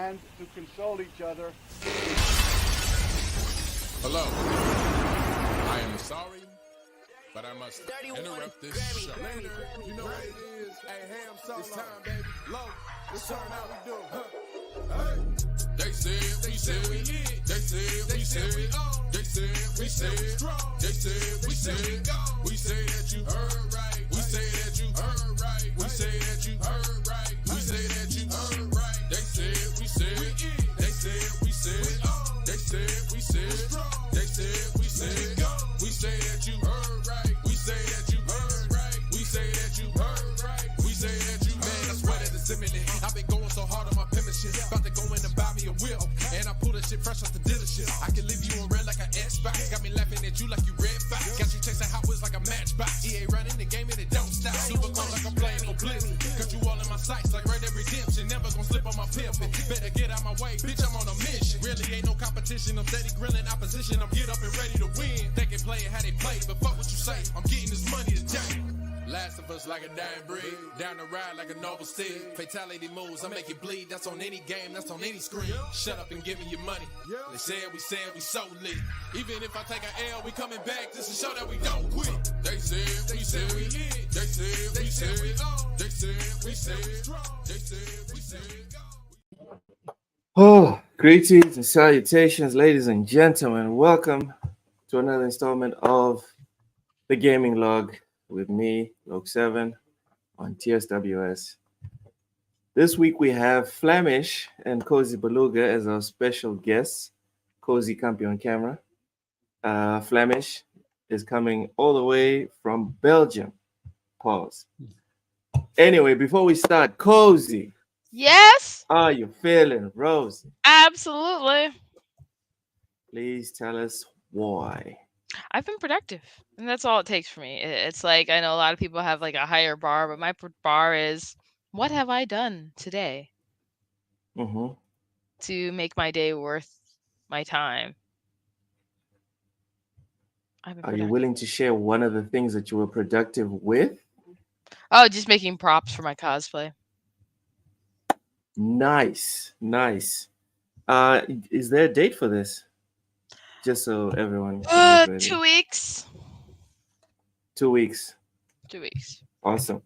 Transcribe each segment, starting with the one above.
and to console each other. Hello. I am sorry, but I must interrupt this show. You know what it is? Hey, Ham, it's time, baby. Low, let's turn out we do. Hey. They said we said we hit. They said we said we on. They said we said we strong. They said we said we go. We say that you heard right. We say that you heard right. We say that you heard right. We say that you heard right. They said we said we hit. They said we said we on. They said we said we strong. They said we said we go. We say that you heard right. We say that you heard right. We say that you heard right. We say that you man. I swear that it's imminent. I've been going so hard on my pimpin' shit. About to go in and buy me a whip. And I pull that shit fresh off the dealership. I can leave you in red like an Xbox. Got me laughing at you like you red fox. Got you chasing Hot Wheels like a matchbox. EA running the game and it don't stop. Super cold like I'm playing for Blizzard. Got you all in my sights like Red Dead Redemption. Never gonna slip on my pimpin'. Better get out my way, bitch. I'm on a mission. Really ain't no competition. I'm steady grilling opposition. I'm get up and ready to win. They can play it how they play, but fuck what you say. I'm getting this money today. Last of us like a dying breed. Down the ride like a noble steed. Fatality moves, I make it bleed. That's on any game, that's on any screen. Shut up and give me your money. They said we so lit. Even if I take an L, we coming back just to show that we don't quit. They said we hit. They said we said we on. They said we said we strong. They said we said we go. Oh, greetings and salutations, ladies and gentlemen. Welcome to another installment of the Gaming Log with me, Log7, on TSWS. This week we have Flemish and Cozy Beluga as our special guests. Cozy can't be on camera. Flemish is coming all the way from Belgium. Pause. Anyway, before we start, Cozy. Yes. How are you feeling, Rosie? Absolutely. Please tell us why. I've been productive, and that's all it takes for me. It's like I know a lot of people have like a higher bar, but my bar is what have I done today to make my day worth my time. Are you willing to share one of the things that you were productive with? Oh, just making props for my cosplay. Nice. Is there a date for this? Just so everyone can get ready. 2 weeks. 2 weeks. 2 weeks. Awesome.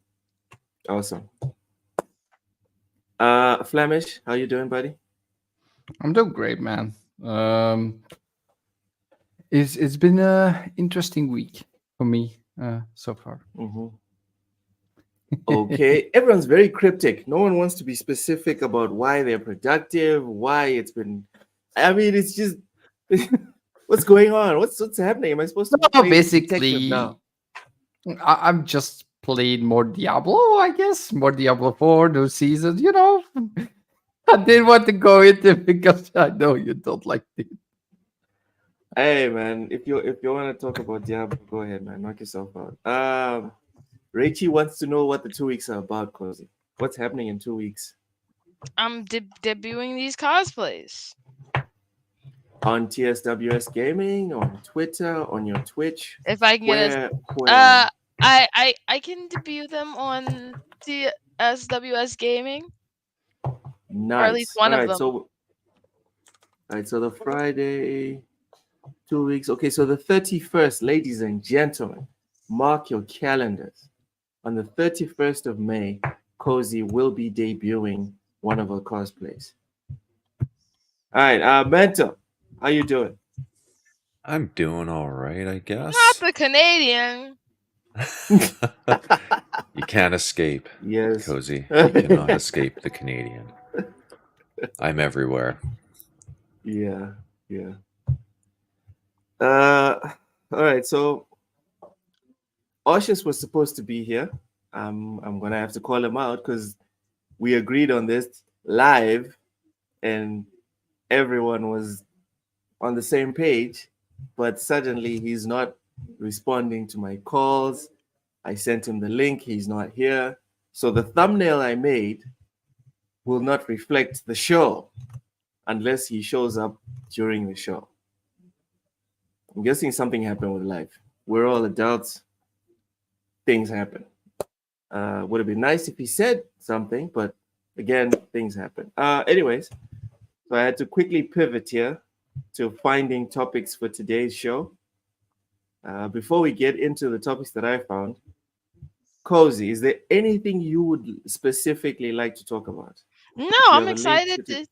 Flemish, how you doing, buddy? I'm doing great, man. It's been an interesting week for me so far. Okay, everyone's very cryptic. No one wants to be specific about why they're productive, why it's been. I mean, it's just what's going on? What's happening? Am I supposed to? No, basically, now? I'm just playing more Diablo, I guess. More Diablo 4, new season. You know, I didn't want to go into it because I know you don't like it. Hey, man, if you want to talk about Diablo, go ahead, man. Knock yourself out. Rachie wants to know what the 2 weeks are about, Cozy. What's happening in 2 weeks? I'm debuting these cosplays. On TSWS Gaming, on Twitter, on your Twitch. If I can get I can debut them on TSWS Gaming. Nice. Or at least one of them. All right, so the Friday, 2 weeks. Okay, so the 31st, ladies and gentlemen, mark your calendars. On the 31st of May, Cozy will be debuting one of her cosplays. All right, Mentor, how you doing? I'm doing all right, I guess. Not the Canadian. You can't escape, yes, Cozy. You cannot escape the Canadian. I'm everywhere. Yeah. All right, so Oshus was supposed to be here. I'm gonna have to call him out because we agreed on this live, and everyone was on the same page. But suddenly he's not responding to my calls. I sent him the link. He's not here. So the thumbnail I made will not reflect the show unless he shows up during the show. I'm guessing something happened with life. We're all adults. Things happen. Would have been nice if he said something, but again, things happen. Anyways, So I had to quickly pivot here to finding topics for today's show. Before we get into the topics that I found, Cozy, is there anything you would specifically like to talk about? No, If you I'm have a link excited to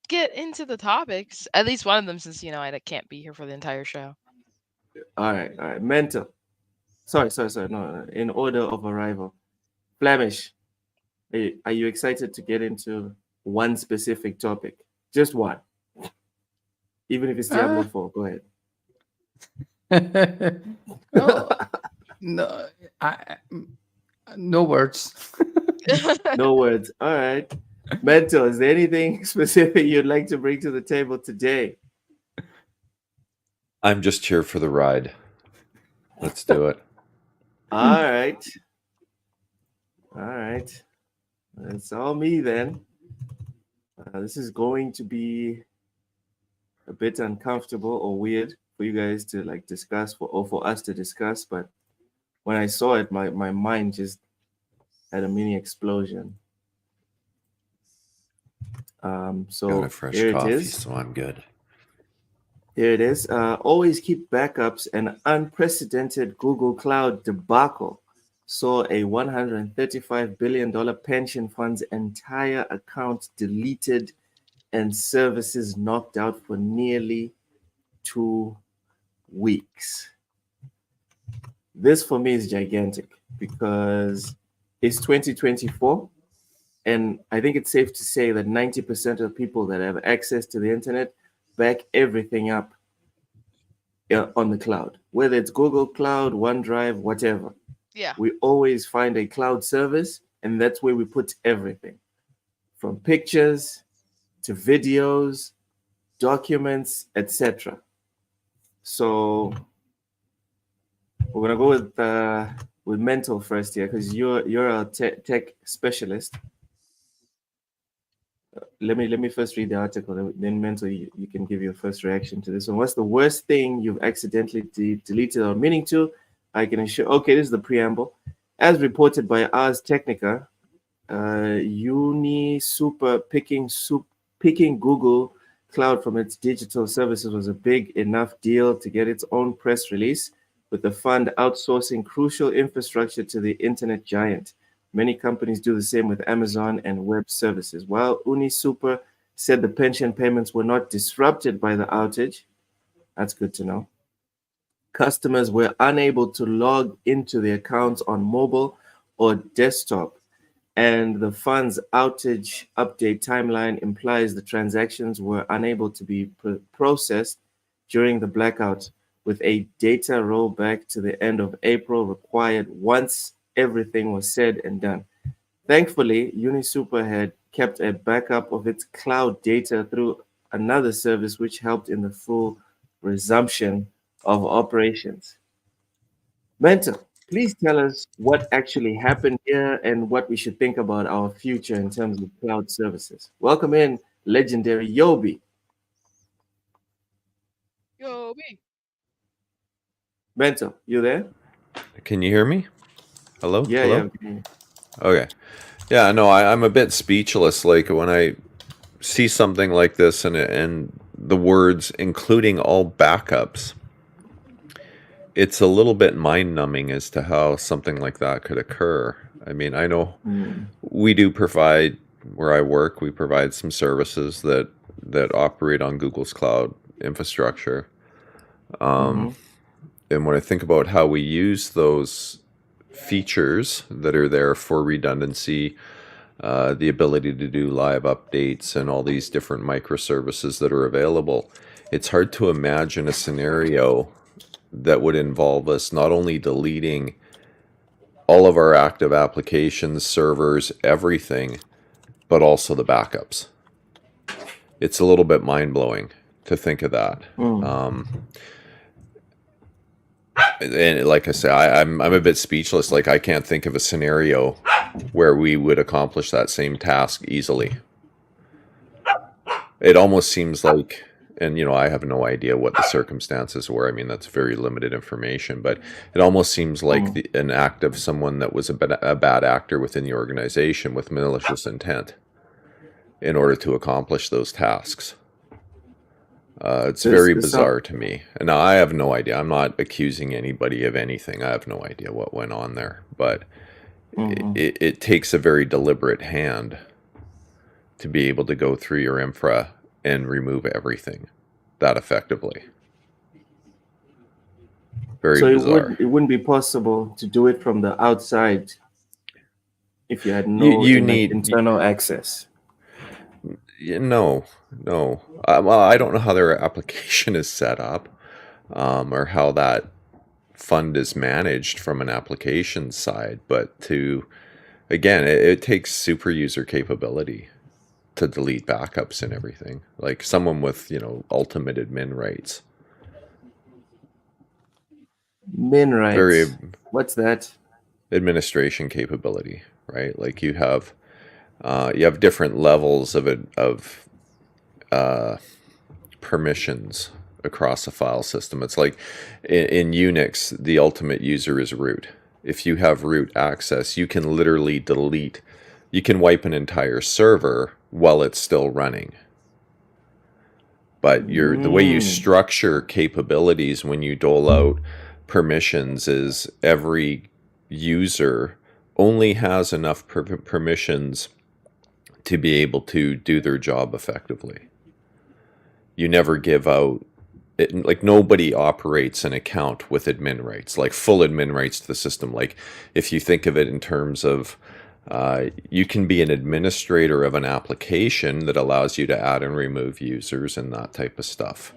get into the topics. At least one of them, since I can't be here for the entire show. All right. Mental. Sorry. No. In order of arrival. Flemish. Are you excited to get into one specific topic? Just one. Even if it's Diablo 4. Go ahead. Oh, no, no words. No words. All right. Mental, is there anything specific you'd like to bring to the table today? I'm just here for the ride. Let's do it. All right. It's all me then. This is going to be a bit uncomfortable or weird for you guys to like discuss or for us to discuss, but when I saw it, my mind just had a mini explosion. So Got a fresh here coffee, it is. so I'm good. Here it is. Always keep backups. An unprecedented Google Cloud debacle saw a $135 billion pension fund's entire account deleted and services knocked out for nearly 2 weeks. This for me is gigantic because it's 2024. And I think it's safe to say that 90% of people that have access to the internet back everything up on the cloud, whether it's Google Cloud, OneDrive, whatever. Yeah. We always find a cloud service, and that's where we put everything from pictures to videos, documents, etc. So we're gonna go with Mental first here because you're a tech specialist. Let me first read the article, then Mental, you can give your first reaction to this one. What's the worst thing you've accidentally deleted or meaning to? I can assure. Okay, this is the preamble. As reported by Ars Technica, Super picking Google Cloud from its digital services was a big enough deal to get its own press release, with the fund outsourcing crucial infrastructure to the internet giant. Many companies do the same with Amazon and web services. While UniSuper said the pension payments were not disrupted by the outage, that's good to know. Customers were unable to log into their accounts on mobile or desktop, and the fund's outage update timeline implies the transactions were unable to be processed during the blackout, with a data rollback to the end of April required once everything was said and done. Thankfully, UniSuper had kept a backup of its cloud data through another service, which helped in the full resumption of operations. Mental, please tell us what actually happened here and what we should think about our future in terms of cloud services. Welcome in, legendary Yobi. Yobi. Mental, you there? Can you hear me? Hello? Yeah, Hello? yeah. Okay. Yeah, no, I'm a bit speechless. Like when I see something like this and the words including all backups, it's a little bit mind-numbing as to how something like that could occur. I mean, I know we do provide, where I work, we provide some services that operate on Google's cloud infrastructure. And when I think about how we use those features that are there for redundancy, the ability to do live updates and all these different microservices that are available, it's hard to imagine a scenario that would involve us not only deleting all of our active applications, servers, everything, but also the backups. It's a little bit mind-blowing to think of that. And like I say, I'm a bit speechless. Like I can't think of a scenario where we would accomplish that same task easily. It almost seems like, and I have no idea what the circumstances were. I mean, that's very limited information, but it almost seems like an act of someone that was a bad actor within the organization with malicious intent in order to accomplish those tasks. It's There's- very there's some- bizarre to me. And now I have no idea. I'm not accusing anybody of anything. I have no idea what went on there. But Mhm. it takes a very deliberate hand to be able to go through your infra and remove everything that effectively. Very So bizarre. it wouldn't be possible to do it from the outside if you had You need internal access. no. Well, I don't know how their application is set up, or how that fund is managed from an application side. But again, it takes super user capability to delete backups and everything. Like someone with ultimate admin rights. Min rights. Very What's that? administration capability, right? Like you have different levels of permissions across a file system. It's like in Unix, the ultimate user is root. If you have root access, you can literally delete, you can wipe an entire server while it's still running. But the way you structure capabilities when you dole out permissions is every user only has enough permissions to be able to do their job effectively. You never give out, like nobody operates an account with admin rights, like full admin rights to the system. Like if you think of it in terms of you can be an administrator of an application that allows you to add and remove users and that type of stuff.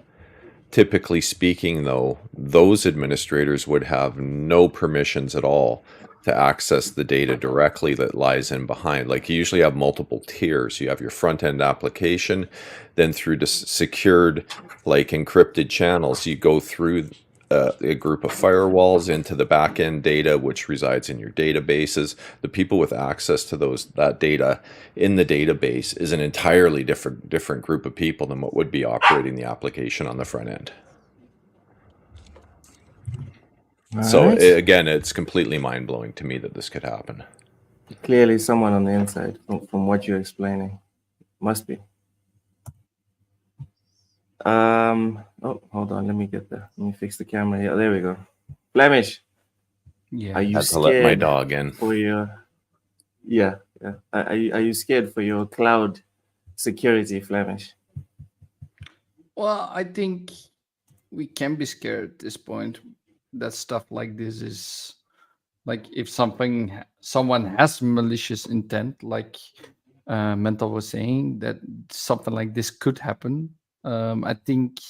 Typically speaking, though, those administrators would have no permissions at all to access the data directly that lies in behind. Like you usually have multiple tiers. You have your front-end application, then through the secured, like encrypted channels, you go through a group of firewalls into the back-end data, which resides in your databases. The people with access to that data in the database is an entirely different group of people than what would be operating the application on the front end. So again, it's completely mind-blowing to me that this could happen. Clearly, someone on the inside, from what you're explaining, must be. Oh, hold on. Let me get there. Let me fix the camera here. There we go. Flemish. Yeah. Are you Had to scared let my dog in. for your? Yeah. Are you scared for your cloud security, Flemish? Well, I think we can be scared at this point. That stuff like this is like if someone has malicious intent, like Mental was saying, that something like this could happen. I think,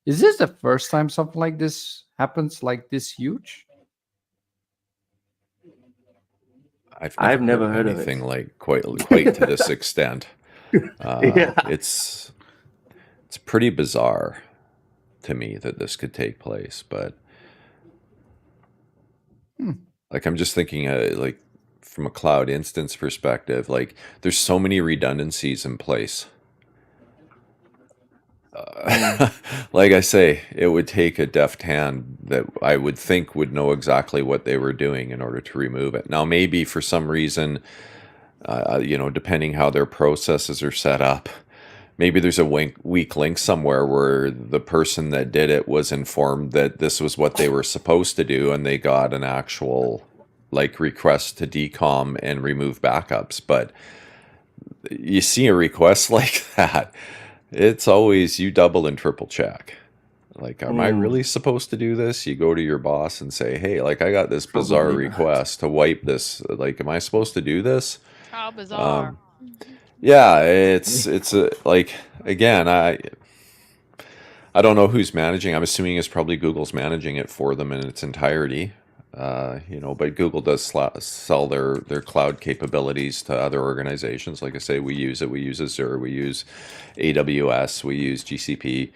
is this the first time something like this happens, like this huge? I've never heard of anything it. like quite to this extent. Yeah. It's pretty bizarre to me that this could take place, but like I'm just thinking like from a cloud instance perspective, like there's so many redundancies in place. Like I say, it would take a deft hand that I would think would know exactly what they were doing in order to remove it. Now, maybe for some reason, depending how their processes are set up, maybe there's a weak link somewhere where the person that did it was informed that this was what they were supposed to do, and they got an actual like request to decom and remove backups. But you see a request like that, it's always you double and triple check. Like, am I really supposed to do this? You go to your boss and say, hey, like I got this bizarre request to wipe this. Like, am I supposed to do this? How bizarre. Yeah, it's like, again, I don't know who's managing. I'm assuming it's probably Google's managing it for them in its entirety. But Google does sell their cloud capabilities to other organizations. Like I say, we use it. We use Azure. We use AWS. We use GCP.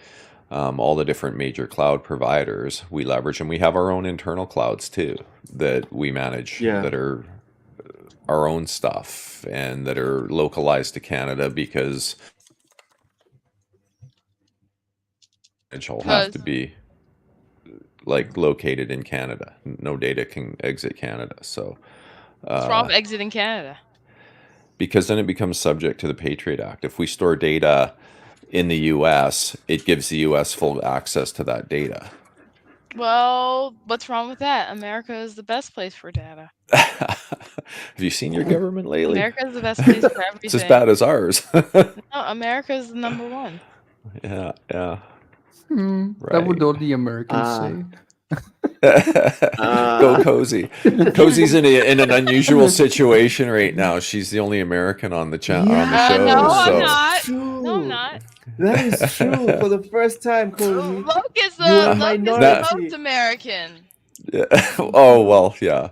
All the different major cloud providers we leverage, and we have our own internal clouds too that we manage. Yeah. That are our own stuff and that are localized to Canada because it'll have to be like located in Canada. No data can exit Canada. So What's wrong with exiting Canada? Because then it becomes subject to the Patriot Act. If we store data in the US, it gives the US full access to that data. Well, what's wrong with that? America is the best place for data. Have you seen your government lately? America is the best place for everything. It's as bad as ours. No, America is the number one. Yeah, yeah. That would all the Americans say. Go Cozy. Cozy's in an unusual situation right now. She's the only American on the on the show. No, so. I'm not. True. No, I'm not. That is true. For the first time, Cozy. Loke is You are the minority. most American. Yeah. Oh well, yeah.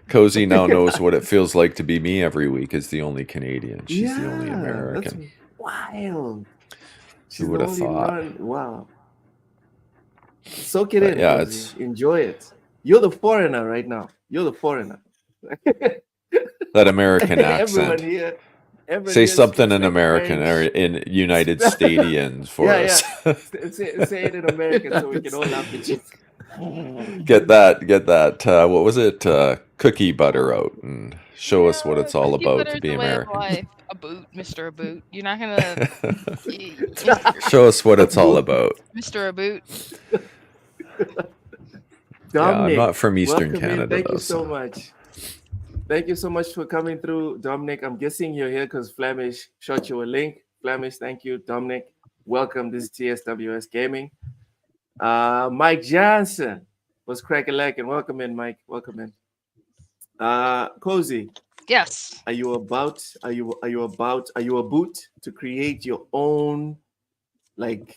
Cozy now knows what it feels like to be me every week as the only Canadian. She's the only American. That's wild. She's Who would have thought? Wow. Soak it in. Yeah, Cozy. Enjoy it. You're the foreigner right now. You're the foreigner. That American accent. Everyone here. Say something in American or in United Stadians for us. Say it in American so we can all laugh at you. Get that. What was it? Cookie butter out and show us what it's all about to be American. A boot, Mr. A Boot. You're not gonna Show us what it's all about. Mr. A Boot. Dominic, I'm not from Eastern welcome in. Canada. Thank though, you so much. Thank you so much for coming through, Dominic. I'm guessing you're here because Flemish shot you a link. Flemish, thank you. Dominic, welcome. This is TSWS Gaming. Mike Johnson was cracking like and welcome in, Mike. Welcome in. Cozy. Yes. Are you a boot to create your own like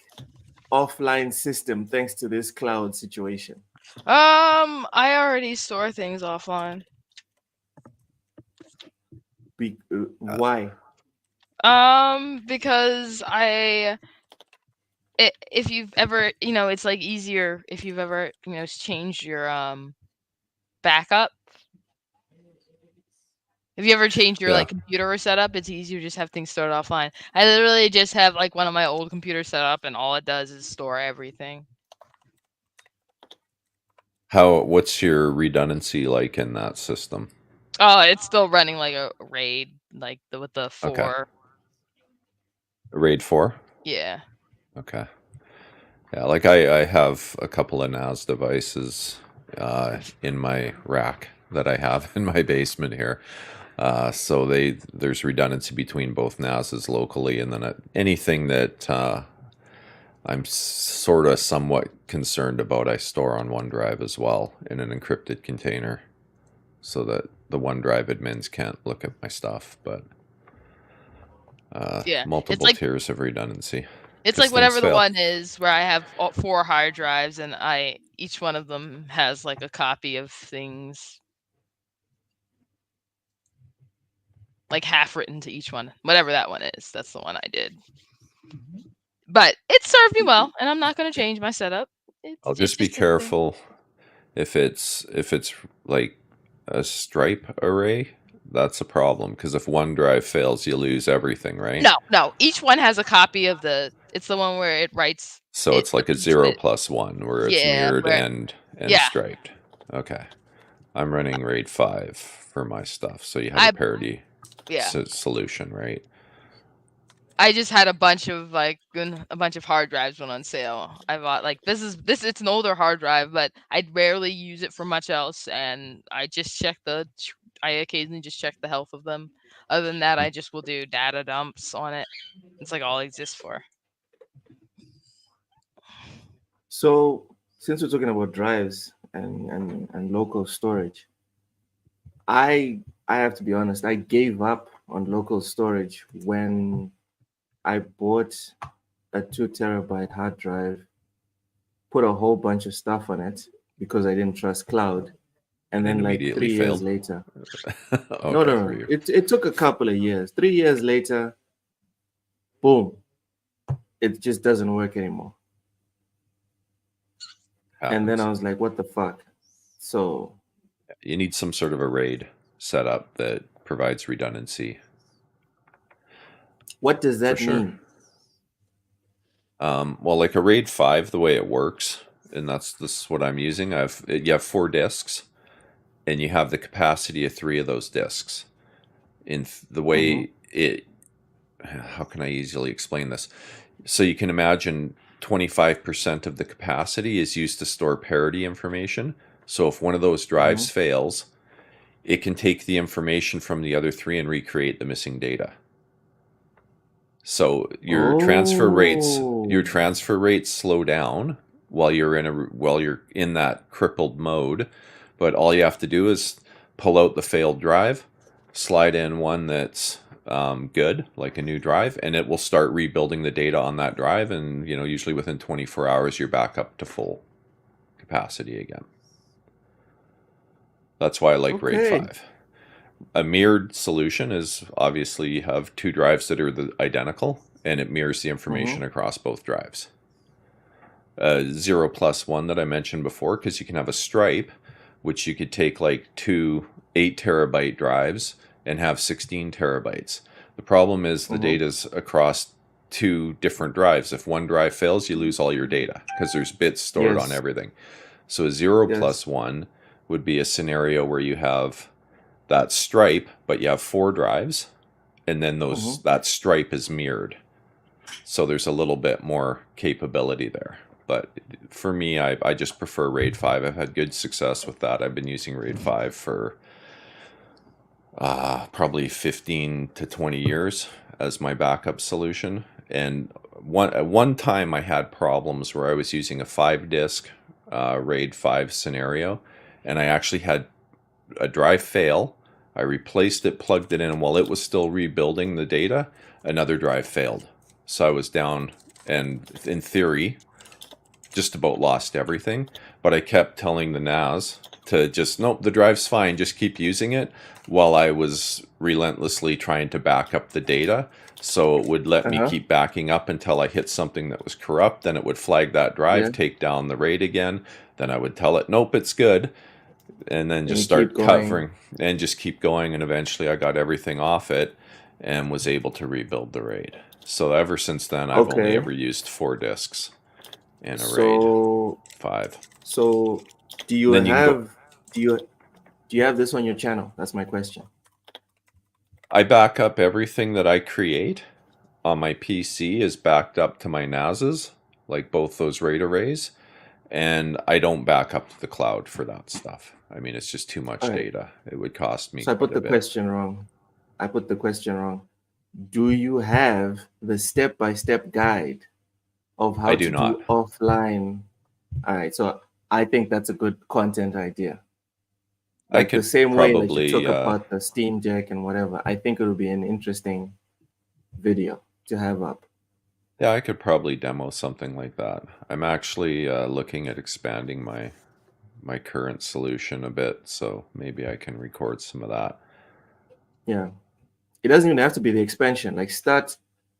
offline system thanks to this cloud situation? I already store things offline. Why? Because if you've ever, it's like easier if you've ever, changed your backup. If you ever changed your like computer setup, it's easier to just have things stored offline. I literally just have like one of my old computers set up, and all it does is store everything. What's your redundancy like in that system? Oh, it's still running like a RAID, like with the 4. Okay. RAID 4? Yeah. Okay. Yeah, like I have a couple of NAS devices in my rack that I have in my basement here. So there's redundancy between both NASs locally, and then anything that I'm sort of somewhat concerned about, I store on OneDrive as well in an encrypted container, so that the OneDrive admins can't look at my stuff. But multiple tiers of redundancy. It's like whatever the one is where I have 4 hard drives, and each one of them has like a copy of things. Like half written to each one, whatever that one is. That's the one I did. But it served me well, and I'm not going to change my setup. I'll just be careful if it's like a stripe array. That's a problem, because if OneDrive fails, you lose everything, right? No. Each one has a copy of it's the one where it writes. So it's like a 0+1 where it's mirrored and striped. Okay. I'm running RAID 5 for my stuff, so you have a parity solution, right? I just had a bunch of hard drives went on sale. I bought it's an older hard drive, but I rarely use it for much else, and I occasionally just check the health of them. Other than that, I just will do data dumps on it. It's like all it exists for. So since we're talking about drives and local storage, I have to be honest, I gave up on local storage when I bought a 2 terabyte hard drive, put a whole bunch of stuff on it because I didn't trust cloud. And then like 3 years later, no. It took a couple of years. 3 years later, boom, it just doesn't work anymore. And then I was like, what the fuck? So you need some sort of a RAID setup that provides redundancy. What does that mean? Well, like a RAID 5, the way it works, and this is what I'm using. You have 4 disks, and you have the capacity of 3 of those disks. In the way how can I easily explain this? So you can imagine 25% of the capacity is used to store parity information. So if one of those drives fails, it can take the information from the other three and recreate the missing data. So your transfer rates slow down while you're in that crippled mode, but all you have to do is pull out the failed drive, slide in one that's good, like a new drive, and it will start rebuilding the data on that drive, and usually within 24 hours you're back up to full capacity again. That's why I like RAID 5. A mirrored solution is obviously you have two drives that are identical, and it mirrors the information across both drives. 0+1 that I mentioned before, because you can have a stripe, which you could take like two 8 terabyte drives and have 16 terabytes. The problem is the data's across two different drives. If one drive fails, you lose all your data because there's bits stored on everything. So a 0+1 would be a scenario where you have that stripe, but you have 4 drives, and then that stripe is mirrored. So there's a little bit more capability there. But for me, I just prefer RAID 5. I've had good success with that. I've been using RAID 5 for probably 15 to 20 years as my backup solution. And at one time I had problems where I was using a 5-disk RAID 5 scenario, and I actually had a drive fail. I replaced it, plugged it in, and while it was still rebuilding the data, another drive failed. So I was down, and in theory, just about lost everything. But I kept telling the NAS to just, nope, the drive's fine, just keep using it, while I was relentlessly trying to back up the data. So it would let me keep backing up until I hit something that was corrupt. Then it would flag that drive, take down the RAID again. Then I would tell it, nope, it's good. And then just start covering and just keep going. And eventually I got everything off it and was able to rebuild the RAID. So ever since then, I've only ever used 4 disks in a RAID 5. So do you have this on your channel? That's my question. I back up everything that I create on my PC is backed up to my NASes, like both those RAID arrays. And I don't back up to the cloud for that stuff. I mean, it's just too much data. It would cost me. So I put the question wrong. Do you have the step-by-step guide of how to do offline? All right. So I think that's a good content idea. Like the same way that you talk about the Steam Deck and whatever. I think it would be an interesting video to have up. Yeah, I could probably demo something like that. I'm actually looking at expanding my current solution a bit, so maybe I can record some of that. Yeah. It doesn't even have to be the expansion. Like start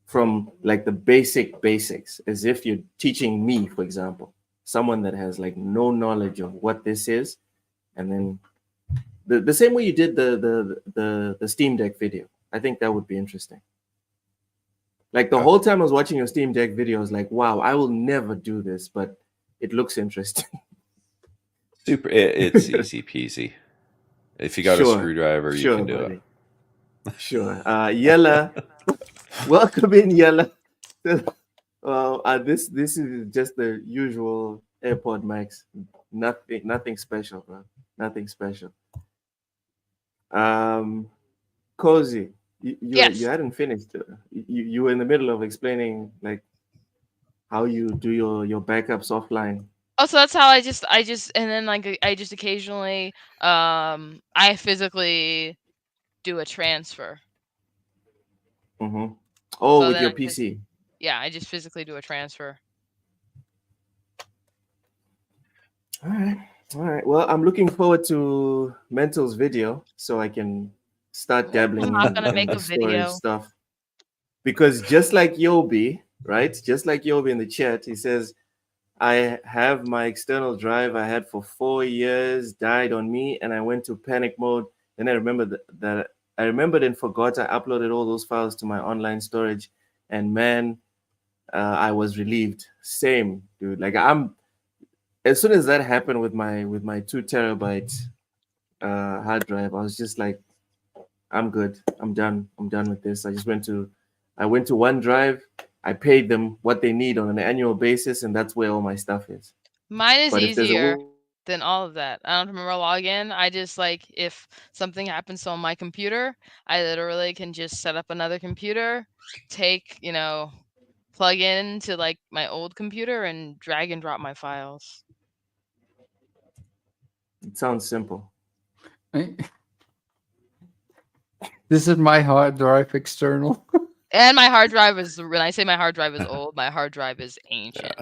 from like the basics, as if you're teaching me, for example, someone that has like no knowledge of what this is, and then the same way you did the Steam Deck video. I think that would be interesting. Like the whole time I was watching your Steam Deck video, I was like, wow, I will never do this, but it looks interesting. It's easy peasy. If you got a screwdriver, you can do it. Sure. Yella, welcome in, Yella. Well, this is just the usual AirPod Max. Nothing special, bro. Nothing special. Cozy. You hadn't finished. You were in the middle of explaining like how you do your backups offline. Oh, so that's how I just and then like I just occasionally I physically do a transfer. Oh, so with your PC. Yeah, I just physically do a transfer. All right. Well, I'm looking forward to Mental's video so I can start dabbling I'm not gonna make a video stuff. Because just like Yobi, right? Just like Yobi in the chat, he says, I have my external drive I had for 4 years, died on me, and I went to panic mode. Then I remembered that I remembered and forgot I uploaded all those files to my online storage, and man, I was relieved. Same, dude. Like as soon as that happened with my 2 terabyte hard drive, I was just like, I'm good. I'm done with this. I just went to I went to OneDrive. I paid them what they need on an annual basis, and that's where all my stuff is. Mine is But if there's easier than all of that. I don't remember login. I just like if something happens on my computer, I literally can just set up another computer, take, plug in to like my old computer and drag and drop my files. it sounds simple. This is my hard drive external. And my hard drive is, when I say my hard drive is old, my hard drive is ancient.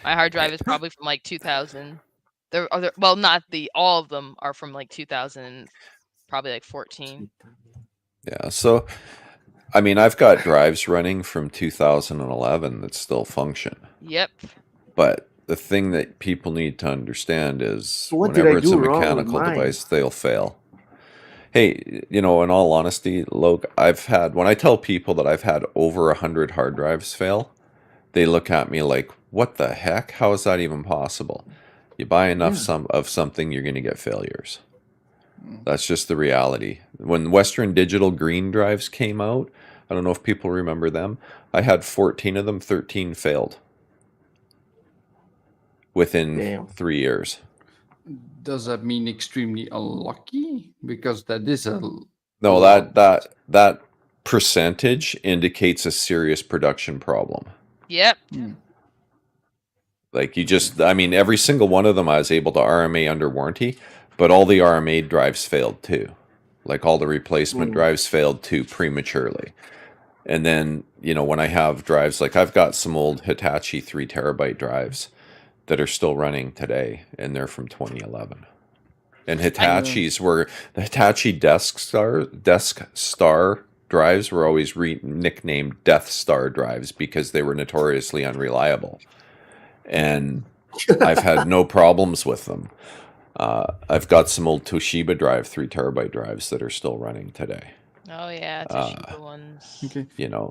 My hard drive is probably from like 2000. Well, not all of them are from like 2000, probably like 14. Yeah. So, I mean, I've got drives running from 2011 that still function. Yep. But the thing that people need to understand is So what did whenever I it's a do wrong with mechanical mine? device, they'll fail. Hey, in all honesty, Logue, when I tell people that I've had over 100 hard drives fail, they look at me like, what the heck? How is that even possible? You buy enough of something, you're going to get failures. That's just the reality. When Western Digital green drives came out, I don't know if people remember them. I had 14 of them, 13 failed within 3 years. Does that mean extremely unlucky? Because that is a No, lot. that percentage indicates a serious production problem. Yep. Like every single one of them I was able to RMA under warranty, but all the RMA drives failed too. Like all the replacement drives failed too prematurely. And then, when I have drives, like I've got some old Hitachi 3 terabyte drives that are still running today, and they're from 2011. And Hitachis were the Hitachi Desk Star drives were always nicknamed Death Star drives because they were notoriously unreliable. And I've had no problems with them. I've got some old Toshiba 3 terabyte drives that are still running today. Oh yeah, Toshiba ones. Okay.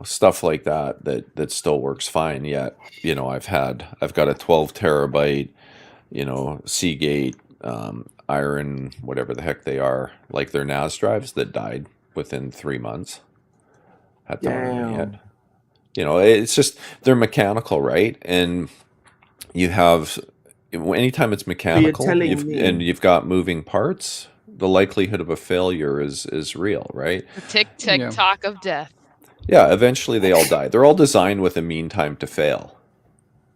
Stuff like that still works fine. Yet, I've got a 12 terabyte, Seagate, Iron, whatever the heck they are, like their NAS drives that died within 3 months. Had to RMA it. It's just they're mechanical, right? And you have anytime it's mechanical, you've got moving parts, the likelihood of a failure is real, right? The tick tock of death. Yeah, eventually they all die. They're all designed with a mean time to fail,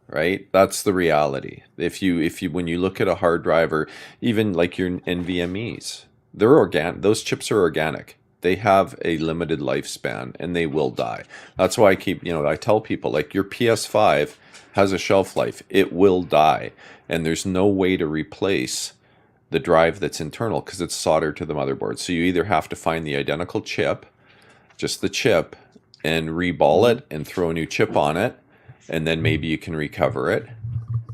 right? That's the reality. If you when you look at a hard drive or even like your NVMe's, they're organic. Those chips are organic. They have a limited lifespan and they will die. That's why I tell people, like, your PS5 has a shelf life. It will die, and there's no way to replace the drive that's internal because it's soldered to the motherboard. So you either have to find the identical chip, just the chip, and reball it and throw a new chip on it, and then maybe you can recover it.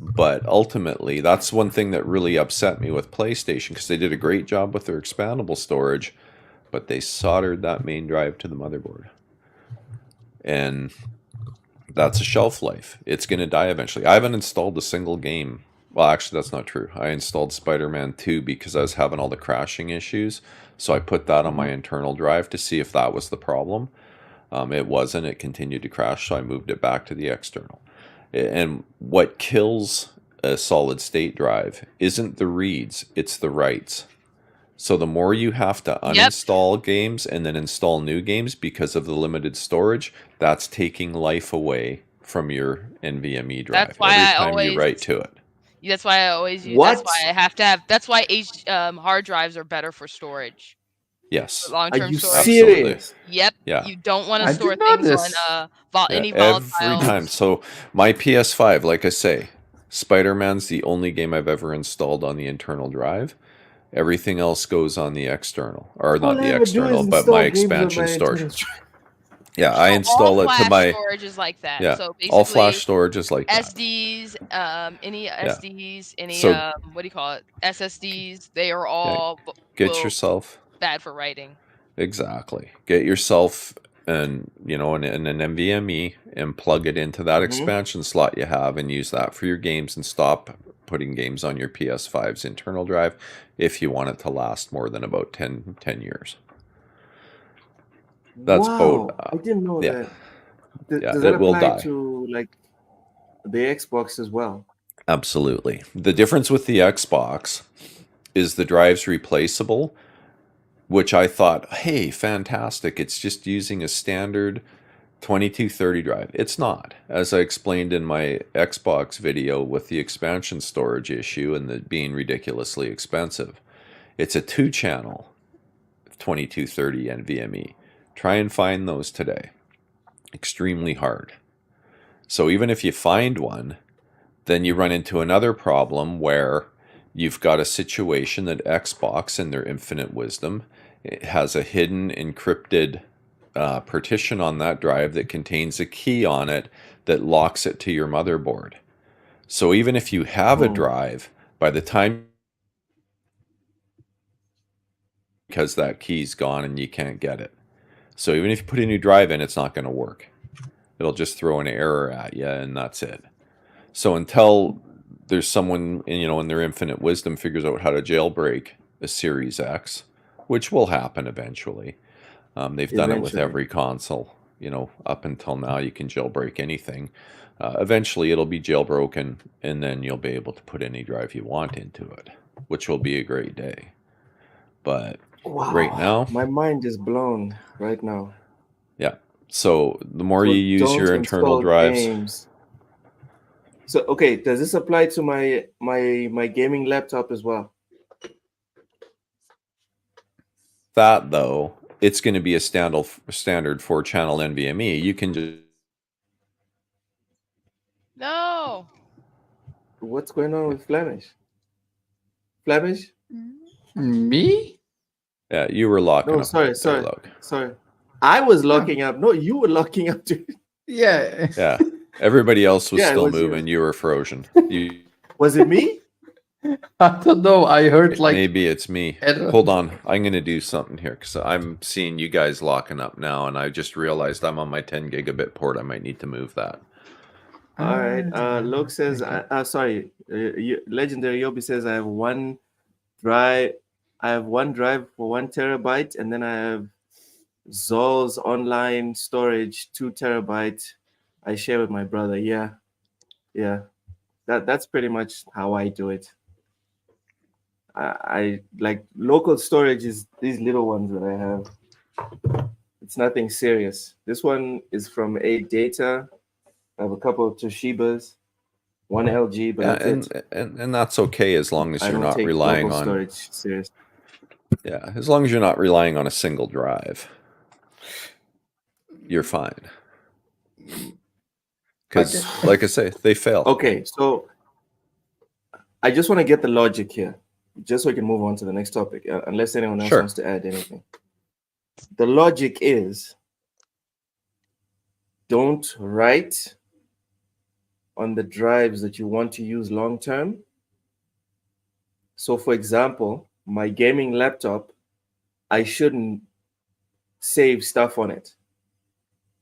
But ultimately, that's one thing that really upset me with PlayStation, because they did a great job with their expandable storage, but they soldered that main drive to the motherboard. And that's a shelf life. It's going to die eventually. I haven't installed a single game. Well, actually, that's not true. I installed Spider-Man 2 because I was having all the crashing issues. So I put that on my internal drive to see if that was the problem. It wasn't. It continued to crash, so I moved it back to the external. And what kills a solid state drive isn't the reads, it's the writes. So the more you have to uninstall games and then install new games because of the limited storage, that's taking life away from your NVMe drive. That's why every time you write to it. That's why I always use. What? That's why I have to have. That's why hard drives are better for storage. Yes. Long-term Are you storage. serious? Yep. Yeah. You don't want to I store did know things this. on any volatile. Every time. So my PS5, like I say, Spider-Man's the only game I've ever installed on the internal drive. Everything else goes on the external, or not the external, but my expansion storage. Yeah, I install it to my storage is like that. Yeah, So basically, all flash storage is like that. SDs, any SDs, any So- what do you call it? SSDs. They are all Get yourself bad for writing. exactly. Get yourself an NVMe and plug it into that expansion slot you have, and use that for your games, and stop putting games on your PS5's internal drive if you want it to last more than about 10 years. That's wow, about I didn't know yeah. that. Yeah, Does that it will apply die. to like the Xbox as well? Absolutely. The difference with the Xbox is the drive's replaceable, which I thought, hey, fantastic. It's just using a standard 2230 drive. It's not. As I explained in my Xbox video with the expansion storage issue and it being ridiculously expensive, it's a 2-channel 2230 NVMe. Try and find those today. Extremely hard. So even if you find one, then you run into another problem where you've got a situation that Xbox, in their infinite wisdom, it has a hidden encrypted partition on that drive that contains a key on it that locks it to your motherboard. So even if you have a drive, by the time, because that key's gone and you can't get it. So even if you put a new drive in, it's not going to work. It'll just throw an error at you and that's it. So until there's someone in their infinite wisdom figures out how to jailbreak a Series X, which will happen eventually. They've done it with every console, up until now. You can jailbreak anything. Eventually it'll be jailbroken and then you'll be able to put any drive you want into it, which will be a great day. But right now, my mind is blown right now. Yeah. So the more you use your internal drives. Games. So okay, does this apply to my gaming laptop as well? That though, it's going to be a standard 4-channel NVMe. You can just No. What's going on with Flemish? Flemish? Me? Yeah, you were locking up. Sorry. I was locking up. No, you were locking up too. Yeah. Yeah. Everybody else was still moving. You were frozen. Was it me? I don't know. I heard like maybe it's me. Hold on. I'm going to do something here because I'm seeing you guys locking up now, and I just realized I'm on my 10 gigabit port. I might need to move that. All right. Luke says, sorry. Legendary Yobi says I have one drive. I have one drive for 1 terabyte, and then I have Zol's online storage 2 terabyte. I share with my brother. Yeah. That's pretty much how I do it. I like local storage is these little ones that I have. It's nothing serious. This one is from A-Data. I have a couple of Toshibas, one LG, but that's it. And that's okay as long as you're not relying on storage serious. Yeah, as long as you're not relying on a single drive, you're fine. Because, like I say, they fail. Okay, so I just want to get the logic here, just so we can move on to the next topic, unless anyone else wants to add anything. The logic is don't write on the drives that you want to use long term. So, for example, my gaming laptop, I shouldn't save stuff on it.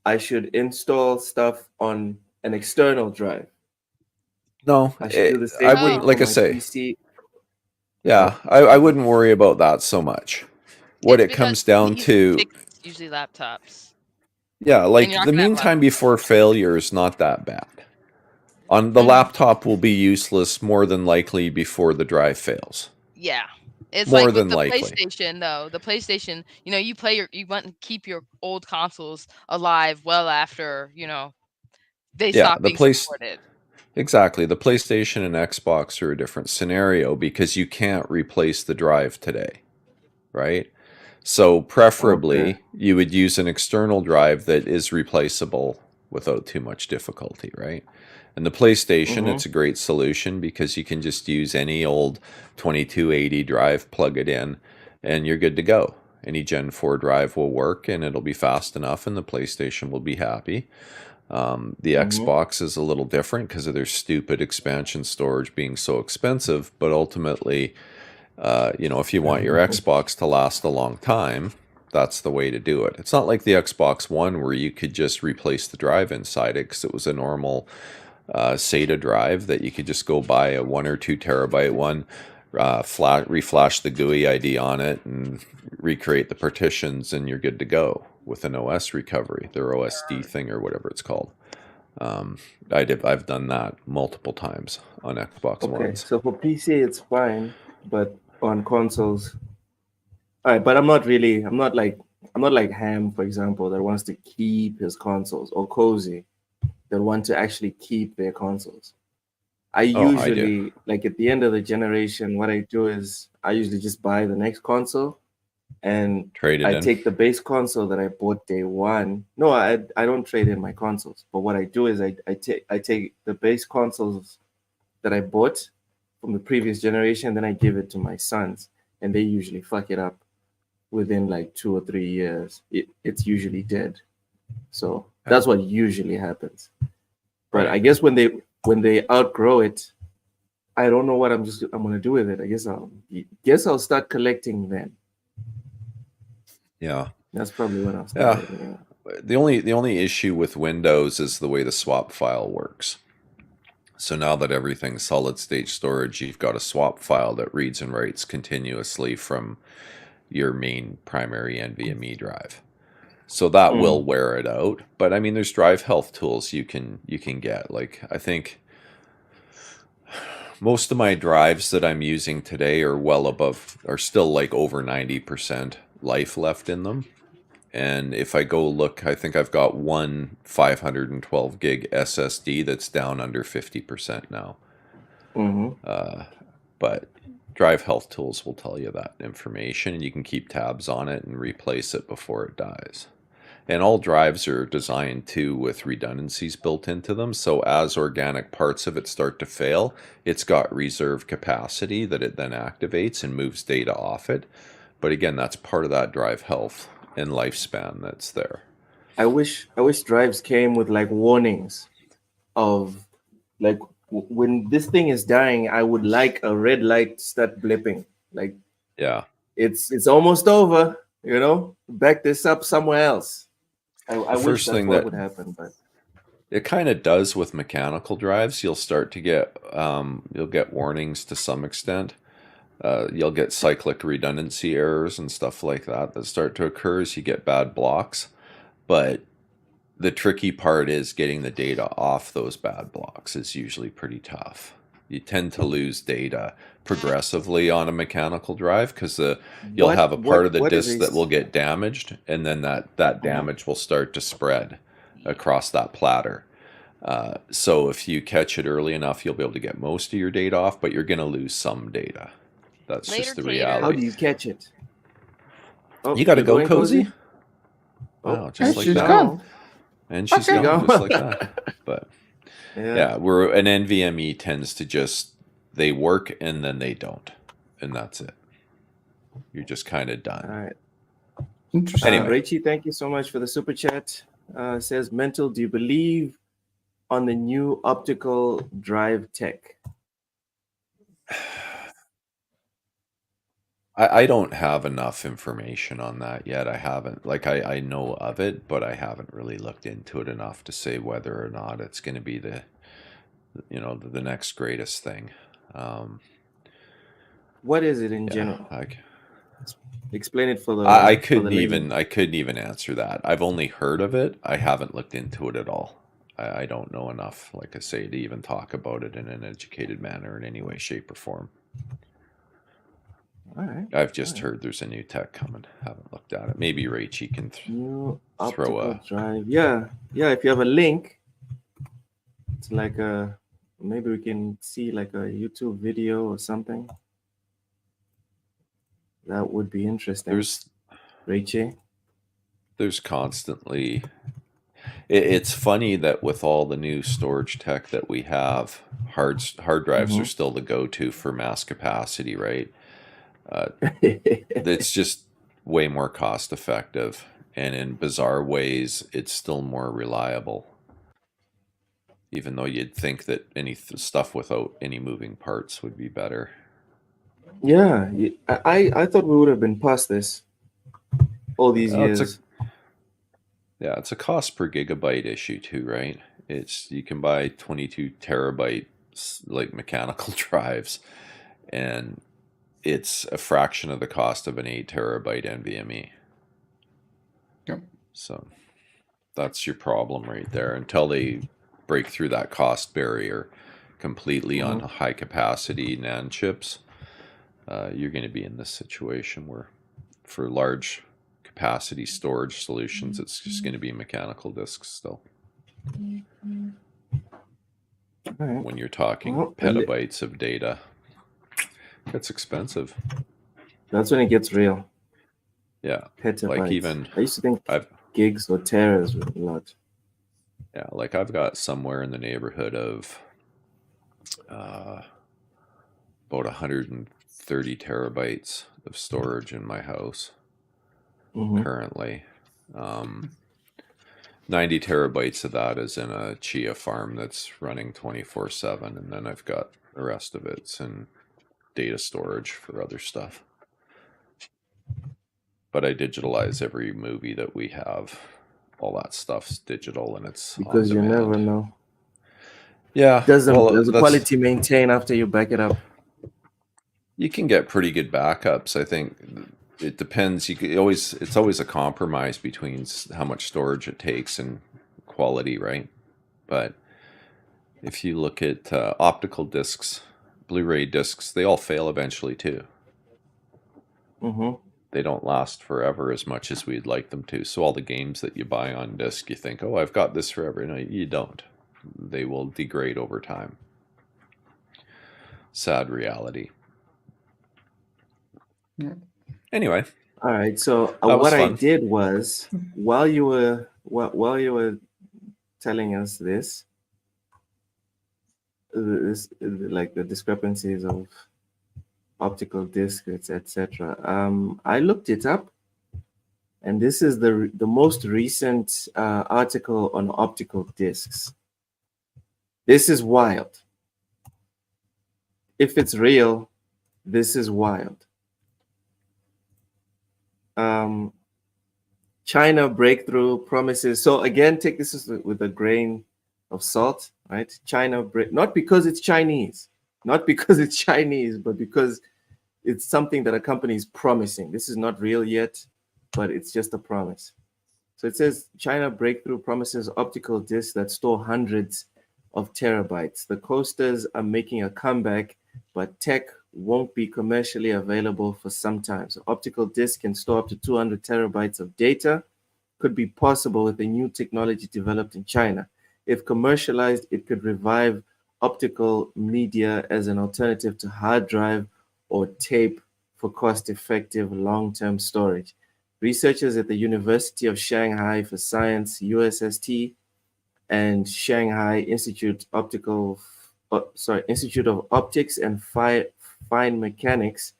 I should install stuff on an external drive. No, I should do the same I wouldn't, like I say. PC. Yeah, I wouldn't worry about that so much. What it comes down to, usually laptops. Yeah, like the mean time before failure is not that bad. On the laptop will be useless more than likely before the drive fails. Yeah. It's more like than with the likely. PlayStation though. The PlayStation, you want to keep your old consoles alive well after, they stop being supported. Exactly. The PlayStation and Xbox are a different scenario because you can't replace the drive today, right? So preferably you would use an external drive that is replaceable without too much difficulty, right? And the PlayStation, it's a great solution because you can just use any old 2280 drive, plug it in, and you're good to go. Any Gen 4 drive will work and it'll be fast enough and the PlayStation will be happy. The Xbox is a little different because of their stupid expansion storage being so expensive, but ultimately, if you want your Xbox to last a long time, that's the way to do it. It's not like the Xbox One where you could just replace the drive inside it because it was a normal SATA drive that you could just go buy a 1 or 2 terabyte one, reflash the GUI ID on it and recreate the partitions and you're good to go. with an OS recovery, their OSD thing or whatever it's called. I've done that multiple times on Xbox Okay, Ones. so for PC it's fine, but on consoles, all right. But I'm not like Ham, for example, that wants to keep his consoles, or Cozy that want to actually keep their consoles. I Oh, I do. usually, like at the end of the generation, what I do is I usually just buy the next console, and Trade it I in. take the base console that I bought day one. No, I don't trade in my consoles, but what I do is I take the base consoles that I bought from the previous generation, then I give it to my sons, and they usually fuck it up within like 2 or 3 years. It's usually dead. So that's what usually happens. But Right. I guess when they outgrow it, I don't know what I'm gonna do with it. I guess I'll start collecting then. Yeah. That's probably when I'll Yeah. start. Yeah. The only issue with Windows is the way the swap file works. So now that everything's solid state storage, you've got a swap file that reads and writes continuously from your main primary NVMe drive. So that will wear it out. But I mean, there's drive health tools you can get. Like, I think most of my drives that I'm using today are still like over 90% life left in them. And if I go look, I think I've got one 512 gig SSD that's down under 50% now. But drive health tools will tell you that information, and you can keep tabs on it and replace it before it dies. And all drives are designed too with redundancies built into them. So as organic parts of it start to fail, it's got reserve capacity that it then activates and moves data off it. But again, that's part of that drive health and lifespan that's there. I wish drives came with like warnings of like when this thing is dying, I would like a red light start blipping. Like Yeah. it's almost over, back this up somewhere else. I wish first that's thing what that- would happen, but It kind of does with mechanical drives. You'll start to get you'll get warnings to some extent. You'll get cyclic redundancy errors and stuff like that start to occur as you get bad blocks. But the tricky part is getting the data off those bad blocks is usually pretty tough. You tend to lose data progressively on a mechanical drive because you'll have a part of the disk that will get damaged, and then that damage will start to spread across that platter. So if you catch it early enough, you'll be able to get most of your data off, but you're going to lose some data. That's Later, just the Tater. reality. how do you catch it? Oh, You got to you're go, going, Cozy? Oh, Wow, just like she's that. gone. And she's Okay. gone just like that. But Yeah. where an NVMe tends to just, they work and then they don't. And that's it. You're just kind of All done. right. Interesting. Anyway. Rachie, thank you so much for the super chat. Says Mental, do you believe on the new optical drive tech? I don't have enough information on that yet. I haven't, like, I know of it, but I haven't really looked into it enough to say whether or not it's going to be the next greatest thing. What is it in general? Explain it for the. I for the couldn't layman. even answer that. I've only heard of it. I haven't looked into it at all. I don't know enough, like I say, to even talk about it in an educated manner in any way, shape, or form. All right. I've just heard there's a new tech coming. Haven't looked at it. Maybe Rachie can New throw optical a drive. Yeah. If you have a link, it's like maybe we can see like a YouTube video or something. That would be interesting. Rachie. There's constantly. It's funny that with all the new storage tech that we have, hard drives are still the go-to for mass capacity, right? It's just way more cost effective, and in bizarre ways, it's still more reliable. Even though you'd think that any stuff without any moving parts would be better. Yeah, I thought we would have been past this all these years. It's a cost per gigabyte issue too, right? You can buy 22 terabyte like mechanical drives, and it's a fraction of the cost of an 8 terabyte NVMe. Yep. So that's your problem right there. Until they break through that cost barrier completely on high capacity NAND chips, you're going to be in this situation where for large capacity storage solutions, it's just going to be mechanical disks still. Right. When you're talking Well, petabytes of data, it's expensive. That's when it gets real. Yeah. Petabytes. Like even I used to think I've gigs or teras were a lot. yeah, like I've got somewhere in the neighborhood of about 130 terabytes of storage in my house currently. 90 terabytes of that is in a chia farm that's running 24/7, and then I've got the rest of it's in data storage for other stuff. But I digitalize every movie that we have. All that stuff's digital, and it's Because on you demand. never know. Yeah. Does the that's- quality maintain after you back it up? You can get pretty good backups. I think it depends. It's always a compromise between how much storage it takes and quality, right? But if you look at optical discs, Blu-ray discs, they all fail eventually too. They don't last forever as much as we'd like them to. So all the games that you buy on disc, you think, oh, I've got this forever. No, you don't. They will degrade over time. Sad reality. Yeah. Anyway. All right. So what I did was while you were telling us this, like the discrepancies of optical discs, etc. I looked it up, and this is the most recent article on optical discs. This is wild. If it's real, this is wild. China breakthrough promises. So again, take this with a grain of salt, right? Not because it's Chinese, but because it's something that a company is promising. This is not real yet, but it's just a promise. So it says China breakthrough promises optical discs that store hundreds of terabytes. The coasters are making a comeback, but tech won't be commercially available for some time. So optical discs can store up to 200 terabytes of data. Could be possible with a new technology developed in China. If commercialized, it could revive optical media as an alternative to hard drive or tape for cost-effective long-term storage. Researchers at the University of Shanghai for Science, USST, and Shanghai Institute of Optics and Fine Mechanics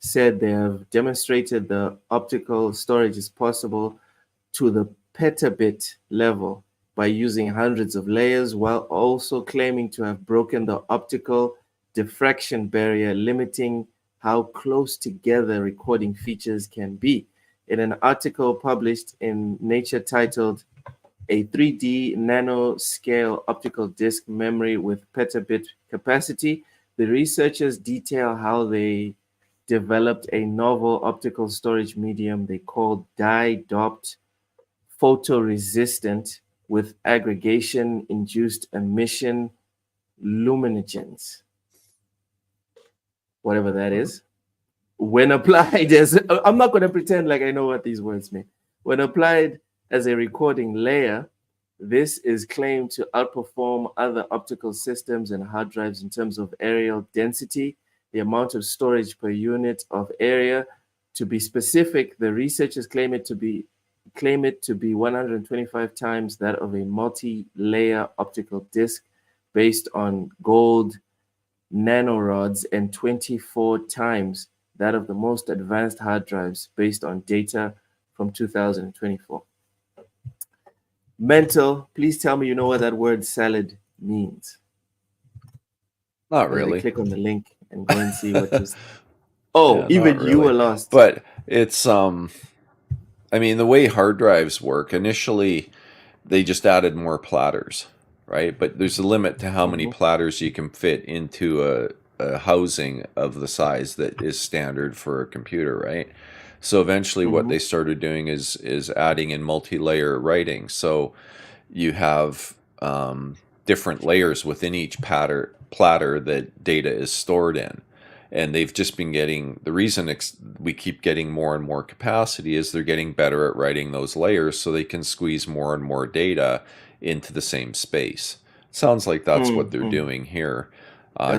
said they have demonstrated the optical storage is possible to the petabit level by using hundreds of layers, while also claiming to have broken the optical diffraction barrier, limiting how close together recording features can be. In an article published in Nature titled "A 3D Nanoscale Optical Disc Memory with Petabit Capacity," the researchers detail how they developed a novel optical storage medium they called dye-doped photoresistant with aggregation-induced emission luminogens, whatever that is. When applied as, I'm not going to pretend like I know what these words mean. When applied as a recording layer, this is claimed to outperform other optical systems and hard drives in terms of areal density, the amount of storage per unit of area. To be specific, the researchers claim it to be 125 times that of a multi-layer optical disc based on gold nanorods and 24 times that of the most advanced hard drives based on data from 2024. Mental, please tell me you know what that word salad means. Not really. Click on the link and go and see what this. Oh, yeah, even you were lost. But it's I mean, the way hard drives work, initially they just added more platters, right? But there's a limit to how many platters you can fit into a housing of the size that is standard for a computer, right? So eventually what they started doing is adding in multi-layer writing. So you have different layers within each platter that data is stored in. And they've just been getting, the reason we keep getting more and more capacity is they're getting better at writing those layers so they can squeeze more and more data into the same space. Sounds like that's what they're doing here,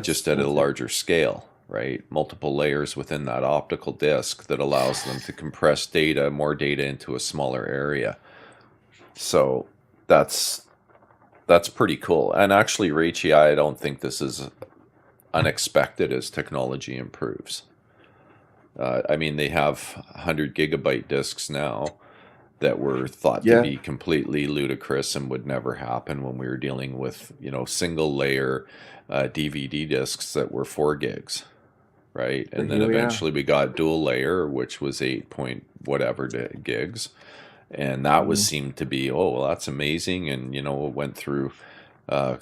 just at a larger scale, right? Multiple layers within that optical disc that allows them to compress more data into a smaller area. So that's pretty cool. And actually, Raichi, I don't think this is unexpected as technology improves. I mean, they have 100 gigabyte discs now that were thought to be completely ludicrous and would never happen when we were dealing with, single layer DVD discs that were 4 gigs, right? And then eventually we got dual layer, which was 8 point whatever gigs. And that seemed to be, oh, well, that's amazing. And, it went through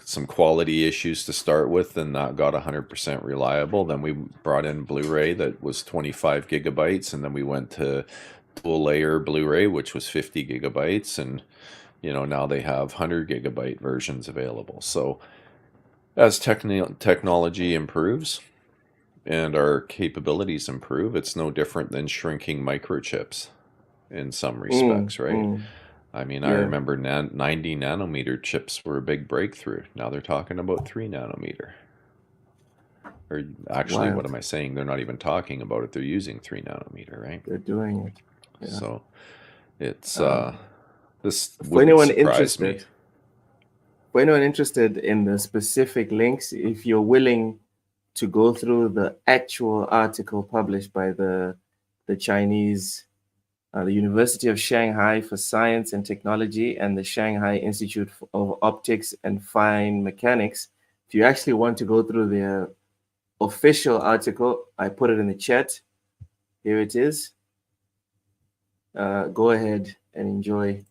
some quality issues to start with, and that got 100% reliable. Then we brought in Blu-ray that was 25 gigabytes, and then we went to dual layer Blu-ray, which was 50 gigabytes, and now they have 100 gigabyte versions available. So as technology improves and our capabilities improve, it's no different than shrinking microchips in some respects, right? I mean, I remember 90 nanometer chips were a big breakthrough. Now they're talking about 3 nanometer. Or actually, what am I saying? They're not even talking about it. They're using 3 nanometer, right? They're doing it. Yeah. So it's this for wouldn't anyone surprise me. interested, for anyone interested in the specific links, if you're willing to go through the actual article published by the Chinese, the University of Shanghai for Science and Technology and the Shanghai Institute of Optics and Fine Mechanics, if you actually want to go through their official article, I put it in the chat. Here it is. Go ahead and enjoy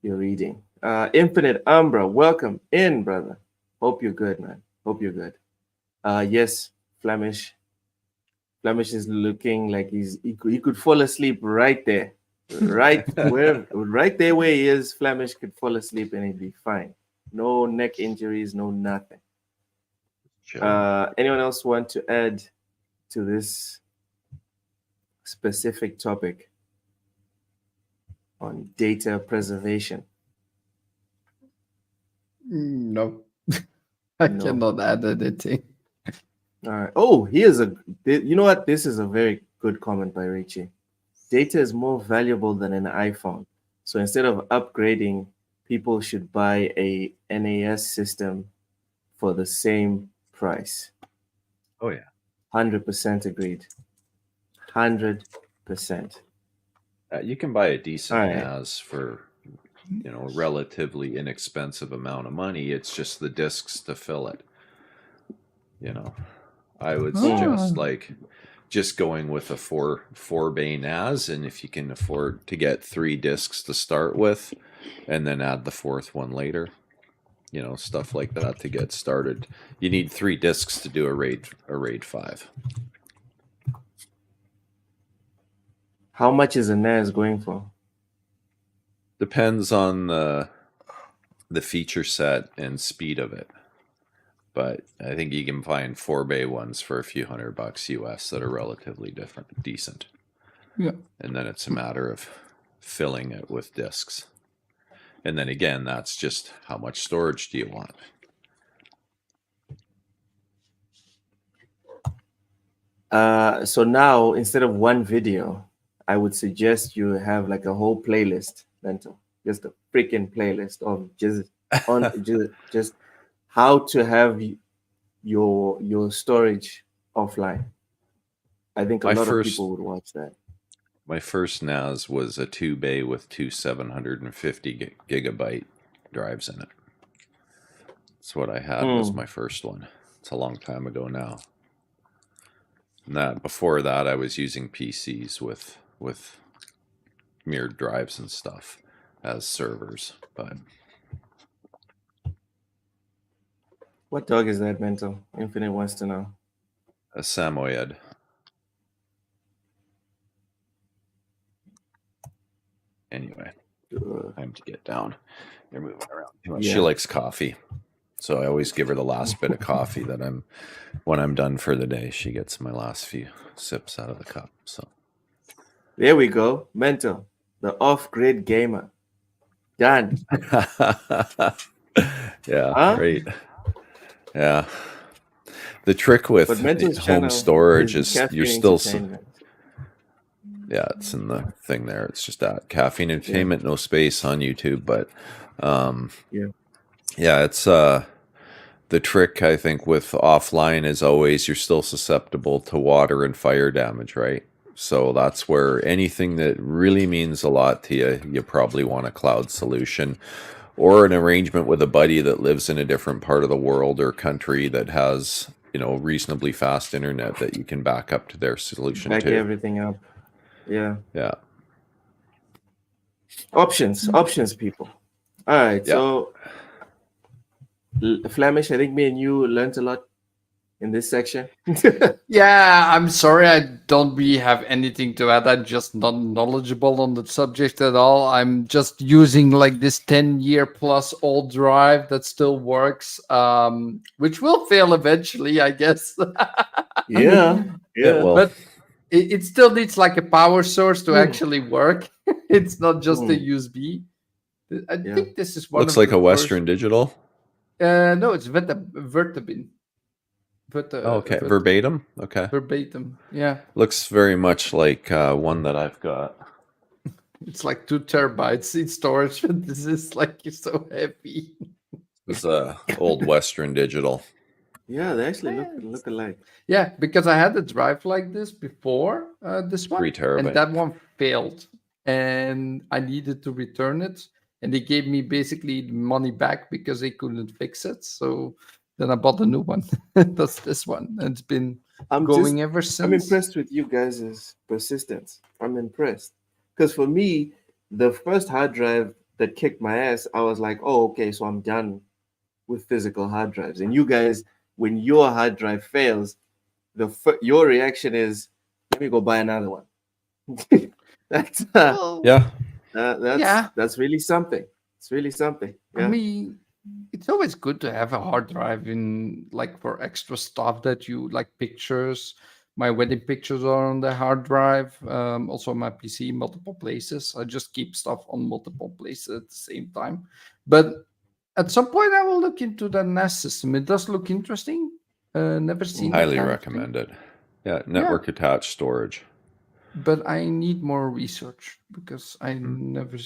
your reading. Infinite Umbra, welcome in, brother. Hope you're good, man. Hope you're good. Yes, Flemish. Flemish is looking like he could fall asleep right there. Right there where he is, Flemish could fall asleep and he'd be fine. No neck injuries, no nothing. Anyone else want to add to this specific topic on data preservation? No. I cannot add anything. All right. Oh, you know what? This is a very good comment by Richie. Data is more valuable than an iPhone. So instead of upgrading, people should buy a NAS system for the same price. Oh, yeah. 100% agreed. 100%. You can buy a decent NAS for, a relatively inexpensive amount of money. It's just the discs to fill it. I would suggest just going with a four bay NAS, and if you can afford to get 3 discs to start with, and then add the 4th one later, stuff like that to get started. You need 3 discs to do a RAID 5. How much is a NAS going for? Depends on the feature set and speed of it. But I think you can find 4 bay ones for a few $100 US that are relatively decent. Yeah. And then it's a matter of filling it with discs. And then again, that's just how much storage do you want? So now, instead of one video, I would suggest you have like a whole playlist, Mental. Just a freaking playlist of just how to have your storage offline. I think a lot of people would watch that. My first NAS was a 2 bay with 2 750 gigabyte drives in it. That's what I had was my first one. It's a long time ago now. And before that, I was using PCs with mirrored drives and stuff as servers. But what dog is that, Mental? Infinite wants to know. A Samoyed. Anyway, Uh, time to get down. You're moving around too much. Yeah. She likes coffee, so I always give her the last bit of coffee that when I'm done for the day. She gets my last few sips out of the cup. So There we go. Mental, the off-grid gamer. Done. yeah, Huh? right. Yeah. The trick with But Mental's home channel storage is is caffeine you're still entertainment. yeah, it's in the thing there. It's just that caffeine entertainment, no space on YouTube, but Yeah. yeah, it's the trick I think with offline is always you're still susceptible to water and fire damage, right? So that's where anything that really means a lot to you, you probably want a cloud solution or an arrangement with a buddy that lives in a different part of the world or country that has, reasonably fast internet that you can back up to their solution Back to. everything up. Yeah. Yeah. Options, people. All right. Yeah. So, Flemish, I think me and you learned a lot in this section. Yeah, I'm sorry, I don't really have anything to add. I'm just not knowledgeable on the subject at all. I'm just using like this 10-year plus old drive that still works, which will fail eventually, I guess. Yeah. Well, But it still needs like a power source to Hmm. actually work. It's not just a Hmm. USB. I Yeah. think this is one looks of like the a Western Digital. No, it's Vertabin. Okay, verbatim. Okay, Verbatim. Yeah, looks very much like one that I've got. it's like 2 terabytes in storage, but this is like so heavy. It's a old Western Digital. Yeah, they actually look alike. Yeah, because I had a drive like this before this one, 3 terabyte. and that one failed, and I needed to return it, and they gave me basically the money back because they couldn't fix it. So then I bought a new one. That's this one. And it's been going ever since. I'm impressed with you guys' persistence. I'm impressed because for me, the first hard drive that kicked my ass, I was like, oh, okay, so I'm done with physical hard drives. And you guys, when your hard drive fails, your reaction is, let me go buy another one. That's Yeah. That's really something. It's really something. Yeah. I mean, it's always good to have a hard drive in like for extra stuff that you like pictures. My wedding pictures are on the hard drive. Also my PC, multiple places. I just keep stuff on multiple places at the same time. But at some point, I will look into the NAS system. It does look interesting. Never seen. Highly recommend it. Yeah, network attached storage. But I need more research because I never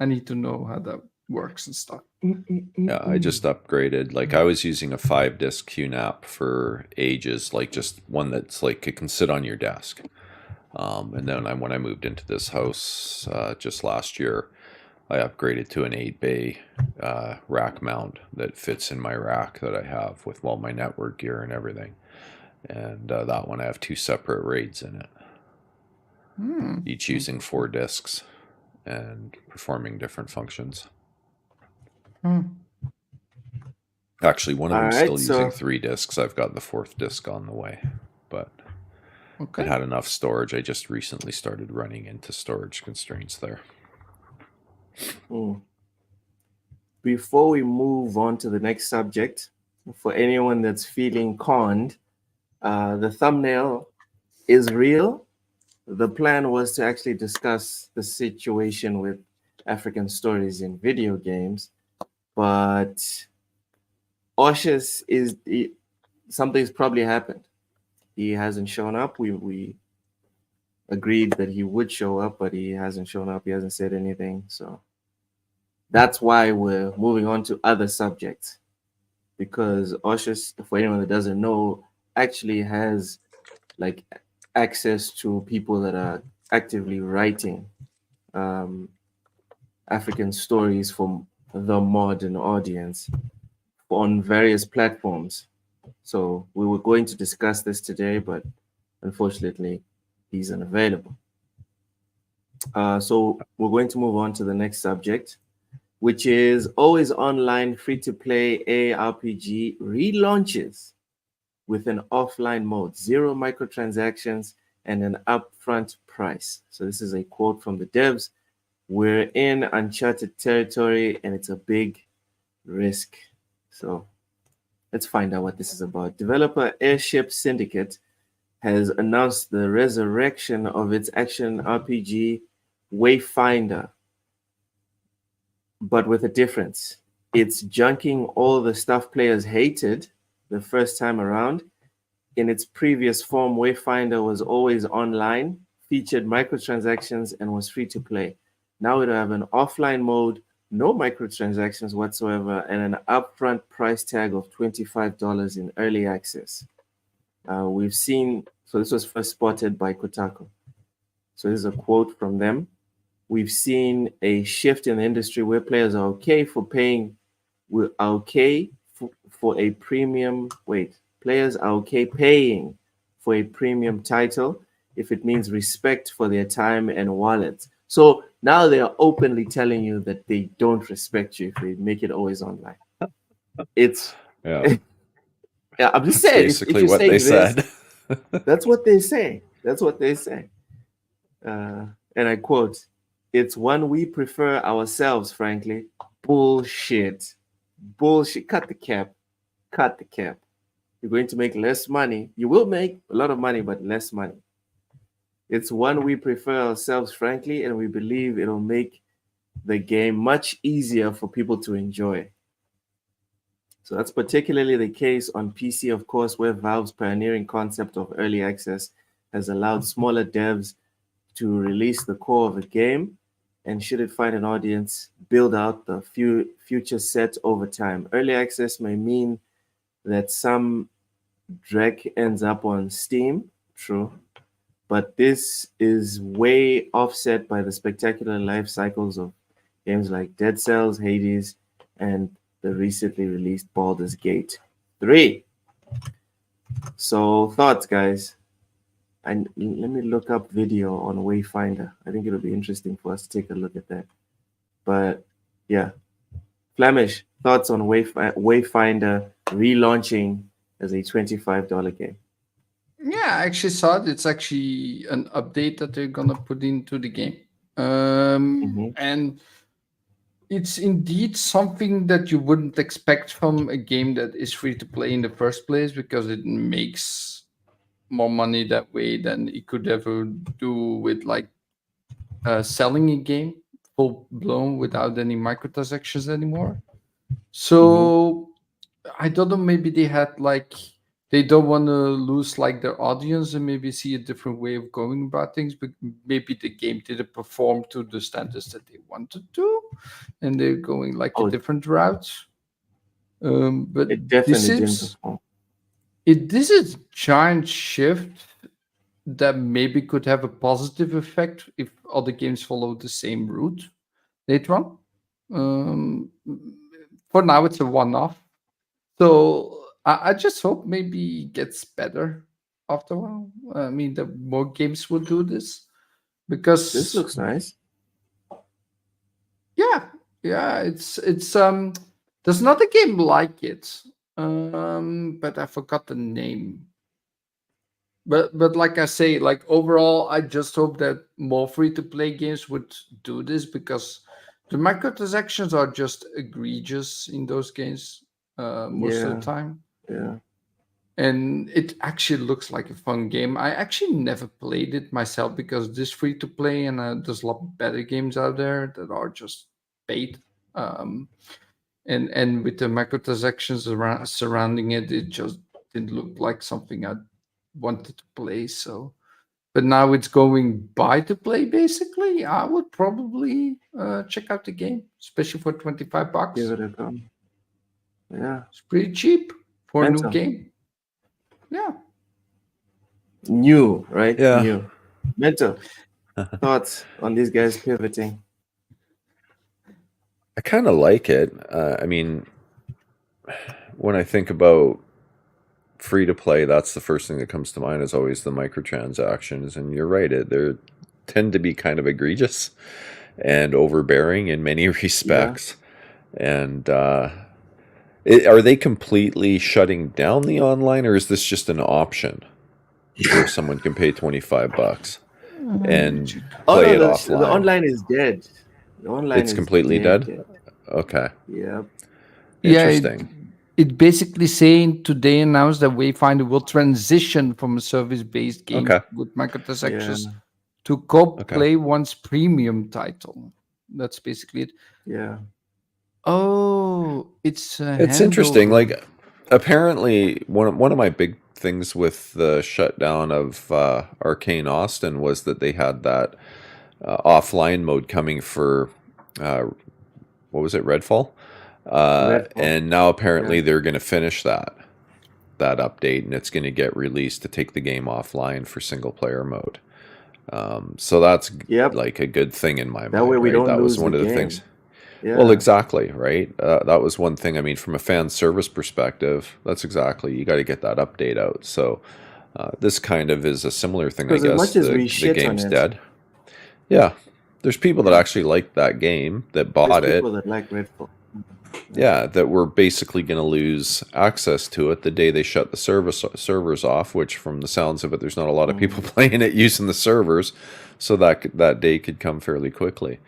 I need to know how that works and stuff. Yeah, I just upgraded. Like I was using a 5-disc QNAP for ages, like just one that's like it can sit on your desk. And then when I moved into this house just last year, I upgraded to an 8-bay rack mount that fits in my rack that I have with all my network gear and everything. And that one I have 2 separate RAIDs in it, each using 4 discs and performing different functions. Actually, one of them still using 3 discs. I've got the 4th disc on the way, but it had enough storage. I just recently started running into storage constraints there. Before we move on to the next subject, for anyone that's feeling conned, the thumbnail is real. The plan was to actually discuss the situation with African stories in video games, but Oshus something's probably happened. He hasn't shown up. We agreed that he would show up, but he hasn't shown up. He hasn't said anything. So that's why we're moving on to other subjects, because Oshus, for anyone that doesn't know, actually has like access to people that are actively writing African stories for the modern audience on various platforms. So we were going to discuss this today, but unfortunately, he's unavailable. So we're going to move on to the next subject, which is always online free-to-play ARPG relaunches with an offline mode, 0 microtransactions, and an upfront price. So this is a quote from the devs. We're in uncharted territory, and it's a big risk. So let's find out what this is about. Developer Airship Syndicate has announced the resurrection of its action RPG Wayfinder, but with a difference. It's junking all the stuff players hated the first time around. In its previous form, Wayfinder was always online, featured microtransactions, and was free to play. Now it'll have an offline mode, no microtransactions whatsoever, and an upfront price tag of $25 in early access. We've seen, so this was first spotted by Kotaku. So this is a quote from them. We've seen a shift in the industry where players are okay for paying, for a premium. Players are okay paying for a premium title if it means respect for their time and wallets. So now they are openly telling you that they don't respect you if they make it always online. It's Yeah. yeah, I'm just That's saying. basically you're what saying they this, said. that's what they say. That's what they say. And I quote, "It's one we prefer ourselves, frankly." Bullshit. Bullshit. Cut the cap. Cut the cap. You're going to make less money. You will make a lot of money, but less money. It's one we prefer ourselves, frankly, and we believe it'll make the game much easier for people to enjoy. So that's particularly the case on PC, of course, where Valve's pioneering concept of early access has allowed smaller devs to release the core of a game, and should it find an audience, build out the future set over time. Early access may mean that some Drek ends up on Steam, true, but this is way offset by the spectacular life cycles of games like Dead Cells, Hades, and the recently released Baldur's Gate 3. So thoughts, guys? And let me look up video on Wayfinder. I think it'll be interesting for us to take a look at that. But yeah, Flemish, thoughts on Wayfinder relaunching as a $25 game? Yeah, I actually saw it. It's actually an update that they're gonna put into the game. And it's indeed something that you wouldn't expect from a game that is free to play in the first place, because it makes more money that way than it could ever do with like selling a game full blown without any microtransactions anymore. So I don't know, maybe they had like, they don't want to lose like their audience and maybe see a different way of going about things, but maybe the game didn't perform to the standards that they wanted to, and they're going like a different route. But it definitely didn't seems perform. this is a giant shift that maybe could have a positive effect if other games follow the same route later on. For now, it's a one-off. So I just hope maybe it gets better after a while. I mean, the more games will do this, because This looks nice. yeah, it's there's not a game like it, but I forgot the name. But like I say, like overall, I just hope that more free-to-play games would do this, because the microtransactions are just egregious in those games most of the time. Yeah. And it actually looks like a fun game. I actually never played it myself because this free-to-play, and there's a lot better games out there that are just paid. And with the microtransactions surrounding it, it just didn't look like something I wanted to play. So, but now it's going buy to play basically. I would probably check out the game, especially for $25. Give it a go. Yeah, it's pretty cheap for a Mental. new game. Yeah, new, right? Yeah. New. Mental. Thoughts on these guys pivoting? I kind of like it. I mean, when I think about free to play, that's the first thing that comes to mind is always the microtransactions. And you're right, they tend to be kind of egregious and overbearing in many respects. Yeah. And are they completely shutting down the online, or is this just an option where someone can pay $25 and play it offline? The online is dead. The online It's is completely dead? dead. Okay. Yep. Yeah, Interesting. it basically saying today announced that Wayfinder will transition from a service-based game Okay. with microtransactions Yeah. to co Okay. play one's premium title. That's basically it. Yeah. Oh, it's a It's interesting. handover. Like, apparently, one of my big things with the shutdown of Arcane Austin was that they had that offline mode coming for uh, what was it, Redfall? Redfall. And now apparently Yeah. they're going to finish that update, and it's going to get released to take the game offline for single player mode. So that's Yep. like a good thing in my That mind, way we right? don't That was lose one the of the game. things. Yeah. Well, exactly, right? That was one thing. I mean, from a fan service perspective, that's exactly, you got to get that update out. So this kind of is a similar thing, I Because as guess. much as we The shit on game's it, dead. Yeah, there's people that Yeah. actually like that game, that there's bought it. people that like Redfall. Yeah, that were basically going to lose access to it the day they shut the servers off. Which, from the sounds of it, there's not a lot of people playing it using the servers, so that day could come fairly quickly.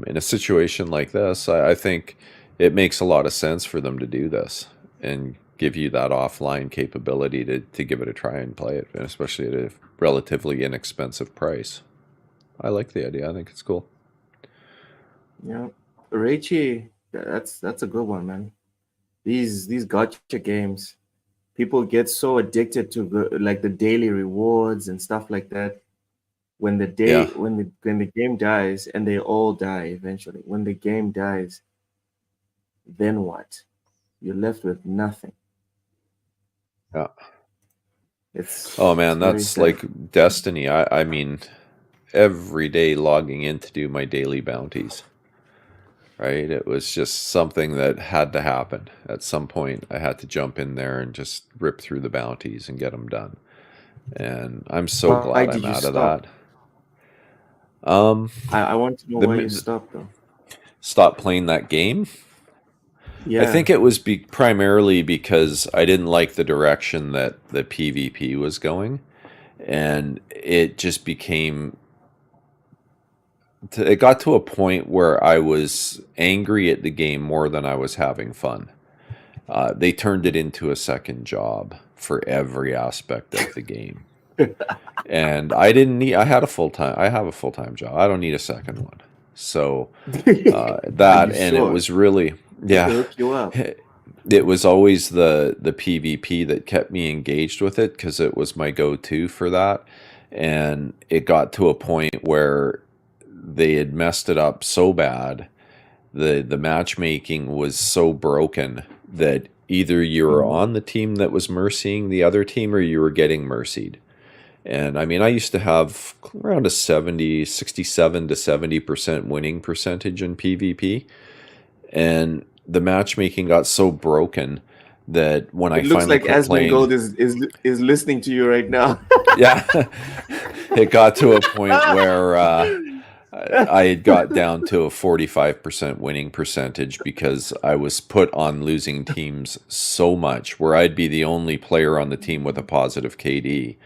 In a situation like this, I think it makes a lot of sense for them to do this and give you that offline capability to give it a try and play it, and especially at a relatively inexpensive price. I like the idea. I think it's cool. Yeah. Raichi, that's a good one, man. These gacha games, people get so addicted to like the daily rewards and stuff like that. When the Yeah. when the game dies, and they all die eventually. When the game dies, then what? You're left with nothing. Yeah. It's Oh man, very that's sad. like destiny. I mean, every day logging in to do my daily bounties. Right? It was just something that had to happen. At some point, I had to jump in there and just rip through the bounties and get them done. And I'm so Why glad did I'm you out of stop? that. I want to know why you stopped though. Stop playing that game. I Yeah. think it was primarily because I didn't like the direction that the PvP was going, and it just became. It got to a point where I was angry at the game more than I was having fun. They turned it into a second job for every aspect of the game, and I didn't need. I have a full time job. I don't need a second one. So Are that, you and it sure? was really, To yeah. hook you up. It was always the PvP that kept me engaged with it because it was my go-to for that, and it got to a point where they had messed it up so bad. The matchmaking was so broken that either you were on the team that was mercying the other team or you were getting mercied. And I mean, I used to have around a 67 to 70% winning percentage in PvP. And the matchmaking got so broken that when I It looks finally like quit playing, Asmongold is listening to you right now. yeah, it got to a point where I had got down to a 45% winning percentage because I was put on losing teams so much, where I'd be the only player on the team with a positive KD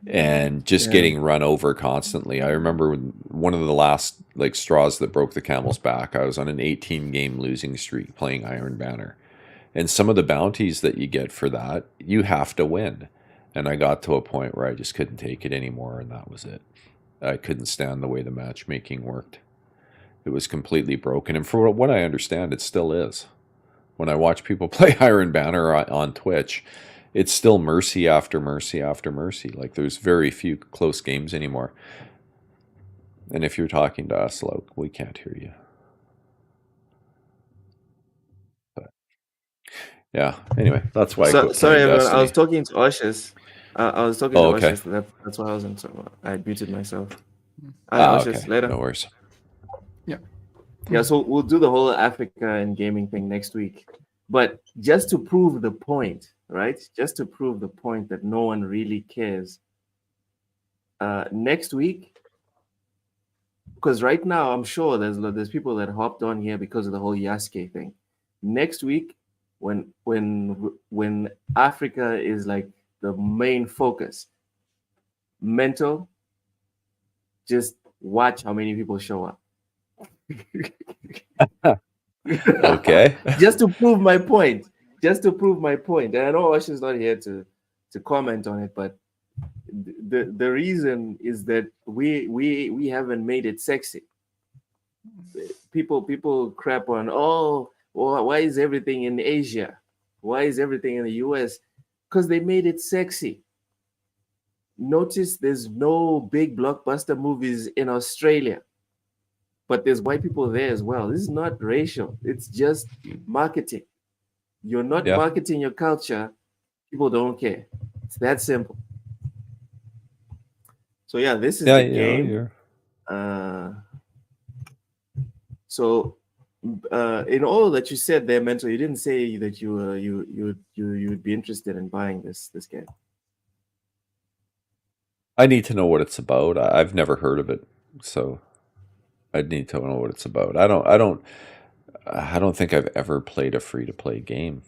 and just Yeah. getting run over constantly. I remember one of the last like straws that broke the camel's back. I was on an 18 game losing streak playing Iron Banner. And some of the bounties that you get for that, you have to win. And I got to a point where I just couldn't take it anymore, and that was it. I couldn't stand the way the matchmaking worked. It was completely broken, and for what I understand, it still is. When I watch people play Iron Banner on Twitch, it's still mercy after mercy after mercy. Like, there's very few close games anymore. And if you're talking to us, like, we can't hear you. But yeah, anyway, that's why I quit Sorry, playing everyone. Destiny. I was talking to Oshus. I was talking Oh, to okay. Oshus. That's why I wasn't. So I muted myself. Hi, Oshus. Okay. Later. No worries. Yeah, so we'll do the whole Africa and gaming thing next week. But just to prove the point, right? Just to prove the point that no one really cares. Next week, because right now I'm sure there's people that hopped on here because of the whole Yasuke thing. Next week, when Africa is like the main focus, mental, just watch how many people show up. Okay. Just to prove my point. Just to prove my point. And I know Oshin's not here to comment on it, but the reason is that we haven't made it sexy. People crap on, oh, well, why is everything in Asia? Why is everything in the US? Because they made it sexy. Notice there's no big blockbuster movies in Australia, but there's white people there as well. This is not racial, it's just marketing. You're not Yeah. marketing your culture, people don't care. It's that simple. So yeah, this is Yeah, the you know, game. you're So in all that you said there, Mentor, you didn't say that you'd be interested in buying this game. I need to know what it's about. I've never heard of it, so I'd need to know what it's about. I don't think I've ever played a free to play game.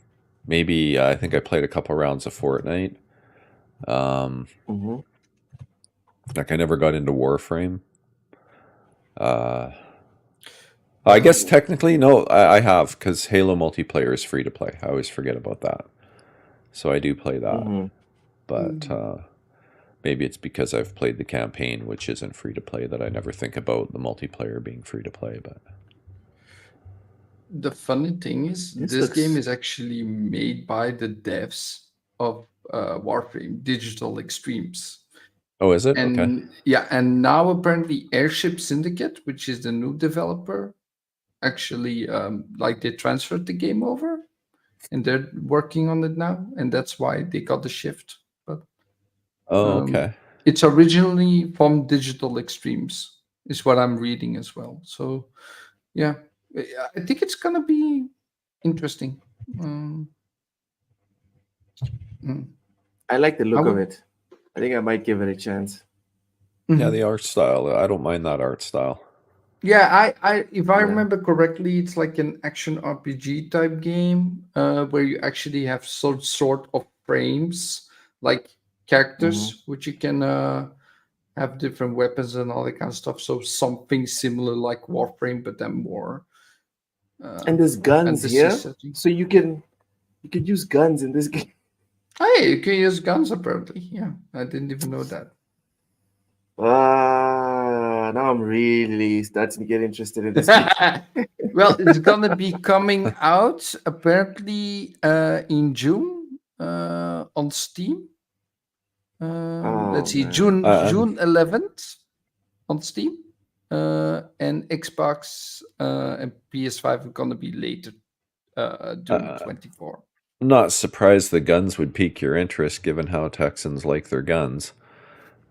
Maybe I think I played a couple rounds of Fortnite. Mm-hmm. Like I never got into Warframe. I guess technically no, I have, because Halo multiplayer is free to play. I always forget about that, so I do play that. Mm-hmm. But maybe it's because I've played the campaign, which isn't free to play, that I never think about the multiplayer being free to play. But The funny thing is, this game is actually made by the devs of Warframe, Digital Extremes. oh, is it? And Okay. yeah, and now apparently Airship Syndicate, which is the new developer, actually like they transferred the game over, and they're working on it now, and that's why they got the shift. But Oh, okay. it's originally from Digital Extremes, is what I'm reading as well. So yeah, I think it's gonna be interesting. I like the I look of would- it. I think I might give it a chance. Yeah, the art style. I don't mind that art style. Yeah, I if I Yeah. remember correctly, it's like an action RPG type game where you actually have some sort of frames, like characters, which you can have different weapons and all that kind of stuff. So something similar like Warframe, but then more. And there's guns fantasy here, setting. so you can use guns in this game. Hey, you can use guns apparently. Yeah, I didn't even know that. Now I'm really starting to get interested in this game. Well, it's gonna be coming out apparently in June on Steam. Let's see, man. June 11th on Steam, and Xbox and PS5 are gonna be later, June 24. I'm not surprised the guns would pique your interest, given how Texans like their guns.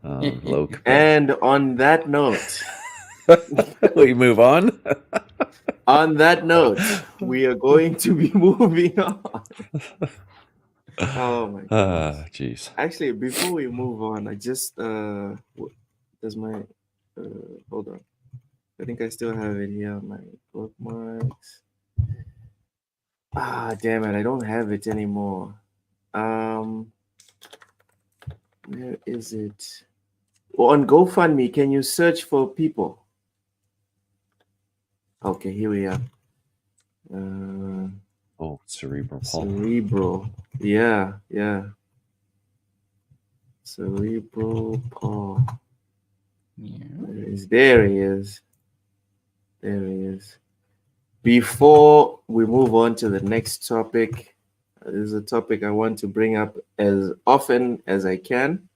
Loke. And on that note, We move on. on that note, we are going to be moving on. Oh my god. Jeez. Actually, before we move on, I just does my hold on. I think I still have it here on my bookmarks. Damn it, I don't have it anymore. Where is it? On GoFundMe, can you search for people? Okay, here we are. Oh, Cerebral Paul. Cerebral. Yeah. Cerebral Paul. Yeah. There he is. There he is. Before we move on to the next topic, this is a topic I want to bring up as often as I can.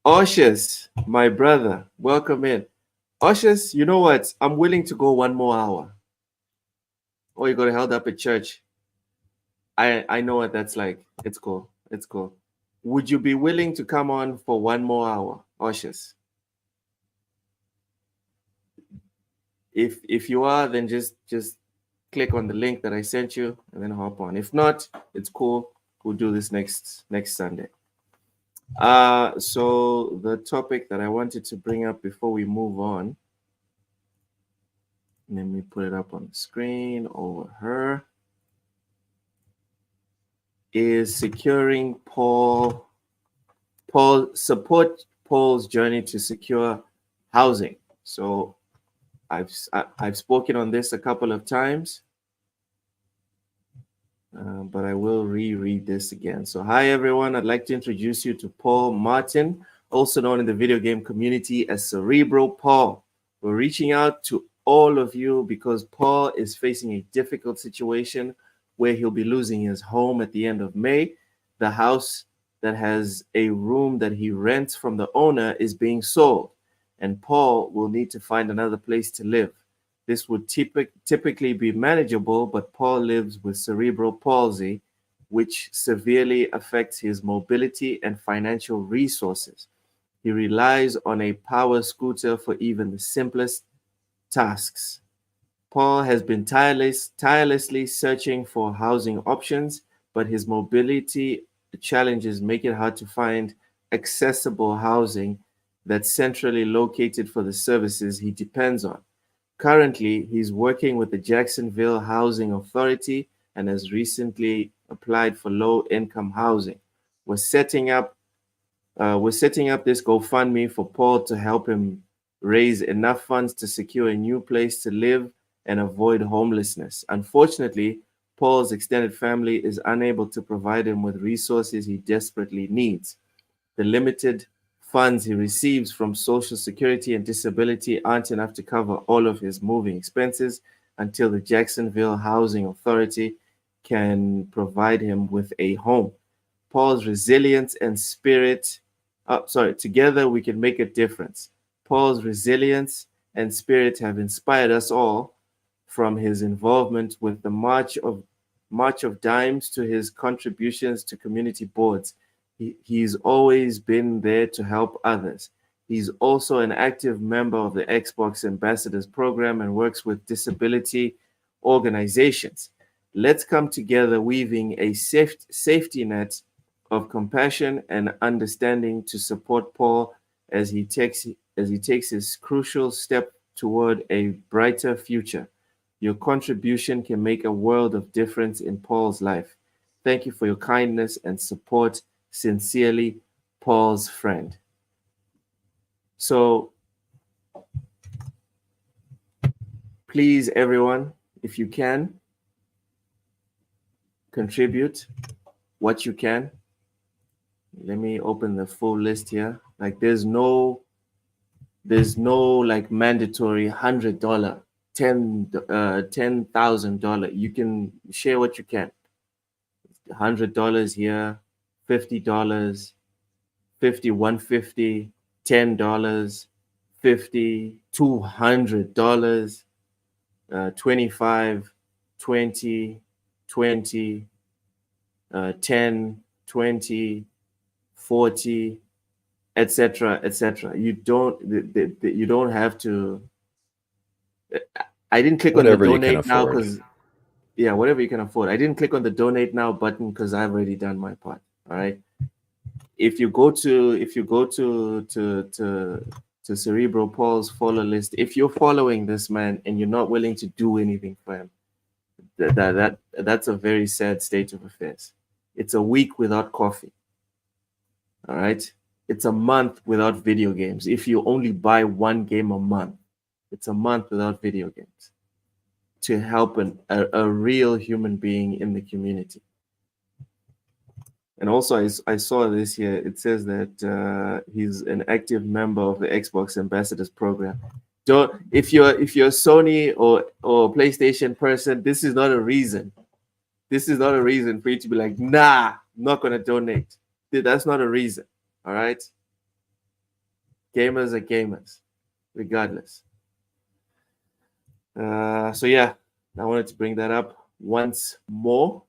Oshus, my brother, welcome in. Oshus, you know what? I'm willing to go one more hour. Oh, you got held up at church. I know what that's like. It's cool. Would you be willing to come on for one more hour, Oshus? If you are, then just click on the link that I sent you and then hop on. If not, it's cool. We'll do this next Sunday. So the topic that I wanted to bring up before we move on, let me put it up on the screen over her, is securing support Paul's journey to secure housing. So I've spoken on this a couple of times, but I will reread this again. So, hi everyone. I'd like to introduce you to Paul Martin, also known in the video game community as Cerebral Paul. We're reaching out to all of you because Paul is facing a difficult situation where he'll be losing his home at the end of May. The house that has a room that he rents from the owner is being sold, and Paul will need to find another place to live. This would typically be manageable, but Paul lives with cerebral palsy, which severely affects his mobility and financial resources. He relies on a power scooter for even the simplest tasks. Paul has been tirelessly searching for housing options, but his mobility challenges make it hard to find accessible housing that's centrally located for the services he depends on. Currently, he's working with the Jacksonville Housing Authority and has recently applied for low-income housing. We're setting up this GoFundMe for Paul to help him raise enough funds to secure a new place to live and avoid homelessness. Unfortunately, Paul's extended family is unable to provide him with resources he desperately needs. The limited funds he receives from Social Security and disability aren't enough to cover all of his moving expenses until the Jacksonville Housing Authority can provide him with a home. Paul's resilience and spirit, together we can make a difference. Paul's resilience and spirit have inspired us all, from his involvement with the March of Dimes to his contributions to community boards. He's always been there to help others. He's also an active member of the Xbox Ambassadors Program and works with disability organizations. Let's come together weaving a safety net of compassion and understanding to support Paul as he takes his crucial step toward a brighter future. Your contribution can make a world of difference in Paul's life. Thank you for your kindness and support. Sincerely, Paul's friend. So, please, everyone, if you can, contribute what you can. Let me open the full list here. Like, there's no like mandatory $100, $10,000. You can share what you can. $100 here, $50, 50, 150, $10, 50, $200, 25, 20, 20, 10, 20, 40, etc., etc. You don't have to. I didn't click Whatever on you the can donate now afford. because whatever you can afford. I didn't click on the donate now button because I've already done my part. All right. If you go to Cerebral Paul's follow list, if you're following this man and you're not willing to do anything for him, that's a very sad state of affairs. It's a week without coffee. All right. It's a month without video games. If you only buy one game a month, it's a month without video games to help a real human being in the community. And also, I saw this here. It says that he's an active member of the Xbox Ambassadors Program. If you're a Sony or PlayStation person, this is not a reason. This is not a reason for you to be like, nah, I'm not gonna donate. That's not a reason. All right. Gamers are gamers, regardless. So yeah, I wanted to bring that up once more.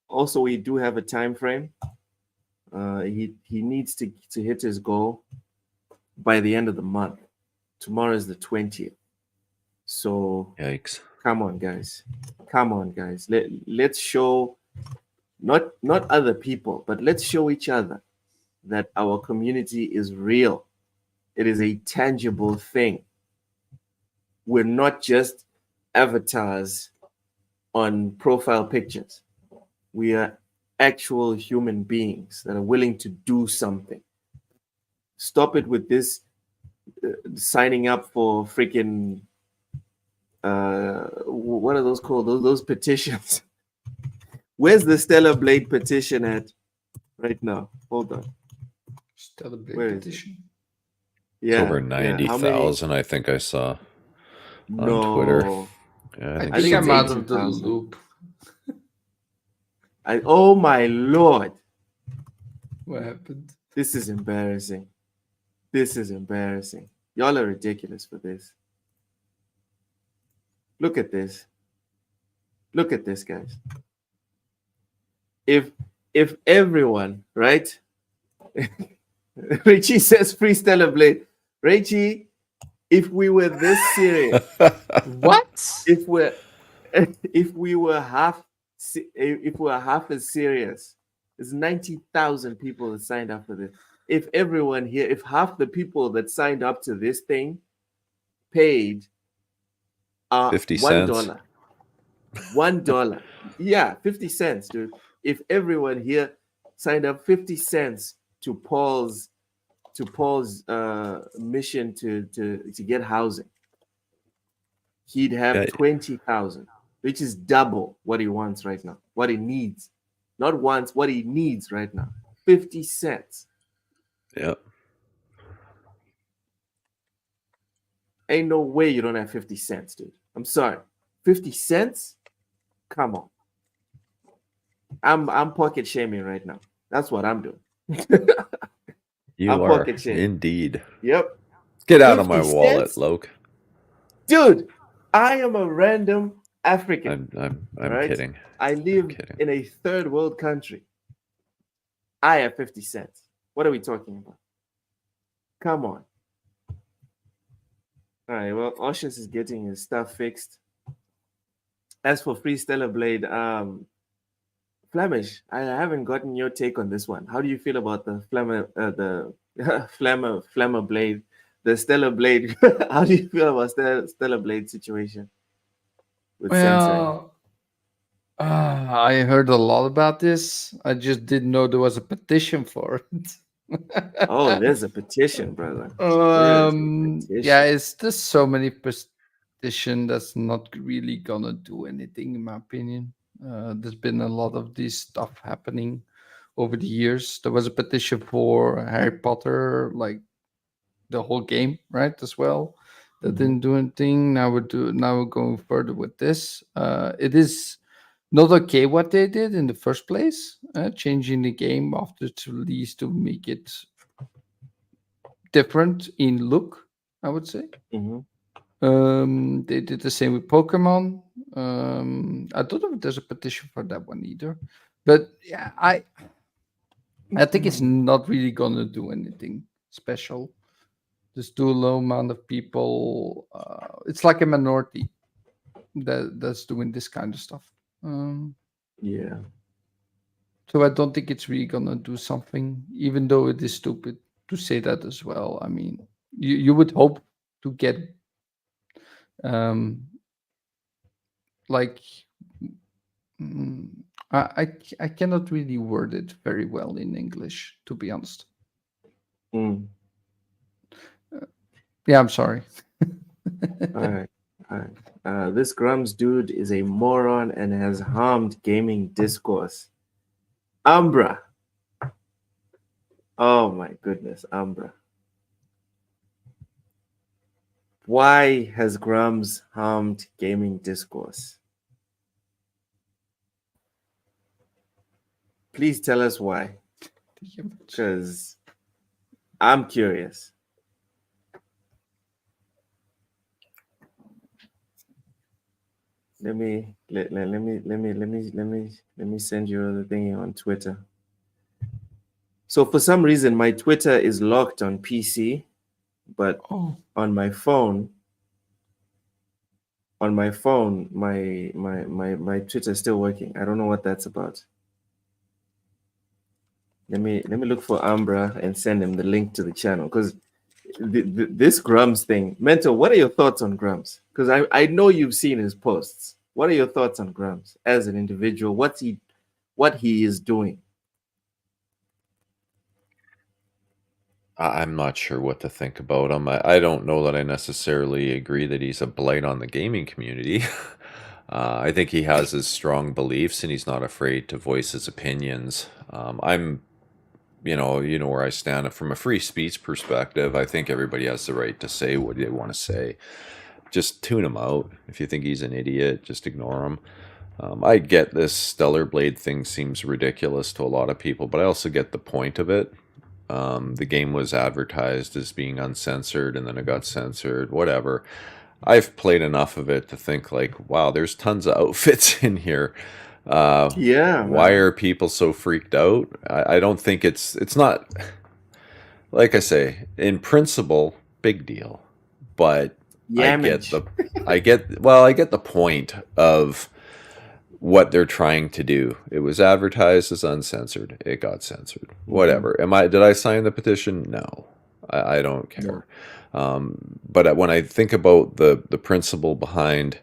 Also, we do have a time frame. He needs to hit his goal by the end of the month. Tomorrow is the 20th. So Yikes. Come on, guys. Let's show not other people, but let's show each other that our community is real. It is a tangible thing. We're not just avatars on profile pictures. We are actual human beings that are willing to do something. Stop it with this signing up for freaking what are those called? Those petitions. Where's the Stellar Blade petition at right now? Hold on. Stellar Blade Where is it? petition. It's Yeah, over yeah. How many? 90,000, I think I saw on No, Twitter. Yeah, I I think think I'm it's out of the 18,000. loop. Oh my lord, What happened? this is embarrassing. This is embarrassing. Y'all are ridiculous for this. Look at this. Look at this, guys. If everyone, right? Richie says free Stellar Blade. Richie, if we were this serious, What? if we were half as serious, there's 90,000 people that signed up for this. If everyone here, if half the people that signed up to this thing paid 50 $1, cents. $1, yeah, 50 cents, dude. If everyone here signed up 50 cents to Paul's mission to get housing, he'd have Yeah. 20,000, which is double what he wants right now, what he needs. Not wants, what he needs right now. 50 cents. Yep. Ain't no way you don't have 50 cents, dude. I'm sorry. 50 cents? Come on. I'm pocket shaming right now. That's what I'm doing. You I'm are pocket shaming. indeed. Yep. Get out of my 50 wallet, cents? Loke. Dude, I am a random African. I'm right? kidding. I live kidding. in a third world country. I have 50 cents. What are we talking about? Come on. All right, well, Oshus is getting his stuff fixed. As for Free Stellar Blade, Flemish, I haven't gotten your take on this one. How do you feel about the Flammer Blade, the Stellar Blade? How do you feel about Stellar Blade situation with censoring? Well, I heard a lot about this. I just didn't know there was a petition for it. Oh, there's a petition, brother. There's a petition. Yeah, it's just so many petition that's not really gonna do anything, in my opinion. There's been a lot of this stuff happening over the years. There was a petition for Harry Potter, like the whole game, right? As well, that didn't do anything. Now we're going further with this. It is not okay what they did in the first place, changing the game after its release to make it different in look, I would say. Mhm. They did the same with Pokemon. I don't know if there's a petition for that one either, but yeah, I think it's not really gonna do anything special. There's too low amount of people. It's like a minority that's doing this kind of stuff. Yeah. So I don't think it's really gonna do something, even though it is stupid to say that as well. I mean, you would hope to get like mm, I cannot really word it very well in English, to be honest. Mm. Yeah, I'm sorry. All right. All right. This Grums dude is a moron and has harmed gaming discourse. Umbra. Oh my goodness, Umbra. Why has Grums harmed gaming discourse? Please tell us why. Because I'm curious. Let me send you the thing on Twitter. So for some reason, my Twitter is locked on PC, but on my phone, my Twitter is still working. I don't know what that's about. Let me look for Umbra and send him the link to the channel, because this Grums thing. Mentor, what are your thoughts on Grums? Because I know you've seen his posts. What are your thoughts on Grums as an individual? What he is doing? I'm not sure what to think about him. I don't know that I necessarily agree that he's a blight on the gaming community. I think he has his strong beliefs and he's not afraid to voice his opinions. I'm, you know where I stand from a free speech perspective. I think everybody has the right to say what they want to say. Just tune him out. If you think he's an idiot, just ignore him. I get this Stellar Blade thing seems ridiculous to a lot of people, but I also get the point of it. The game was advertised as being uncensored and then it got censored, whatever. I've played enough of it to think like, wow, there's tons of outfits in here. Yeah. Why are people so freaked out? I don't think it's not, like I say, in principle, big deal. But I get the point of what they're trying to do. It was advertised as uncensored. It got censored. Whatever. Did I sign the petition? No. I don't care. But when I think about the principle behind,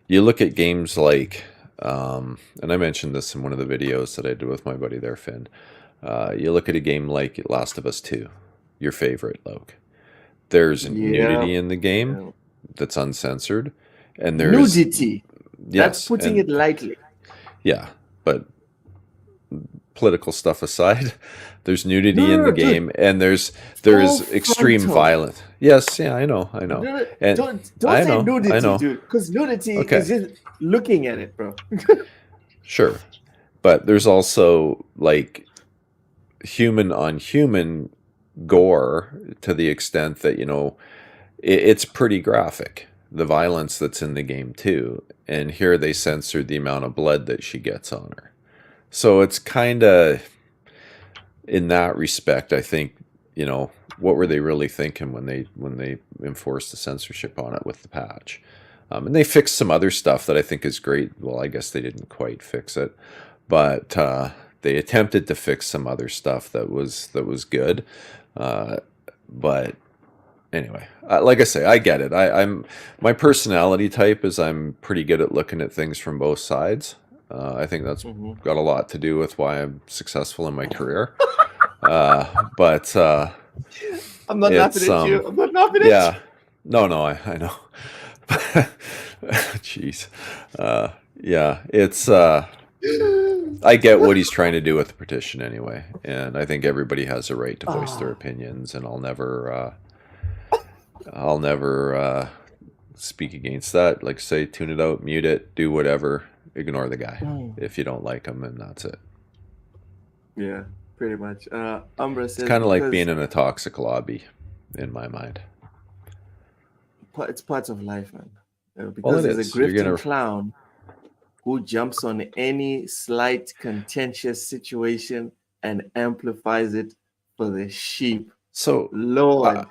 you look at games like, and I mentioned this in one of the videos that I did with my buddy there, Finn. You look at a game like Last of Us 2, your favorite, Loke. There's nudity in the game that's uncensored, and there's nudity. Yes, that's putting it lightly. Yeah, but political stuff aside, there's nudity in the game, and there's extreme violence. Yes, yeah, I know. And don't say nudity, dude, because nudity is just looking at it, bro. Sure, but there's also like human on human gore to the extent that it's pretty graphic. The violence that's in the game too, and here they censored the amount of blood that she gets on her. So it's kind of, in that respect, I think, what were they really thinking when they enforced the censorship on it with the patch? And they fixed some other stuff that I think is great. Well, I guess they didn't quite fix it, but they attempted to fix some other stuff that was good. But anyway, like I say, I get it. I'm my personality type is I'm pretty good at looking at things from both sides. I think that's got a lot to do with why I'm successful in my career. But I'm not laughing at you. I'm not laughing at you. Yeah, no, I know. Jeez, yeah, it's. I get what he's trying to do with the petition anyway, and I think everybody has a right to voice their opinions, and I'll never speak against that. Like say, tune it out, mute it, do whatever, ignore the guy if you don't like him, and that's it. Yeah, pretty much. Umbra says it's kind of like being in a toxic lobby, in my mind. It's part of life, man. Because there's a grifting clown who jumps on any slight contentious situation and amplifies it for the sheep. So, Lord,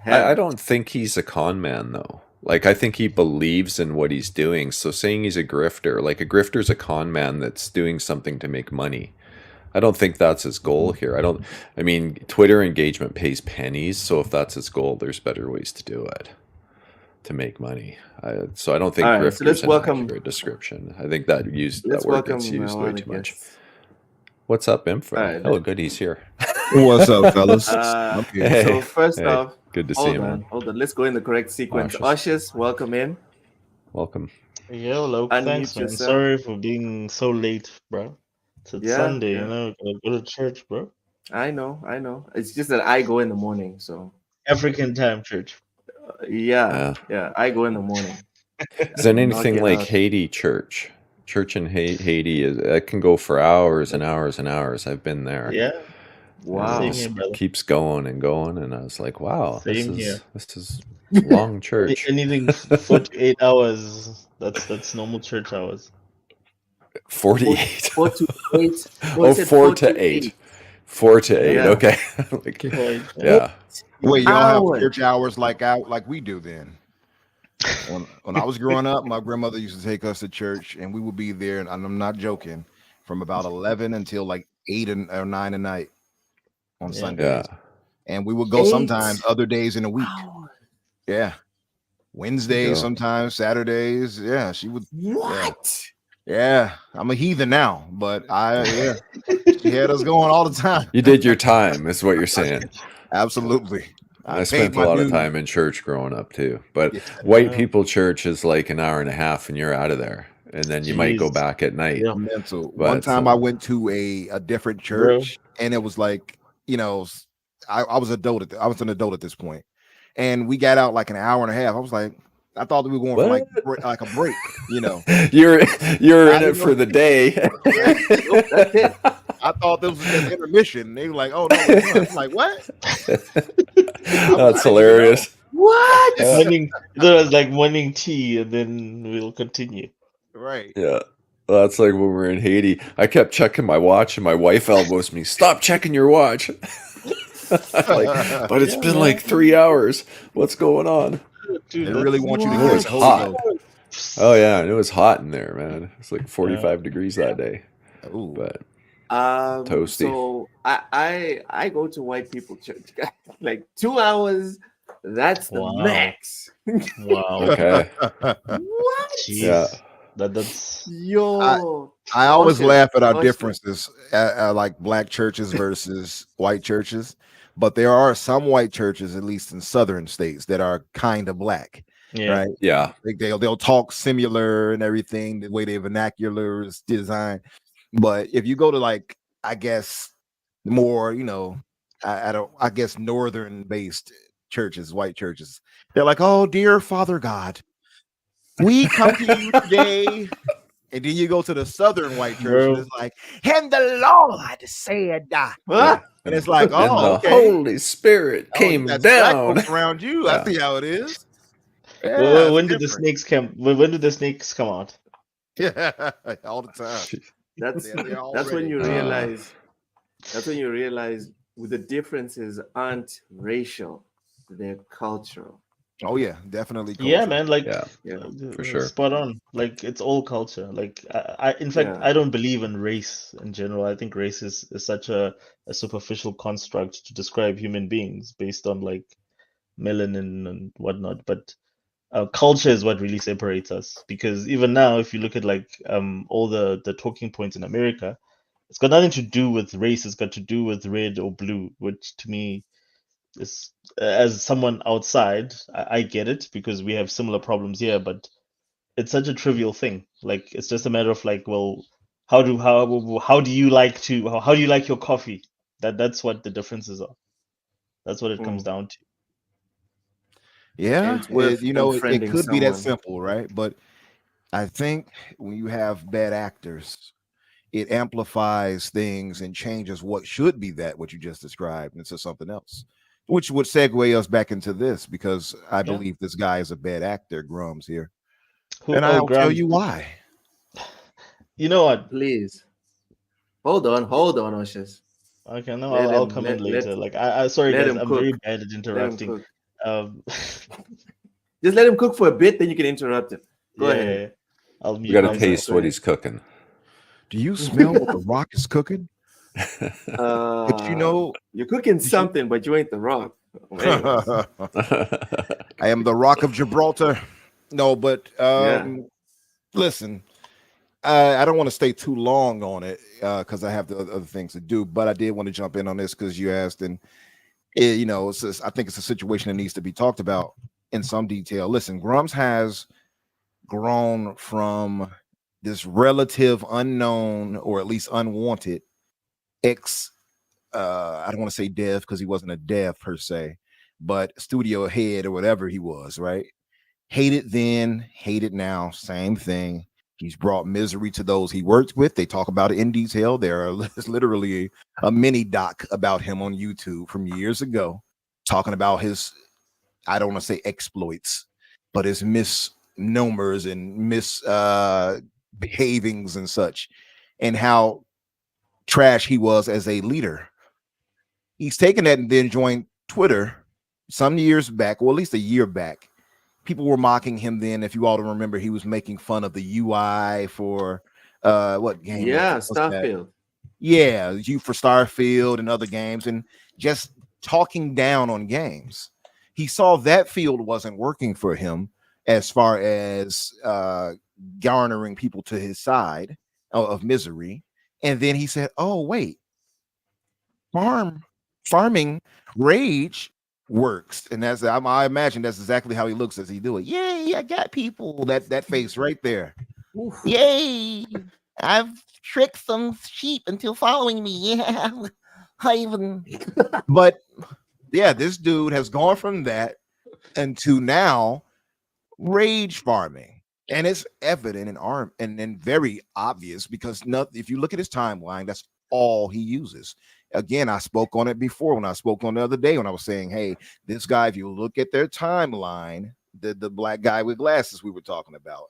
I don't think he's a con man, though. Like, I think he believes in what he's doing. So saying he's a grifter, like a grifter's a con man that's doing something to make money. I don't think that's his goal here. I mean, Twitter engagement pays pennies. So if that's his goal, there's better ways to do it to make money. So I don't think grifter's an accurate description. I think that word gets used way too much. What's up, Infra? Oh, good, he's here. What's up, fellas? So first off, good to see you, man. Hold on, let's go in the correct sequence. Ushers, welcome in. Welcome. Yo, Loke, thanks, man. Sorry for being so late, bro. It's Sunday, gotta go to church, bro. I know. It's just that I go in the morning, so African time church. Yeah, I go in the morning. Is there anything like Haiti church? Church in Haiti it can go for hours and hours and hours. I've been there. Yeah. Wow. It keeps going and going, and I was like, wow, this is long church. Anything 48 hours, that's normal church hours. 48. 4 to 8. Oh, 4 to 8. 4 to 8. Yeah. Okay. Yeah. Wait, y'all have church hours like we do then? When I was growing up, my grandmother used to take us to church, and we would be there, and I'm not joking, from about 11 until like 8 or 9 at night on Sundays. Yeah. And we would go sometimes other days in a week. Yeah. Wednesdays, sometimes Saturdays. Yeah, she would. What? Yeah, I'm a heathen now, but she had us going all the time. You did your time, is what you're saying. Absolutely. I paid spent a my lot of dues. time in church growing up too, but Yeah. white people church is like an hour and a half, and you're out of there, and then you might go Jeez. back at night. Yeah. Mental. One But time I went to a different Bro. church, and it was like, I was I was an adult at this point, and we got out like an hour and a half. I was like, I thought that we were going for like a break, you're I in it didn't for know. the day. Nope, that's it. I thought this was just intermission. They were like, "Oh no, we're done." I'm like, "What?" That's hilarious. What? Morning, there was like morning tea, and then we'll continue. Right. Yeah. That's like when we were in Haiti. I kept checking my watch, and my wife elbows me, "Stop checking your watch." But it's been like 3 hours. What's going on? They Dude, really that's want you to It get was the Holy hot. Ghost. Oh yeah, and it was hot in there, man. It's like 45 degrees that day. Ooh. But toasty. So I go to white people church like 2 hours. That's the Wow. max. Wow. Okay. What? Jeez. Yeah. That's Yo. I always Austin, laugh at our Austin. differences, like black churches versus white churches. But there are some white churches, at least in southern states, that are kind of black, yeah. right? Yeah. Like they'll talk similar and everything, the way their vernacular is designed. But if you go to like, I guess more, I guess northern based churches, white churches, they're like, "Oh, dear Father God, we come to you today." And then you go to the southern white church, Bro. and it's like, "And the Lord said," Huh? and it's like, And "Oh, the okay." Holy Spirit Oh, came you got black down. folks around you. Yeah. I see how it is. Well, Yeah, when did the snakes come? When did the snakes come out? yeah, all the time. That's They're that's when already- you realize the differences aren't racial, they're cultural. Oh yeah, definitely. Yeah, cultural. man. Like, Yeah. For sure. spot on. Like, it's all culture. Like, in fact, Yeah. I don't believe in race in general. I think race is such a superficial construct to describe human beings based on like melanin and whatnot. But culture is what really separates us. Because even now, if you look at like all the talking points in America, it's got nothing to do with race. It's got to do with red or blue, which to me is, as someone outside, I get it because we have similar problems here, but it's such a trivial thing. Like, it's just a matter of like, well, how do you like your coffee? That's what the differences are. That's what it comes down to. Yeah, And it's worth it unfriending could be that someone. simple, right? But I think when you have bad actors, it amplifies things and changes what should be what you just described into something else, which would segue us back into this because I Yeah. believe this guy is a bad actor, Grum's here, Who? and Oh, I'll tell Graham. you why. You know what? Please. Hold on, Oshis. Okay, no, Let I'll him- come let- in later. let- Like, I sorry let guys, him I'm cook. very bad at Let him interrupting. cook. Um, Just let him cook for a bit, then you can interrupt him. Go yeah, ahead. yeah, I'll We mute got to myself. taste what he's cooking. Do you smell what the Rock is cooking? But you're cooking something, but you ain't the Rock. Anyways. I am the Rock of Gibraltar. No, but listen, I don't want to stay too long on it because I have the other things to do. But I did want to jump in on this because you asked, and I think it's a situation that needs to be talked about in some detail. Listen, Grums has grown from this relative unknown or at least unwanted I don't want to say dev because he wasn't a dev per se, but studio head or whatever he was, right? Hated then, hated now, same thing. He's brought misery to those he worked with. They talk about it in detail. There's literally a mini doc about him on YouTube from years ago, talking about his, I don't want to say exploits, but his misnomers and misbehavings and such, and how trash he was as a leader. He's taken that and then joined Twitter some years back, or at least a year back. People were mocking him then. If you all remember, he was making fun of the UI for what game? Yeah, was that? Starfield. Yeah, you for Starfield and other games, and just talking down on games. He saw that field wasn't working for him as far as garnering people to his side of misery. And then he said, "Oh, wait, farm farming rage works, and I imagine that's exactly how he looks as he do it. Yay, I got people. That face right there. Yay, I've tricked some sheep into following me. Yeah, I even. But yeah, this dude has gone from that into now rage farming. And it's evident and very obvious because if you look at his timeline, that's all he uses. Again, I spoke on it before when I spoke on the other day when I was saying, hey, this guy, if you look at their timeline, the black guy with glasses we were talking about,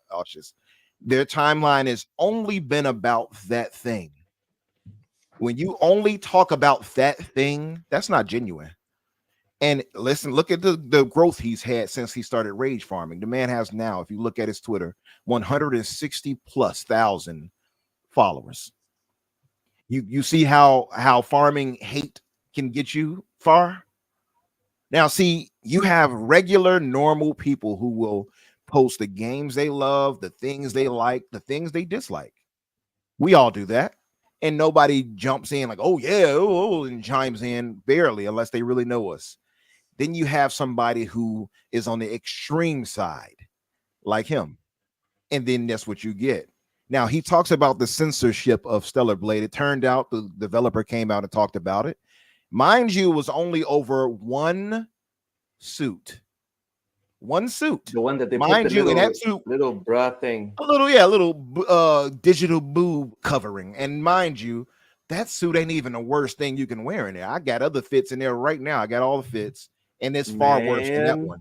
their timeline has only been about that thing. When you only talk about that thing, that's not genuine. And listen, look at the growth he's had since he started rage farming. The man has now, if you look at his Twitter, 160 plus thousand followers. You see how farming hate can get you far. Now, see, you have regular, normal people who will post the games they love, the things they like, the things they dislike. We all do that. And nobody jumps in like, oh, yeah, and chimes in barely unless they really know us. Then you have somebody who is on the extreme side, like him. And then that's what you get. Now, he talks about the censorship of Stellar Blade. It turned out the developer came out and talked about it. Mind you, it was only over one suit. One suit. The one that they mind put the you, little, in that suit, little bra thing. A little digital boob covering. And mind you, that suit ain't even the worst thing you can wear in there. I got other fits in there right now. I got all the fits. And it's far worse than that one.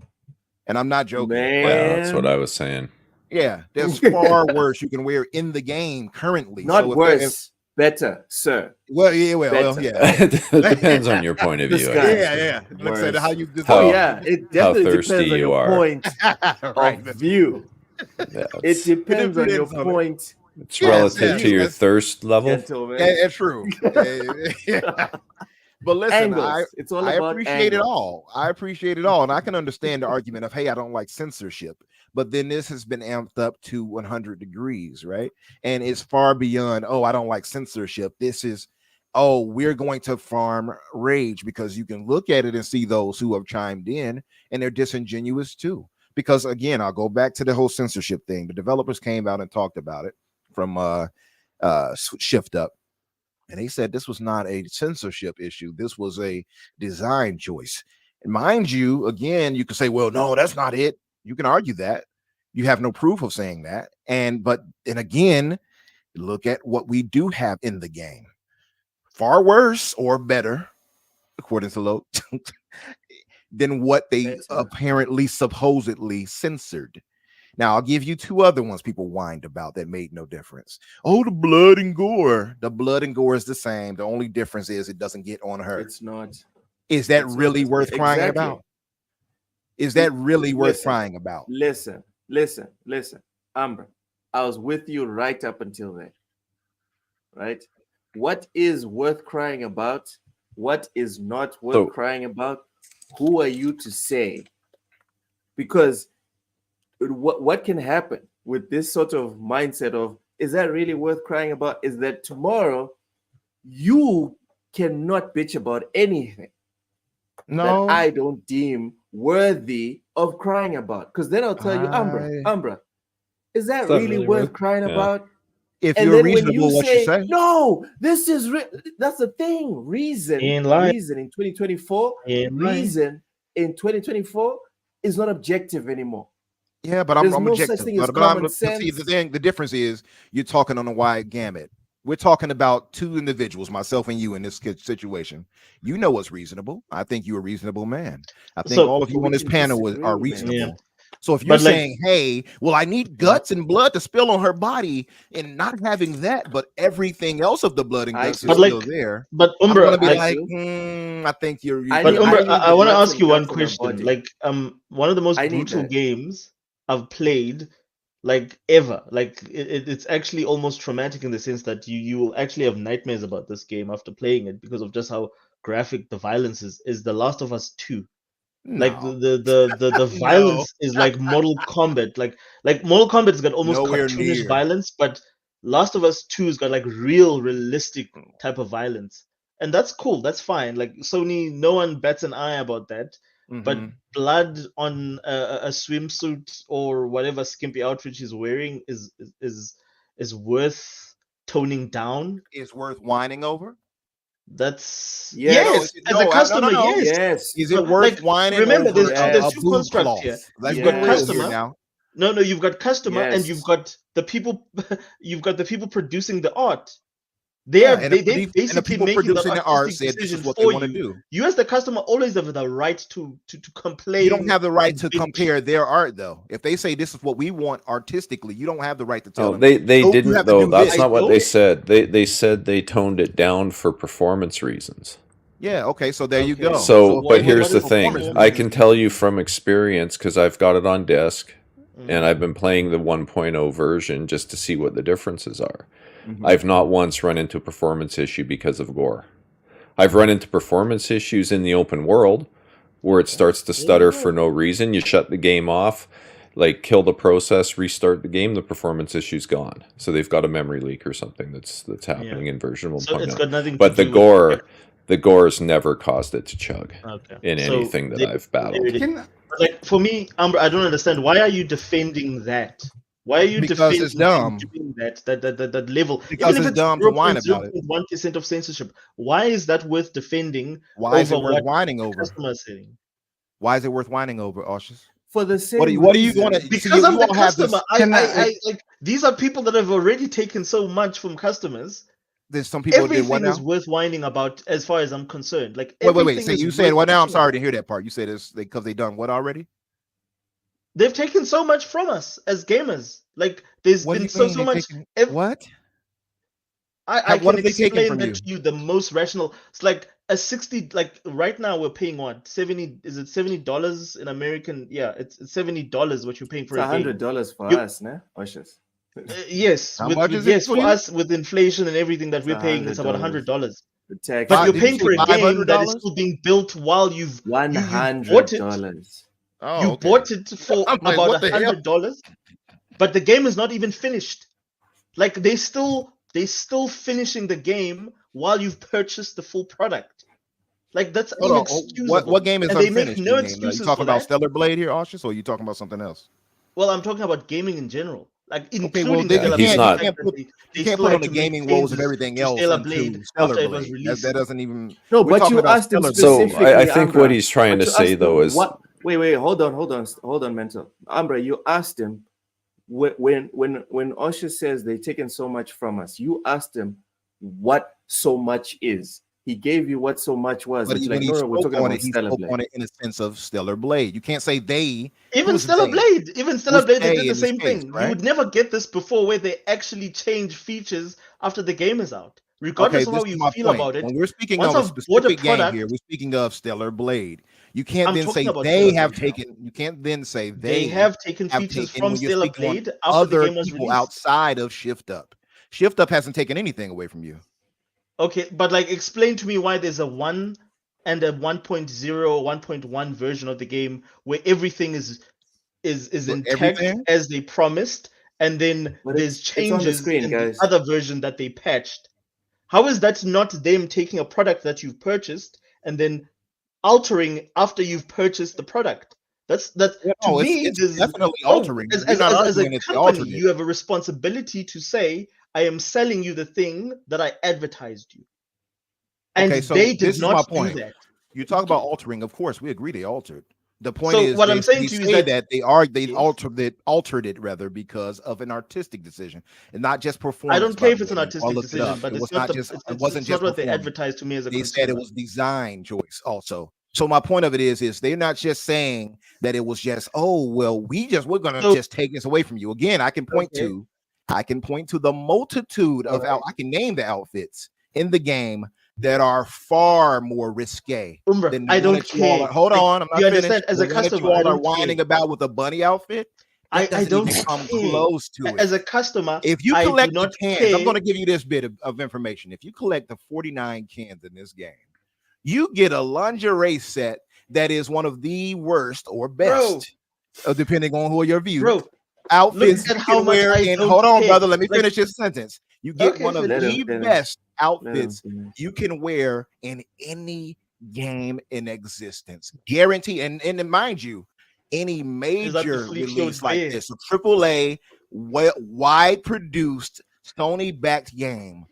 And I'm not joking. Yeah, that's what I was saying. Yeah, there's far worse you can wear in the game currently. Not so worse, better, sir. Well, yeah. It depends on your point of view. Yeah. Looks at how you. It definitely depends on your point of view. Yeah, it depends on your point. It's relative to your thirst level. Yeah, true. But listen, it's all about I appreciate it all. I appreciate it all. And I can understand the argument of, hey, I don't like censorship. But then this has been amped up to 100 degrees, right? And it's far beyond, oh, I don't like censorship. This is, oh, we're going to farm rage, because you can look at it and see those who have chimed in and they're disingenuous too. Because again, I'll go back to the whole censorship thing. The developers came out and talked about it from Shift Up. And they said this was not a censorship issue. This was a design choice. And mind you, again, you can say, well, no, that's not it. You can argue that. You have no proof of saying that. And again, look at what we do have in the game. Far worse or better, according to Lo, than what they apparently supposedly censored. Now, I'll give you two other ones people whined about that made no difference. Oh, the blood and gore. The blood and gore is the same. The only difference is it doesn't get on her. It's not. Is that really worth crying about? Is that really worth crying about? Listen. Amber, I was with you right up until then. Right? What is worth crying about? What is not worth crying about? Who are you to say? Because what can happen with this sort of mindset of, is that really worth crying about? Is that tomorrow you cannot bitch about anything that I don't deem worthy of crying about. Because then I'll tell you, Ambra, is that really worth crying about? If you're reasonable, what you say? No, this is that's the thing. Reason in 2024, reason in 2024 is not objective anymore. Yeah, but I'm objective. See, the difference is you're talking on a wide gamut. We're talking about two individuals, myself and you, in this situation. You know what's reasonable. I think you're a reasonable man. I think all of you on this panel are reasonable. Yeah. So if you're saying, hey, well, I need guts and blood to spill on her body, and not having that, but everything else of the blood and guts is still there. But Umbra, I think you're. But Umbra, I want to ask you one question. Like, one of the most brutal games I've played, like, ever. Like, it's actually almost traumatic in the sense that you will actually have nightmares about this game after playing it because of just how graphic the violence is The Last of Us 2. No. Like the violence is like Mortal Kombat. Like Mortal Kombat's got almost cartoonish violence, but Last of Us 2's got like realistic type of violence. and that's cool. That's fine. Like Sony, no one bats an eye about that. But blood on a swimsuit or whatever skimpy outfit she's wearing is worth toning down. It's worth whining over. That's Yes. yes. As a customer, no. yes. Yes. Is it worth Like, whining remember, over there's a two boob constructs cloth? here. Let's You've be got real customer. here now. No, you've got customer, and Yes. you've got the people. You've got the people producing the art. They basically the people making the producing the art artistic said this decision is what they for want to you. do. You as the customer always have the right to complain. You don't have the right and to bitch. compare their art though. If they say this is what we want artistically, you don't have the right to tell Oh, them. they "Oh, you didn't have to though. do That's this." not what I they don't. said. They said they toned it down for performance reasons. Yeah, okay, so there you Okay. go. So, what- but what here's is the the thing. performance I can reason? tell you from experience because I've got it on disc, Mm. and I've been playing the 1.0 version just to see what the differences are. Mhm. I've not once run into a performance issue because of gore. I've run into performance issues in the open world where it starts to stutter for no reason. You shut the game off, like kill the process, restart the game, the performance issue's gone. So they've got a memory leak or something that's happening in version 1.0. So it's got nothing But to the do gore, the gore's never caused it to chug Okay. in So anything that there- I've battled. there it is. Can Like for me, Amber, I don't understand. Why are you defending that? Why are you Because defending it's dumb. doing that level? Because Even if it's it's dumb to whine about it. 0.1% of censorship, why is that worth defending Why is over it worth what whining the over? customer is saying? Why is it worth whining over, Oshus? For the same What are you reason. going to? Because I'm the all have this. customer. I like these are people that have already taken so much from customers. There's some people that did what Everything is now? worth whining about, as far as I'm concerned. Like Wait. everything So is you said worth what now? I'm bitching sorry about. to hear that part. You said it's because they done what already? They've taken so much from us as gamers. Like there's What do been you so mean they've much. taken- ev- What? I What can have they taken explain from that you? to you the most rational. It's like a 60. Like right now we're paying what 70? Is it $70 in American? Yeah, it's $70 what you're paying for It's a game. $100 for You- us, ne? Oshus. Yes, How much is it yes for for you? us with inflation and everything that we're It's paying, it's about $100. $100. The tax. But you're Did you paying say for a game that is $500? still being built while you bought it. $100. Oh, You okay. bought it for I'm like, about what the hell? $100, but the game is not even finished. Like they still finishing the game while you've purchased the full product. Like that's Hold on. inexcusable. What game is and they make unfinished? no You excuses talking for about that. Stellar Blade here, Oshus, or are you talking about something else? Well, I'm talking about gaming in general, like Okay, well, including then Stellar he's Blade. not- The fact that they You can't still put had on the to make gaming woes of changes everything to else Stellar into Blade Stellar after it was Blade. released. That doesn't even. No, we're but talking you about asked him Stellar Blade. So specifically. I think Ambra, what he's trying but to you say asked though him is what? Wait, hold on, mental. Ambra, you asked him when Osher says they've taken so much from us. You asked him what so much is. He gave you what so much was. But It's when like, he no, spoke we're talking on about it, he Stellar spoke Blade. on it in a sense of Stellar Blade. You can't say they. Even Who's Stellar they? Blade, they they did the in this same case, thing. right? You would never get this before where they actually change features after the game is out. Okay, Regardless of this how is you my feel point. about it, When we're speaking once of a I've bought a specific game product, here, we're speaking of Stellar Blade. You can't I'm then talking say about they Stellar have Blade now. taken. You can't then say They they have taken have features taken from when you're Stellar speaking on Blade after the other game was people released. outside of Shift Up. Shift Up hasn't taken anything away from you. Okay, but like explain to me why there's a 1 and a 1.0 or 1.1 version of the game where everything is But intact everything? as they promised, and then But there's it's on the changes screen, in guys. the other version that they patched. How is that not them taking a product that you've purchased and then altering after you've purchased the product? That's Yeah, to no, me. it's There's definitely no altering. We're not as a arguing that they company, altered it. you have a responsibility to say, I am selling you the thing that I advertised you. And Okay, so they did this is my not do point. that. You talk about altering. Of course, we agree they altered. The point So is, what I'm saying they to you is say that they Yes. altered it rather because of an artistic decision and not just performance. I don't by care if the it's an way. I'll artistic look it decision, up. but It it's was not not the just. it's, It wasn't it's not just what they performance. advertised to me as a They said it consumer. was design choice also. So my point of it is they're not just saying that it was just, oh well, we're gonna So- just take this away from you. Again, I can point Okay. to the multitude of Alright. I can name the outfits in the game that are far more risque Umbra, than the I one don't that you all care. are. Hold Like, on, I'm not you finished. understand, as The a one that customer, you I all are don't whining care. about with a bunny outfit, that I doesn't don't even come care. close to it. As a customer, If you I do collect the not cans, care. I'm going to give you this bit of information. If you collect the 49 cans in this game, you get a lingerie set that is one of the worst or best, depending on who your view. Bro, outfits at you how can much wear I in. don't Hold on, care. brother. Let me Like, finish this sentence. You get okay, one of Let him the finish. best Let him outfits finish. you can wear in any game in existence. Guarantee. And mind you, any is that the major flea release clothes like there? this, a AAA, wide produced, Sony backed game,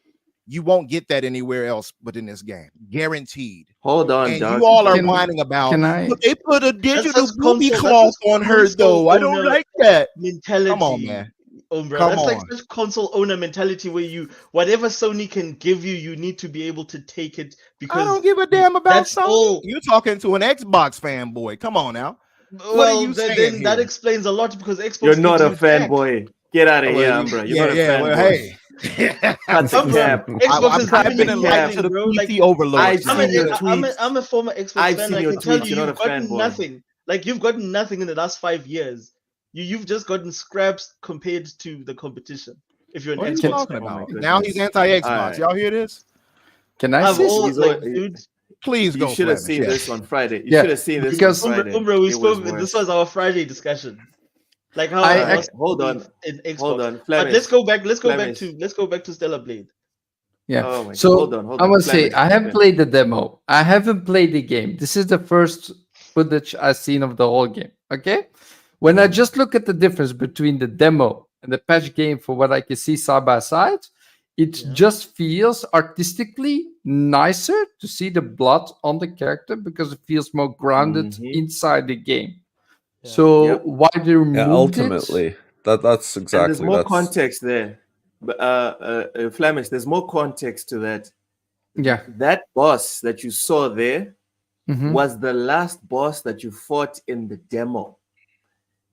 you won't get that anywhere else but in this game. Guaranteed. Hold on, And dog. you all are Can whining about, can I? but they put a That's digital just booby console. That's cloth just on her, console though. I don't owner like that. Come mentality, on, man. Umbra. Come That's like on. such console owner mentality where you whatever Sony can give you, you need to be able to take it I because don't give a damn about that's Sony. all. You're talking to an Xbox fanboy. Come on now. What are Well, you saying then that here? explains a lot because You're Xbox not gives a you jack. fanboy. Get out of Well, here, Umbra. You're not a yeah. Well, fanboy. hey. Cut the Umbra, cap. Xbox is I've giving been you enlightened to nothing, the bro. Like PC overlord I've I'm side. seen your a, tweets. I'm a former Xbox I've fan. seen I your can tell tweets. you, You're not you've a gotten fanboy. nothing. Like you've gotten nothing in the last 5 years. You've just gotten scraps compared to the competition. If you're an What are you Xbox talking fan, Oh my about? Now he's goodness. anti-Xbox. All right. Y'all hear this? Can I I've say all He's like, al- dude. Please You go, should have Flemish. seen Yes. this on Friday. You Yeah, should have seen this on because Friday. Umbra, we It spoke. was This worse. was our Friday discussion. Like how I, I All right. lost Hold belief on. in Xbox. Hold on. But let's Flemish. go back. Let's go back Flemish. to Stellar Blade. yeah. Oh my. So Hold on. I must say Flemish. I have Yeah. played the demo. I haven't played the game. This is the first footage I've seen of the whole game. Okay. When I just look at the difference between the demo and the patch game for what I can see side by side, it Yeah. just feels artistically nicer to see the blood on the character because it feels more grounded Mhm. inside the game. Yeah. So Yep. why they removed Yeah, it? ultimately, that's And there's exactly more that's context there. But Flemish, there's more context to that. Yeah. That boss that you saw there Mhm. was the last boss that you fought in the demo.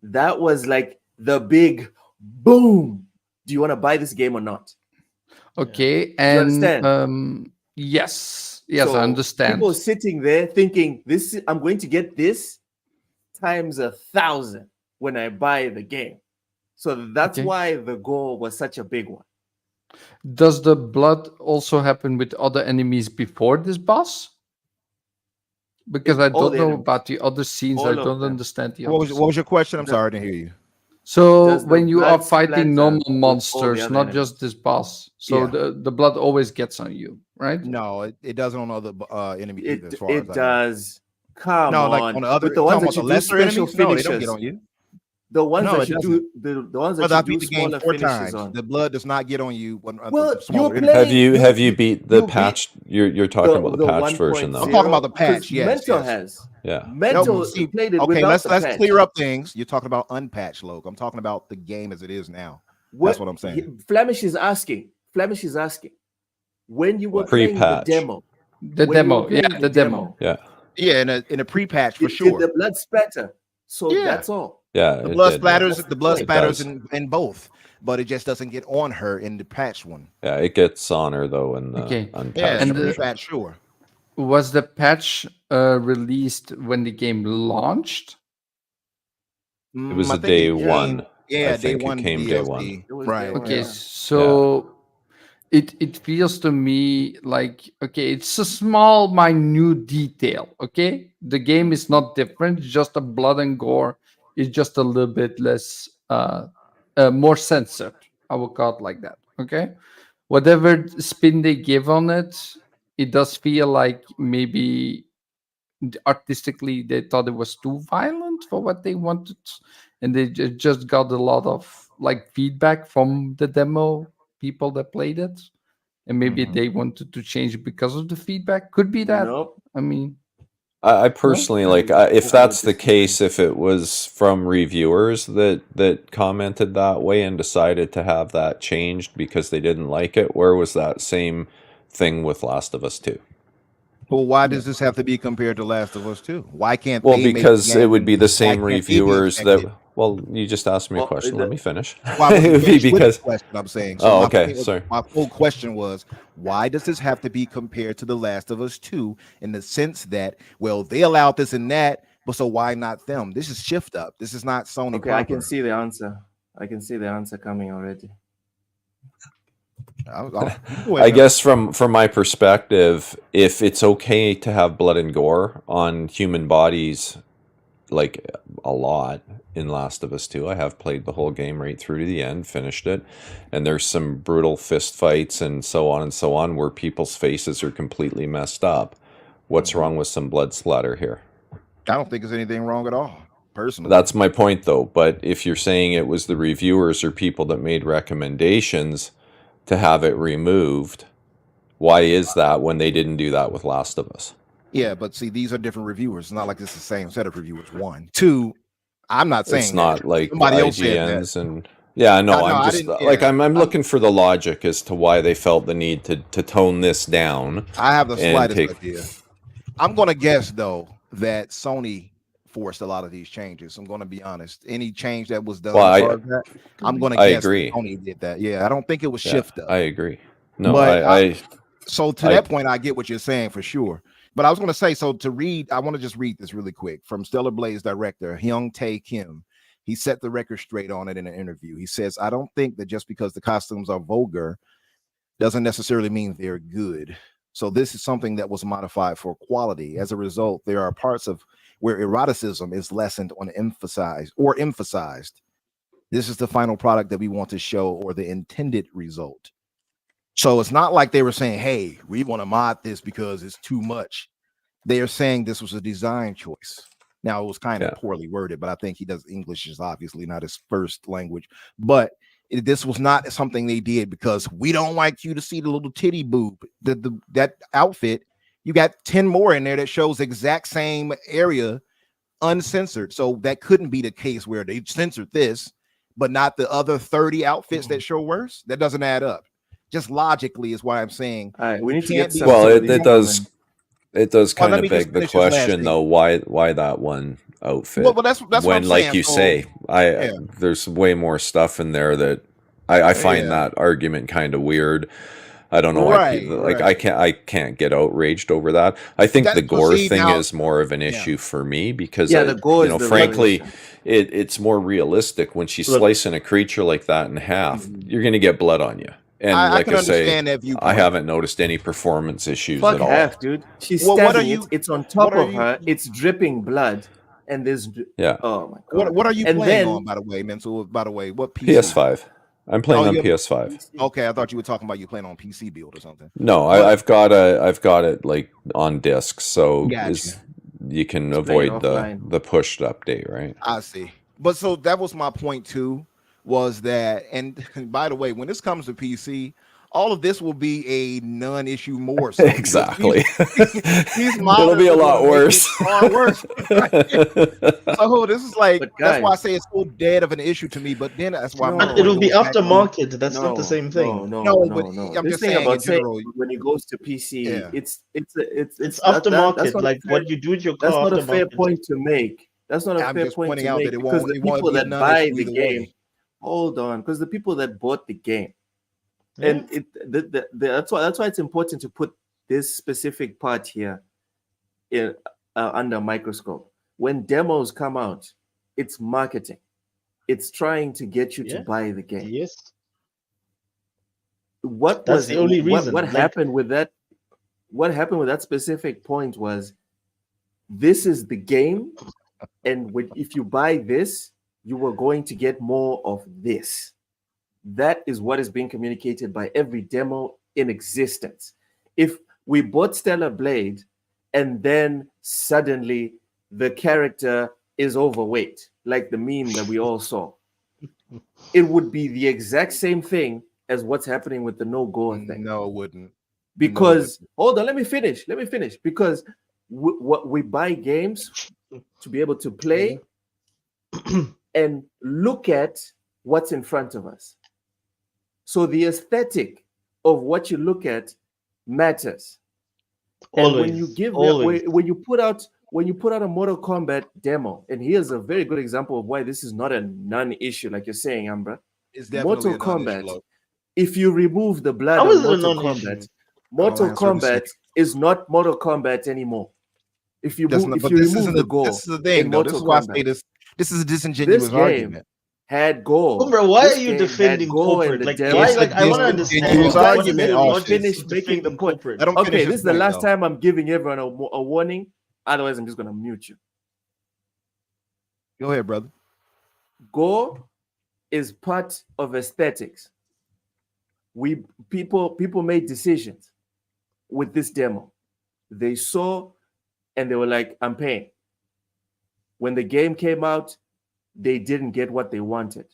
That was like the big boom. Do you want to buy this game or not? Okay. Do you And understand? yes, I So understand. people sitting there thinking, I'm going to get this times 1,000 when I buy the game. So that's Okay. why the goal was such a big one. Does the blood also happen with other enemies before this boss? Because I All don't the know enemies, about the other scenes. I all of don't them. understand the What other was scenes. your question? I'm The- sorry, I didn't hear you. So Does the when you are blood fighting splatter normal with all the monsters, other not just enemies? this boss, so Yeah. the blood always gets on you, right? No, it doesn't on other enemies either, as far as It I know. does. Come No, like on. on the other, With the you ones talking that about you the do lesser special enemies? No, they don't get finishes. on you. The ones No, that it you doesn't. do the ones that Brother, you I've do beat the game smaller 4 finishes times. on. The blood does not get on you on Well, the smaller you're enemies. playing. have you beat the you beat patch? You're talking about the patch 1.0. version though. I'm talking about the because patch. Yes, Mental yes. has. Yeah. Nope. Mental See, played it okay, without let's the patch. clear up things. You're talking about unpatched, Logan. I'm talking about the game as it is now. That's what I'm saying. Flemish is asking. Flemish is asking. When you were What? playing the Pre-patch. demo. The when you were demo, yeah, playing the demo. Yeah. Yeah, in a pre-patch for Did sure. the blood spatter? So Yeah. that's all. Yeah. The it blood did, yeah. splatters, That's the blood it spatters does. in both, but it just doesn't get on her in the patch one. Yeah, it gets on her though in the Okay. unpatched Yeah, in the And version. pre-patch, sure. Was the patch released when the game launched? It was I a think day it came- one. Yeah, I day think it one came DLC. day one. It was Right. day one, Okay, yeah. so it feels to me like, okay, it's a small minute detail. Okay, the game is not different, it's just the blood and gore is just a little bit less more censored, I will call it like that. Okay, whatever spin they give on it, it does feel like maybe artistically they thought it was too violent for what they wanted, and they just got a lot of like feedback from the demo people that played it, and maybe Mhm. they wanted to change it because of the feedback. Could be that. Nope. I mean, I personally like if that's the case, if it was from reviewers that commented that way and decided to have that changed because they didn't like it, where was that same thing with Last of Us 2? Well, why does this have to be compared to Last of Us 2? Why can't Well, they make because the it would game be and the why same can't they be reviewers affected? that. Well, you just asked me a Well, question. Let me finish. Well, I It wasn't would be finished with the because. question, I'm saying. So Oh, my okay. point was- Sorry. my full question was, why does this have to be compared to The Last of Us 2 in the sense that, well, they allowed this and that, but so why not them? This is shift up. This is not Sony Okay, I can proper. see the answer. I can see the answer coming already. I guess from my perspective, if it's okay to have blood and gore on human bodies like a lot in Last of Us 2. I have played the whole game right through to the end, finished it, and there's some brutal fist fights and so on where people's faces are completely messed up. What's wrong with some blood splatter here? I don't think there's anything wrong at all, personally. That's my point, though. But if you're saying it was the reviewers or people that made recommendations to have it removed, why is that when they didn't do that with Last of Us? Yeah, but see, these are different reviewers. It's not like it's the same set of reviewers. One, two. I'm not saying it's not like somebody else said IGNs that. and yeah, no, I I'm just didn't- like yeah. I'm looking for the logic as to why they felt the need to tone this down. I have the and slightest idea. I'm going to guess though that Sony forced a lot of these changes. I'm going to be honest. Any change that was done, Well, as far as that, I'm going to I guess agree. that Sony did that. Yeah, I don't think it was shift up. I agree. No, But so to that point, I get what you're saying for sure. But I was going to say, so to read, I want to just read this really quick from Stellar Blaze director Hyung Tae Kim. He set the record straight on it in an interview. He says, I don't think that just because the costumes are vulgar doesn't necessarily mean they're good. So this is something that was modified for quality. As a result, there are parts of where eroticism is lessened on emphasized. This is the final product that we want to show or the intended result. So it's not like they were saying, hey, we want to mod this because it's too much. They are saying this was a design choice. Now, it was kind of poorly worded, but I think he does English is obviously not his first language. But this was not something they did because we don't like you to see the little titty boob. That outfit, you got 10 more in there that shows the exact same area uncensored. So that couldn't be the case where they censored this, but not the other 30 outfits that show worse. That doesn't add up. Just logically is why I'm saying. All right, we need to get some. Well, it does. It does kind let of me beg just the finish this last question, thing. though. Why that one outfit? Well, that's when, what I'm like saying. you So, say, there's way more stuff in there that I find that argument kind of weird. I don't know why people, like I can't get outraged over that. I think the gore thing is more of an issue for me because the gore is frankly, it's more realistic when she's slicing a creature like that in half. You're going to get blood on you. And like I say, I haven't noticed any performance issues at all. Half, dude. She's stabbing it. It's on top of her. It's dripping blood, and there's Oh my god. What are you playing on, by the way, Mental? By the way, what PC? PS5. I'm playing on PS5. Okay, I thought you were talking about you playing on PC build or something. No, I've got it like on disc, so you can avoid the pushed update, right? I see. But so that was my point too. Was that, and by the way, when this comes to PC, all of this will be a non-issue more. So exactly. It'll be a lot worse. Far worse. So this is like that's why I say it's so dead of an issue to me. But then that's why it'll be aftermarket. That's not the same thing. No. I'm just saying in general, when it goes to PC, it's aftermarket. Like what you do with your car. That's not a fair point to make. That's not a fair point to make because the people that buy the game. Hold on, because the people that bought the game, and that's why it's important to put this specific part here in under a microscope. When demos come out, it's marketing. It's trying to get you to buy the game. Yes. That's the only reason. What happened with that? What happened with that specific point was, this is the game, and if you buy this, you were going to get more of this. That is what is being communicated by every demo in existence. If we bought Stellar Blade and then suddenly the character is overweight, like the meme that we all saw, it would be the exact same thing as what's happening with the no gore thing. No, it wouldn't. Because, hold on, let me finish. Because we buy games to be able to play and look at what's in front of us. So the aesthetic of what you look at matters. Always, and when you give always. when you put out a Mortal Kombat demo, and here's a very good example of why this is not a non-issue, like you're saying, Ambra. It's definitely Mortal Kombat. If you remove the blood How of is it a Mortal non-issue? Kombat, Mortal Kombat is not Mortal Kombat anymore. If you remove the gore, this is the thing, though. This is why I say this. This is a disingenuous argument. Had gore. Bro, why are you defending corporate? Like, why? Like, I want to understand. Finish making the point. Okay, this is the last time I'm giving everyone a warning. Otherwise, I'm just gonna mute you. Go ahead, brother. Gore is part of aesthetics. People made decisions with this demo. They saw and they were like, I'm paying. When the game came out, they didn't get what they wanted,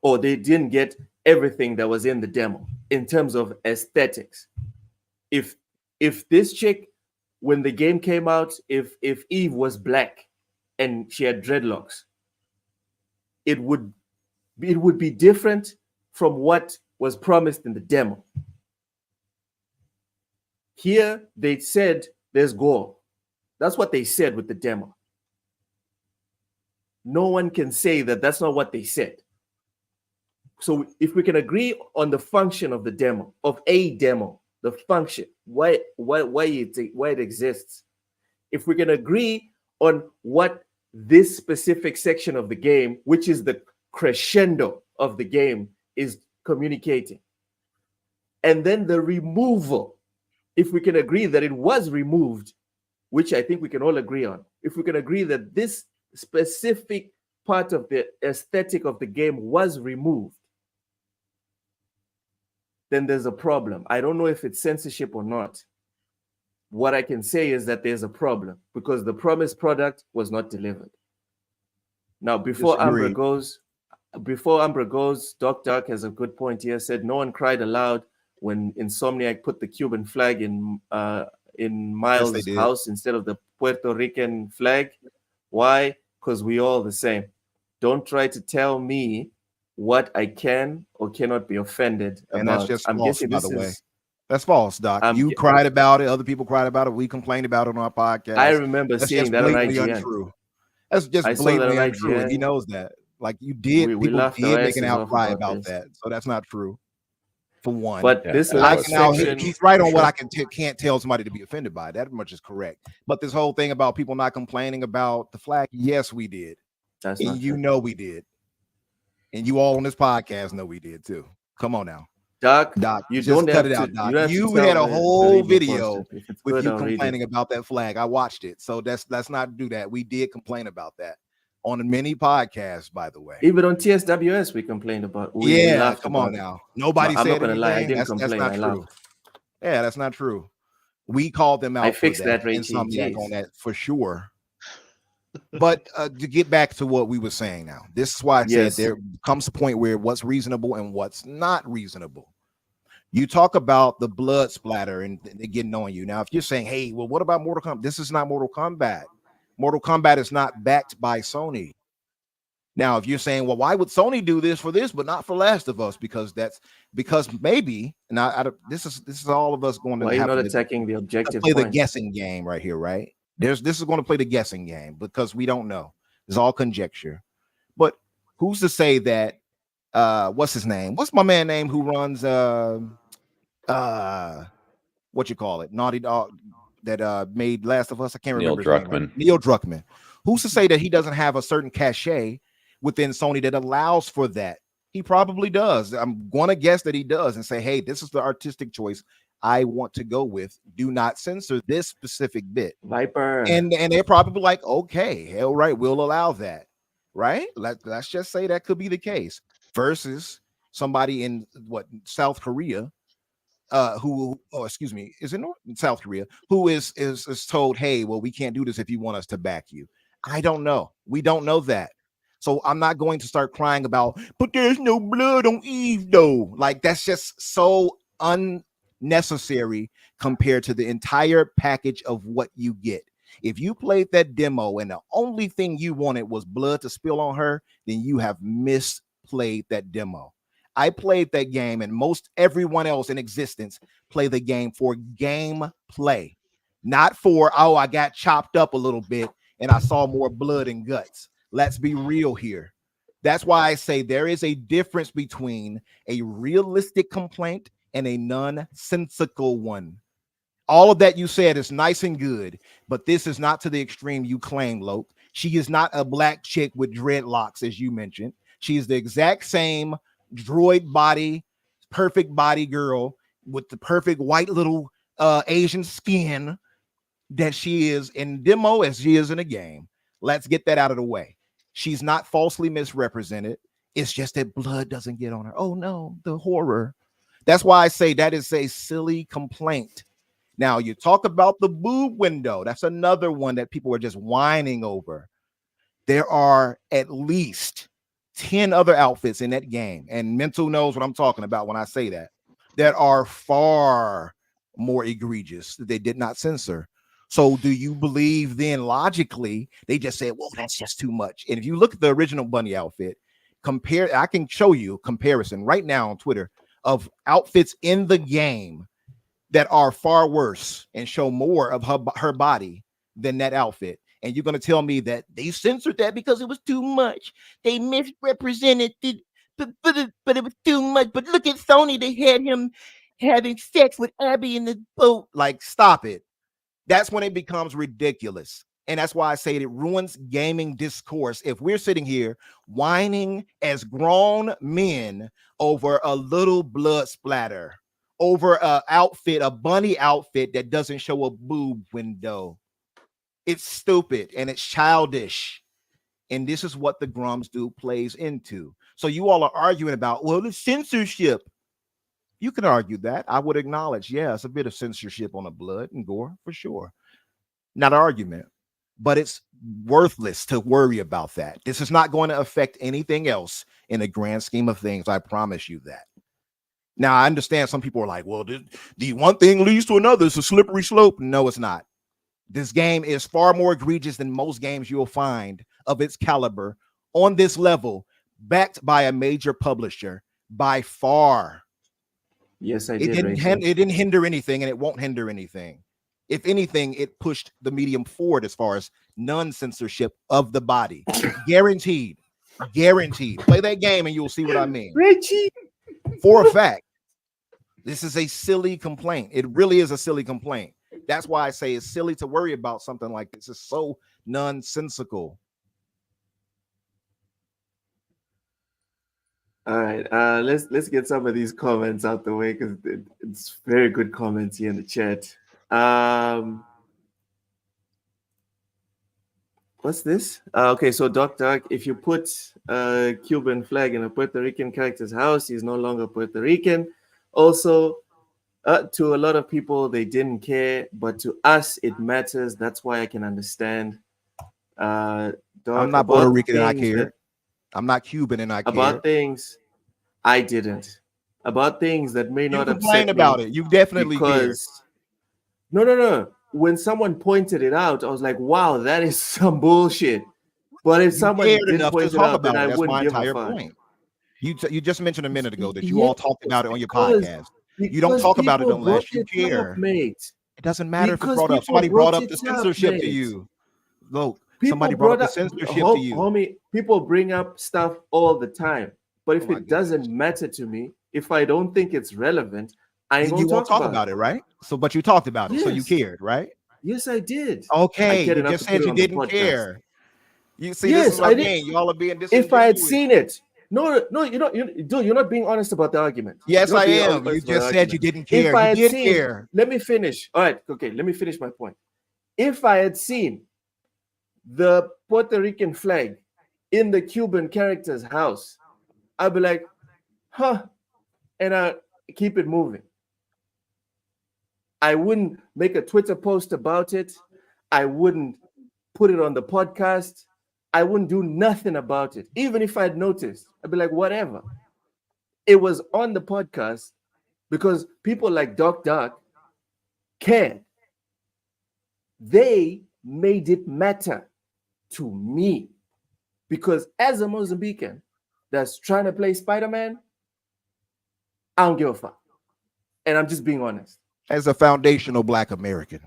or they didn't get everything that was in the demo in terms of aesthetics. If this chick, when the game came out, if Eve was black and she had dreadlocks, it would be different from what was promised in the demo. Here they said there's gore. That's what they said with the demo. No one can say that that's not what they said. So if we can agree on the function of the demo, of a demo, the function, why it exists. If we can agree on what this specific section of the game, which is the crescendo of the game, is communicating, and then the removal, if we can agree that it was removed, which I think we can all agree on, if we can agree that this specific part of the aesthetic of the game was removed, then there's a problem. I don't know if it's censorship or not. What I can say is that there's a problem because the promised product was not delivered. Now, before Ambra goes, Doc Dark has a good point here. Said no one cried aloud when Insomniac put the Cuban flag in Miles' house instead of the Puerto Rican flag. Why? Because we all the same. Don't try to tell me what I can or cannot be offended and about. That's just I'm false, guessing by this the way. is. That's false, Doc. You cried about it. Other people cried about it. We complained about it on our podcast. I remember seeing that on IGN. Untrue. That's just blatantly untrue, and he knows that. Like you did, people did make an outcry about that, so that's not true. For one, but this last section, he's right on what I can't tell somebody to be offended by. That much is correct. But this whole thing about people not complaining about the flag, yes, we did. That's and you know we did, and you all on this podcast know we did too. Come on now. Doc, you just cut it out, Doc. You had a whole video with you complaining about that flag. I watched it. So let's not do that. We did complain about that on many podcasts, by the way. Even on TSWS, we complained about. We come on now. Nobody said anything. I'm not gonna lie. I didn't complain. That's not true. Yeah, that's not true. We called them out. I fixed that, and something on that for sure. But to get back to what we were saying now, this is why I said there comes a point where what's reasonable and what's not reasonable. You talk about the blood splatter and they're getting on you. Now, if you're saying, hey, well, what about Mortal Kombat? This is not Mortal Kombat. Mortal Kombat is not backed by Sony. Now, if you're saying, well, why would Sony do this for this, but not for Last of Us? Because maybe, and this is all of us going to have not attacking the objective. Play the guessing game right here, right? This is going to play the guessing game because we don't know. It's all conjecture. But who's to say that? What's his name? What's my man name who runs what you call it? Naughty Dog that made Last of Us. I can't remember. Neil Druckmann. Who's to say that he doesn't have a certain cachet within Sony that allows for that? He probably does. I'm going to guess that he does and say, hey, this is the artistic choice I want to go with. Do not censor this specific bit. Viper. And they're probably like, okay, all right, we'll allow that. Right? Let's just say that could be the case. Versus somebody in South Korea, is it South Korea, who is told, hey, well, we can't do this if you want us to back you. I don't know. We don't know that. So I'm not going to start crying about, but there's no blood on Eve, though. Like, that's just so unnecessary compared to the entire package of what you get. If you played that demo and the only thing you wanted was blood to spill on her, then you have misplayed that demo. I played that game, and most everyone else in existence play the game for game play, not for, oh, I got chopped up a little bit and I saw more blood and guts. Let's be real here. That's why I say there is a difference between a realistic complaint and a nonsensical one. All of that you said is nice and good, but this is not to the extreme you claim, Loke. She is not a black chick with dreadlocks, as you mentioned. She is the exact same droid body, perfect body girl with the perfect white little Asian skin that she is in demo as she is in a game. Let's get that out of the way. She's not falsely misrepresented. It's just that blood doesn't get on her. Oh no, the horror. That's why I say that is a silly complaint. Now, you talk about the boob window. That's another one that people are just whining over. There are at least 10 other outfits in that game, and Mental knows what I'm talking about when I say that are far more egregious that they did not censor. So do you believe then logically they just said, well, that's just too much? And if you look at the original bunny outfit, compare, I can show you a comparison right now on Twitter of outfits in the game that are far worse and show more of her body than that outfit. And you're going to tell me that they censored that because it was too much. They misrepresented it, but it was too much. But look at Sony. They had him having sex with Abby in the boat. Like, stop it. That's when it becomes ridiculous. And that's why I say it ruins gaming discourse. If we're sitting here whining as grown men over a little blood splatter, over a outfit, a bunny outfit that doesn't show a boob window, it's stupid and it's childish. And this is what the Grums do plays into. So you all are arguing about, well, the censorship. You can argue that. I would acknowledge, yeah, it's a bit of censorship on the blood and gore for sure. Not an argument, but it's worthless to worry about that. This is not going to affect anything else in the grand scheme of things. I promise you that. Now, I understand some people are like, well, the one thing leads to another. It's a slippery slope. No, it's not. This game is far more egregious than most games you'll find of its caliber on this level, backed by a major publisher by far. Yes, I did. It didn't hinder anything, and it won't hinder anything. If anything, it pushed the medium forward as far as non-censorship of the body. Guaranteed. Guaranteed. Play that game and you'll see what I mean. Richie. For a fact, this is a silly complaint. It really is a silly complaint. That's why I say it's silly to worry about something like this. It's so nonsensical. All right, let's get some of these comments out the way because it's very good comments here in the chat. What's this? Okay, so Doc, if you put a Cuban flag in a Puerto Rican character's house, he's no longer Puerto Rican. Also, to a lot of people, they didn't care, but to us, it matters. That's why I can understand. Doc, I'm not Puerto Rican and I care. I'm not Cuban and I care. About things I didn't. About things that may not upset me. About it. You definitely care. No. When someone pointed it out, I was like, wow, that is some bullshit. But if someone didn't point it out, then I wouldn't give a fuck. Point. You just mentioned a minute ago that you all talked about it on your podcast. You don't talk about it unless you care. It doesn't matter if it's brought up. Somebody brought up the censorship to you. Look, somebody brought up the censorship to you. Homie, people bring up stuff all the time. But if it doesn't matter to me, if I don't think it's relevant, I ain't gonna talk about it, right? So, but you talked about it, so you cared, right? Yes, I did. Okay, you just said you didn't care. You see, this is what I mean. Y'all are being disingenuous. If I had seen it, no, you're not being honest about the argument. Yes, I am. You just said you didn't care. You did care. Let me finish. All right, okay, let me finish my point. If I had seen the Puerto Rican flag in the Cuban character's house, I'd be like, huh, and I keep it moving. I wouldn't make a Twitter post about it. I wouldn't put it on the podcast. I wouldn't do nothing about it. Even if I'd noticed, I'd be like, whatever. It was on the podcast because people like Doc cared. They made it matter to me because as a Mozambican that's trying to play Spider-Man, I don't give a fuck. And I'm just being honest. As a foundational Black American,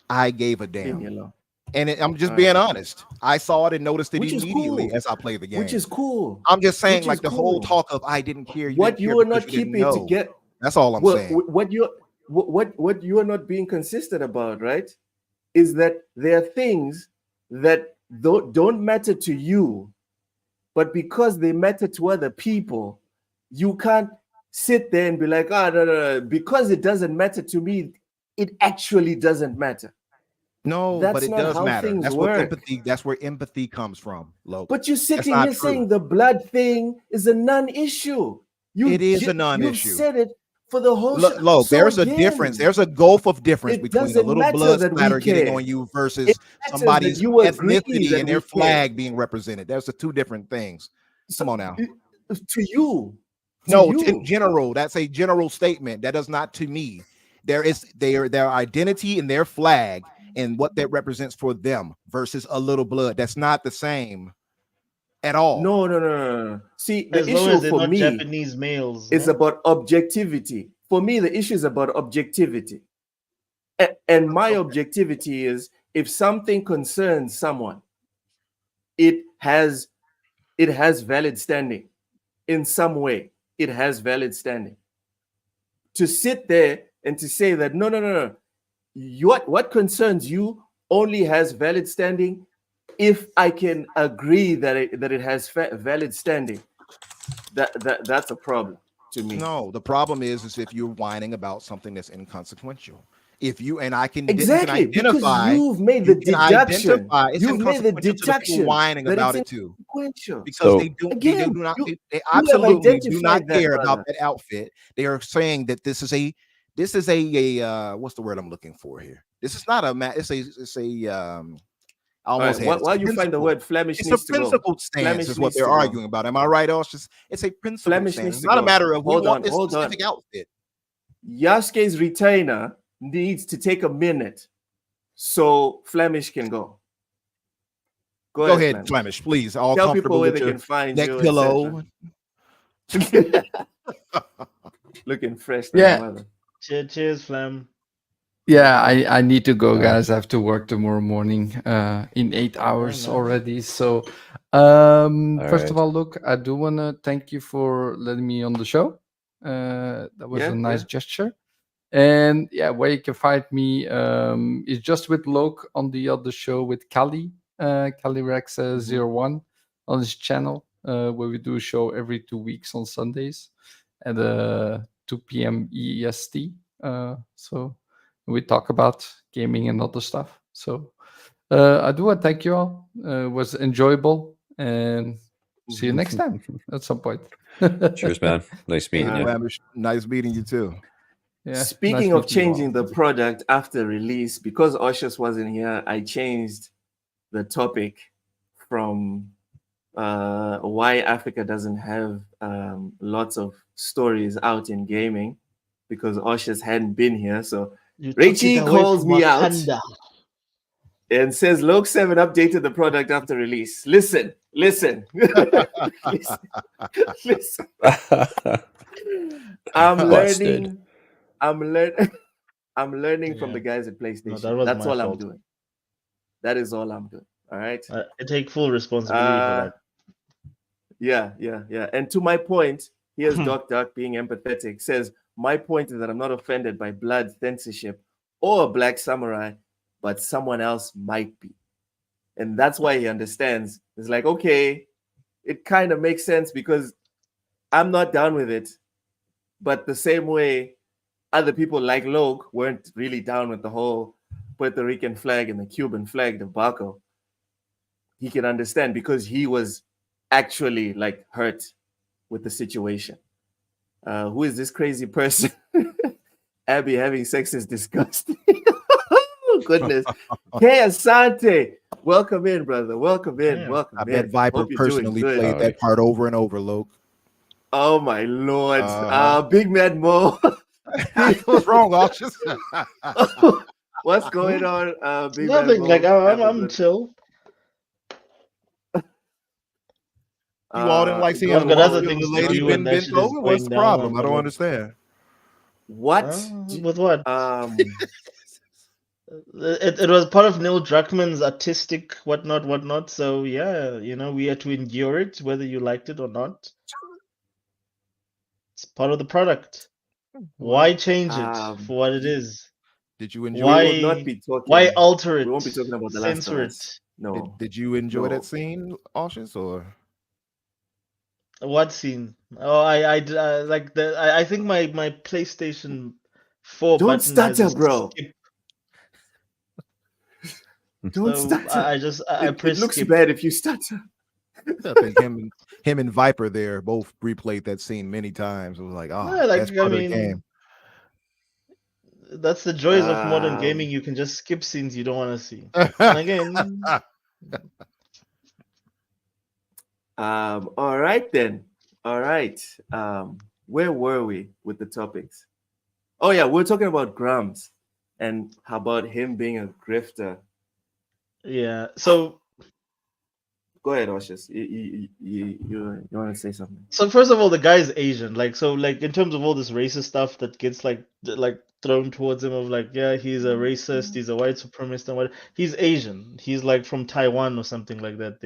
I gave a damn. And I'm just being honest. I saw it and noticed it immediately as I played the game. Which is cool. I'm just saying, like the whole talk of I didn't care. What you are not keeping together. That's all I'm saying. What you are not being consistent about, right? Is that there are things that don't matter to you, but because they matter to other people, you can't sit there and be like, no, because it doesn't matter to me, it actually doesn't matter. No, but That's it not does how matter. things That's what work. empathy. That's where empathy comes from, Loke. But you're That's sitting not here true. saying the blood thing is a non-issue. It is a You've non-issue. said it for the whole show. Look, So there's a difference. again, There's a gulf of difference it between a doesn't little matter blood that we splatter getting care. on you It versus matters that somebody's you agree ethnicity that and their we care. flag being represented. There's the two different things. So, Come on now. to you, No, in general, that's a general statement. That does not to me. There is their identity and their flag and what that represents for them versus a little blood. That's not the same at all. No. See, the As long issue as they're for not me Japanese males, is no? about objectivity. For me, the issue is about objectivity. And my objectivity is if something concerns someone, it has valid standing in some way. It has valid standing. To sit there and to say that no, what concerns you only has valid standing if I can agree that it has valid standing, that's a problem to me. No, the problem is if you're whining about something that's inconsequential. If you and I can Exactly, you can identify, because you've made the you can deduction. identify it's You've made the inconsequential to the people deduction whining that about it's it too. inconsequential. Because So they do Again, not you they have absolutely do not identified that, care about brother. that outfit. They are saying that this is a what's the word I'm looking for here? This is not a it's a I All almost right, had it. It's a while you find the principle. word Flemish It's a needs to go. principled stance, Flemish is what needs they're to go. arguing about. Am I right, Osh? It's a principled Flemish stance. needs It's to not a go. matter of we Hold want on, this hold on. specific outfit. Yasuke's retainer needs to take a minute so Flemish can go. Go ahead, Flemish, please. All Tell comfortable people where with they your can find neck you, pillow. Looking fresh than Yeah. a mother. Cheers, Flam. Yeah, I need to go, right. guys. I have to work tomorrow morning in 8 hours nice. already. So, first of all, look, I do want to thank you for letting me on the show. That was a nice gesture. And yeah, where you can find me is just with Loke on the other show with Kali, Kali Rex 01 on his channel, where we do a show every 2 weeks on Sundays at 2 p.m. EST. So we talk about gaming and other stuff. So I do want to thank you all. It was enjoyable, and see you next time at some point. Cheers, man. Nice meeting you. Flemish, nice meeting you too. Yeah, speaking of changing the product after release, because Oshus wasn't here, I changed the topic from why Africa doesn't have lots of stories out in gaming, because Oshus hadn't been here. So Raichi calls me out and says Loke 7 updated the product after release. Listen. listen. I'm learning. I'm learning from the guys at PlayStation. No, That's all fault. I'm doing. That is all I'm doing. All right. I take full responsibility for that. Yeah. And to my point, here's Doc Duck being empathetic. Says, my point is that I'm not offended by blood censorship or a black samurai, but someone else might be. And that's why he understands. It's like, okay, it kind of makes sense because I'm not down with it. But the same way other people like Logue weren't really down with the whole Puerto Rican flag and the Cuban flag debacle, he can understand because he was actually like hurt with the situation. Who is this crazy person? Abby having sex is disgusting. Oh, goodness. Hey, Asante. Welcome in, brother. Welcome in. Damn. Welcome I in. bet Viper personally played that part over and over, Loke. Oh, my Lord. Big Man Mo. What's wrong, Auctions? What's going on? Big Nothing. Man Mo? Like I'm chill. You all didn't like seeing I've got other the things to lady do been and that shit is over? What's the going problem? down. I don't understand. What? With what? It was part of Neil Druckmann's artistic whatnot. So yeah, we had to endure it, whether you liked it or not. It's part of the product. Why change it for what it is? Did you enjoy? We will not be talking. Why alter it? We won't be talking about the Last of Censor Us. it. No. Did you enjoy that scene, Auctions, or what scene? Oh, I think my PlayStation 4 Don't button has stutter, a bro. skip. Don't So stutter. I It press looks skip. bad if you stutter. I think him and Viper there both replayed that scene many times. It was like, No, best I part of the mean, game. that's the joys of modern Um, gaming. You can just skip scenes you don't want to see. And again, all right then. All right. Where were we with the topics? Oh yeah, we're talking about Grams and how about him being a grifter. yeah. So Go ahead, Oshis. You want to say something? so first of all, the guy's Asian. Like in terms of all this racist stuff that gets like thrown towards him of like, yeah, he's a racist, he's a white supremacist and what he's Asian. He's like from Taiwan or something like that.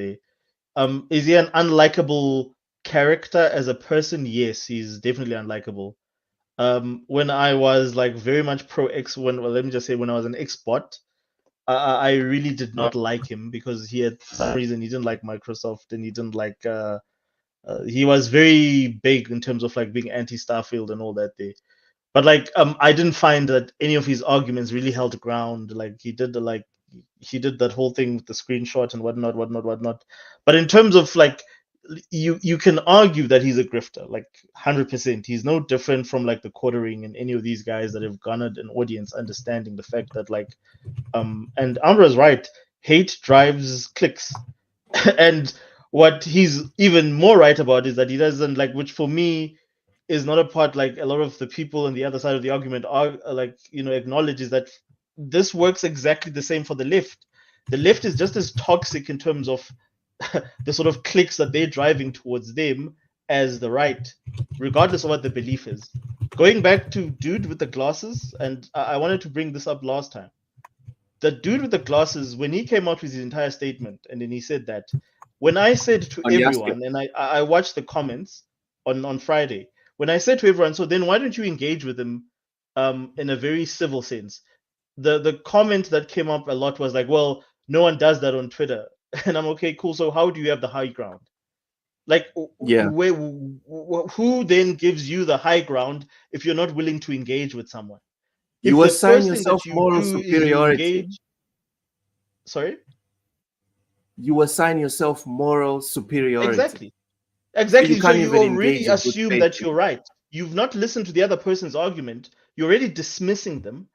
Is he an unlikable character as a person? Yes, he's definitely unlikable. When I was like very much pro X, well, let me just say when I was an X bot, I really did not like him because he had for some reason he didn't like Microsoft and he didn't like he was very big in terms of like being anti Starfield and all that there. But like I didn't find that any of his arguments really held ground. Like he did that whole thing with the screenshot and whatnot. But in terms of like you can argue that he's a grifter, like 100%. He's no different from like the quartering and any of these guys that have garnered an audience understanding the fact that like and Amra's right, hate drives clicks. And what he's even more right about is that he doesn't like, which for me is not a part like a lot of the people on the other side of the argument are like, acknowledge is that this works exactly the same for the left. The left is just as toxic in terms of the sort of clicks that they're driving towards them as the right, regardless of what the belief is. Going back to dude with the glasses, and I wanted to bring this up last time. The dude with the glasses, when he came out with his entire statement, and then he said that, when I said to On Yasuke. everyone, and I watched the comments on Friday, when I said to everyone, so then why don't you engage with him in a very civil sense? The comment that came up a lot was like, well, no one does that on Twitter. And I'm okay, cool. So how do you have the high ground? Like, Yeah. who then gives you the high ground if you're not willing to engage with someone? If You the assign first thing yourself that you moral do is you superiority. engage, sorry, You assign yourself moral superiority. exactly. You So can't you even already engage in good assume faith. that you're right. You've not listened to the other person's argument. You're already dismissing them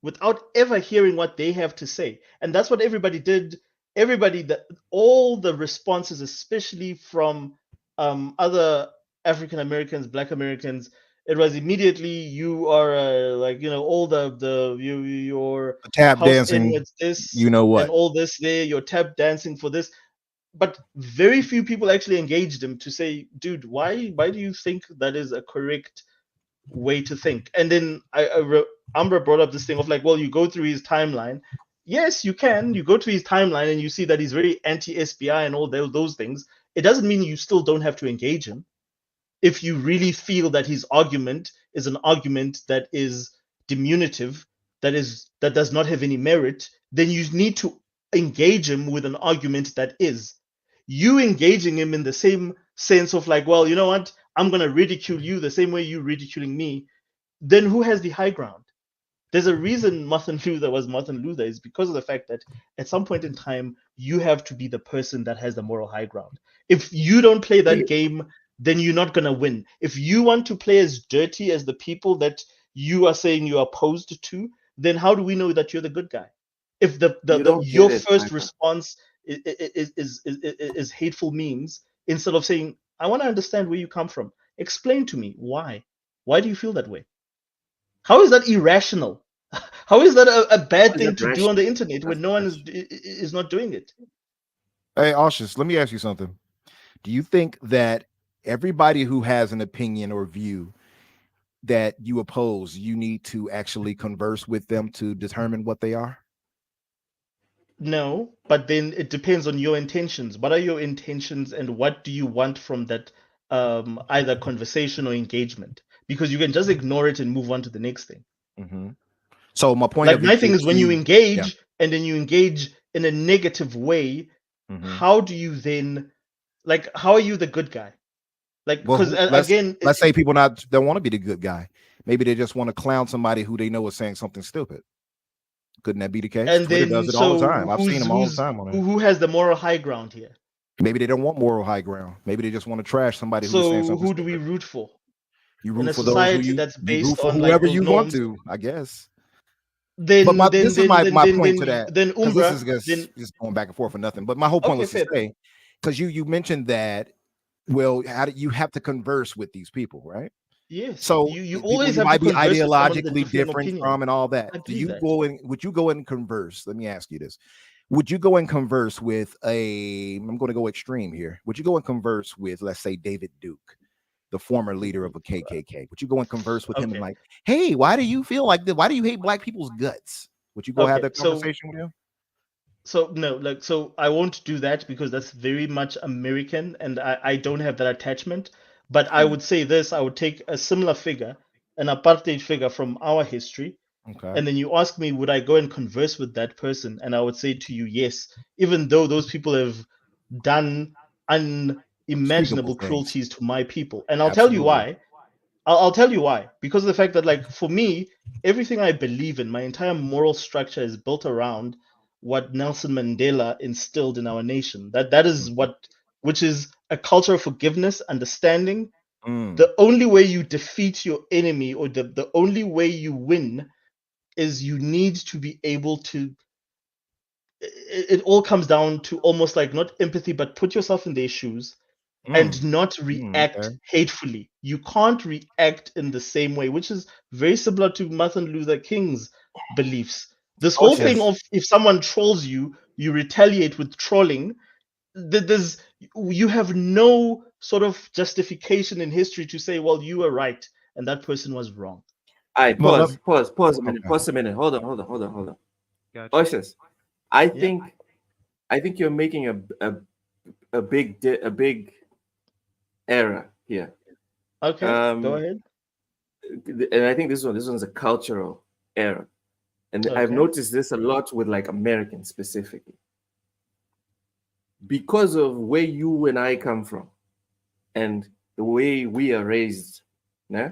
without ever hearing what they have to say. And that's what everybody did. Everybody, that all the responses, especially from other African Americans, Black Americans, it was immediately you are like all your The tap house dancing, inwards this you know and what? all this there, your tap dancing for this. But very few people actually engaged him to say, dude, why do you think that is a correct way to think? And then Umbra brought up this thing of like, well, you go through his timeline. Yes, you can. You go to his timeline and you see that he's very anti-SBI and all those things. It doesn't mean you still don't have to engage him. If you really feel that his argument is an argument that is diminutive, that does not have any merit, then you need to engage him with an argument that is. You engaging him in the same sense of like, well, you know what? I'm gonna ridicule you the same way you ridiculing me. Then who has the high ground? There's a reason Martin Luther was Martin Luther is because of the fact that at some point in time you have to be the person that has the moral high ground. If you don't play that game, then you're not gonna win. If you want to play as dirty as the people that you are saying you're opposed to, then how do we know that you're the good guy? If You don't your get it, first Piper. response is hateful memes, instead of saying, I want to understand where you come from. Explain to me why. Why do you feel that way? How is that irrational? How is that a bad Is thing that to do on rational? the internet That's when the no one question. is not doing it? Hey, Oshis, let me ask you something. Do you think that everybody who has an opinion or view that you oppose, you need to actually converse with them to determine what they are? No, but then it depends on your intentions. What are your intentions and what do you want from that either conversation or engagement? Because you can just ignore it and move on to the next thing. Mm-hmm. So my point Like of view my thing is is when you to, yeah. engage and then you engage in a negative way, Mm-hmm. how do you then like how are you the good guy? Like because Well, again, let's say people don't want to be the good guy. Maybe they just want to clown somebody who they know is saying something stupid. Couldn't that be the case? And Twitter does then, it all the so time. I've seen them all the time on it. who has the moral high ground here? Maybe they don't want moral high ground. Maybe they just want to trash somebody who's saying So something who do we stupid. root for You in root a for those who society that's you root based for on like whoever those you want norms? to, I guess. But Then this is my point to that, then because this is then just going back and forth for nothing. But my whole point okay, was to fair. say, because you mentioned that, well, how do you have to converse with these people, right? Yes, So you people always you have to might be converse with someone with a ideologically differing different opinion. from and all that. I Do believe you that. go in? Would you go and converse? Let me ask you this: would you go and converse with a? I'm going to go extreme here. Would you go and converse with, let's say, David Duke, the former leader of a KKK? Would you go and converse with him and Okay. like, hey, why do you feel like this? Why do you hate black people's guts? Would you go have Okay, that conversation with him? so no, like, so I won't do that because that's very much American, and I don't have that attachment. But I would say this: I would take a similar figure, an apartheid figure from our history, Okay. and then you ask me, would I go and converse with that person? And I would say to you, yes, even though those people have done Unspeakable unimaginable things. cruelties to my people. And I'll tell you Absolutely. why. I'll tell you why. Because of the fact that, like, for me, everything I believe in, my entire moral structure is built around what Nelson Mandela instilled in our nation. That is what, which is a culture of forgiveness, understanding. Mm. The only way you defeat your enemy, or the only way you win, is you need to be able to. It all comes down to almost like not empathy, but put yourself in their shoes and not react Okay. hatefully. You can't react in the same way, which is very similar to Martin Luther King's beliefs. This whole thing Yes. of if someone trolls you, you retaliate with trolling. There's you have no sort of justification in history to say, well, you were right and that person was wrong. I Well, pause a minute. okay. Pause a minute. Hold on. Gotcha. Oceans, I Yeah. think you're making a big error here. Okay, go ahead. And I think this one's a cultural error. And I've Okay. noticed this a lot with like Americans specifically. Because of where you and I come from and the way we are raised, yeah?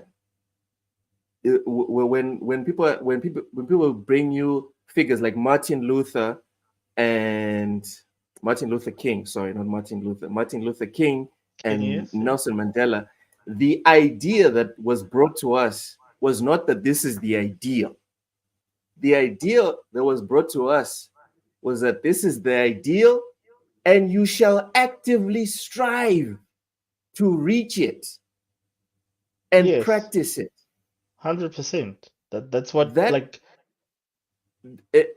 When people bring you figures like Martin Luther King, sorry, not Martin Luther King and Yes, yeah. Nelson Mandela, the idea that was brought to us was not that this is the ideal. The idea that was brought to us was that this is the ideal, and you shall actively strive to reach it and Yes, practice it. 100%. That's what, That like,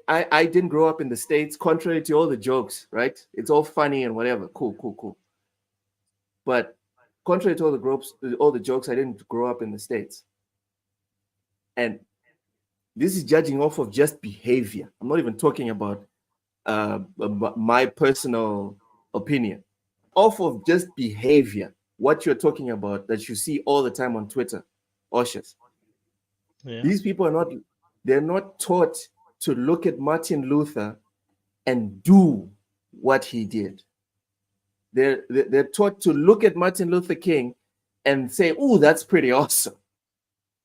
I didn't grow up in the States, contrary to all the jokes, right? It's all funny and whatever. Cool. But contrary to all the jokes, I didn't grow up in the States. And this is judging off of just behavior. I'm not even talking about my personal opinion. Off of just behavior, what you're talking about that you see all the time on Twitter, Oshers. yeah. These people they're not taught to look at Martin Luther and do what he did. They're taught to look at Martin Luther King and say, "Oh, that's pretty awesome,"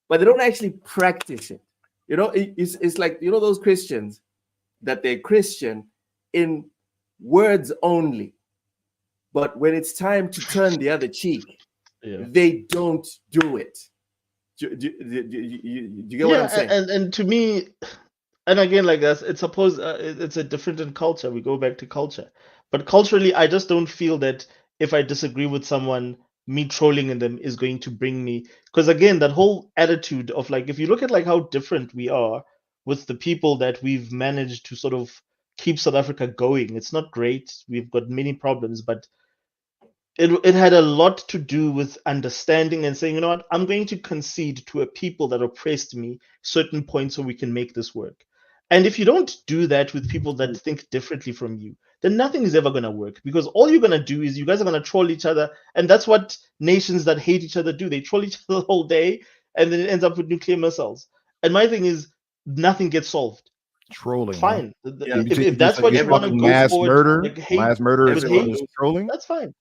but they don't actually practice it. You know, it's like, you know, those Christians that they're Christian in words only, but when it's time to turn the other cheek, Yeah. they don't do it. Do you get what I'm saying? and to me, and again, like that's it's supposed it's a different in culture. We go back to culture, but culturally, I just don't feel that if I disagree with someone, me trolling in them is going to bring me. Because again, that whole attitude of like, if you look at like how different we are with the people that we've managed to sort of keep South Africa going, it's not great. We've got many problems, but it had a lot to do with understanding and saying, you know what, I'm going to concede to a people that oppressed me certain points so we can make this work. And if you don't do that with people that think differently from you, then nothing is ever going to work, because all you're going to do is you guys are going to troll each other. And that's what nations that hate each other do. They troll each other the whole day, and then it ends up with nuclear missiles. And my thing is, nothing gets solved. Trolling. Fine. Yeah. If that's what You're you want to talking go mass forward, murder. like hate Mass murder with is hate, trolling. that's fine.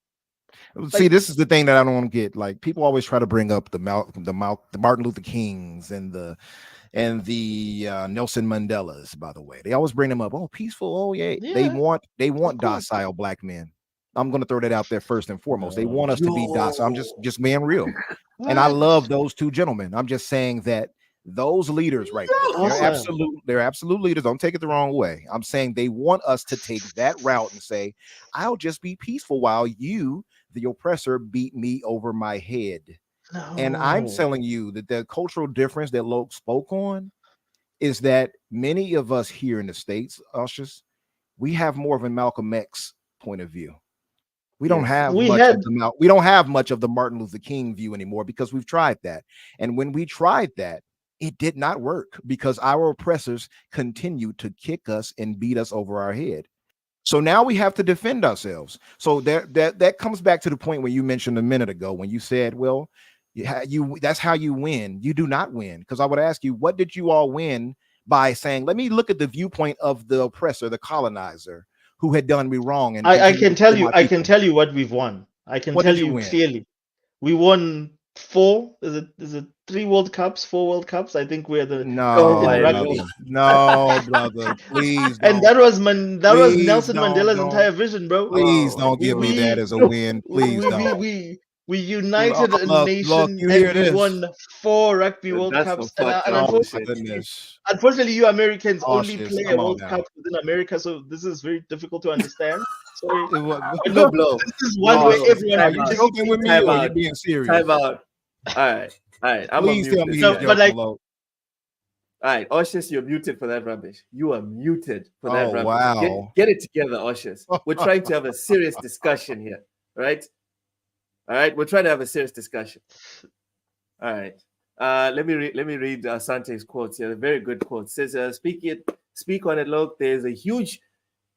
See, Like, this is the thing that I don't get. Like, people always try to bring up the Martin Luther Kings and the and the Nelson Mandelas, by the way. They always bring them up. Oh, peaceful. Oh, yeah. They Yeah, want of course. docile black men. I'm going to throw that out there first and foremost. They want us to be docile. I'm just Yo, being real. And I What? love those two gentlemen. I'm just saying that those leaders right there, Docile. they're absolute leaders. Don't take it the wrong way. I'm saying they want us to take that route and say, I'll just be peaceful while you, the oppressor, beat me over my head. And I'm No. telling you that the cultural difference that Loke spoke on is that many of us here in the States, Ushers, we have more of a Malcolm X point of view. We don't yes. have We much had of we don't have much of the Martin Luther King view anymore because we've tried that. And when we tried that, it did not work because our oppressors continued to kick us and beat us over our head. So now we have to defend ourselves. So that comes back to the point where you mentioned a minute ago when you said, well, you that's how you win. You do not win. Because I would ask you, what did you all win by saying, let me look at the viewpoint of the oppressor, the colonizer, who had done me wrong and I continue can to tell kill you my I can people? tell you what we've won. I can What tell did you you win? clearly. We won four. Is it 3 World Cups, 4 World Cups? I think we're the Oh No, in my rugby. lord. brother. No, brother. Please And don't. that was Please Nelson don't. Mandela's Don't. entire vision, bro. Please Oh my don't We give me god. that we as a win. Please we we don't. we, we united a Look, nation you and hear we this? won 4 Rugby World That's some Cups. And fucked up Oh my bullshit. goodness. unfortunately, you Americans only Cautious. play a Come on World now. Cup within America, so this is very difficult to understand. Sorry, but No look, blow. this is one No where blow. Cautious. everyone Are Time you out. basically joking with me Time or are you out. being Time serious? out. All right. All right. I'm gonna Please mute tell me this he's no, guy. but joking, like Low. All right, Oshis, you're muted for that rubbish. You are muted for that Oh rubbish. wow. Get it together, Oshis. We're trying to have a serious discussion here, right? All right, we're trying to have a serious discussion. All right. Let me read Sante's quotes here. A very good quote. It says, speak on it, look. There's a huge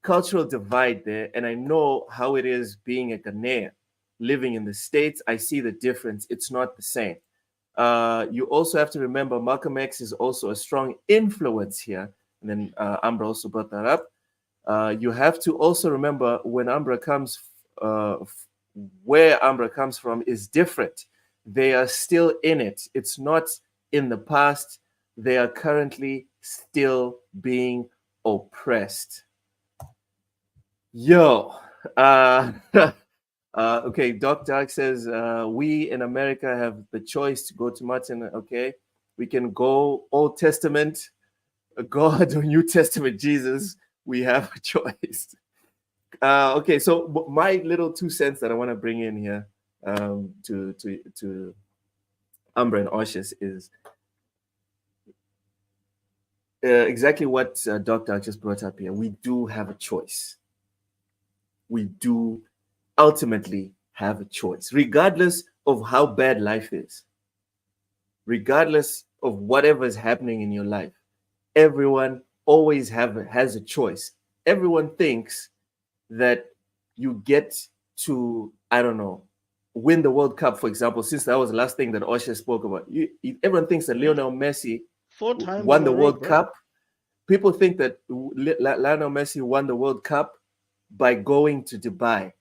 cultural divide there, and I know how it is being a Ghanaian living in the States. I see the difference. It's not the same. You also have to remember Malcolm X is also a strong influence here. And then Ambra also brought that up. You have to also remember when Ambra comes, where Ambra comes from is different. They are still in it. It's not in the past. They are currently still being oppressed. Yo, okay, Doc Dark says we in America have the choice to go to Martin. Okay, we can go Old Testament, God, or New Testament, Jesus. We have a choice. Okay, so my little 2 cents that I want to bring in here to Umbra and Oshis is exactly what Doc Dark just brought up here. We do have a choice. We do ultimately have a choice, regardless of how bad life is, regardless of whatever is happening in your life. Everyone always has a choice. Everyone thinks that you get to, I don't know, win the World Cup, for example, since that was the last thing that Osha spoke about. Everyone thinks that yeah, Lionel Messi 4 times won in the a row, World bro. Cup. People think that Lionel Messi won the World Cup by going to Dubai.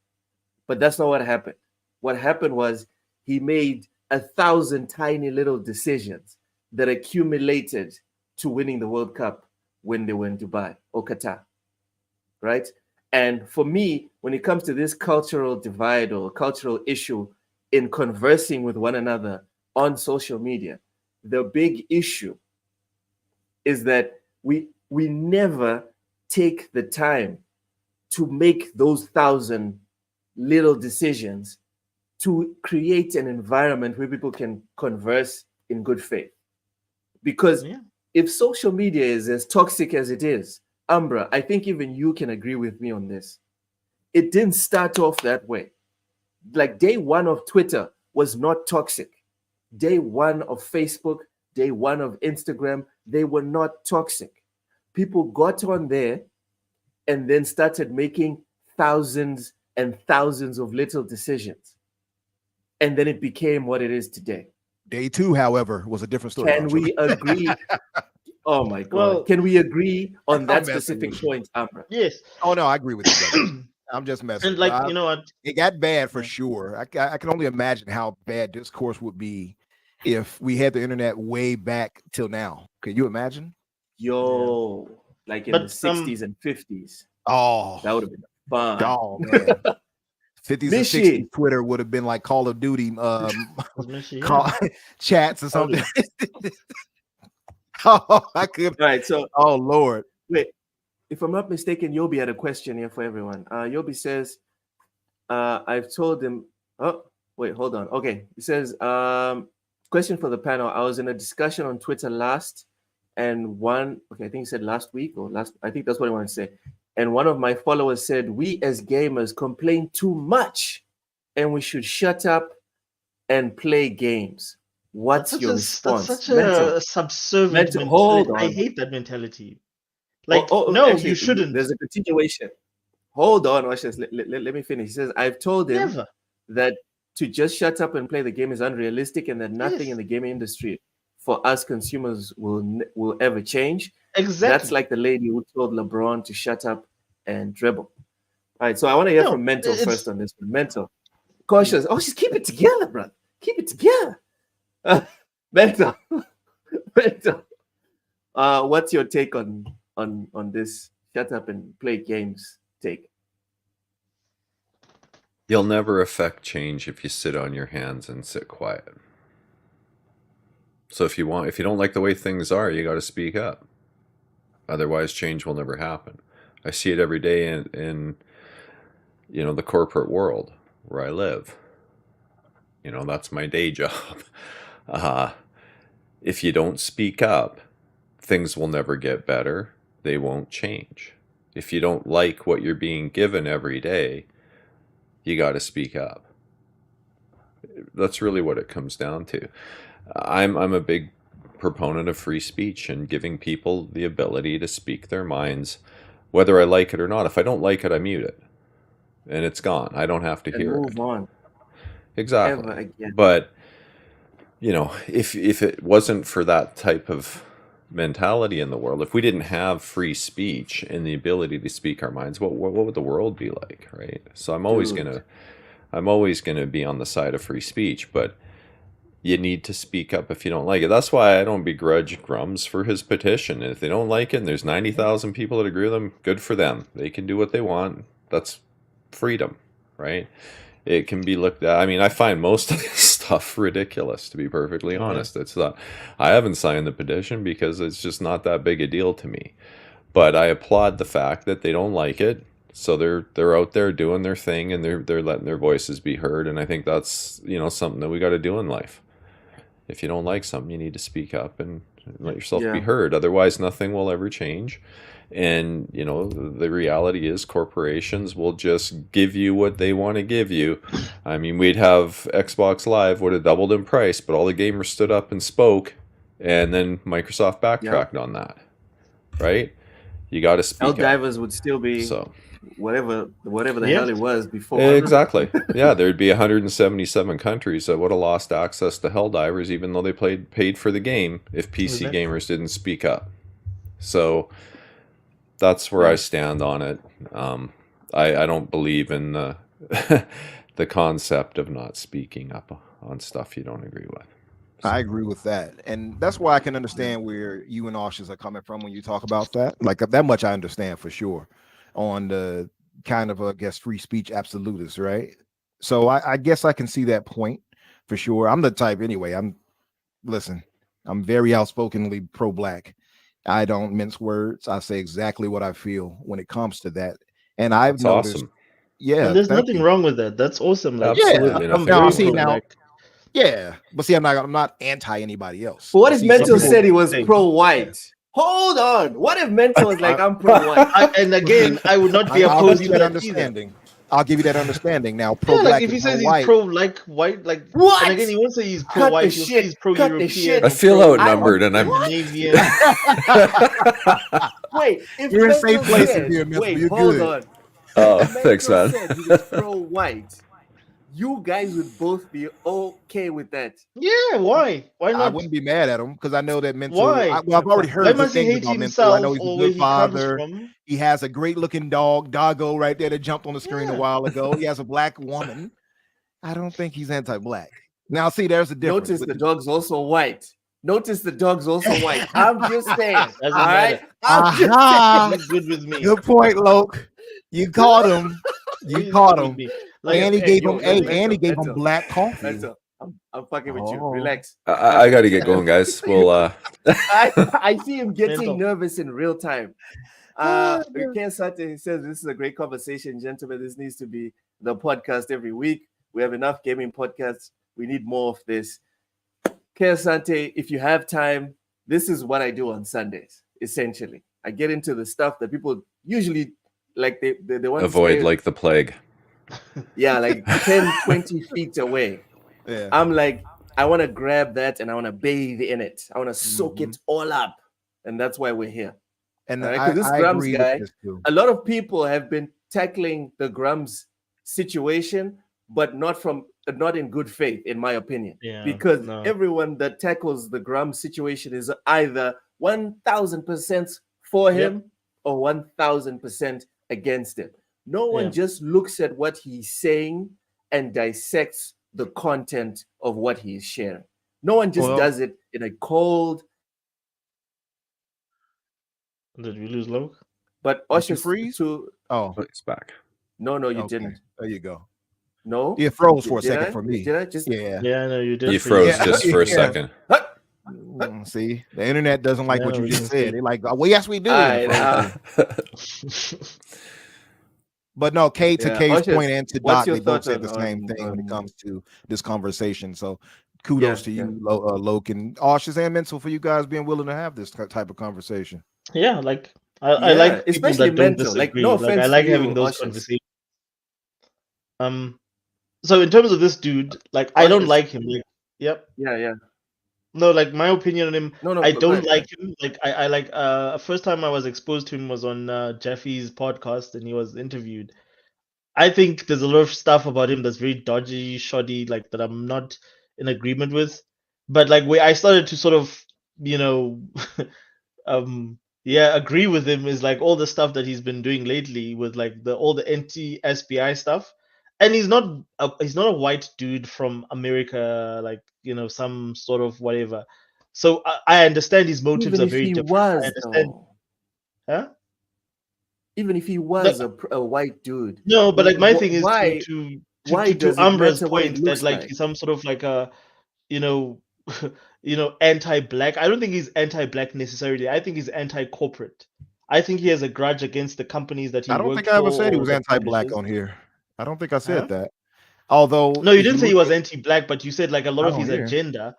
But that's not what happened. What happened was he made 1,000 tiny little decisions that accumulated to winning the World Cup when they were in Dubai or Qatar, right? And for me, when it comes to this cultural divide or cultural issue in conversing with one another on social media, the big issue is that we never take the time to make those 1,000 little decisions to create an environment where people can converse in good faith. Because Yeah, if social media is as toxic as it is, Umbra, I think even you can agree with me on this. It didn't start off that way. Like day one of Twitter was not toxic. Day one of Facebook, day one of Instagram, they were not toxic. People got on there and then started making thousands and thousands of little decisions. And then it became what it is today. Day two, however, was a different story. No, I'm Can joking. we agree? Oh my God. well, Can we agree on I'm that messing specific with you. point, Amra? yes. Oh no, I agree with you, brother. I'm just messing. And like, you know what? It got bad for Yeah. sure. I can only imagine how bad discourse would be if we had the internet way back till now. Can you imagine? Yo, like in the But 60s and 50s. Oh, That would have been fun. oh man. 50s and 60s, Twitter would have been like Call of Duty chats or something. Oh, I could. All right, so oh Lord. Wait, if I'm not mistaken, Yobi had a question here for everyone. Yobi says, I've told him. Oh, wait, hold on. Okay, he says, question for the panel. I was in a discussion on Twitter last, and I think he said last week or last. I think that's what I want to say. And one of my followers said, we as gamers complain too much and we should shut up and play games. What's your response? That's such a subservient mentality. Hold on. I hate that mentality. Like, no, actually, you shouldn't. There's a continuation. Hold on, watch this. Let me finish. He says, I've told him that to just shut up and play the game is unrealistic and that nothing in the gaming industry for us consumers will ever change. Exactly. That's like the lady who told LeBron to shut up and dribble. All right, so I want to hear from Mental first on this one. Mental. Cautious. Oh, just keep it together, bro. Keep it together. Mental. Mental. What's your take on this shut up and play games take? You'll never affect change if you sit on your hands and sit quiet. So if you don't like the way things are, you got to speak up. Otherwise, change will never happen. I see it every day in the corporate world where I live. That's my day job. If you don't speak up, things will never get better. They won't change. If you don't like what you're being given every day, you got to speak up. That's really what it comes down to. I'm a big proponent of free speech and giving people the ability to speak their minds, whether I like it or not. If I don't like it, I mute it, and it's gone. I don't have to hear it. Move on. Exactly. But if it wasn't for that type of mentality in the world, if we didn't have free speech and the ability to speak our minds, what would the world be like, right? So I'm always gonna be on the side of free speech, but you need to speak up if you don't like it. That's why I don't begrudge Grums for his petition. If they don't like it and there's 90,000 people that agree with them, good for them. They can do what they want. That's freedom, right? It can be looked at. I mean, I find most of this stuff ridiculous, to be perfectly honest. It's not. I haven't signed the petition because it's just not that big a deal to me. But I applaud the fact that they don't like it. So they're out there doing their thing and they're letting their voices be heard. And I think that's something that we got to do in life. If you don't like something, you need to speak up and let yourself be heard. Otherwise, nothing will ever change. And, the reality is corporations will just give you what they want to give you. I mean, we'd have Xbox Live would have doubled in price, but all the gamers stood up and spoke, and then Microsoft backtracked on that, right? You got to speak up. Helldivers would still be whatever the hell it was before. Exactly. Yeah, there'd be 177 countries that would have lost access to Helldivers, even though they paid for the game, if PC gamers didn't speak up. So that's where I stand on it. I don't believe in the the concept of not speaking up on stuff you don't agree with. So. I agree with that, and that's why I can understand where you and Oshas are coming from when you talk about that. Like that much, I understand for sure. On the kind of, I guess, free speech absolutist, right? So I guess I can see that point for sure. I'm the type anyway. I'm very outspokenly pro-black. I don't mince words. I say exactly what I feel when it comes to that. And I've noticed, awesome. Yeah, and there's nothing wrong with that. That's awesome. Like, absolutely. But see, I'm not anti anybody else. But what if Mental said he was pro-white? Hold on. What if Mental was like, I'm pro-white? And again, I would not be opposed to that understanding. I'll give you that understanding. Now, pro-black, like if he says he's pro-like white, like what? And again, he won't say he's pro-white. He'll say he's pro-European. I feel outnumbered, and I'm. Canadian. Wait, if you're in safe places here, Mental. Wait, you're hold good. on. Oh, thanks, man. Said he was pro-white. You guys would both be okay with that. Yeah, why? Why not? I wouldn't be mad at him because I know that Mental. Why? I've already heard why must he hate about himself. Mental. I know he's a good father. He has a great looking doggo right there that jumped on the screen a while ago. He has a black woman. I don't think he's anti-black. Now, see, there's a difference. Notice the dog's also white. Notice the dog's also white. I'm just saying. Doesn't All right. matter. I'm just Aha! saying. He's good with me. Good point, Loke. You caught him. You He's caught good him. with me. Like, And he Hey, gave yo, him yo, and he gave him Beto, black coffee. Beto, I'm fucking with you. Oh. Relax. I got to get going, guys. We'll. I see him getting Mental. nervous in real time. Ken Sate, he says this is a great conversation, gentlemen. This needs to be the podcast every week. We have enough gaming podcasts. We need more of this. Ken Sante, if you have time, this is what I do on Sundays. Essentially, I get into the stuff that people usually like. They want avoid to stay, like the plague. yeah, like 10, 20 feet away. Yeah. I'm like, I want to grab that and I want to bathe in it. I want to soak it all up, and that's why we're here. And Because this I Grams agree guy, with this too. a lot of people have been tackling the Grams situation, but not in good faith, in my opinion. Yeah, because no. everyone that tackles the Grams situation is either 1,000% for him or 1,000% against him. No one just looks at what he's saying and dissects the content of what he's sharing. No one just does it in a cold. Did we lose Loke? But Did you Usher freeze? Oh, it's back. No, you Okay. didn't. There you go. No, It froze for a Did second I? for me. Did I just? Yeah. Yeah, no, you did. You freeze. froze just for a second. See, the internet doesn't like Yeah, what you we just can said. see. They like, well, yes, we do. All right, But no, K to Yeah, K's Ushers, point and to what's Dot, your they both thoughts said the on- same thing when it comes to this conversation. So kudos Yeah, to you, Loke, and Oshers and Mental for you guys being willing to have this type of conversation. Yeah, like I like people especially that don't mental. Like, disagree. no Like, offense I like to you, having those Ushers. conversations. So in terms of this dude, like I don't Ushers. like him. Like, yep. Yeah. No, like my opinion on him, No, I go don't ahead, like him. Like I like first time I was exposed to him was on Jeffy's podcast and he was interviewed. I think there's a lot of stuff about him that's very dodgy, shoddy, like that I'm not in agreement with. But like where I started to sort of, you know, agree with him is like all the stuff that he's been doing lately with like all the anti-SBI stuff. And he's not a white dude from America, like, you know, some sort of whatever. So I understand his motives Even are if very he different. was, I understand. though. Huh? Even if he was a white dude. No, but like my thing is why to does it Ambra's matter what he point that looks like like? he's some sort of like a, you know, anti-black. I don't think he's anti-black necessarily. I think he's anti-corporate. I think he has a grudge against the companies that he I don't worked think I ever for said he or was the anti-black publishers. on here. I don't think I said Huh? that. Although, No, you if didn't say he look was anti-black, but you said like a lot I of don't his hear. agenda,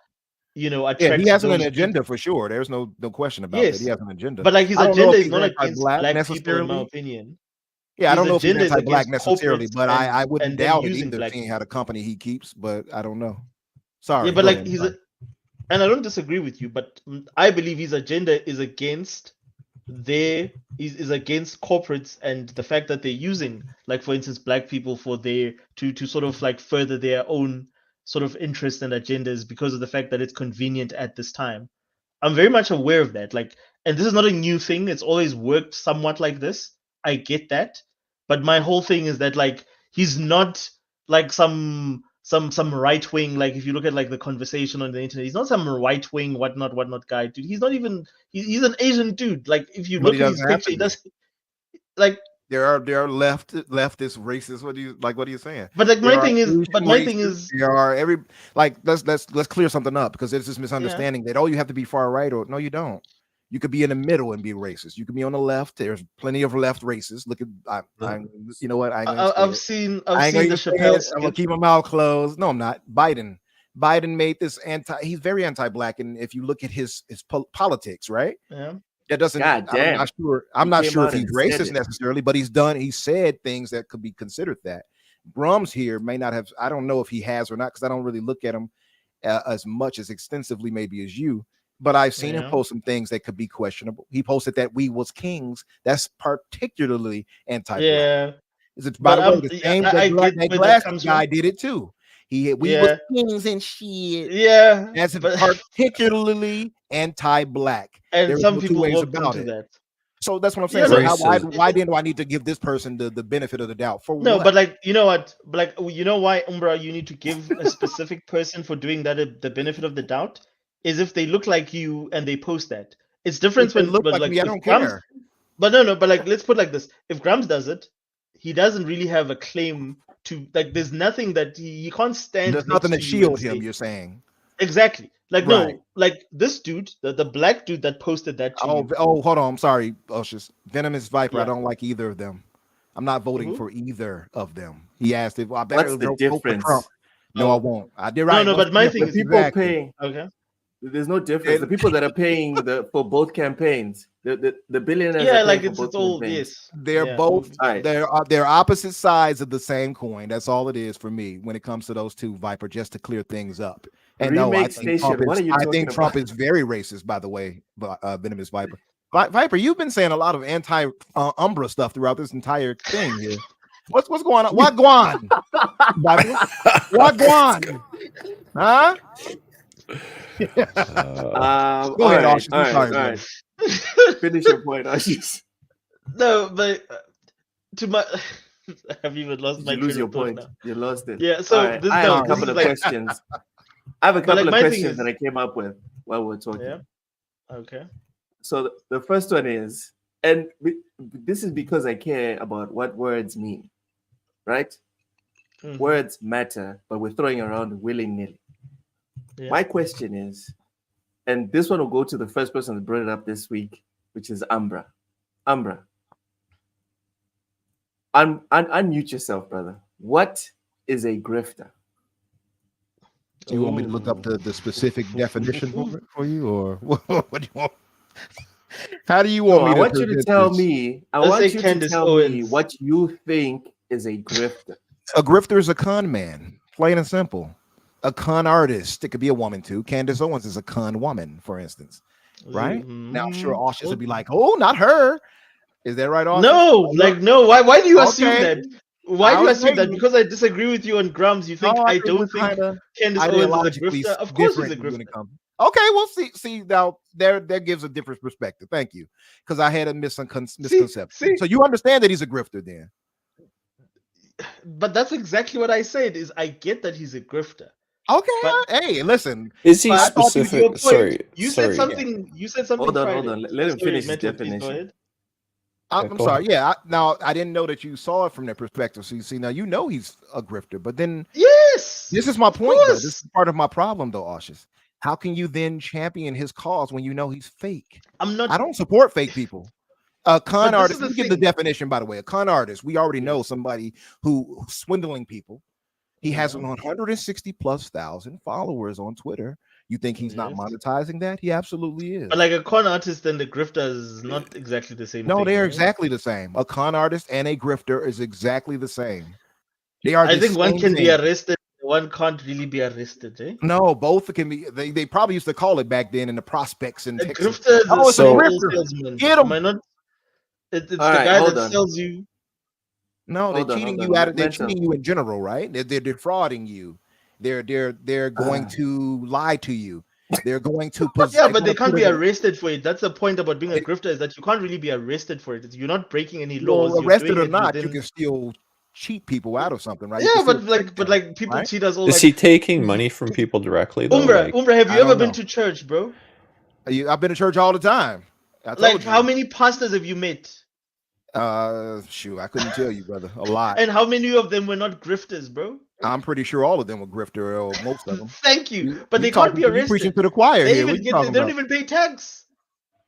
you know, Yeah, attracts he has an those agenda people. for sure. There's no question about that. Yes, He has an agenda. but like his I don't know agenda if is he's not against anti-black black people, in my necessarily. opinion. Yeah, I His don't know if he's agenda is anti-black against necessarily, corporates but I wouldn't and them doubt it using either, black seeing people. how the company he keeps. But I don't know. Yeah, Sorry, but go like ahead. and I don't disagree with you, but I believe his agenda is against is against corporates and the fact that they're using, like for instance, black people for to sort of like further their own sort of interests and agendas because of the fact that it's convenient at this time. I'm very much aware of that. Like, and this is not a new thing. It's always worked somewhat like this. I get that. But my whole thing is that like he's not like some right wing, like if you look at like the conversation on the internet, he's not some right wing whatnot guy, dude. He's not even he's an Asian dude. Like if you But look he at his doesn't have picture, to he be. does like There are leftist racists. What are you saying? but like There my are thing is Asian but my thing racists. is There are let's clear something up because there's this misunderstanding that you have to be far right or no, you don't. You could be in the middle and be racist. You could be on the left. There's plenty of left racists. Look at you know what? I've seen the Chappelle I'm gonna skit. keep my mouth closed. No, I'm not. Biden made this he's very anti-black, and if you look at his politics, right? Yeah. That doesn't. God damn. I'm not He sure came if out he's and said racist it. necessarily, but he said things that could be considered that. Brums here may not have. I don't know if he has or not because I don't really look at him as much as extensively maybe as you. But I've seen him post some things that could be questionable. He posted that we was kings. That's particularly anti-black. Yeah. Is it by the way the same that glasses guy did it too? We was kings and shit. Yeah. That's particularly anti-black. And There some no two people ways walked about into it. that. So that's what I'm saying. Yeah, So no, why then do I need to give this person the benefit of the doubt for no, what? but like, you know what? Like, you know why, Umbra, you need to give a specific person for doing that the benefit of the doubt is if they look like you and they post that. It's different If they when, look but like like me, I if don't Grams, care. but no, but like, let's put like this: if Grams does it, he doesn't really have a claim to like. There's nothing that he can't stand There's nothing next to to you and shield him. say You're saying, exactly. Like right? no, like this dude, the black dude that posted that to you. Oh, hold on. I'm sorry, Ushers. Venomous Viper. I Yeah. don't like either of them. I'm not voting Who? for either of them. He asked if I better What's the vote for Trump. difference? No, I Oh won't. I did no, right. no, What's but the my thing The difference? is people Exactly. paying. okay. There's no difference. The people that are paying for both campaigns, the billionaires Yeah, are paying like for it's both all campaigns. yes. They're Yeah. both All right. they're opposite sides of the same coin. That's all it is for me when it comes to those two, Viper. Just to clear things up. And no, Remake Station. What are you I talking think Trump about? is very racist. By the way, Venomous Viper. Viper, you've been saying a lot of anti Umbra stuff throughout this entire thing here. What's going on? What Guan? Viper? What Guan? Huh? Go ahead, Austin. I'm sorry, brother. Finish your point, Ashish. No, but to my I've even lost Did my you lose train your of thought point? now. You lost it. Yeah, All so right. this I have no, a this couple is of like questions. I have a but couple like of my thing questions is that I came up with while we're talking. yeah, okay. So the first one is, and this is because I care about what words mean, right? Mhm. Words matter, but we're throwing around willy-nilly. Yeah. My question is, and this one will go to the first person that brought it up this week, which is Umbra. Umbra, unmute yourself, brother. What is a grifter? Do you want me to look up the specific definition for you, or what do you want? How do you want No, me I to want you to present tell this? me. I Let's want say you to Candace tell me Owens. what you think is a grifter. A grifter is a con man, plain and simple. A con artist, it could be a woman too. Candace Owens is a con woman, for instance, right? Now I'm sure Aushus would be like, "Oh, not her." Is that right, Aushus? No, like no. Why do you assume Okay. that? Why I do you was assume that? waiting. Because I disagree with you on Grams, you think No, I I think don't we're think kind of Candace Owens is a ideologically grifter? Of course he's a different when it grifter. comes. Okay, well, see now there gives a different perspective. Thank you, because I had a misconception. See? So you understand that he's a grifter, then? But that's exactly what I said. Is I get that he's a grifter. Okay, But hey, listen. Is he but to specific? your point, Sorry, you said sorry. something. You said something. Hold on, Friday. hold on. Let him Sorry, finish his Mental, please go definition. ahead. I'm Go sorry. ahead. Yeah. Now I didn't know that you saw it from that perspective. So you see, now you know he's a grifter. But then Yes. this is my of point, though. course. This is part of my problem, though, Aushus. How can you then champion his cause when you know he's fake? I'm not. I don't support fake people. A con But this artist. is Let the me give the thing. definition, by the way. A con artist. We already Yeah. know somebody who's swindling people. He has Yeah. 160 plus thousand followers on Twitter. You think he's not Yes. monetizing that? He absolutely is. But like a con artist and the grifter is not exactly the same No, thing. they're Right? exactly the same. A con artist and a grifter is exactly the same. They are I the think one same can be thing. arrested. One can't really be arrested. Eh? No, both can be. They probably used to call it back then in the prospects in A Texas. grifter is Oh, a it's a So- simple grifter. salesman. Get Am 'em. I not? It's All the right, guy hold that on. sells you. No, they're Hold on, cheating hold you on. out of. They're Mental. cheating you in general, right? They're defrauding you. They're going to lie to you. They're going to Yeah, but they can't be arrested for it. That's the point about being a grifter is that you can't really be arrested for it. You're not breaking any laws. Well, You're arrested doing or it not, within... you can still cheat people out of something, right? You Yeah, can still but like, trick them, people right? cheat us all. Is Like, he taking money from people directly though? Umbra, Like, Umbra, have I you ever don't been know. to church, bro? I've been to church all the time. I told Like, you. how many pastors have you met? Shoot, I couldn't tell you, brother. A lot. And how many of them were not grifters, bro? I'm pretty sure all of them were grifter, or most of them. Thank you. But You they can't be talking- you preaching arrested. to the choir They here. even What you get. talking They don't about? even pay tax.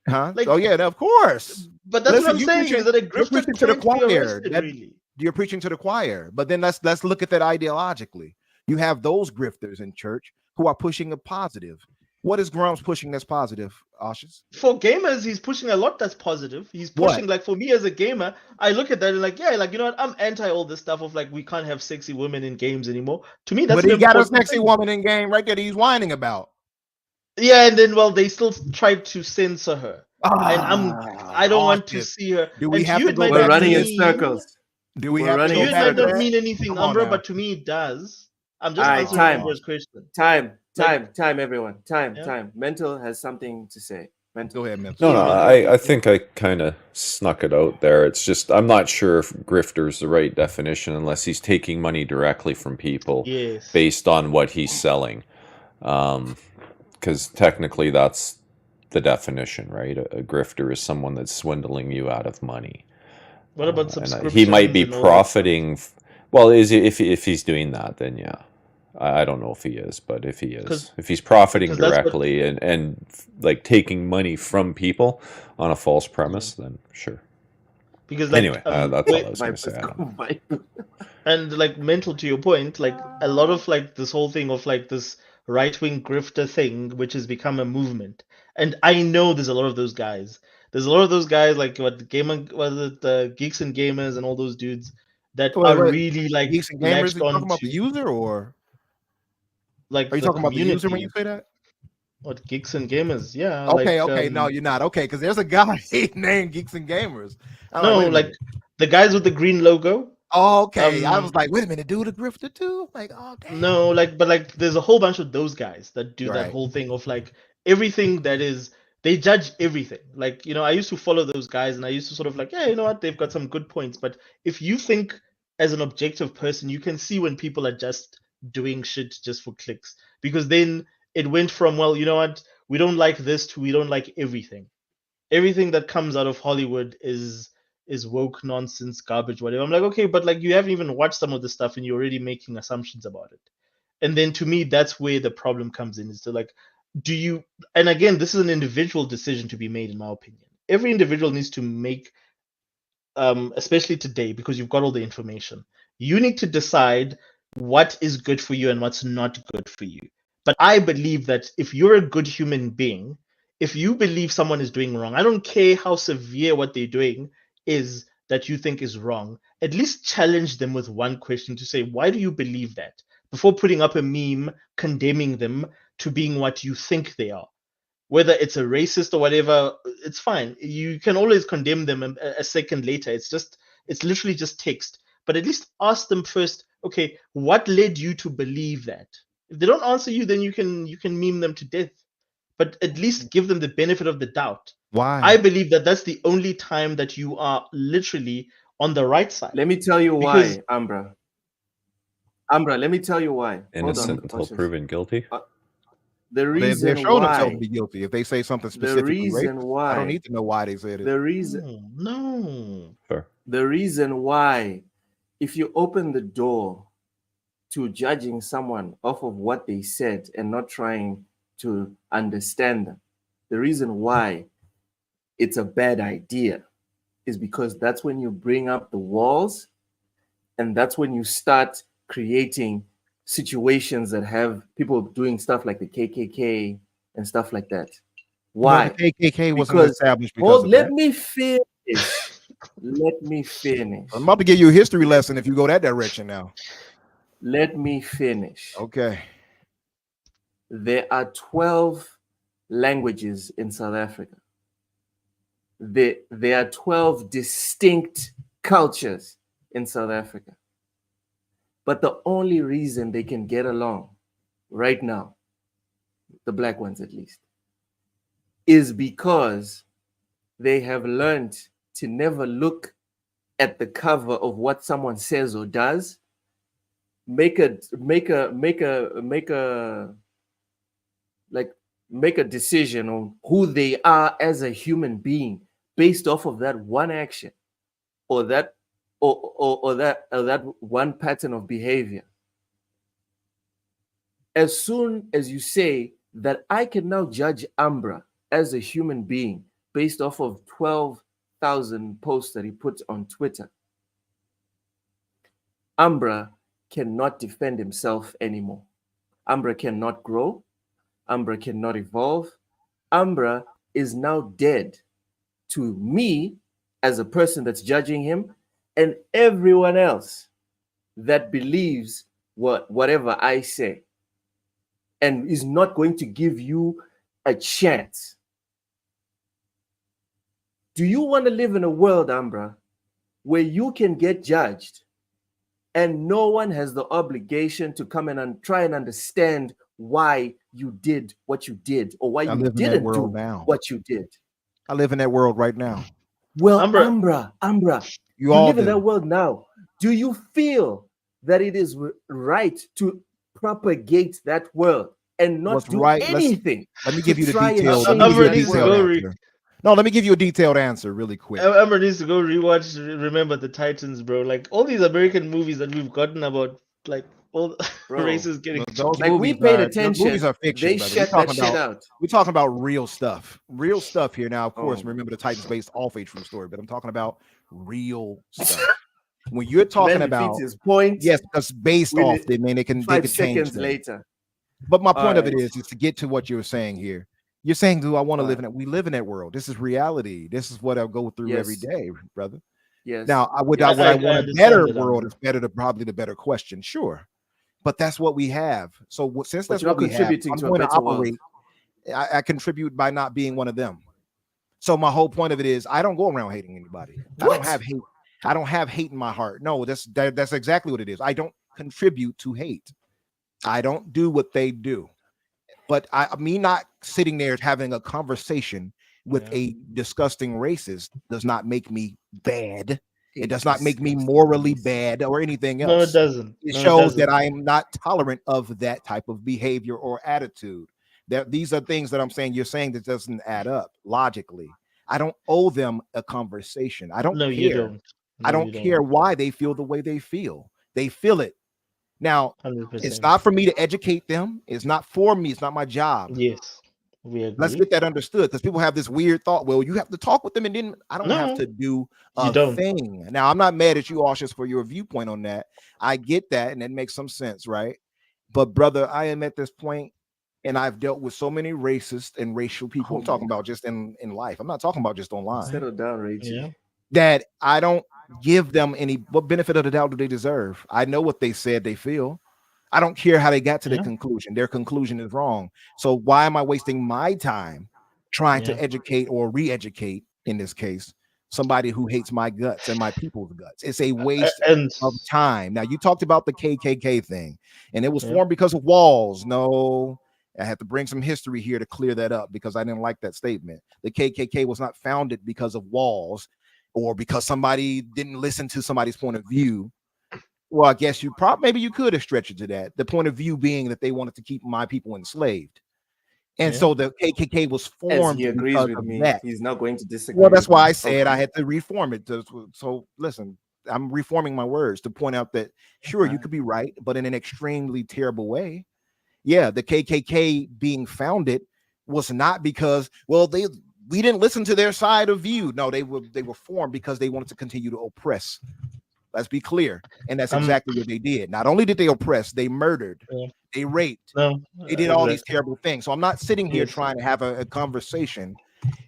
Huh? Like, Oh yeah, of course. But that's what I'm you saying. Is that a you're grifter preaching to the can't be choir. arrested, really? You're preaching to the choir. But then let's look at that ideologically. You have those grifters in church who are pushing a positive. What is Grumps pushing that's positive, Aushus? For gamers, he's pushing a lot that's positive. He's pushing, like, for me as a gamer, I look at that and like, yeah, like, you know what? I'm anti all this stuff of like we can't have sexy women in games anymore. To me, that's But he got a important sexy thing. woman in game right there that he's whining about. Yeah, and then they still tried to censor her. And I don't want to see her. Do we and have you, to it go might We're back not to running in mean- circles. Do we We're have to running To go you, it back might to not that? mean anything, Come on Umbra, now. but to me it does. I'm just All right, answering time. Umbra's question. Time, Like- everyone. Time, Yeah. time. Mental has something to say. Mental. Go ahead, Mental. No, no, Yeah, I think I kind of snuck it out there. It's just I'm not sure if grifter's the right definition unless he's taking money directly from people yes. based on what he's selling. Because technically that's the definition, right? A grifter is someone that's swindling you out of money. What about And he might subscriptions be and all that stuff? profiting. Well, is he, if he's doing that, then yeah. I don't know if he is, but if he Because is, if he's profiting that's what directly and like taking money from people on a false premise, then sure. because Anyway, like that's all I was going to say. I don't know. and like mental to your point, like a lot of like this whole thing of like this right-wing grifter thing, which has become a movement. And I know there's a lot of those guys. There's a lot of those guys like what the gamer, what is it, the geeks and gamers and all those dudes that Wait, are wait. really like Geeks and gamers. Are latched you talking on about the to user, or like are you the talking about the user when you community. say that? What geeks and gamers? Yeah, Okay, like okay. No, you're not. Okay, because there's a guy named Geeks and Gamers. I'm like, no, wait a like minute. the guys with the green logo. Oh, okay. I was Um, like, wait a minute, dude, a grifter too? Like, oh damn. No, like, but like, there's a whole bunch of those guys that do that Right. whole thing of like everything that is, they judge everything. Like, I used to follow those guys and I used to sort of like, yeah, you know what, they've got some good points. But if you think as an objective person, you can see when people are just doing shit just for clicks. Because then it went from, well, you know what, we don't like this to we don't like everything. Everything that comes out of Hollywood is woke nonsense, garbage, whatever. I'm like, okay, but like you haven't even watched some of the stuff and you're already making assumptions about it. And then to me, that's where the problem comes in. Is to like, do you? And again, this is an individual decision to be made, in my opinion. Every individual needs to make, especially today, because you've got all the information. You need to decide what is good for you and what's not good for you. But I believe that if you're a good human being, if you believe someone is doing wrong, I don't care how severe what they're doing is that you think is wrong, at least challenge them with one question to say, why do you believe that? Before putting up a meme condemning them to being what you think they are, whether it's a racist or whatever, it's fine. You can always condemn them a second later. It's literally just text. But at least ask them first, okay, what led you to believe that? If they don't answer you, then you can meme them to death. But at least give them the benefit of the doubt. I Why? believe that that's the only time that you are literally on the right side. Let me tell you Because why, Ambra. Ambra, let me tell you why. Hold Innocent on, until Oceans. proven guilty. The They're reason showing themselves to why, be guilty if they say something the specifically reason racist. I don't why, need to know why they said it. the reason, no. Fair. the reason why, if you open the door to judging someone off of what they said and not trying to understand them, the reason why it's a bad idea is because that's when you bring up the walls, and that's when you start creating situations that have people doing stuff like the KKK and stuff like that. Well, the Why? KKK wasn't Because established because of let that. me finish. Let me finish. I'm about to give you a history lesson if you go that direction now. Let me finish. Okay. There are 12 languages in South Africa. There are 12 distinct cultures in South Africa. But the only reason they can get along right now, the black ones at least, is because they have learned to never look at the cover of what someone says or does, make a decision on who they are as a human being based off of that one action or that one pattern of behavior. As soon as you say that I can now judge Ambra as a human being based off of 12,000 posts that he put on Twitter, Ambra cannot defend himself anymore. Ambra cannot grow. Ambra cannot evolve. Ambra is now dead to me as a person that's judging him and everyone else that believes whatever I say and is not going to give you a chance. Do you want to live in a world, Ambra, where you can get judged and no one has the obligation to come in and try and understand why you did what you did, or why I you live in that didn't world do now. what you did. I live in that world right now. Well, Umbra, Ambra, You you all live in that do. world now. Do you feel that it is right to propagate that world and What's not do right? anything Let me to give you the try and detailed. Let me give change you a Umbra that needs to world? detailed go. answer. No, let me give you a detailed answer really quick. Umbra needs to go rewatch. Remember the Titans, bro. Like all these American movies that we've gotten about, like all Bro, races getting Those like we movies paid are attention, fiction, they brother. shut that shit out. We're talking about real stuff. Real stuff here. Now, of course, Oh, remember the Titans based off a true story, but I'm talking about real stuff. When you're talking man defeats about his point yes, because based with off, it they mean they five could change seconds things. later. But my All point of it right, is to get to what you're saying here. You're saying, do I want to all live right. in it? We live in that world. This is reality. This is what I go through every Yes, day, brother. yes, Now, yes. would I I want a understand better that, world? Umbra. Is better to probably the better question. Sure, but that's what we have. So since But that's you're what not we have, contributing I'm to a going to better world. operate. I contribute by not being one of them. So my whole point of it is I don't go around hating anybody. I don't What? have hate. I don't have hate in my heart. No, that's exactly what it is. I don't contribute to hate. I don't do what they do. But me not sitting there having a conversation with Yeah. a disgusting racist does not make me bad. A It does not make me disgusting morally racist. bad or anything No, it else. doesn't. It No, it shows that doesn't. I am not tolerant of that type of behavior or attitude. That these are things that I'm saying you're saying that doesn't add up logically. I don't owe them a conversation. I don't No, you care. don't. I No, don't you don't. care why they feel the way they feel. They feel it. Now, it's 100%. not for me to educate them. It's not for me. It's not my job. Yes, we Let's agree. get that understood because people have this weird thought. Well, you have to talk with them, and then I don't have No, to do you a don't. thing. Now, I'm not mad at you, Aushus, for your viewpoint on that. I get that, and that makes some sense, right? But brother, I am at this point, and I've dealt with so many racist and racial people. Oh I'm my talking god. about just in life. I'm not talking about just online. Settle down, Yeah, Reggie. That I don't give them any what benefit of the doubt do they deserve. I know what they said they feel. I don't care how they got to the yeah, conclusion. Their conclusion is wrong. So why am I wasting my time trying yeah. to educate or re-educate in this case somebody who hates my guts and my people's guts? It's a waste And of time. Now you talked about the KKK thing and it was yeah, formed because of walls. No, I have to bring some history here to clear that up because I didn't like that statement. The KKK was not founded because of walls or because somebody didn't listen to somebody's point of view. Well, I guess maybe you could have stretched it to that. The point of view being that they wanted to keep my people enslaved. And yeah, so the KKK was As he formed agrees because with of me, that. he's not going to Well, disagree that's with why me. I said I Okay. had to reform it. So listen, I'm reforming my words to point out that sure, you Alright. could be right, but in an extremely terrible way. Yeah, the KKK being founded was not because, well, we didn't listen to their side of view. No, they were formed because they wanted to continue to oppress. Let's be clear. And that's um, exactly what they did. Not only did they oppress, they murdered, yeah, they raped, no, they did all these exactly. terrible things. So I'm not sitting here Yes. trying to have a conversation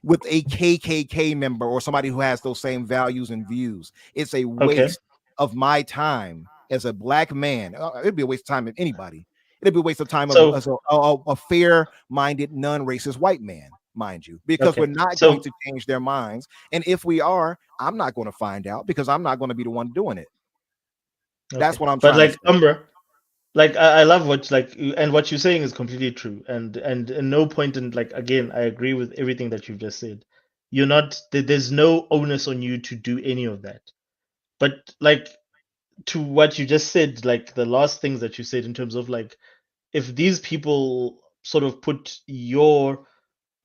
with a KKK member or somebody who has those same values and views. It's a Okay. waste of my time as a black man. It'd be a waste of time of anybody. It'd be a waste of time of So, as a fair-minded, non-racist white man, mind you, because we're okay. not going So, to change their minds. And if we are, I'm not going to find out because I'm not going to be the one doing it. That's okay. what I'm But trying to like say. Umbra, like I love what and what you're saying is completely true. And in no point in like again, I agree with everything that you've just said. You're not there's no onus on you to do any of that. But like to what you just said, like the last things that you said in terms of like if these people sort of put your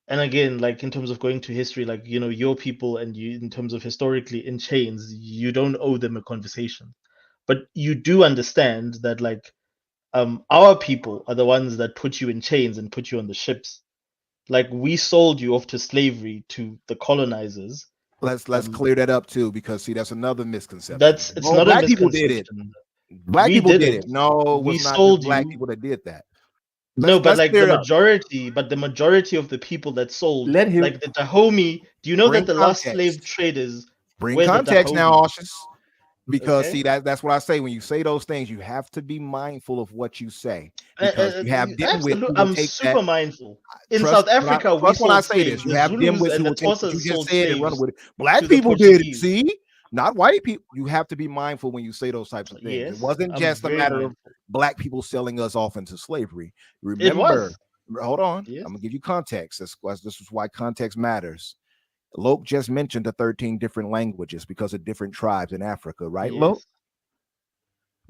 and again like in terms of going to history like you know your people and you in terms of historically in chains you don't owe them a conversation but you do understand that like our people are the ones that put you in chains and put you on the ships like we sold you off to slavery to the colonizers. Let's um clear that up too, because see, that's another misconception. that's it's Oh, not a black people did it. misconception. Black We people did did it. it. No, it We was not just sold black you. people that did that. No, but Let's like clear it up. the majority of the people that sold, Let him like the Dahomey, do you know that Bring the last slave context. traders Bring were the context now, Dahomey? Aushus. Because Okay, see, that's what I say. When you say those things, you have to be mindful of what you say. Because you have dimwits absolutely. who will I'm take that. super mindful. In South Africa, we Trust when I sold say this. slaves. You The have Zulus dimwits and who the will take what you Xhosas just sold said and run slaves with it. Black to the people did it. Portuguese. See, not white people. You have to be mindful when you say those types of things. It Yes, wasn't I'm just a very matter of mindful. black people selling us off into slavery. It Remember, was. hold on, Yes. I'm gonna give you context. This is why context matters. Loke just mentioned the 13 different languages because of different tribes in Africa, right, Loke?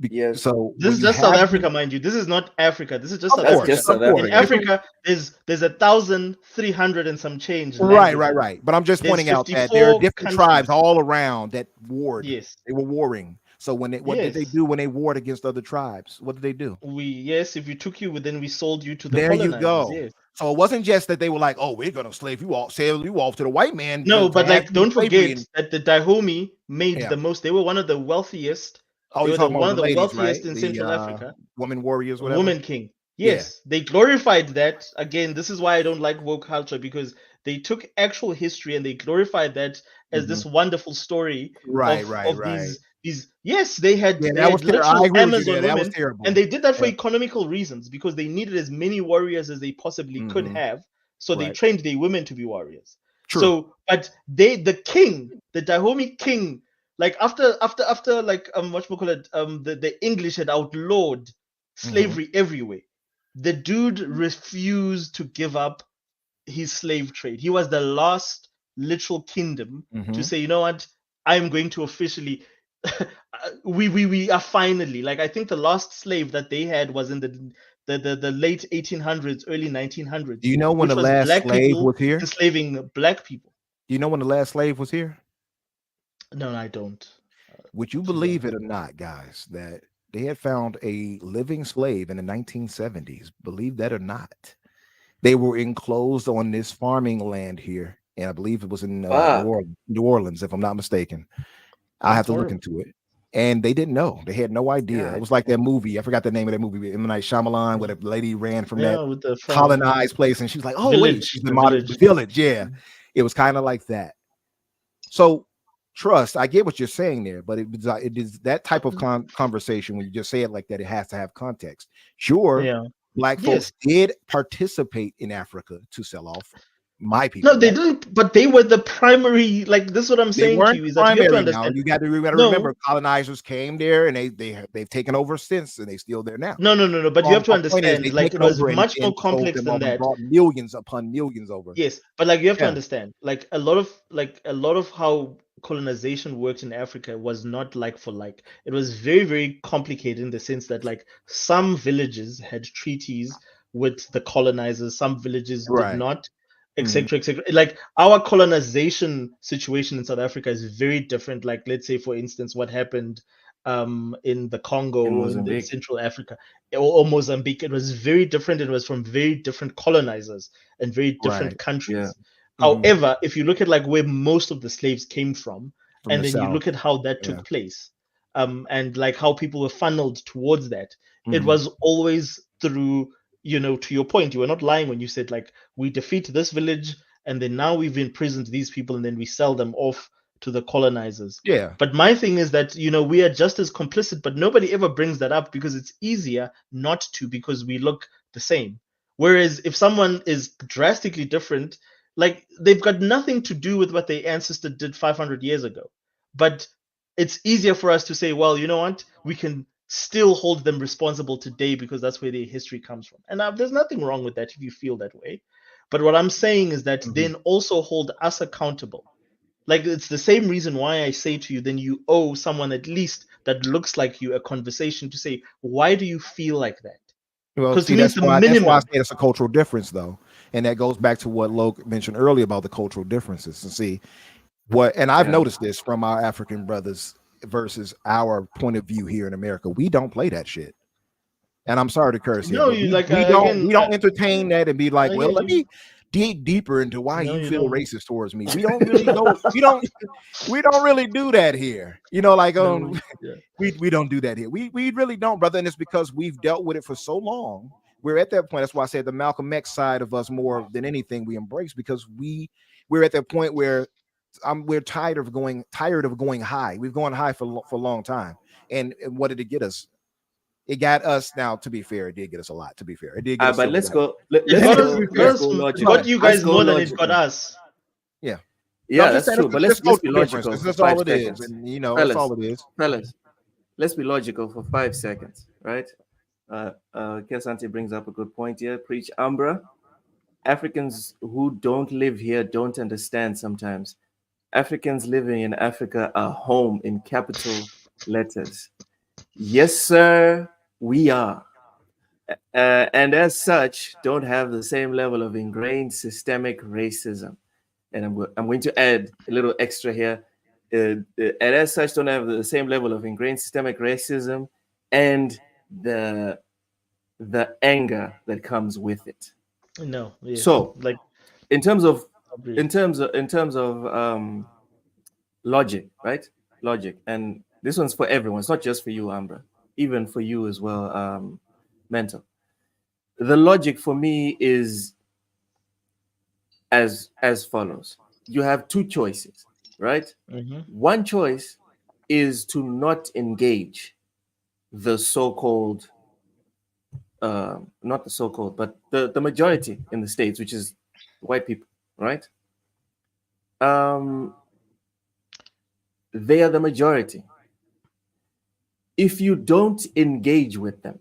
Yes. Yes. So This when is you just South have Africa, mind you. This is not Africa. This is just of South That's course, just Africa. of South course, In Africa. different, Africa, there's 1,300 and some change right, languages. But I'm just There's pointing out that there are 54 different tribes countries. all around that warred. Yes. They were warring. So what did they Yes. do when they warred against other tribes? What did they do? Yes, if we took you, then we sold you to the There you colonizers. go. Yes. So it wasn't just that they were like, "Oh, we're gonna sell you off to the white man No, to but have like, you in don't slavery." forget And that the Dahomey made yeah, the most. They were one of the wealthiest. oh, They you're were talking about one of the the ladies, right? wealthiest in The Central Africa. woman warriors, whatever. Woman king. Yeah. Yes, they glorified that. Again, this is why I don't like woke culture, because they took actual history and they glorified that as Mhm. this wonderful story Right, of right. these. Yes, they had Yeah, they that was had terrible. I literal agree with you there. Amazon That was women, and terrible. they did that for Yeah. economical reasons because they needed as many warriors as they possibly could Mhm. have. So they Right. trained their women to be warriors. True. So, but the king, the Dahomey king, like after like what we call it, the English had outlawed slavery everywhere. The dude refused to give up his slave trade. He was the last literal kingdom to say, you know what, I'm going to officially we are finally, like, I think the last slave that they had was in the late 1800s, early Do 1900s, you know when which the was last black slave people was here? enslaving black people. Do you know when the last slave was here? No, I don't, Would you to be believe honest. it or not, guys, that they had found a living slave in the 1970s? Believe that or not. They were enclosed on this farming land here, and I believe it was in Fuck. New Orleans, if I'm not mistaken. I have That's to look horrible. into it. And they didn't know. They had no idea. It God was like that damn. movie. I forgot the name of that movie. M. Night Shyamalan, where Yeah, the lady ran from yeah, that with the from colonized place, and she's like, "Oh wait, village, she's the in modern village. village." Yeah, it was kind of like that. So trust. I get what you're saying there, but it is that type of conversation when you just say it like that. It has to have context. Sure, Yeah. black Yes. folks did participate in Africa to sell off my No, people. they didn't, but they were the primary. Like, this is what I'm They saying to weren't you, is that you have to primary now. understand. You got to No, remember, colonizers came there and they've taken over since, and they still there now. no. But you have to My point is, understand, they like, it taken was over much more and sold complex them than off and that. brought millions upon millions over. Yes, but like, you have to Yeah. understand, like, a lot of how colonization worked in Africa was not like for like. It was very, very complicated in the sense that, like, some villages had treaties with the colonizers, some villages did Right. not, Mhm. etc., etc. Like, our colonization situation in South Africa is very different. Like, let's say, for instance, what happened in the In Congo, in Mozambique. Central Africa, or Mozambique. It was very different. It was from very different colonizers and very different Right. Yeah. countries. Mhm. However, if you look at like where most of the slaves came from, From and the then you South. look at how that Yeah. took place, and like how people were funneled towards that, it Mhm. was always through, to your point, you were not lying when you said, like, we defeat this village, and then now we've imprisoned these people, and then we sell them off to the colonizers. Yeah. But my thing is that, we are just as complicit, but nobody ever brings that up because it's easier not to, because we look the same. Whereas if someone is drastically different, like, they've got nothing to do with what their ancestor did 500 years ago. But it's easier for us to say, well, you know what? We can still hold them responsible today because that's where their history comes from. And there's nothing wrong with that if you feel that way. But what I'm saying is that Mhm. then also hold us accountable. Like, it's the same reason why I say to you, then you owe someone at least that looks like you a conversation to say, why do you feel like that? Well, Because to see, me, it's the that's why I say minimum. it's a cultural difference, though, and that goes back to what Loke mentioned earlier about the cultural differences. And see and I've Yeah. noticed this from our African brothers versus our point of view here in America. We don't play that shit. And I'm sorry to curse here, No, but you we like, we don't again, we don't entertain that and be like, I well, hear let you. me dig deeper into why No, you you feel don't. racist towards me. We don't really go. We don't really do that here. Like No, yeah. we don't do that here. We really don't, brother. And it's because we've dealt with it for so long. We're at that point. That's why I said the Malcolm X side of us more than anything we embrace, because we're at that point where we're tired of going high. We've gone high for a long time. And what did it get us? It got us. Now, to be fair, it did get us a lot. To be fair, it did get us But civil let's rights. go. Let, It let's got To us, go. be it got Let's fair, go us, it but got logical. you Let's guys go more than it got logical. us. yeah, no, Yeah, I'm just that's saying true. But it's let's be cultural difference. logical That's for just all five it is, seconds, and that's fellas. all it is. Fellas, let's be logical for 5 seconds, right? Kesante brings up a good point here. Preach Umbra. Africans who don't live here don't understand sometimes. Africans living in Africa are home in capital letters. Yes, sir, we are. And as such, don't have the same level of ingrained systemic racism. And I'm going to add a little extra here. And as such, don't have the same level of ingrained systemic racism and the the anger that comes with it. No, yeah, So, like in terms of agree. logic, right? Logic, and this one's for everyone. It's not just for you, Ambra, even for you as well, mental. The logic for me is as follows. You have two choices, right? Hmm. One choice is to not engage the so-called not the so-called, but the majority in the states, which is white people, right? um they are the majority. If you don't engage with them,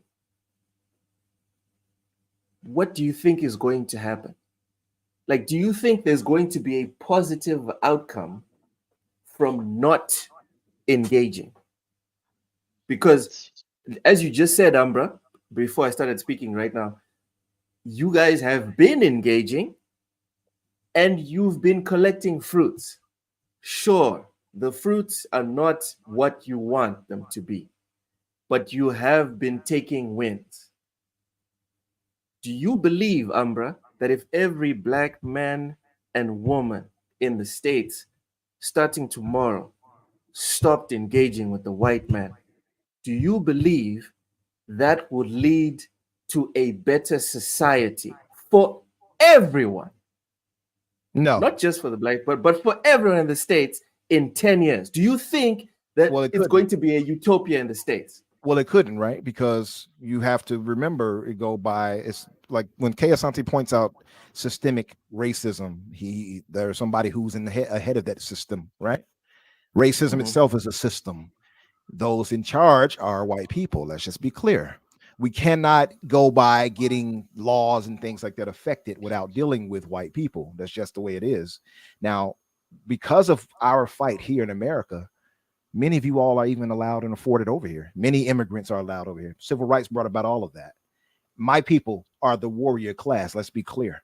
what do you think is going to happen? Like, do you think there's going to be a positive outcome from not engaging? Because, as you just said, Ambra, before I started speaking right now, you guys have been engaging and you've been collecting fruits. Sure, the fruits are not what you want them to be, but you have been taking wins. Do you believe, Ambra, that if every black man and woman in the States, starting tomorrow, stopped engaging with the white man, do you believe that would lead to a better society for everyone? No. Not just for the black, but for everyone in the States in 10 years. Do you think that Well, it it's couldn't. going to be a utopia in the States? Well, it couldn't, right? Because you have to remember it go by. It's like when K. Asante points out systemic racism. There's somebody who's in the ahead of that system, right? Racism Mhm. itself is a system. Those in charge are white people. Let's just be clear. We cannot go by getting laws and things like that affected without dealing with white people. That's just the way it is. Now, because of our fight here in America, many of you all are even allowed and afforded over here. Many immigrants are allowed over here. Civil rights brought about all of that. My people are the warrior class. Let's be clear.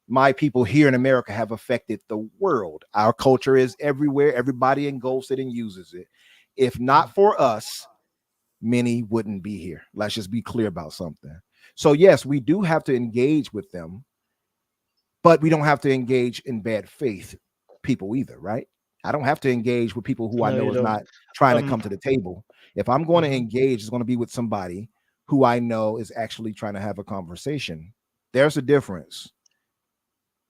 My people here in America have affected the world. Our culture is everywhere. Everybody engulfs it and uses it. If not for us, many wouldn't be here. Let's just be clear about something. So, yes, we do have to engage with them, but we don't have to engage in bad faith people either, right? I don't have to engage with people who I No, know you is don't. not trying to Um, come to the table. If I'm going to mhm. engage, it's going to be with somebody who I know is actually trying to have a conversation. There's a difference.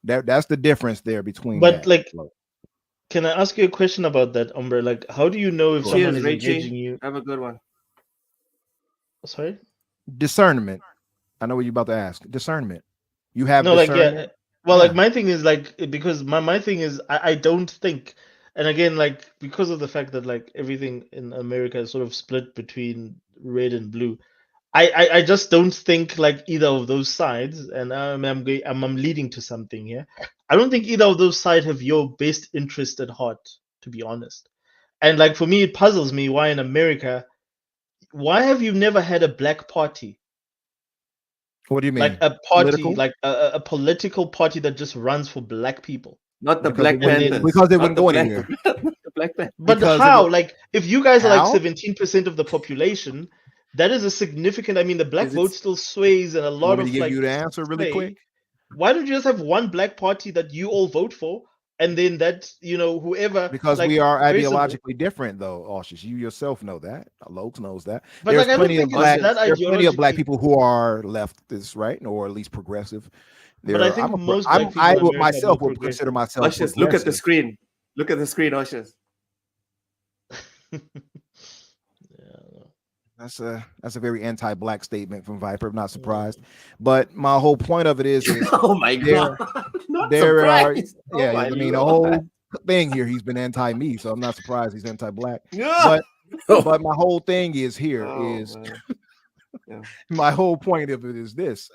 That's the difference there between But that. like, can I ask you a question about that, Umber? Like, how do you know if someone Cheers, is engaging Richie. you? Have a good one. Sorry? Discernment. I know what you're about to ask. Discernment. You have No, like, yeah. discernment. Well, like Yeah. my thing is like because my thing is I don't think, and again, like because of the fact that like everything in America is sort of split between red and blue. I just don't think like either of those sides, and I'm leading to something here. I don't think either of those sides have your best interest at heart, to be honest. And like for me, it puzzles me why in America, why have you never had a black party? What do you Like mean? a party, Political? like a political party that just runs for black people. Not the Because it Black And wouldn't then, Panthers. because it Not wouldn't the go Black, anywhere. the Black Panthers. but Because it how? would Like if you guys are like how? 17% of the population, that is a significant, I mean, the black Is it? vote still sways and a You want lot me to of give like you the answer really quick? sway. Why don't you just have one black party that you all vote for, and then that, whoever, Because we like, are very simple. ideologically different, though, Aushus. You yourself know that. Lokes knows that. But like, I don't think it's that There are plenty of black ideologically. people who are leftist, right, or at least progressive. But I think most black people I in would America are more myself would consider progressive. myself Ushers, look at the progressive. screen. Look at the screen, Ushers. Yeah, That's a very anti-black statement from Viper. I'm not surprised, but my whole point of it is Oh my there God. Not there are surprised. yeah. Oh my I mean the Lord. whole thing here. He's been anti-me, so I'm not surprised he's anti-black. Yeah. But my whole thing is here Oh is man. My whole point of it is this,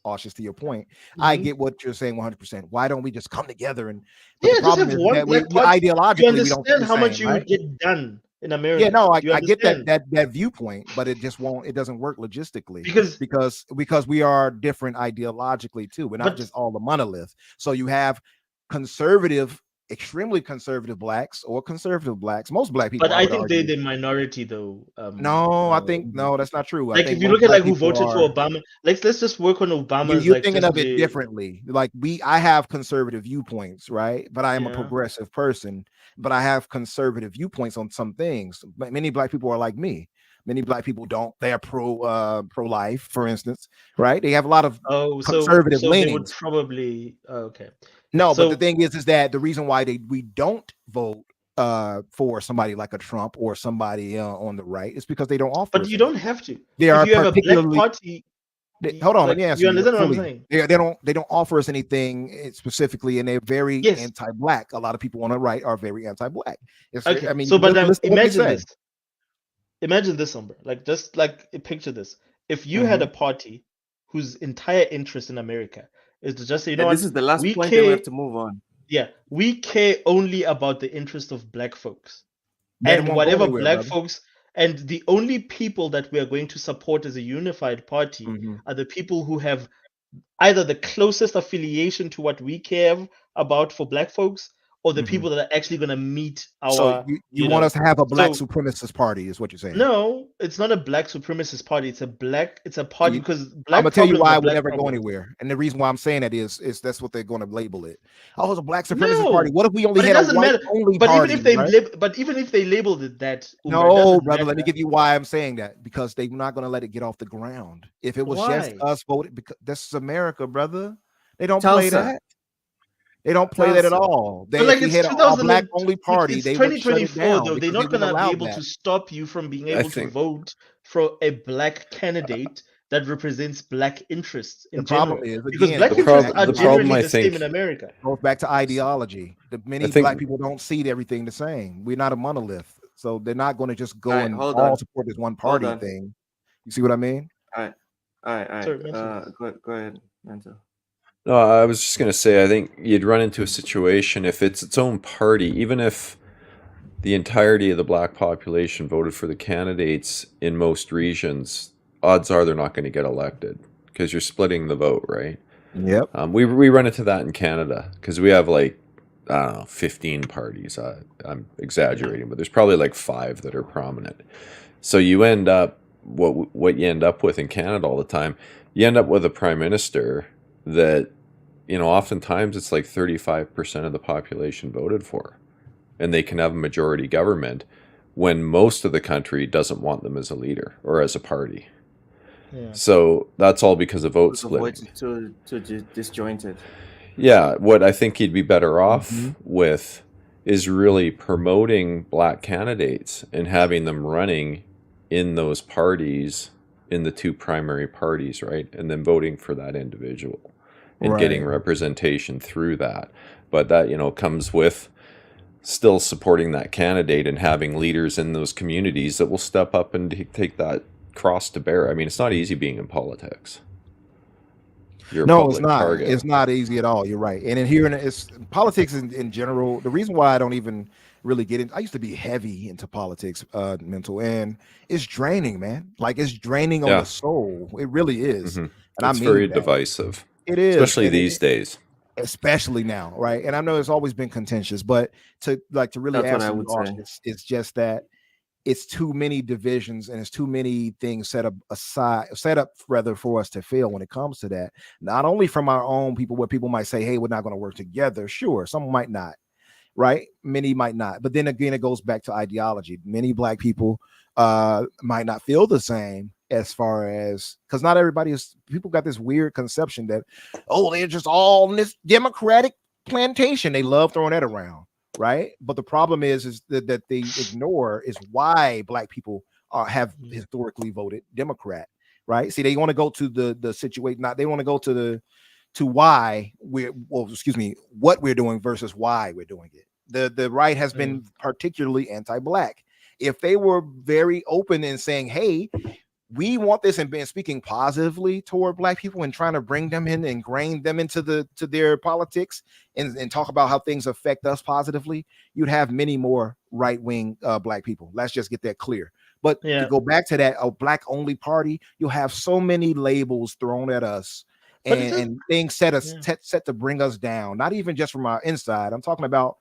Cautious, to your point. I get what you're saying 100%. Why don't we just come together but the Yeah, just problem have is one that we black party. Do you ideologically we don't think understand the how much same, you right? would get done in Yeah, America? no, Do you I get understand? that viewpoint, but it just won't. It doesn't work logistically Because, because we are different ideologically too. We're not but just all the monolith. So you have conservative, extremely conservative blacks or conservative blacks. Most black people, but I I would think they're argue. the minority though. No, I think no, that's not true. I Like think if you most look at black like who people voted are. for Obama, let's just work on Obama's You're like thinking just of it the differently. Like I have conservative viewpoints, right? But I am a yeah. progressive person. But I have conservative viewpoints on some things. But many black people are like me. Many black people don't. They are pro life, for instance, right? They have a lot of Oh, conservative so they would leanings. probably okay. No, but the So, thing is that the reason why we don't vote for somebody like a Trump or somebody on the right is because they don't offer but us you don't anything. have to. They If are you have a black particularly party, hold on, let like me answer you you understand what I'm fully. saying? They don't offer us anything specifically, and they're very Yes. anti-black. A lot of people on the right are very anti-black. Okay. I mean, So, but listen to what they imagine say. this. Imagine this, Umber. Like just like picture this. If you had a party whose entire interest in America is to just say, you know And this what, is the last we point, then we care. have to move on. Yeah, we care only about the interest of black folks. Then it And won't go whatever anywhere, black brother. folks, and the only people that we are going to support as a unified party are the people who have either the closest affiliation to what we care about for black folks, or the people that are actually going to meet So our, you want us to have a black So supremacist party, is what you're saying? no, it's not a black supremacist party. It's a party because I'm black gonna tell you problems why are it would black never go problems. anywhere, and the reason why I'm saying that is that's what they're going to label it. Oh, it's a black supremacist party. No, What if we only but it had a doesn't white matter. only But even party, if they right? even if they labeled it that, Umber, it No, doesn't brother. Let me matter. give you why I'm saying that, because they're not going to let it get off the ground. If it was just Why? us voting, because this is America, brother. They don't play Tulsa. that. They don't play that at Tulsa. all. But If like we it's had a 2000 black and only party, it's they would shut it 2024 down though. They're because they not wouldn't gonna be allow able to that. stop you from being I able to think vote for a black candidate that represents black interests The in problem general. is, Because again, black it the goes interests back problem to are the the problem generally I the same in think America. goes back to ideology. I Many black think people don't see everything the same. We're not a monolith, so they're not going to just go Alright, and hold all on. support this one Hold party on. thing. You see what I mean? All right. Sorry, mention this. Go ahead, Mental. no, I was just gonna say I think you'd run into a situation if it's its own party, even if the entirety of the black population voted for the candidates in most regions, odds are they're not going to get elected because you're splitting the vote, right? Yep. We run into that in Canada because we have like, I don't know, 15 parties. I'm exaggerating, but there's probably like 5 that are prominent. So you end up what you end up with in Canada all the time. You end up with a prime minister that, oftentimes it's like 35% of the population voted for, and they can have a majority government when most of the country doesn't want them as a leader or as a party. Yeah. So that's all because of vote The voice splitting. is too disjointed. Yeah, what I think you'd be better off with is really promoting black candidates and having them running in those parties, in the 2 primary parties, right? And then voting for that individual and getting representation through that. But that, comes with still supporting that candidate and having leaders in those communities that will step up and take that cross to bear. I mean, it's not easy being in politics. You're a No, it's public not. target. It's not easy at all. You're right. And in here, it's politics in general. The reason why I don't even really get in, I used to be heavy into politics, Mental, and it's draining, man. Like it's draining on the soul. It really is. And It's very divisive. It is, especially these days. Especially now, right? And I know it's always been contentious, but to really That's what I answer would you, say. it's just that it's too many divisions and it's too many things set up rather for us to fail when it comes to that. Not only from our own people, where people might say, hey, we're not going to work together. Sure, some might not, right? Many might not. But then again, it goes back to ideology. Many black people might not feel the same, as far as, because not everybody people got this weird conception that, oh, they're just all in this Democratic plantation. They love throwing that around. Right, but the problem is that they ignore is why black people have historically voted Democrat. Right, see, they want to go to the situation, not they want to go to why what we're doing versus why we're doing it. The right has been particularly anti-black. If they were very open in saying, hey, we want this and been speaking positively toward black people and trying to bring them in, ingrain them into their politics and talk about how things affect us positively, you'd have many more right-wing black people. Let's just get that clear. But to go back to that, a black only party, you'll have so many labels thrown at us and things set to bring us down, not even just from our inside. I'm talking about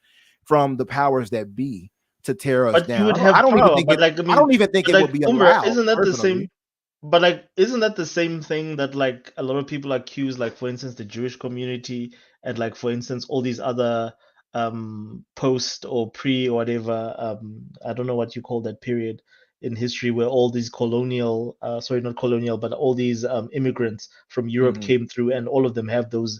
from the powers that be to tear us But down. you would have I don't power, even think but it, like I mean, I don't even think but it like would be Umra, allowed. isn't that the Personally. same? But like, isn't that the same thing that like a lot of people accuse, like for instance, the Jewish community and like for instance, all these other post or pre or whatever, I don't know what you call that period in history where all these colonial, sorry, not colonial, but all these immigrants from Europe came through, and all of them have those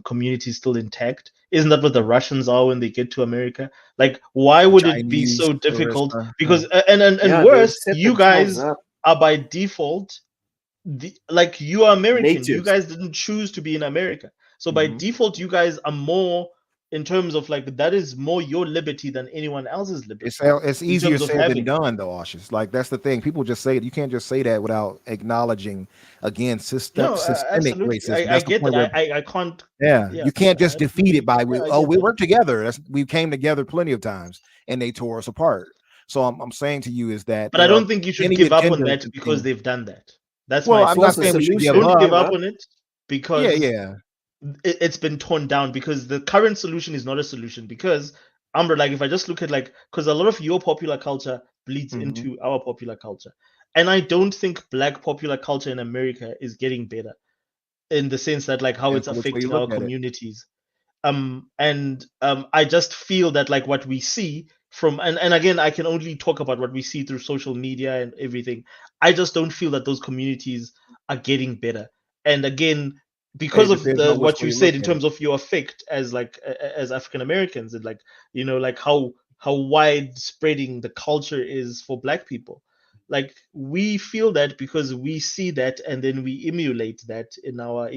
communities still intact. Isn't that what the Russians are when they get to America? Like, why would it be Chinese, so difficult? Arista, Because yeah. and Yeah, they've worse, set you themselves guys up. are by default like you are American. You Natives. guys didn't choose to be in America. So by default, you guys are more in terms of like that is more your liberty than anyone else's liberty. It's in easier terms of said than having done, though, Ashish. Like that's the thing. People just say it. You can't just say that without acknowledging again no, systemic absolutely. racism. I That's the get point that. where I can't. yeah, Yeah, you can't I just defeat it by yeah, I we get that. work together. We came together plenty of times and they tore us apart. So I'm saying to you is that But I there are don't think you should many give up on agendas that and because things. they've done that. That's Well, my I'm thing. not What's the saying we should give solution? Don't up. give up However, on it Yeah, because yeah. it's been torn down, because the current solution is not a solution. Because Amber, like if I just look at like, because a lot of your popular culture bleeds into our popular culture, and I don't think black popular culture in America is getting better in the sense that like how Depends it's on which way you affecting look our at it. communities. And I just feel that like what we see from, and again, I can only talk about what we see through social media and everything. I just don't feel that those communities are getting better. And again, because It of depends the on which what way you you look said in at it. terms of your effect as like as African Americans, and like like how widespreading the culture is for black people. Like we feel that because we see that, and then we emulate that in our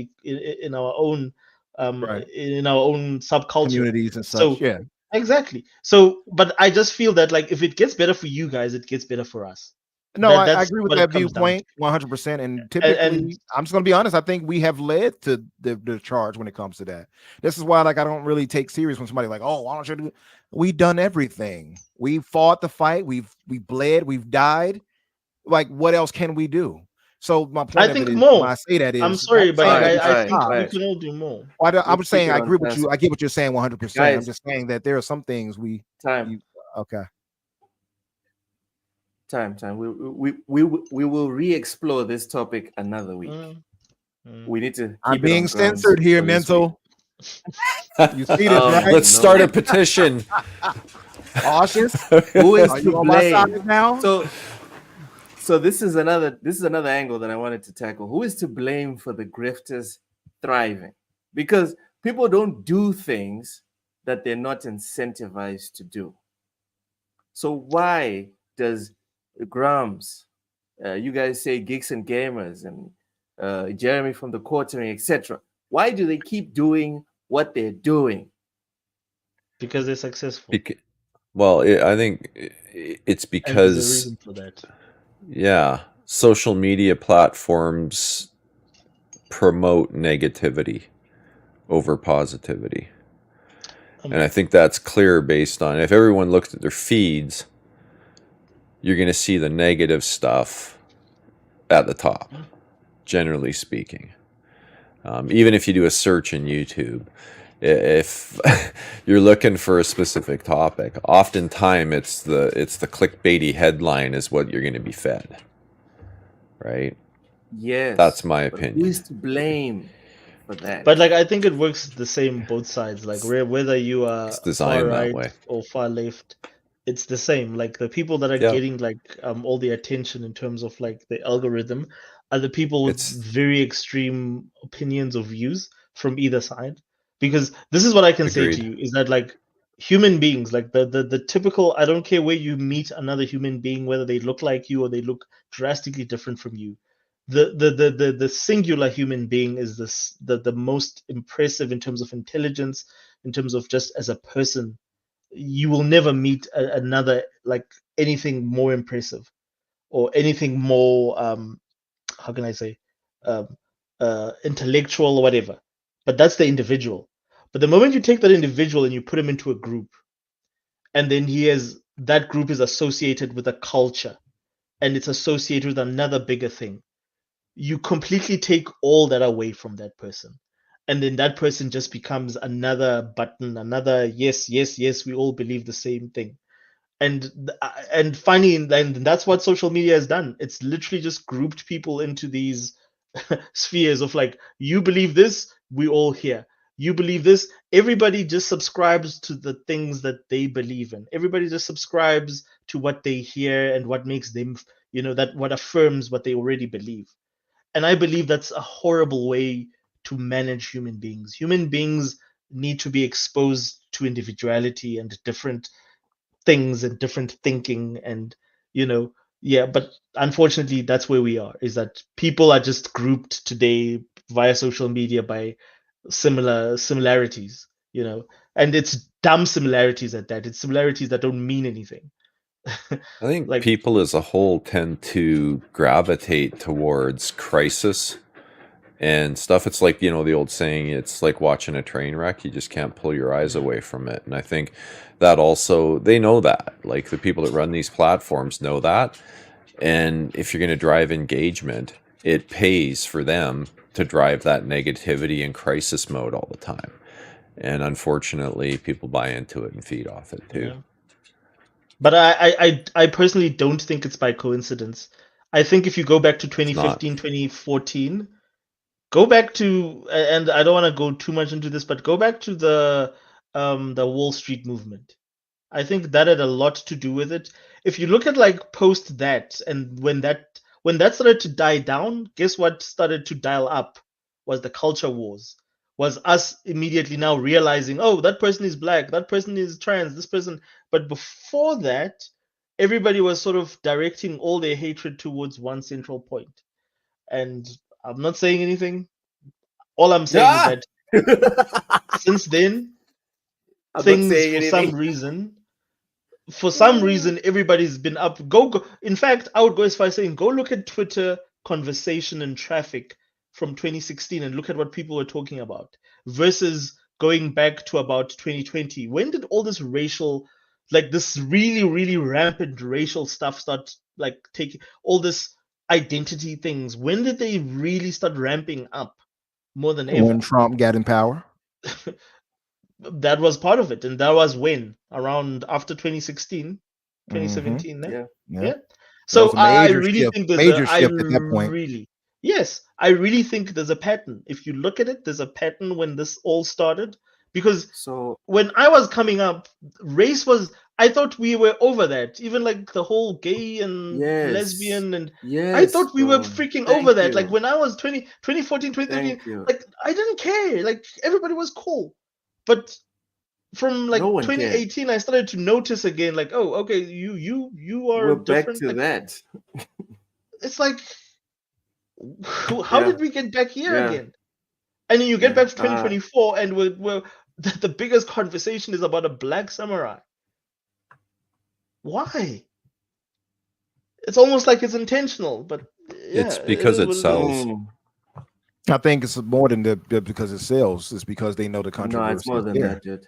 own Right. in our own subculture. Communities and such. So Yeah. exactly. So, but I just feel that like if it gets better for you guys, it gets better for us. No, I That's agree with what it that comes down to. viewpoint 100%. And And typically, I'm just going to be honest, I think we have led to the charge when it comes to that. This is why, like, I don't really take serious when somebody like, oh, why don't you do? We've done everything. We fought the fight. We bled. We've died. Like, what else can we do? So my I point of it think is, when more. I say that I'm is not sorry, but saying like that we I should think stop. we right. can all do more. I'm Let's keep saying it I on agree with task. you. I get what you're saying 100%. I'm Guys, just saying that there are some things time. okay. Time. We will re-explore this topic another week. We need to keep I'm it being on grounds censored here, for this week. mental. You see this, right? Let's start a petition. Cautious. Who is Are to you on my side blame? now? So this is another angle that I wanted to tackle. Who is to blame for the grifters thriving? Because people don't do things that they're not incentivized to do. So why does Grams, you guys say Geeks and Gamers, and Jeremy from the Quartering, etc. Why do they keep doing what they're doing? Because they're successful. Well, I think it's And there's a because reason for that. yeah, social media platforms promote negativity over positivity. And I think that's clear based on if everyone looked at their feeds, you're going to see the negative stuff at the top, generally speaking. Even if you do a search in YouTube, if you're looking for a specific topic, oftentimes it's the clickbaity headline is what you're going to be fed, right? Yes, that's my opinion. Who is to blame for that? But like I think it works the same both sides. Like whether you are far right or far left, it's the same. Like the people that are getting like all the attention in terms of like the algorithm are the people with very extreme opinions or views from either side. Because this is what I can say to you is that like human beings, like the typical, I don't care where you meet another human being, whether they look like you or they look drastically different from you, the singular human being is the most impressive in terms of intelligence, in terms of just as a person. You will never meet another like anything more impressive or anything more how can I say, intellectual or whatever. But that's the individual. But the moment you take that individual and you put him into a group, and then that group is associated with a culture, and it's associated with another bigger thing, you completely take all that away from that person. And then that person just becomes another button, another yes, yes, yes, we all believe the same thing. And funny, and that's what social media has done. It's literally just grouped people into these spheres of like, you believe this, we all here. You believe this, everybody just subscribes to the things that they believe in. Everybody just subscribes to what they hear and what makes them, that what affirms what they already believe. And I believe that's a horrible way to manage human beings. Human beings need to be exposed to individuality and different things and different thinking, and yeah, but unfortunately that's where we are, is that people are just grouped today via social media by similarities, and it's dumb similarities at that. It's similarities that don't mean anything. I think Like, people as a whole tend to gravitate towards crisis and stuff. It's like, the old saying, it's like watching a train wreck. You just can't pull your eyes away from it. And I think that also, they know that. Like, the people that run these platforms know that. And if you're going to drive engagement, it pays for them to drive that negativity and crisis mode all the time. And unfortunately, people buy into it and feed off it too. yeah. But I personally don't think it's by coincidence. I think if you go back to 2015, 2014, go back to, and I don't want to go too much into this, but go back to the Wall Street movement. I think that had a lot to do with it. If you look at like post that, and when that started to die down, guess what started to dial up was the culture wars. Was us immediately now realizing, oh, that person is black, that person is trans, this person. But before that, everybody was sort of directing all their hatred towards one central point. And I'm not saying anything. All I'm saying is that since then, things for some reason, everybody's been up. Go. In fact, I would go as far as saying, go look at Twitter conversation and traffic from 2016 and look at what people were talking about versus going back to about 2020. When did all this racial, like this really, really rampant racial stuff start, like taking all this identity things? When did they really start ramping up more than ever? When Trump got in power. That was part of it, and that was when, around after 2016, 2017. Yeah. So I really think there's major shift at that point. Yes, I really think there's a pattern. If you look at it, there's a pattern when this all started. Because when I was coming up, race was, I thought we were over that. Even like the whole gay and lesbian, and I thought we were freaking over that. Like when I was 2014, 2013, like I didn't care. Like everybody was cool. But from like 2018, I started to notice again, like, oh, okay, you are different. Back to that. It's like, how did we get back here again? And then you get back to 2024, and we're the biggest conversation is about a black samurai. Why? It's almost like it's intentional, but it's because it sells. I think it's more than because it sells. It's because they know the controversy. No, it's more than that, dude.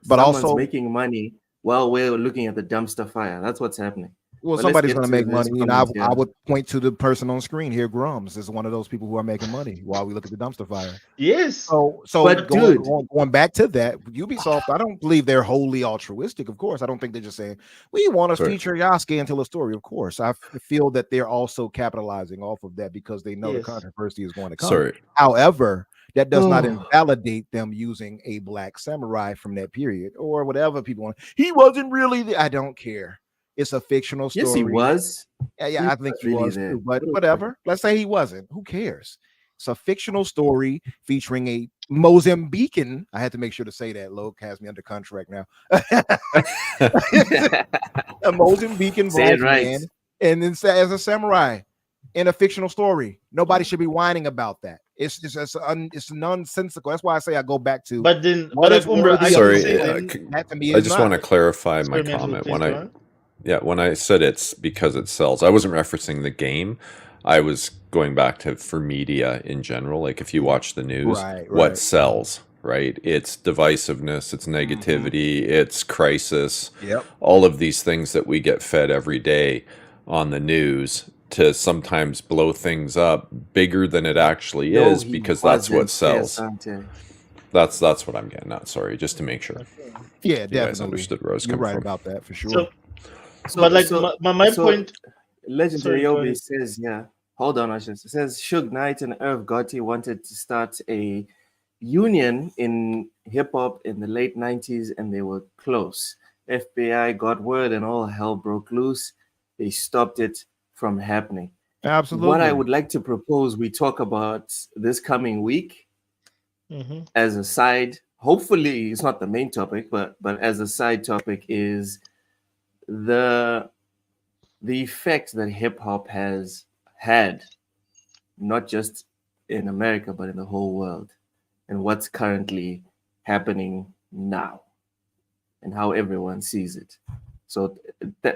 But someone's also making money while we're looking at the dumpster fire. That's what's happening. Well, somebody's going to make money, and I would point to the person on screen here. Grums is one of those people who are making money while we look at the dumpster fire. Yes. So but going back to that, Ubisoft, I don't believe they're wholly altruistic. Of course, I don't think they're just saying we want to feature Yasuke and tell a story. Of course, I feel that they're also capitalizing off of that because they know the controversy is going to come. However, that does not invalidate them using a black samurai from that period or whatever people want. He wasn't really. I don't care. It's a fictional story. Yes, he was. Yeah, I think he was too, but whatever. Let's say he wasn't. Who cares? It's a fictional story featuring a Mozambican. I had to make sure to say that. Loke has me under contract now. A Mozambican black man, and then as a samurai in a fictional story. Nobody should be whining about that. It's just it's nonsensical. That's why I say I go back to. But then, I just want to clarify my comment when I said it's because it sells. I wasn't referencing the game. I was going back to for media in general. Like if you watch the news, Right, what right. sells, right? It's divisiveness, it's negativity, it's crisis, Yep. all of these things that we get fed every day on the news to sometimes blow things up bigger than it actually No, is he because that's what wasn't there, sells. Sante. That's what I'm getting at. Sorry, just to make sure Okay. Yeah, you guys definitely. understood where I was You're coming right from. about that for sure. So, but So, like so, my so, point. Legendary Sorry, go Obi ahead. says, yeah, hold on, Ashes. It says Suge Knight and Irv Gotti wanted to start a union in hip hop in the late 90s and they were close. FBI got word and all hell broke loose. They stopped it from happening. What I Absolutely. would like to propose we talk about this coming week Hmm. as a side, hopefully it's not the main topic, but as a side topic is the the effect that hip hop has had, not just in America, but in the whole world, and what's currently happening now, and how everyone sees it. So,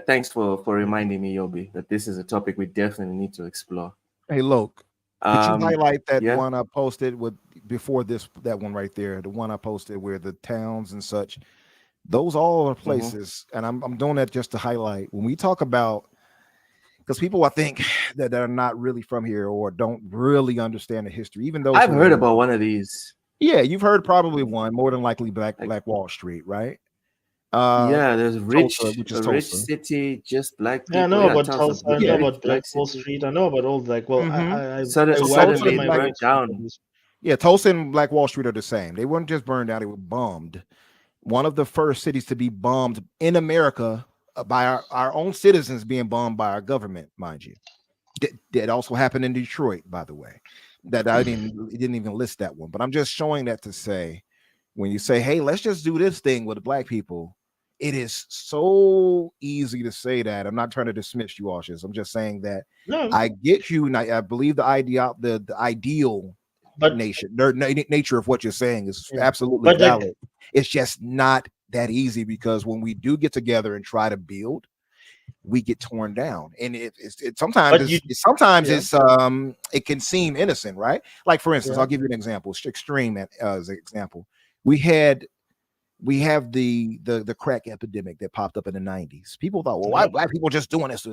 thanks for reminding me, Yobi, that this is a topic we definitely need to explore. Hey, Loke, could you highlight that Yeah. one I posted with before this, that one right there, the one I posted where the towns and such, those all are Mhm. places, and I'm doing that just to highlight when we talk about, because people I think that are not really from here or don't really understand the history, even those I've who heard are. about one of these. Yeah, you've heard probably one, more than likely Like, Black Wall Street, right? Uh yeah, there's Tulsa, which is a rich Tulsa. city, just black Yeah, I people. know Yeah, about Tulsa, Tulsa. I know Yeah. rich about Black black Wall city. Street. I know about all like. Well, Mm-hmm. I So widen Tulsa Suddenly in and they my Black burnt research of down. this. Yeah, Tulsa and Black Wall Street are the same. They weren't just burned down, they were bombed. One of the first cities to be bombed in America by our own citizens being bombed by our government, mind you. That also happened in Detroit, by the way. That I didn't even list that one, but I'm just showing that to say when you say, "Hey, let's just do this thing with the black people," it is so easy to say that. I'm not trying to dismiss you, Aushus. I'm just saying that No, I get you, and I believe the ideal but nature of what you're saying is yeah, absolutely but like, valid. It's just not that easy because when we do get together and try to build, we get torn down, and sometimes but you, yeah, it can seem innocent, right? Like for instance, yeah, I'll give you an example, extreme as an example. We had we have the crack epidemic that popped up in the 90s. People thought, well, why yeah. black people just doing this?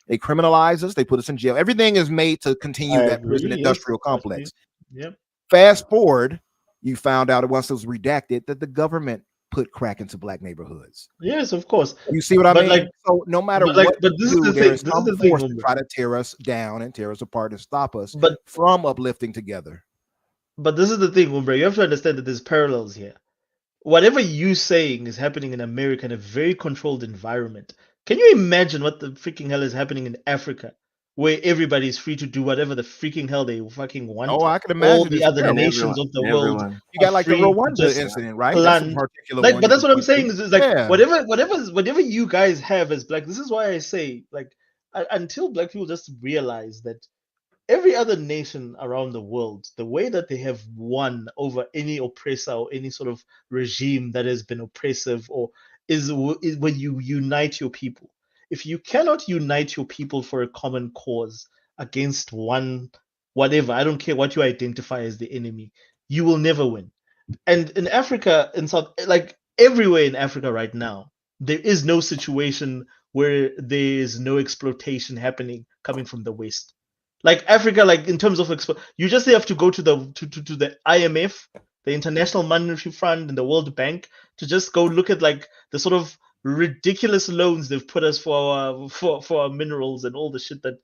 They criminalize us, they put us in jail. Everything is made to I continue that prison agree. Yes, industrial I agree. complex. Yep. Fast forward, you found out once it was redacted that the government put crack into black neighborhoods. Yes, of course. You see what I But like, mean? So no matter but like, what but we this is do, the there thing. is This is some the thing, force to Umbre. try to tear us down and tear us apart and stop us But from uplifting together. but this is the thing, Umbre. You have to understand that there's parallels here. Whatever you saying is happening in America in a very controlled environment. Can you imagine what the freaking hell is happening in Africa, where everybody is free to do whatever the freaking hell they fucking Oh, want? I can All imagine the this. other Yeah, And nations of the world everyone. you are got like the free to Rwanda just incident, right? That's a plant. particular Like, one but you that's can what I'm point to. saying is like Yeah. whatever you guys have as black. This is why I say like until black people just realize that every other nation around the world, the way that they have won over any oppressor or any sort of regime that has been oppressive or is when you unite your people. If you cannot unite your people for a common cause against one, whatever, I don't care what you identify as the enemy, you will never win. And in Africa, in South, like everywhere in Africa right now, there is no situation where there is no exploitation happening coming from the West. Like Africa, like in terms of you just have to go to the IMF, the International Monetary Fund, and the World Bank to just go look at like the sort of ridiculous loans they've put us for our minerals and all the shit that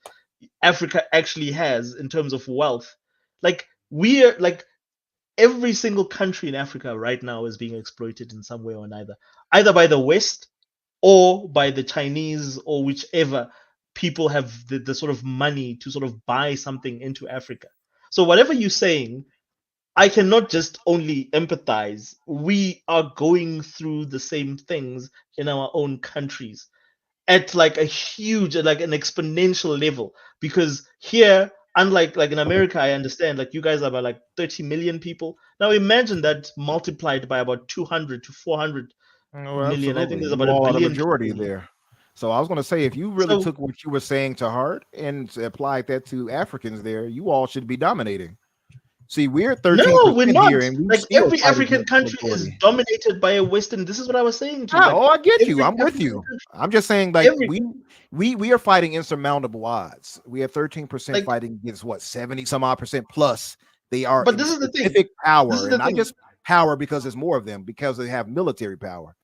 Africa actually has in terms of wealth. Like we are like every single country in Africa right now is being exploited in some way or another, either by the West or by the Chinese or whichever people have the sort of money to sort of buy something into Africa. So whatever you're saying, I cannot just only empathize. We are going through the same things in our own countries at like a huge like an exponential level because here unlike like in America I understand like you guys are about like 30 million people. Now imagine that multiplied by about 200 to 400 Oh, million. I think absolutely. there's You about a all are the billion majority people here. there. So I was going to say, if you really So took what you were saying to heart and applied that to Africans there, you all should be dominating. See, we're no, 13% we're not. here, and we Like still every fight African against country is majority. dominated by a Western. This is what I was saying to you. Like Oh, I get you. every I'm with African you. country, I'm just saying, like every we are fighting insurmountable odds. We have 13% like. fighting against what 70 some odd percent plus. They are But in this is the thing. specific This power, is and the not thing. just power because there's more of them, because they have military power.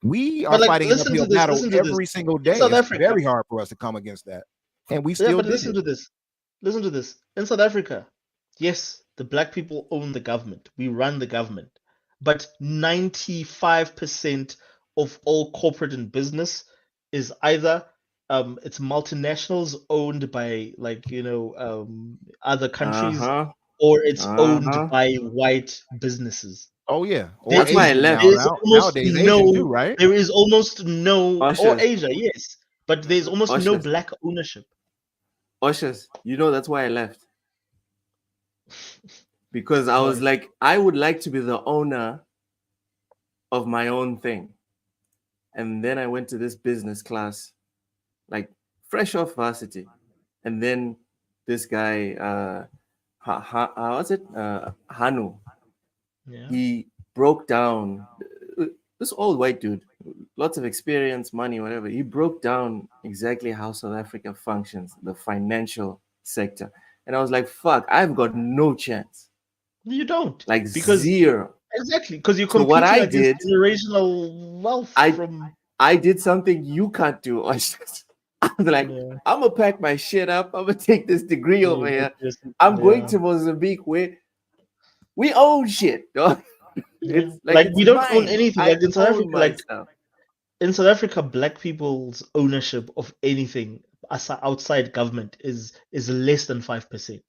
We are But like, fighting an listen to uphill this. battle Listen to this. every single In day. South It's Africa, very hard for us to come against that, and we yeah. still But did listen it. to this. Listen to this. In South Africa, yes, the black people own the government. We run the government. But 95% of all corporate and business is either it's multinationals owned by like other countries, Uh-huh. or it's owned Uh-huh. by white businesses. Oh yeah, or There That's why I is Asian left. now. there's Now almost nowadays Asian too, no right? there is almost no or Ushers. Asia, yes, but there's almost no Ushers. black ownership. Ushers. That's why I left. Because I was Why? like, I would like to be the owner of my own thing. And then I went to this business class, like fresh off varsity. And then this guy, what's it? Hanu. Yeah. He broke down, this old white dude, lots of experience, money, whatever. He broke down exactly how South Africa functions, the financial sector. And I was like, fuck, I've got no chance. You don't, Like because zero. exactly, because you're So what competing I against did, generational wealth I from I did something you can't do. I was like, yeah, I'm gonna pack my shit up. I'm gonna take this degree yeah, over you go here. to your I'm going yeah, to Mozambique where we own shit, dog. yeah. Like Like it's we don't own mine. anything. I Like in South own Africa, my like stuff. in South Africa, black people's ownership of anything outside government is less than 5%.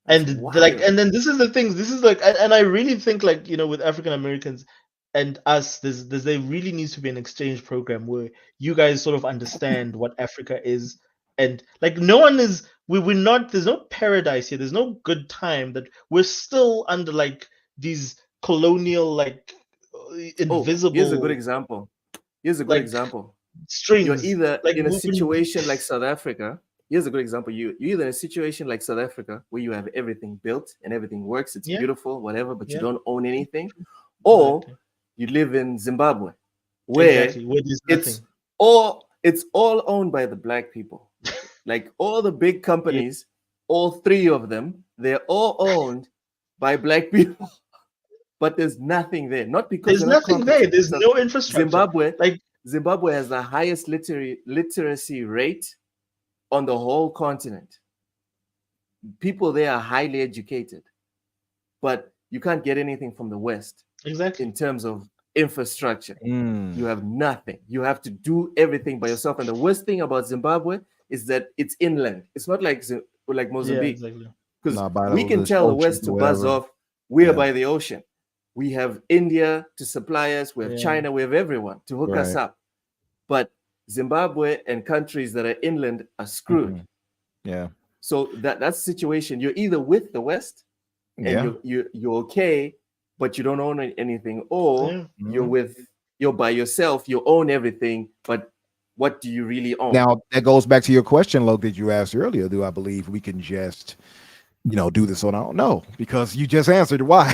That's And wild. then this is the thing. This is like, and I really think like with African Americans and us, there really needs to be an exchange program where you guys sort of understand what Africa is, and like no one is we're not there's no paradise here. There's no good time, that we're still under like these colonial like Oh, here's a good invisible example. Here's a good like example. You're strings. either Like in a we situation like South Africa. Here's a good example. You're either in a situation like South Africa where you have everything built and everything works, it's yeah, beautiful, whatever, but you yeah, don't own anything, or exactly. you live in Zimbabwe where Exactly. Where there's it's nothing. all owned by the black people. Like all the big Yeah. companies, all three of them, they're all owned by black people, but there's nothing there. Not because There's they're not nothing there. competent. There's So no infrastructure. Zimbabwe, Like, Zimbabwe has the highest literacy rate on the whole continent. People there are highly educated, but you can't get anything from the West exactly. in terms of infrastructure. Mm. You have nothing. You have to do everything by yourself. And the worst thing about Zimbabwe is that it's inland. It's not like like Yeah, Mozambique, exactly. because Not by we can those tell the oceans West or to buzz whatever. off. We're Yeah. by the ocean. We have India to supply us. We have Yeah. China. We have everyone to hook us Right. up. But Zimbabwe and countries that are inland are screwed. Mhm. Yeah. So that's the situation. You're either with the West and Yeah. you're okay, but you don't own anything, or Yeah. you're by yourself, you own everything, but what do you really own? Now that goes back to your question, Luke, that you asked earlier. Do I believe we can just, do this on our own? No, because you just answered why.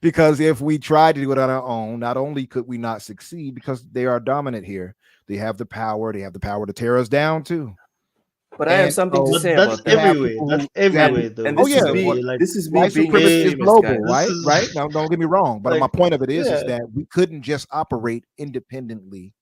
Because if we tried to do it on our own, not only could we not succeed, because they are dominant here, they have the power. They have the power to tear us down too. But I have And something to so But say that's about that. you have everywhere. people That's who everywhere, though. And oh this yeah, is me. Like, This is me white being supremacy is extremist, global, guys. this right? is Right. Now, don't get me wrong, but my like, point of it is yeah, that we couldn't just operate independently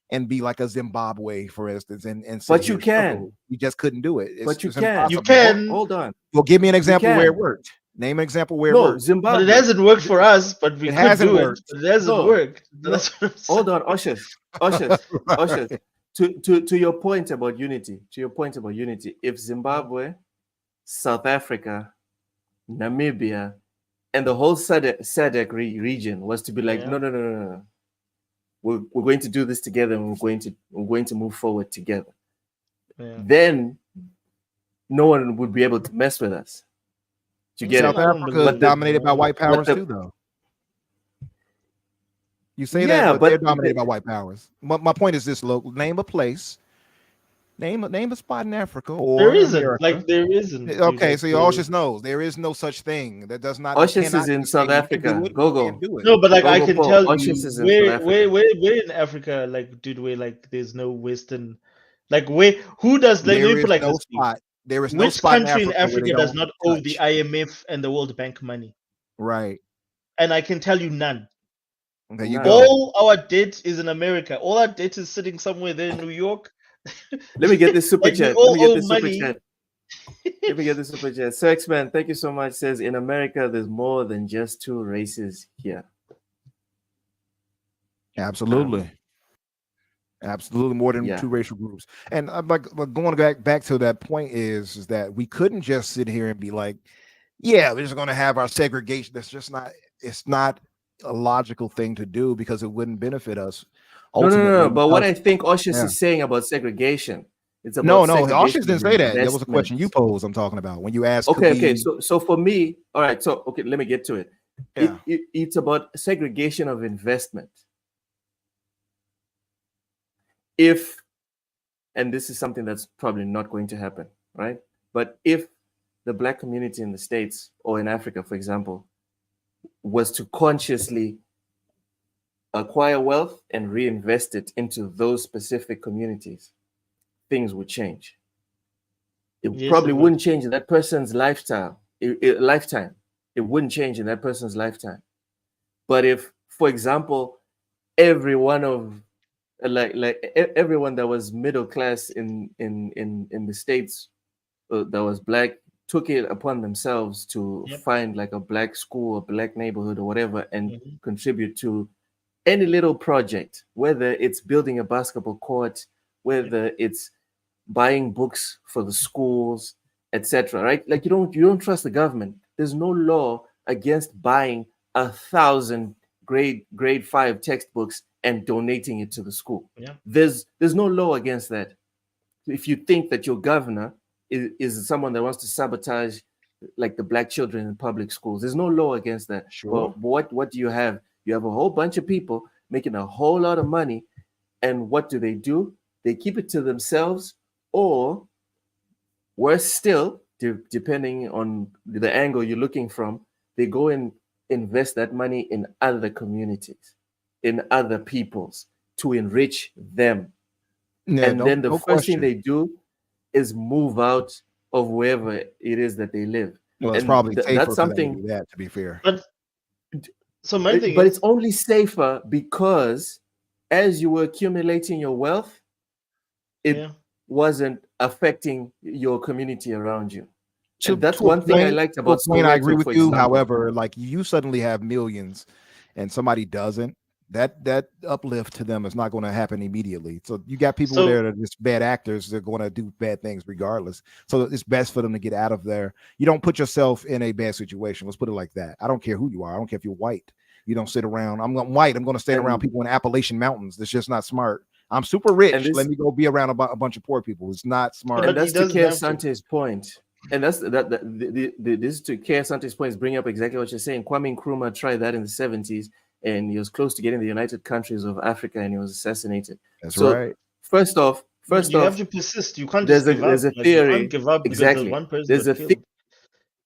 and be like a Zimbabwe, for instance, and say, But you "Here's struggle." can. We just couldn't do it. But you It's can. you impossible. can, Hold on. Well, give me an You example where it can. worked. Name an example where it No, worked. but it Zimbabwe. hasn't worked for us. But we It could hasn't do it. worked. But it hasn't No, worked. no. That's what I'm Hold saying. on, ushers. Right. To your point about unity. If Zimbabwe, South Africa, Namibia, and the whole SADC region was to be like, Yeah. no. We're going to do this together, and we're going to move forward together. Yeah. Then no one would be able to mess with us. Do you get South it? I don't Africa is believe dominated by it. white powers the- too, though. You say that, Yeah, but they're but dominated by white powers. My point is this: look, name a place, name a spot in Africa There or isn't. America. Like there isn't, dude. Okay, Like so all just knows there is no such thing. That does not. You Oshis cannot is in just say South you can do Africa. it. You can't Gogo. do it. no, but like I Gogo can Paul. tell Oshis you is in South Africa. where in Africa, like, dude, where like there's no Western, like where who does like let There me is put like no this to you. spot. There is no Which spot in country in Africa where they Africa does don't not owe the touch. IMF and the World Bank money? Right. And I can tell you none. Okay, you None. go. All our debt is in America. All our debt is sitting somewhere there in New York. Let me get this super Like we chat. Let all me get owe this super money. chat. Let me get this super chat. Sex Man, thank you so much. Says in America, there's more than just two races here. Absolutely. Absolutely more than Yeah. two racial groups. And I'm like going back to that point is that we couldn't just sit here and be like, yeah, we're just going to have our segregation. That's just not. It's not a logical thing to do because it wouldn't benefit us ultimately. No. But what I think Oshis Yeah. is saying about segregation, it's No, about segregation Oshis didn't of say that. That was a question investment. you posed. I'm talking about when you asked. Okay. So for me, all right. So okay, let me get to it. Yeah. It's about segregation of investment. If, and this is something that's probably not going to happen, right? But if the Black community in the States or in Africa, for example, was to consciously acquire wealth and reinvest it into those specific communities, things would change. It Yes, probably it would. wouldn't change in that person's lifetime. Lifetime. It wouldn't change in that person's lifetime. But if, for example, every one of everyone that was middle class in the States that was Black took it upon themselves to Yep. find like a Black school, a Black neighborhood, or whatever, and Mhm. contribute to any little project, whether it's building a basketball court, whether it's buying books for the schools, etc. Right? Like you don't trust the government. There's no law against buying 1,000 grade 5 textbooks and donating it to the school. Yeah. There's no law against that. If you think that your governor is someone that wants to sabotage like the Black children in public schools, there's no law against that. Sure. But what do you have? You have a whole bunch of people making a whole lot of money, and what do? They keep it to themselves, or worse still, depending on the angle you're looking from, they go and invest that money in other communities, in other peoples to enrich them. Yeah, And then the no first thing question. they do is move out of wherever it is that they live. Well, it's And probably safer that's for them to something. do that. To be fair, But so my thing But it's is, only safer because as you were accumulating your wealth, it yeah. wasn't affecting your community around you. to And that's to a one thing I point, liked to a about point, I agree Soweto, with for you. example. However, like you suddenly have millions, and somebody doesn't. That uplift to them is not going to happen immediately. So you got people there So that are just bad actors. They're going to do bad things regardless. So it's best for them to get out of there. You don't put yourself in a bad situation. Let's put it like that. I don't care who you are. I don't care if you're white. You don't sit around. I'm white. I'm going to stay around people in Appalachian Mountains. That's just not smart. I'm super rich. Let me go be around a bunch of poor people. It's not smart. And but he that's to doesn't Kay have to. Sante's point. And that's this is to Kay Sante's point is bring up exactly what you're saying. Kwame Nkrumah tried that in the 70s, and he was close to getting the United Countries of Africa, and he was assassinated. That's So right. first off, You have to persist. You can't just there's give up. a Like you can't theory, give up because the exactly. one person There's got a killed.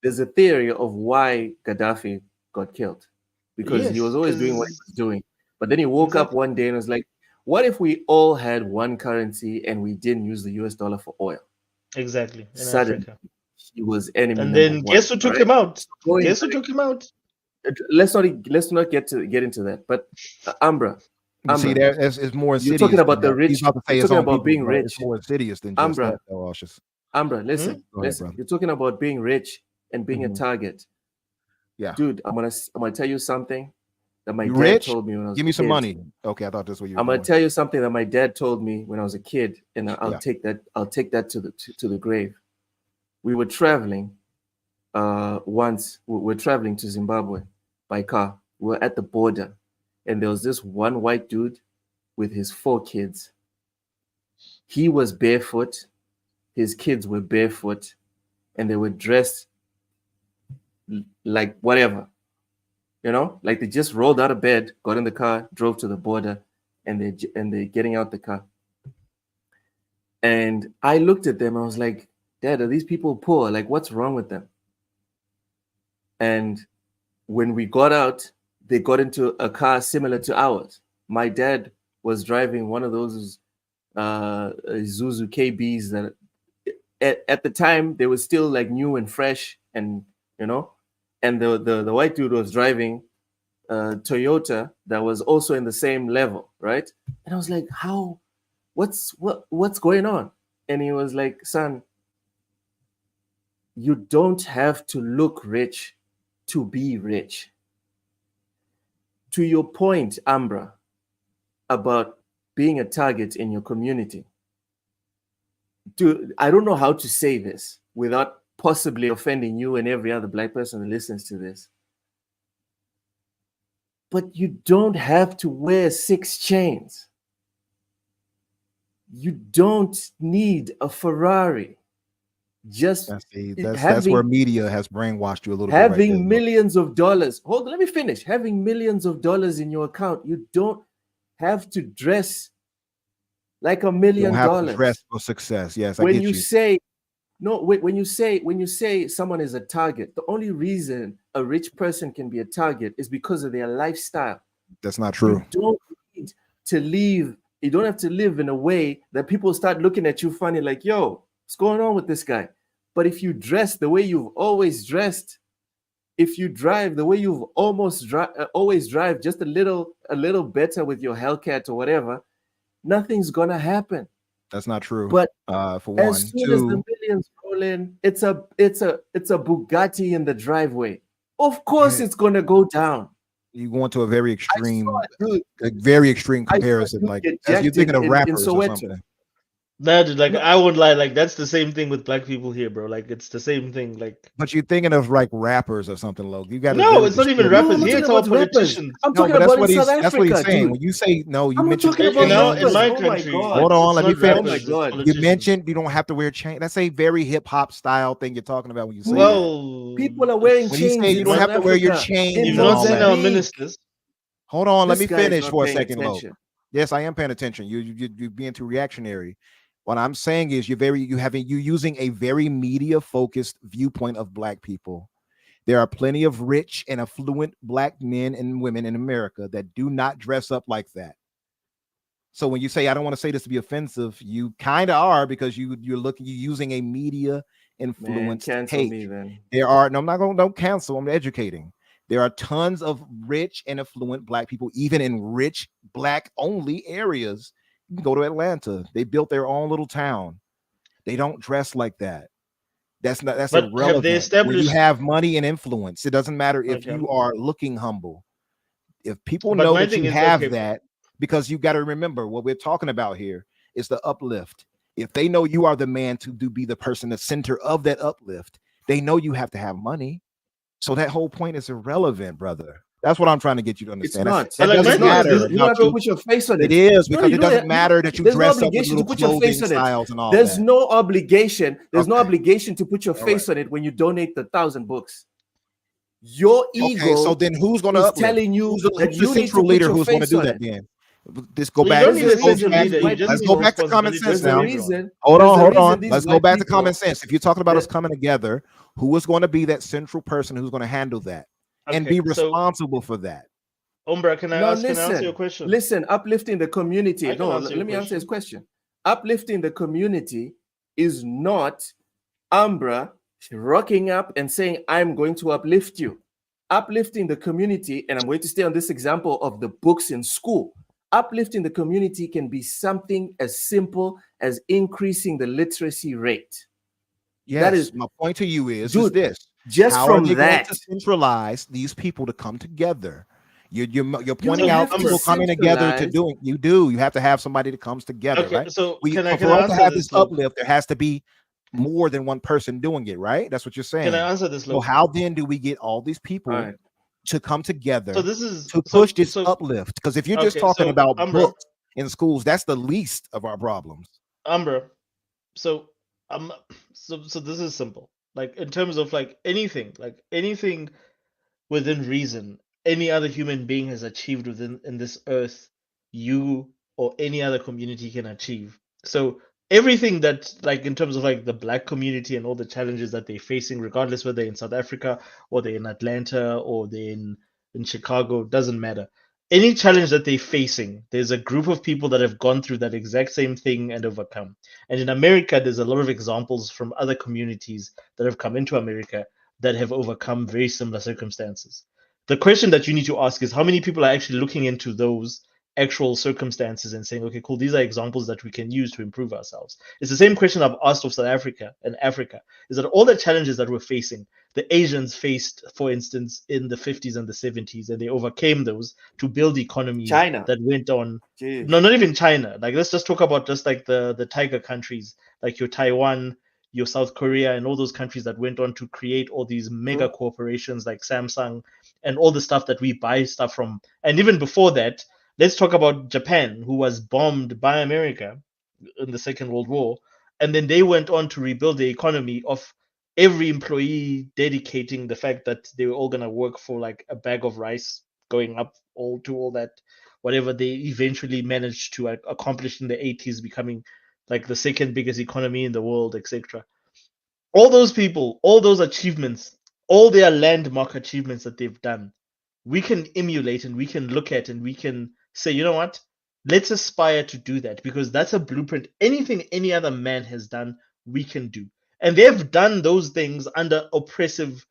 there's a theory of why Gaddafi got killed, because he Yes, was always doing what he was doing. But then he woke up exactly. one day and was like, what if we all had one currency and we didn't use the US dollar for oil? Exactly in Suddenly, Africa. he was enemy And number then one. guess who took him out? Going Guess who back, took him out? let's not get into that. But Ambra, See, Ambra, it's more you're insidious talking about than the that. He's rich. about to say You're his talking own about people, being but rich. it's more insidious than just Ambra, that, though, Aushus. Ambra, listen, Go ahead, listen. bro. You're talking about being rich and being a target. Yeah, Dude, I'm gonna tell you something that my you dad rich? told me when I was Give a me some kid. money. Okay, I thought that's what you were I'm gonna doing. tell you something that my dad told me when I was a kid, and I'll Yeah. take that. I'll take that to the grave. We were traveling. Once we're traveling to Zimbabwe by car. We were at the border, and there was this one white dude with his 4 kids. He was barefoot. His kids were barefoot, and they were dressed like whatever. You know, like they just rolled out of bed, got in the car, drove to the border, and they're getting out the car. And I looked at them. I was like, Dad, are these people poor? Like, what's wrong with them? And when we got out, they got into a car similar to ours. My dad was driving one of those Isuzu KBs that at the time they were still like new and fresh, and you know, and the white dude was driving Toyota that was also in the same level, right? And I was like, how? What's going on? And he was like, son, you don't have to look rich to be rich. To your point, Ambra, about being a target in your community. I don't know how to say this without possibly offending you and every other black person that listens to this. But you don't have to wear 6 chains. You don't need a Ferrari. Just that's where media has brainwashed you a little bit. Having millions of dollars. Hold on, let me finish. Having millions of dollars in your account, you don't have to dress like $1 million. You don't have to dress for success. Yes, when you say no, when you say someone is a target, the only reason a rich person can be a target is because of their lifestyle. That's not true. You don't need to live. You don't have to live in a way that people start looking at you funny, like, yo, what's going on with this guy? But if you dress the way you've always dressed, if you drive the way you've always drive, just a little better with your Hellcat or whatever, nothing's gonna happen. That's not true. But for one, as soon as the millions roll in, it's a Bugatti in the driveway. Of course, it's gonna go down. You go into a very extreme comparison. Like as you're thinking of rappers or something. That like I won't lie, like that's the same thing with black people here, bro. Like it's the same thing. Like, but you're thinking of like rappers or something, Logan. You got no, it's not even rappers. Here it's all politicians. I'm talking about in South Africa. That's what he's saying. Dude. When you say no, you I'm mentioned talking about in my country. Hold on, let me finish. Oh my God. You mentioned you don't have to wear chain. That's a very hip hop style thing you're talking about when you say that. People are wearing chains. You say you don't have to wear your chain. You've not seen our ministers. Hold on, let me finish for a second, Logan. Yes, I am paying attention. You're being too reactionary. What I'm saying is you're using a very media focused viewpoint of black people. There are plenty of rich and affluent black men and women in America that do not dress up like that. So when you say, I don't want to say this to be offensive, you kind of are, because you're using a media influence. Cancel me then. I'm not going to, don't cancel. I'm educating. There are tons of rich and affluent black people, even in rich black only areas. You can go to Atlanta. They built their own little town. They don't dress like that. That's irrelevant. Have they established... When you have money and influence, it doesn't matter if you are looking humble. If people know that you have that, because you got to remember what we're talking about here is the uplift. If they know you are the man to be the person, the center of that uplift, they know you have to have money. So that whole point is irrelevant, brother. That's what I'm trying to get you to understand. It's not. It doesn't matter. You have to put your face on it. It is, because it doesn't matter that you dress up with little clothing styles and all that. There's no obligation. There's no obligation to put your face on it when you donate the 1,000 books. Your ego. So then who's going to telling you that you need to leader who's going to do that then? Let's go back. Let's go back to common sense now. Hold on. Let's go back to common sense. If you're talking about us coming together, who is going to be that central person who's going to handle that and be responsible for that? Umbra, can I answer your question? Listen, uplifting the community. No, let me answer his question. Uplifting the community is not Umbra rocking up and saying, I'm going to uplift you. Uplifting the community, and I'm going to stay on this example of the books in school. Uplifting the community can be something as simple as increasing the literacy rate. Yes, that is my point to you is this. Just how from that, to centralize these people to come together. You're pointing out people coming together to doing. You have to have somebody that comes together, right? So for us to have this uplift, there has to be more than one person doing it, right? That's what you're saying. Can I answer this? So how then do we get all these people to come together to push this uplift? Because if you're just talking about books in schools, that's the least of our problems. Umbra, so this is simple. Like in terms of like anything within reason, any other human being has achieved within in this earth, you or any other community can achieve. So everything that, like, in terms of like the black community and all the challenges that they're facing, regardless whether they're in South Africa or they're in Atlanta or they're in Chicago, doesn't matter. Any challenge that they're facing, there's a group of people that have gone through that exact same thing and overcome. And in America, there's a lot of examples from other communities that have come into America that have overcome very similar circumstances. The question that you need to ask is how many people are actually looking into those actual circumstances and saying, okay, cool, these are examples that we can use to improve ourselves. It's the same question I've asked of South Africa and Africa, is that all the challenges that we're facing, the Asians faced, for instance, in the 50s and the 70s, and they overcame those to build economies China. that went on. Jeez. No, not even China. Like, let's just talk about just like the tiger countries, like your Taiwan, your South Korea, and all those countries that went on to create all these mega corporations like Samsung and all the stuff that we buy stuff from. And even before that, let's talk about Japan, who was bombed by America in the Second World War. And then they went on to rebuild the economy of every employee dedicating the fact that they were all going to work for like a bag of rice, going up all to all that, whatever they eventually managed to accomplish in the 80s, becoming like the second biggest economy in the world, etc. All those people, all those achievements, all their landmark achievements that they've done, we can emulate and we can look at and we can say, you know what? Let's aspire to do that because that's a blueprint. Anything any other man has done, we can do. And they've done those things under oppressive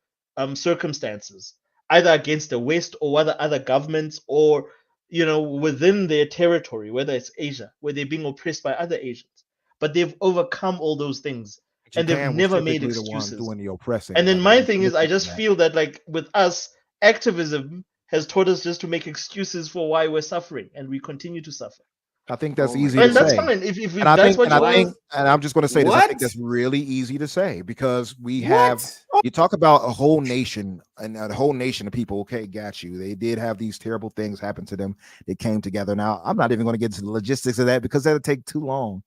circumstances, either against the West or other governments or, you know, within their territory, whether it's Asia, where they're being oppressed by other Asians. But they've overcome all those things and they've Japan was never made typically the one excuses. doing the oppressing. And then Like, my we thing is, look I at just that. feel that, like, with us, activism has taught us just to make excuses for why we're suffering, and we continue to suffer. I think that's Oh my easy to And that's say. fine. If And I that's think, what and you I want think, to. and I'm just going to say this. I think What? that's really easy to say because we have. What? You talk about a whole nation and a whole nation of people. Okay, got you. They did have these terrible things happen to them. They came together. Now, I'm not even going to get into the logistics of that because that'll take too long.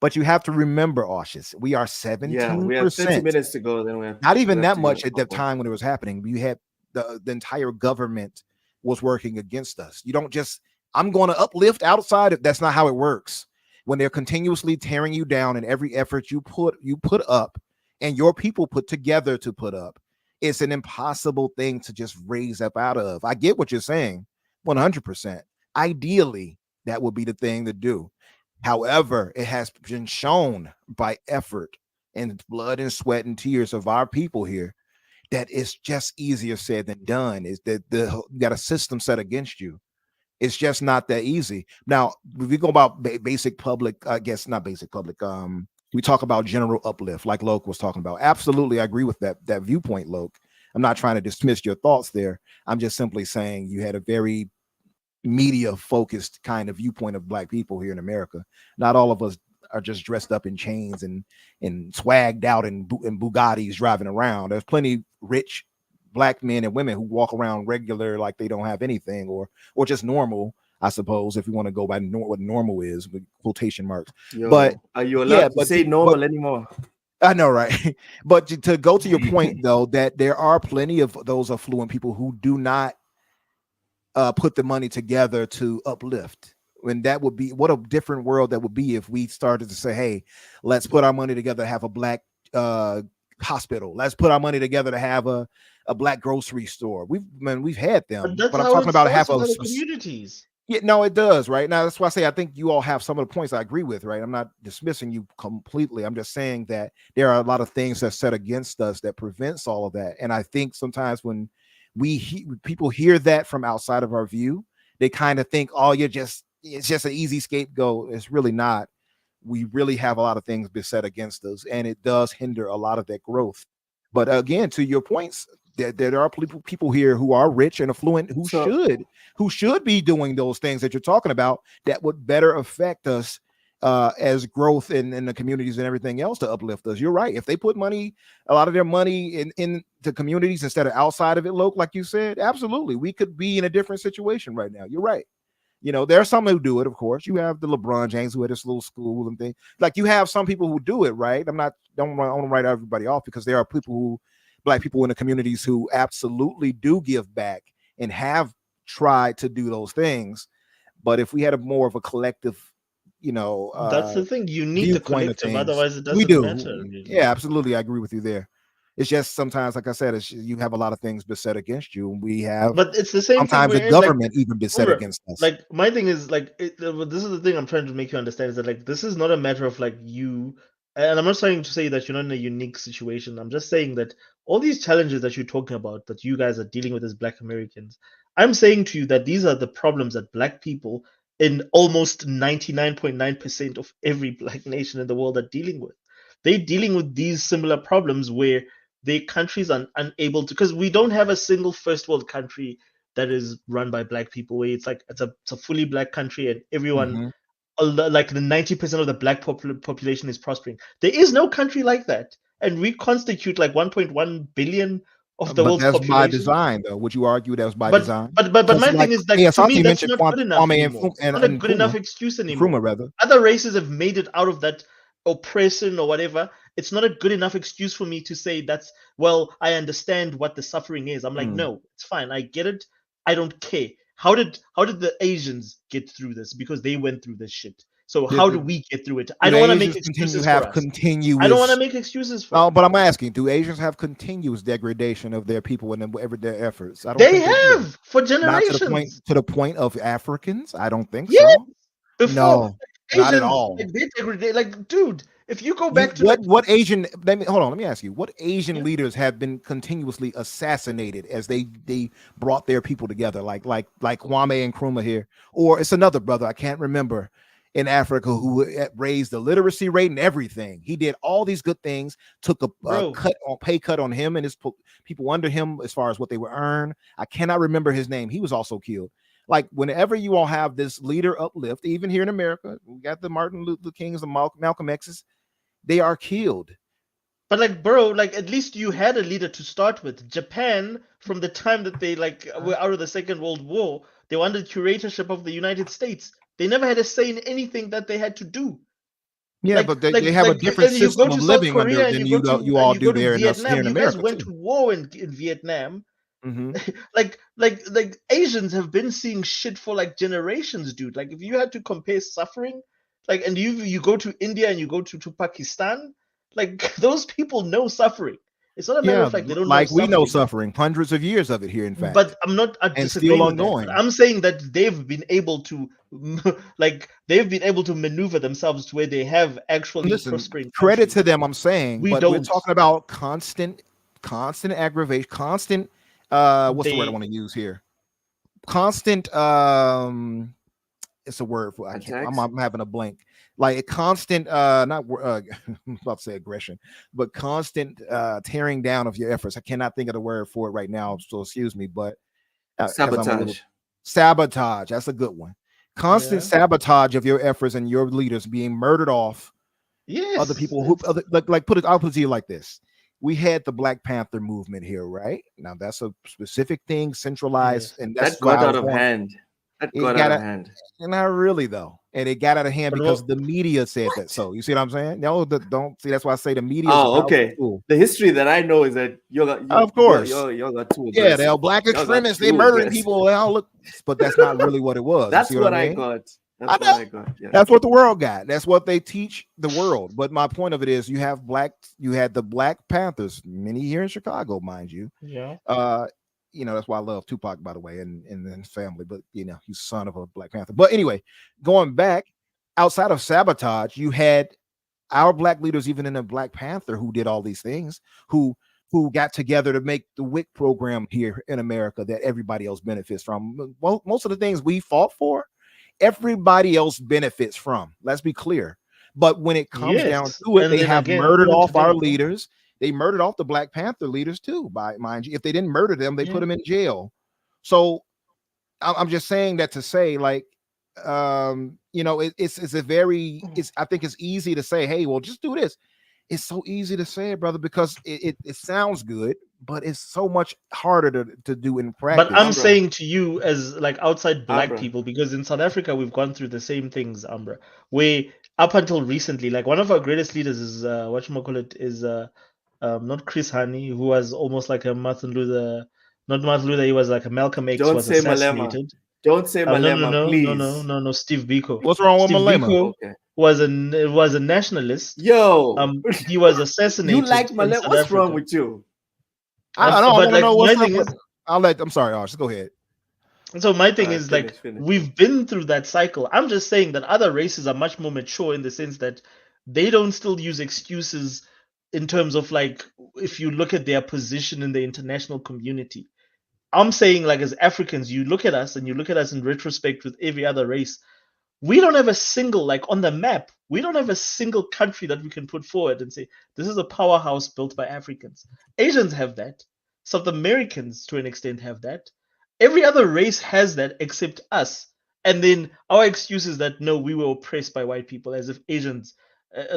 But you have to remember, Aushus, we are Yeah, we have 30 17%. minutes to go. Then we have Not even we have that to much at the go. time when it was happening. You had the entire government was working against us. You don't just, I'm going to uplift outside of, that's not how it works. When they're continuously tearing you down in every effort you put up and your people put together to put up, it's an impossible thing to just raise up out of. I get what you're saying 100%. Ideally, that would be the thing to do. However, it has been shown by effort and blood and sweat and tears of our people here that it's just easier said than done. Is that you got a system set against you? It's just not that easy. Now, if we go about basic public, I guess not basic public. We talk about general uplift, like Loke was talking about. Absolutely, I agree with that viewpoint, Loke. I'm not trying to dismiss your thoughts there. I'm just simply saying you had a very media focused kind of viewpoint of black people here in America. Not all of us are just dressed up in chains and swagged out in Bugattis driving around. There's plenty rich black men and women who walk around regular like they don't have anything or just normal, I suppose, if you want to go by what normal is with quotation marks. Yo, but are you allowed to say normal anymore? I know, right? But to go to your point though, that there are plenty of those affluent people who do not put the money together to uplift. And that would be, what a different world that would be if we started to say, hey, let's put our money together to have a black hospital. Let's put our money together to have a black grocery store. We've had them, but I'm talking about half of communities. Yeah, no, it does, right? Now that's why I say I think you all have some of the points I agree with, right? I'm not dismissing you completely. I'm just saying that there are a lot of things that set against us that prevents all of that. And I think sometimes when people hear that from outside of our view, they kind of think, oh, it's just an easy scapegoat. It's really not. We really have a lot of things beset against us, and it does hinder a lot of that growth. But again, to your points, there are people here who are rich and affluent who should be doing those things that you're talking about that would better affect us as growth in the communities and everything else to uplift us. You're right. If they put money, a lot of their money in the communities instead of outside of it, Loke, like you said, absolutely, we could be in a different situation right now. You're right. You know, there are some who do it, of course. You have the LeBron James who had this little school and thing. Like you have some people who do it, right? Don't want to write everybody off because there are black people in the communities who absolutely do give back and have tried to do those things. But if we had a more of a collective, That's the thing. You need the viewpoint of collective, things, otherwise it we doesn't do. matter, really. Yeah, absolutely, I agree with you there. It's just sometimes, like I said, you have a lot of things beset against you, and we have But it's the same thing sometimes the we're in. Like, government even beset remember, against us. like my thing is like this is the thing I'm trying to make you understand is that like this is not a matter of like you, and I'm not trying to say that you're not in a unique situation. I'm just saying that all these challenges that you're talking about that you guys are dealing with as Black Americans, I'm saying to you that these are the problems that Black people in almost 99.9% of every Black nation in the world are dealing with. They're dealing with these similar problems where their countries are unable to, because we don't have a single first world country that is run by Black people, where it's like it's a fully Black country and everyone, Mhm. like the 90% of the Black population is prospering. There is no country like that, and we constitute like 1.1 billion of the But world's that's by population. design, though. Would you argue that was by But design? but Because my like thing is like to me Asante that's mentioned not good enough Kwame anymore. It's not a and good enough excuse Nkrumah anymore. rather. Other races have made it out of that oppression or whatever. It's not a good enough excuse for me to say that's, well, I understand what the suffering is. I'm like, Mm. no, it's fine. I get it. I don't care. How did the Asians get through this? Because they went through this shit. So how do Did, we get through it? do I the don't want to make Asians continue excuses for have us. I don't want to continuous? make excuses for Oh, us. but I'm asking, do Asians have continuous degradation of their people and their efforts? I don't They think they do. have for Not generations. to the point of Africans. I don't think Yes, so. before No, like, not at Asians, all. like they degrade. Like, dude, if you go You back to like, what Asian? Hold on. Let me ask you. What Asian yeah, leaders have been continuously assassinated as they brought their people together? Like Kwame and Nkrumah here, or it's another brother I can't remember in Africa who raised the literacy rate and everything. He did all these good things. Took a bro. pay cut on him and his people under him as far as what they would earn. I cannot remember his name. He was also killed. Like whenever you all have this leader uplift, even here in America, we got the Martin Luther Kings, the Malcolm X's, they are killed. But like, bro, like at least you had a leader to start with. Japan, from the time that they like were out of the Second World War, they were under the curatorship of the United States. They never had a say in anything that they had to do. Yeah, but they have a different And you go system to of South living under Korea and than you and all you go do to there in us here Vietnam. in You guys America went too. to war in Vietnam. Mm-hmm. Like Asians have been seeing shit for like generations, dude. Like if you had to compare suffering, like and you go to India and you go to Pakistan, like those people know suffering. It's not a matter Yeah, of like they don't know like we know suffering. suffering, hundreds of years of it here, in fact, But I'm not and still disagreeing with that. But ongoing. I'm saying that they've been able to like they've been able to maneuver themselves to where they have actually Listen, prospering credit to countries. them, I'm saying, We but we're don't. talking about constant aggravation, constant what's the word I They want to use here? Constant it's a word for I can't Attacks. I'm having a blank. Like a constant not I'm about to say aggression, but constant tearing down of your efforts. I cannot think of the word for it right now, so excuse me, but because I'm a little Sabotage. sabotage. That's a good one. Constant yeah. sabotage of your efforts and your leaders being murdered off. Other Yes. people who like put it. I'll put it to you like this: we had the Black Panther movement here, right? Now that's a specific thing, centralized, Yes. and That that's why got I out was of going. hand. That It got out got of a, hand. not really though, and it got out of hand But because what the media said that. So you see what I'm saying? No, don't see. That's why I say the media is a Oh, powerful okay. tool. The history that I know is that Of course, y'all got too yeah, aggressive. they're black Y'all got extremists. They too murdering aggressive. people. And all look, but that's not really what it was. You That's see what I what I mean? got. I That's what know. I got. Yeah. That's what the world got. That's what they teach the world. But my point of it is, you had the Black Panthers, many here in Chicago, mind you. yeah. Uh, that's why I love Tupac, by the way, and his family. But he's son of a Black Panther. But anyway, going back outside of sabotage, you had our black leaders, even in the Black Panther, who did all these things, who got together to make the WIC program here in America that everybody else benefits from. Well, most of the things we fought for, everybody else benefits from. Let's be clear. But when it comes down Yes. to it, And they then have again, murdered even off our today, leaders. They murdered off the Black Panther leaders too, by mind you. If they didn't murder them, they put yeah. them in jail. So I'm just saying that to say, like, it's a very, it's I think it's easy to say, hey, well, just do this. It's so easy to say it, brother, because it sounds good, but it's so much harder to do in But I'm practice. Ambra. saying to you as like outside black Ambra. people, because in South Africa we've gone through the same things, Umbra. We up until recently, like one of our greatest leaders is whatchamacallit is not Chris Hani, who was almost like a Martin Luther Not Martin Luther. He was like a Malcolm X Don't was say Malema. assassinated. Don't say No, Malema, please. no. Steve Biko. What's wrong with Steve Malema? Biko Okay. was a nationalist. Yo, He was assassinated. you like in Malema? South What's Africa. wrong with you? I don't But want to know what's my up. thing is, I'm sorry, Arch. Go ahead. so my thing is Finish. we've been through that cycle. I'm just saying that other races are much more mature in the sense that they don't still use excuses in terms of like if you look at their position in the international community. I'm saying like as Africans, you look at us and you look at us in retrospect with every other race. We don't have a single like on the map. We don't have a single country that we can put forward and say this is a powerhouse built by Africans. Asians have that. South Americans to an extent have that. Every other race has that except us. And then our excuse is that no, we were oppressed by white people, as if Asians,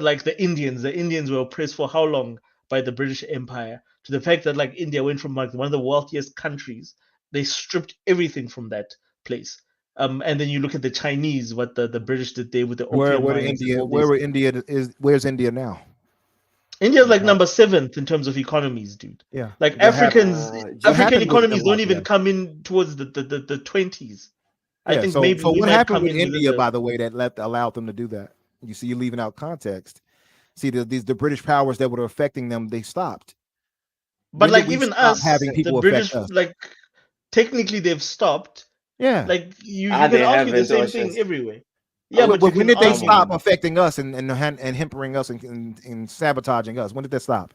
like the Indians were oppressed for how long by the British Empire? To the fact that like India went from like one of the wealthiest countries, they stripped everything from that place. And then you look at the Chinese, what the British did there with the opium mines and all this. Where's India now? India's like number 7th in terms of economies, dude. Yeah. Like What happened- African happened with economies them don't like even that? come in towards the 20s. I Yeah, think so maybe we what might happened come with in within India, the- by the way, that allowed them to do that? You see, you're leaving out context. See, the British powers that were affecting them, they stopped. But When did like we even stop us, having the people British, affect us? like technically they've stopped. Yeah. Like you Ah, can they argue the haven't, same Oceans. thing everywhere. Yeah, but you when can did they argue. stop affecting us and hampering us and sabotaging us? When did that stop?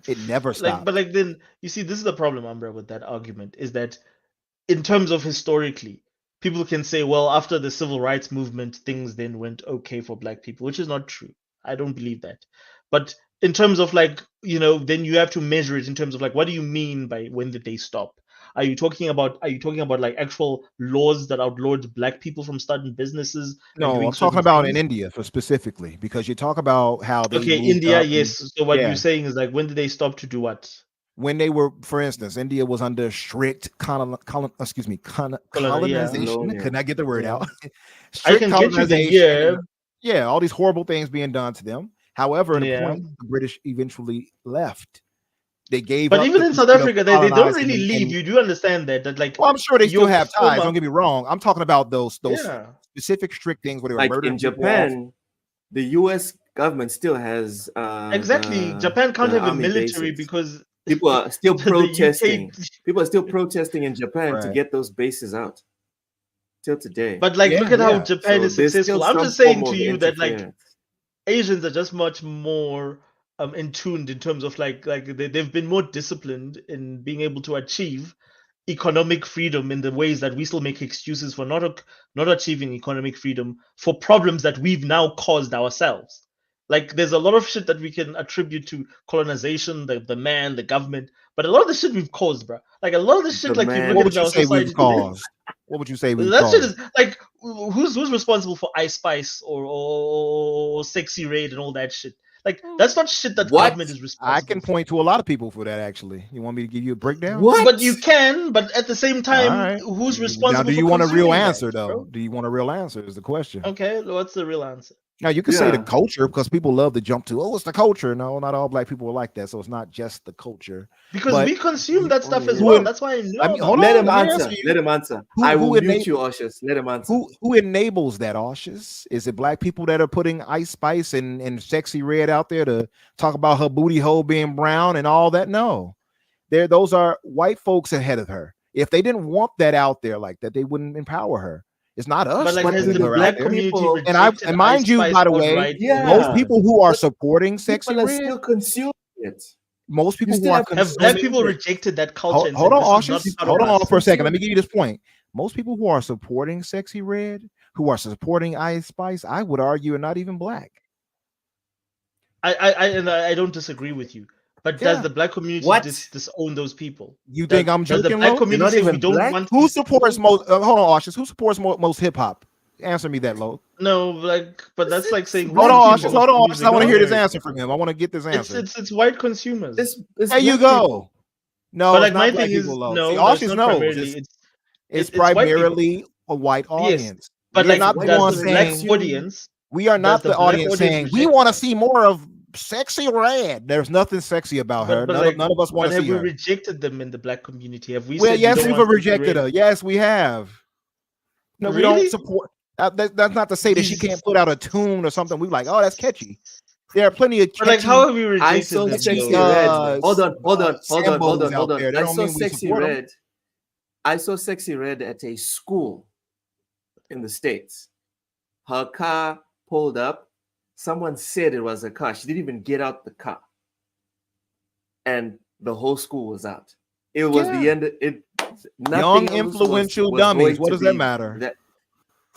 It never stopped. But like then you see this is the problem, Umbra, with that argument is that in terms of historically, people can say, well, after the civil rights movement, things then went okay for black people, which is not true. I don't believe that. But in terms of like, then you have to measure it in terms of like, what do you mean by when did they stop? Are you talking about like actual laws that outlawed black people from starting businesses and No, doing I'm talking certain about in things? India for specifically, because you talk about how they Okay, moved India, up and- yes. So what yeah. you're saying is like, when did they stop to do what? When they were, for instance, India was under strict colonization. Colonial. Could not get the word Yeah. out. I Strict can get you the colonization. year. Yeah, all these horrible things being done to them. However, at a Yeah. point, the British eventually left. They gave But up even the in South pursuit of Africa, they don't colonizing really leave. and- You do understand that like well, I'm sure they still your have ties. former- Don't get me wrong. I'm talking about those Yeah. specific strict things where they were Like murdering in people off. Japan, the U.S. government still has Exactly. Japan can't the have a army military bases. because People are still the protesting. UK. People are still protesting in Japan to Right. get those bases out till today. But like, Yeah, look at how yeah. Japan So is there's successful. still I'm some just saying form to of you that like interference. Asians are just much more in tuned in terms of like they've been more disciplined in being able to achieve economic freedom in the ways that we still make excuses for not achieving economic freedom for problems that we've now caused ourselves. Like there's a lot of shit that we can attribute to colonization, the man, the government, but a lot of the shit we've caused, bro. Like a lot of the shit, The like you man. look What at would in you our say society we've today, caused? What would you say we've that shit caused? is like who's responsible for Ice Spice or Sexy Raid and all that shit. Like that's not shit that What? government is responsible. I can point to a lot to a lot of people for that. Actually, you want me to give you a breakdown? What? But you can, but at the same time, All right. who's Now, responsible? do you for want a real consuming that, answer though? bro? Do you want a real answer? Is the question. Okay, what's the real answer? Now you can say the Yeah. culture because people love to jump to, oh, it's the culture. No, not all black people are like that. So it's not just the culture. Because But we consume that stuff as who well. in- That's why I know. I mean, about hold it. Let on, him let me answer. answer you. Let him answer. Who- I will who mute enab- you, Oshus. Let him answer. Who enables that, Aushus? Is it black people that are putting Ice Spice and Sexy Red out there to talk about her booty hole being brown and all that? No, those are white folks ahead of her. If they didn't want that out there like that, they wouldn't empower her. It's not us. But like, But has putting the her out black there. community people- rejected And mind Ice you, Spice by the way, outright? Yeah. most people who are But supporting Sexy People are Red, still consuming it. most people who still are have- Have black consuming people it. rejected that culture? hold, and hold said, on, "This is not Aushus. part Hold of on us." for a second. Let me give you this point. Most people who are supporting Sexy Red, who are supporting Ice Spice, I would argue are not even black. I don't disagree with you. But does Yeah. the black community What? disown those people? You think I'm Does the joking, black Lo? community not say we even don't black? want Who these supports people? most? Hold on, Aushus. Who supports most hip hop? Answer me that, Lo. No, like, but that's like saying Hold who on, consumes Aushus. Hold on, music Aushus. I want to in hear this America? answer from him. I want to get this answer. It's white consumers. It's There you black go. people. No, But it's like not my black thing is people, Lo. no, See, that's Aushus not knows. primarily. It's It's white people. primarily a white audience. But We are like, not the does ones the black saying audience? we are does not the the black audience audience saying we reject want to that? see more of sexy red. There's nothing sexy about her. But None of us want but to have see we her. rejected them in the black community? Have we Well, said we yes, don't we've want Sexy rejected Red? her. Yes, we have. No, we don't Really? support. That's not to say that she These, can't put out a tune or something. We like, oh, that's catchy. There are plenty of but like, catchy, how have we I rejected saw them Sexy though? Red. Hold on, sambos out hold on. there. That I don't saw mean we Sexy support them. Red. I saw Sexy Red at a school in the States. Her car pulled up. Someone said it was a car. She didn't even get out the car. And the whole school was out. It was the end. Young, influential dummies. What does that matter?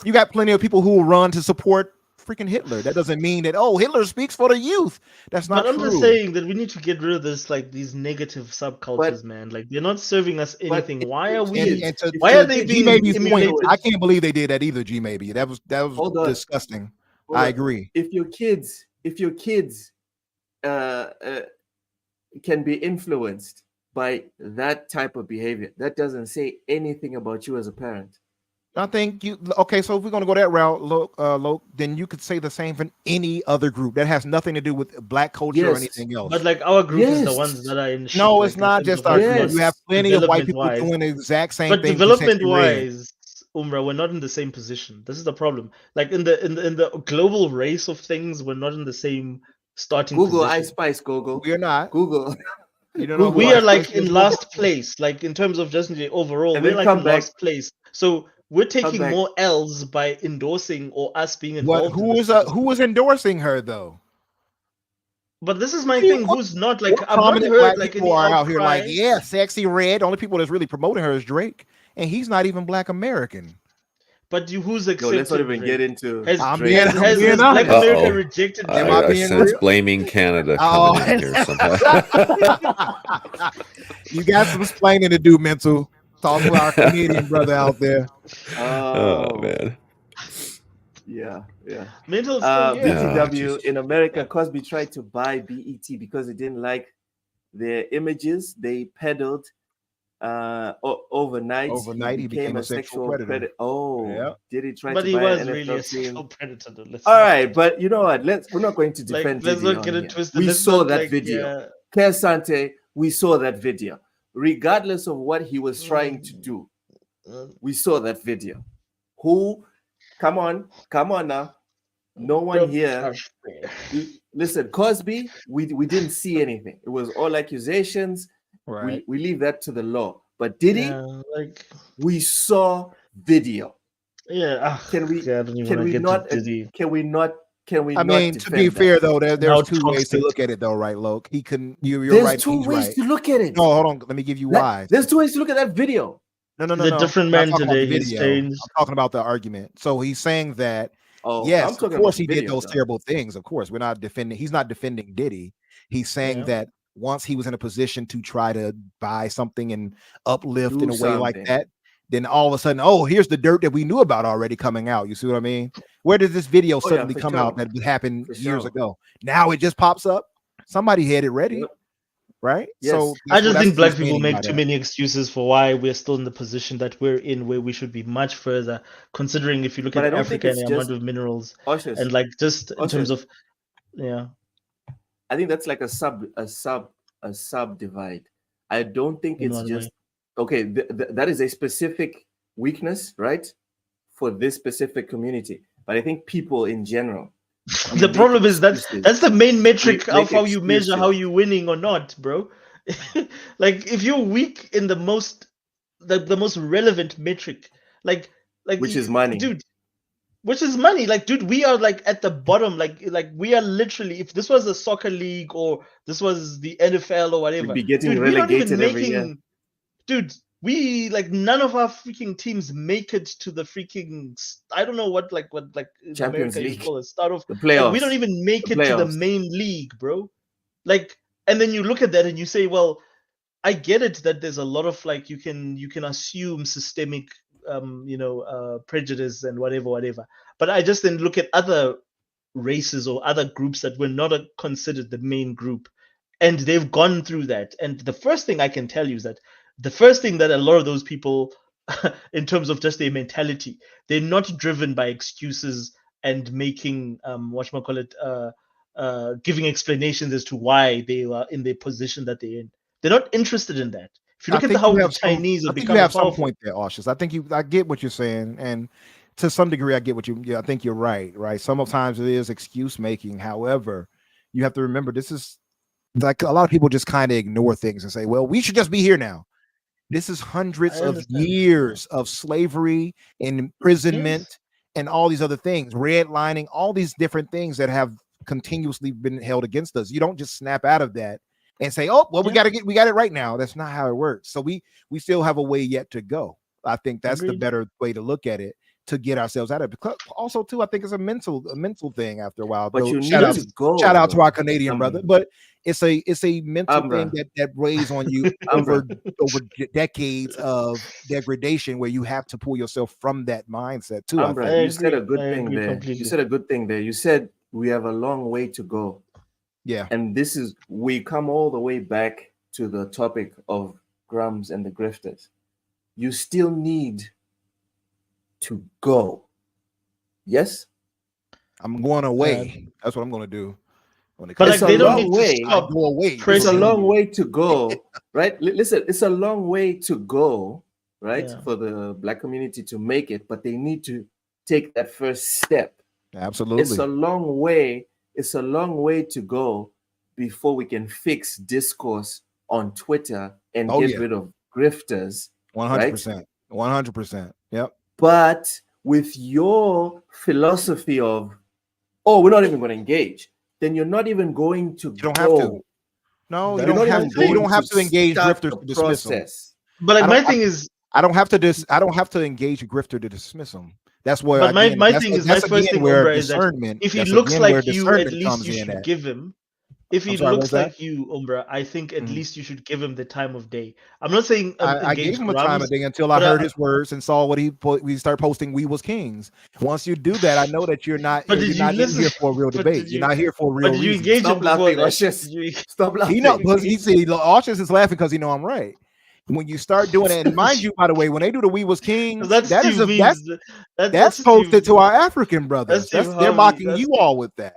You got plenty of people who will run to support freaking Hitler. That doesn't mean that, oh, Hitler speaks for the youth. That's not But true. I'm just saying that we need to get rid of this, like, these negative subcultures, man. Like, they're not serving us anything. Why are we? Why are they being emulated? I can't believe they did that either. G maybe that was disgusting. I agree. If your kids can be influenced by that type of behavior, that doesn't say anything about you as a parent. I think okay. So if we're gonna go that route, Loke, then you could say the same for any other group that has nothing to do with black culture or anything else. But like our group is the ones that are in shit. No, like, it's not just our group. You have plenty of white people doing the exact same thing. But development-wise, Umra, we're not in the same position. This is the problem. Like in the global race of things, we're not in the same starting Google position. Ice Spice, Google. We are not. Google. You don't know we are like in last place, like in terms of just the overall, we're like in last place. So we're taking more L's by endorsing or us being involved. Who is endorsing her though? But this is my thing. Who's not like I've not heard black like people are out here like, yeah, Sexy Red. The only people that's really promoting her is Drake, and he's not even Black American. But who's accepted? Let's not even get into. Has Black America rejected? I sense blaming Canada coming in here somehow. You got some explaining to do, Mental. Talk to our Canadian brother out there. Oh man. Yeah. Mental. BTW in America, Cosby tried to buy BET because he didn't like their images. They peddled overnight he became a sexual predator. Did he try but to he buy was an NFL really a team? sexual predator. All right, but you know what? We're not going to defend let's Diddy not get on it here. twisted. We saw that video. Kersante, we saw that video. Regardless of what he was trying to do, we saw that video. Come on now. No one here. Listen, Cosby, we didn't see anything. It was all accusations. Right. We leave that to the law. But Diddy, we saw video. Yeah. Can we not? I mean, to be fair though, there's two ways to look at it though, right, Loke? He couldn't. You're right. There's two ways to look at it. No, hold on. Let me give you why. There's two ways to look at that video. No. The different man today. He's changed. I'm talking about the argument. So he's saying that. Oh, yes, of course he did those terrible things. Of course, we're not defending. He's not defending Diddy. He's saying that once he was in a position to try to buy something and uplift in a way like that, then all of a sudden, oh, here's the dirt that we knew about already coming out. You see what I mean? Where did this video suddenly come out that happened years ago? Now it just pops up. Somebody had it ready, right? Yes. So I just think black people make too many excuses for why we're still in the position that we're in, where we should be much further. Considering if you look at Africa and the amount of minerals, and like just in terms of, I think that's like a sub divide. I don't think it's just okay. That is a specific weakness, right, for this specific community. But I think people in general. The problem is that's the main metric of how you measure how you're winning or not, bro. Like if you're weak in the most relevant metric, like which is money, dude. Which is money, like, dude, we are like at the bottom, like we are literally. If this was a soccer league or this was the NFL or whatever, we'd be getting relegated every year. Dude, we like none of our freaking teams make it to the freaking. I don't know what Champions America League, you call it, start of the playoffs. Like, we don't even make it to the main league, bro. Like, and then you look at that and you say, well, I get it that there's a lot of like you can assume systemic prejudice and whatever. But I just then look at other races or other groups that were not considered the main group, and they've gone through that. And the first thing I can tell you is that the first thing that a lot of those people, in terms of just their mentality, they're not driven by excuses and making giving explanations as to why they are in the position that they're in. They're not interested in that. If you I look at think how you the have some. Chinese I have think you become have some powerful, point there, Aushus. I get what you're saying, and to some degree, I get what you. Yeah, I think you're right. Right. Sometimes it is excuse making. However, you have to remember this is like a lot of people just kind of ignore things and say, "Well, we should just be here now." This is I hundreds of understand. years of slavery and Yes, imprisonment and all these other things, redlining, all these different things that have continuously been held against us. You don't just snap out of that and say, "Oh, well, yeah, we got it right now." That's not how it works. So we still have a way yet to go. I think that's the agreed. better way to look at it to get ourselves out of it. Because also, too, I think it's a mental thing after a while. But Though you It need to is. shout go out to our though. Canadian brother, Um, but it's a mental thing Umbra, that weighs on you Umbra. over decades of degradation where you have to pull yourself from that mindset too, I Umbra, I think. you said a agree. I good thing agree there. You completely. said a good thing there. You said we have a long way to go. Yeah. And this is, we come all the way back to the topic of Grums and the grifters. You still need to go. Yes? I'm going Uh, away. That's what I'm going to do. When it but comes It's like to a they don't go, long need to way. I stop go away. It's a pressing long you. way to go, right? Listen, it's a long way to go, right? Yeah. For the black community to make it, but they need to take that first step. It's a Absolutely. long way. It's a long way to go before we can fix discourse on Twitter and Oh get yeah. rid of grifters, right? 100%. 100%. Yep. But with your philosophy of, oh, we're not even going to engage, then you're not even going to You don't have to. go. No, you But You're don't not have even I to. You think, going don't to have to engage start grifters the to dismiss them. process. but like I don't my thing is, I don't have to I don't have to engage a grifter to dismiss them. That's where but again my thing is, my that's first again thing, where Umbra, is that discernment if he that's looks again where like you, at discernment least comes you in should at. give him. If I'm he sorry, what was looks that? like you, Umbra, I think at Mhm. least you should give him the time of day. I'm not saying I gave engage him a time of Grams, day until I but heard his words and saw what we start posting. We was kings. Once you do that, I know that but did you're you not in listen? here for a real But debate. You're not here for a but real did you reason. engage him Stop before laughing, that? Russians. Did you? Stop He know laughing. because he see Archers is laughing because he know I'm right. When you start doing it, and mind you, by the way, when they do the "We Was Kings," That's Steve memes. that's posted to our African That's brothers. Steve They're Harvey. mocking you all with that.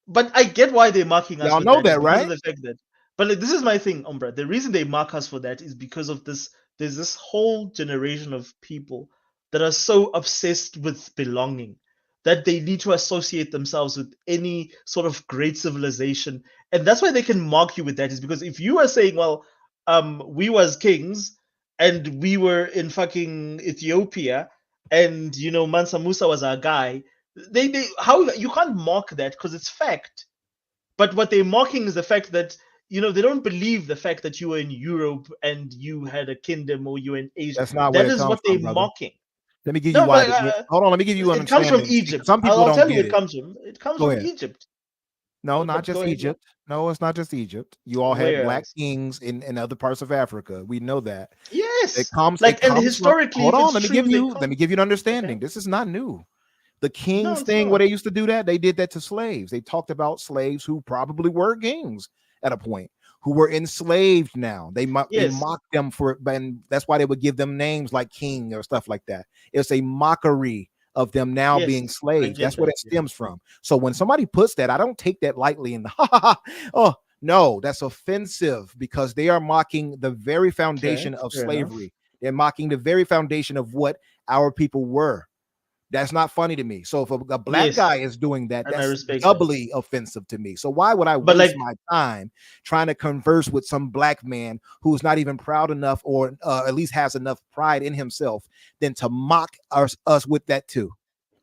But I get why they're marking us Y'all with know that, is that, because of right? the fact that. But like, this is my thing, Umbra. The reason they mark us for that is because of this. There's this whole generation of people that are so obsessed with belonging that they need to associate themselves with any sort of great civilization, and that's why they can mark you with that. Is because if you are saying, well, we was kings and we were in fucking Ethiopia, and Mansa Musa was our guy, they how you can't mock that because it's fact. But what they're mocking is the fact that they don't believe the fact that you were in Europe and you had a kingdom, or you were in Asia. That's not where That it is comes what they're from, brother. mocking. Let me give you No, why. but Hold on. Let me give you an it comes from understanding. See, 'cause Egypt. some people I'll don't tell you, get it it. comes from Go ahead. Egypt. No, not But go just ahead, yeah. Egypt. No, it's not just Egypt. You all had Where black else? kings in other parts of Africa. We know that. It Yes. comes it Like, and comes from historically, hold if on, it's true, they let me come. give you an Okay. understanding. This is not new. The No, kings it's thing where not. they used to do that, they did that to slaves. They talked about slaves who probably were kings at a point, who were enslaved now. They Yes. mocked them for it, and that's why they would give them names like king or stuff like that. It's a mockery of them now being Yes. I slaves. get That's where that. that Yeah. stems from. So when somebody puts that, I don't take that lightly and oh no, that's offensive because they are mocking the very Okay. foundation of Fair enough. slavery. They're mocking the very foundation of what our people were. That's not funny to me. So if a black Yes. guy is doing that, And I that's respect that. doubly offensive to me. So why would I But waste like, my time trying to converse with some black man who's not even proud enough, or at least has enough pride in himself, than to mock us with that too?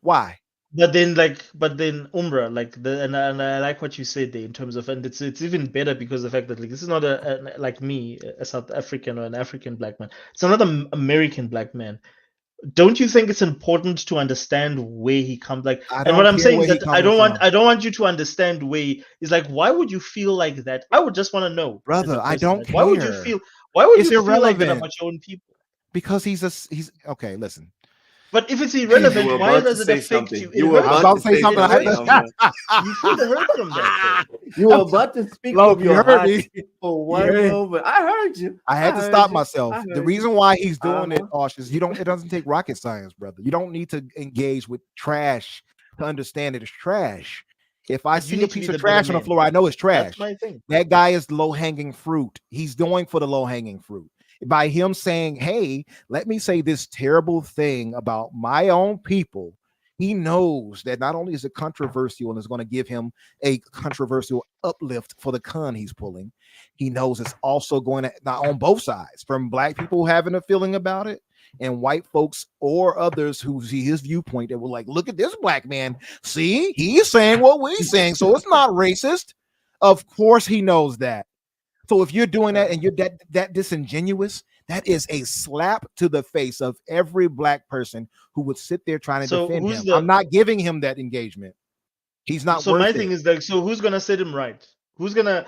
Why? but then Umbra, like and I like what you said there in terms of, and it's even better because the fact that, like, this is not like me, a South African or an African black man. It's another American black man. Don't you think it's important to understand where he comes, like? I And what don't I'm care saying is where he that I coming don't want from, I don't want you to understand where is, like, why would you feel like that? I would just want to know, as brother. a I person, don't like, why would you care. feel why would It's you feel like that irrelevant about your own people? because he's okay. Listen, But if it's You irrelevant, were why about to does it say affect you? something. It You were I was hurts about about to to say you. say something. It something. hurts you. Umra. You feel the hurt from that, though. You were about to speak Look, from you your heard heart me. for You one heard, moment. I heard you. I I had to heard stop you. myself. I The heard you. reason why he's doing it, Uh-huh. Osh, is it doesn't take rocket science, brother. You don't need to engage with trash to understand it is trash. If I But you see a need to be piece of the better trash on the man. floor, I know it's That's trash. my thing. That guy is low-hanging fruit. He's going for the low-hanging fruit. By him saying, hey, let me say this terrible thing about my own people, he knows that not only is it controversial and is going to give him a controversial uplift for the con he's pulling, he knows it's also going to, not on both sides, from black people having a feeling about it and white folks or others who see his viewpoint that were like, look at this black man. See, he's saying what we're saying, so it's not racist. Of course he knows that. So if you're doing that and you're that disingenuous, that is a slap to the face of every black person who would sit there trying to defend him. I'm not giving him that engagement. He's not So worth my thing it. is like, so who's gonna set him right? Who's gonna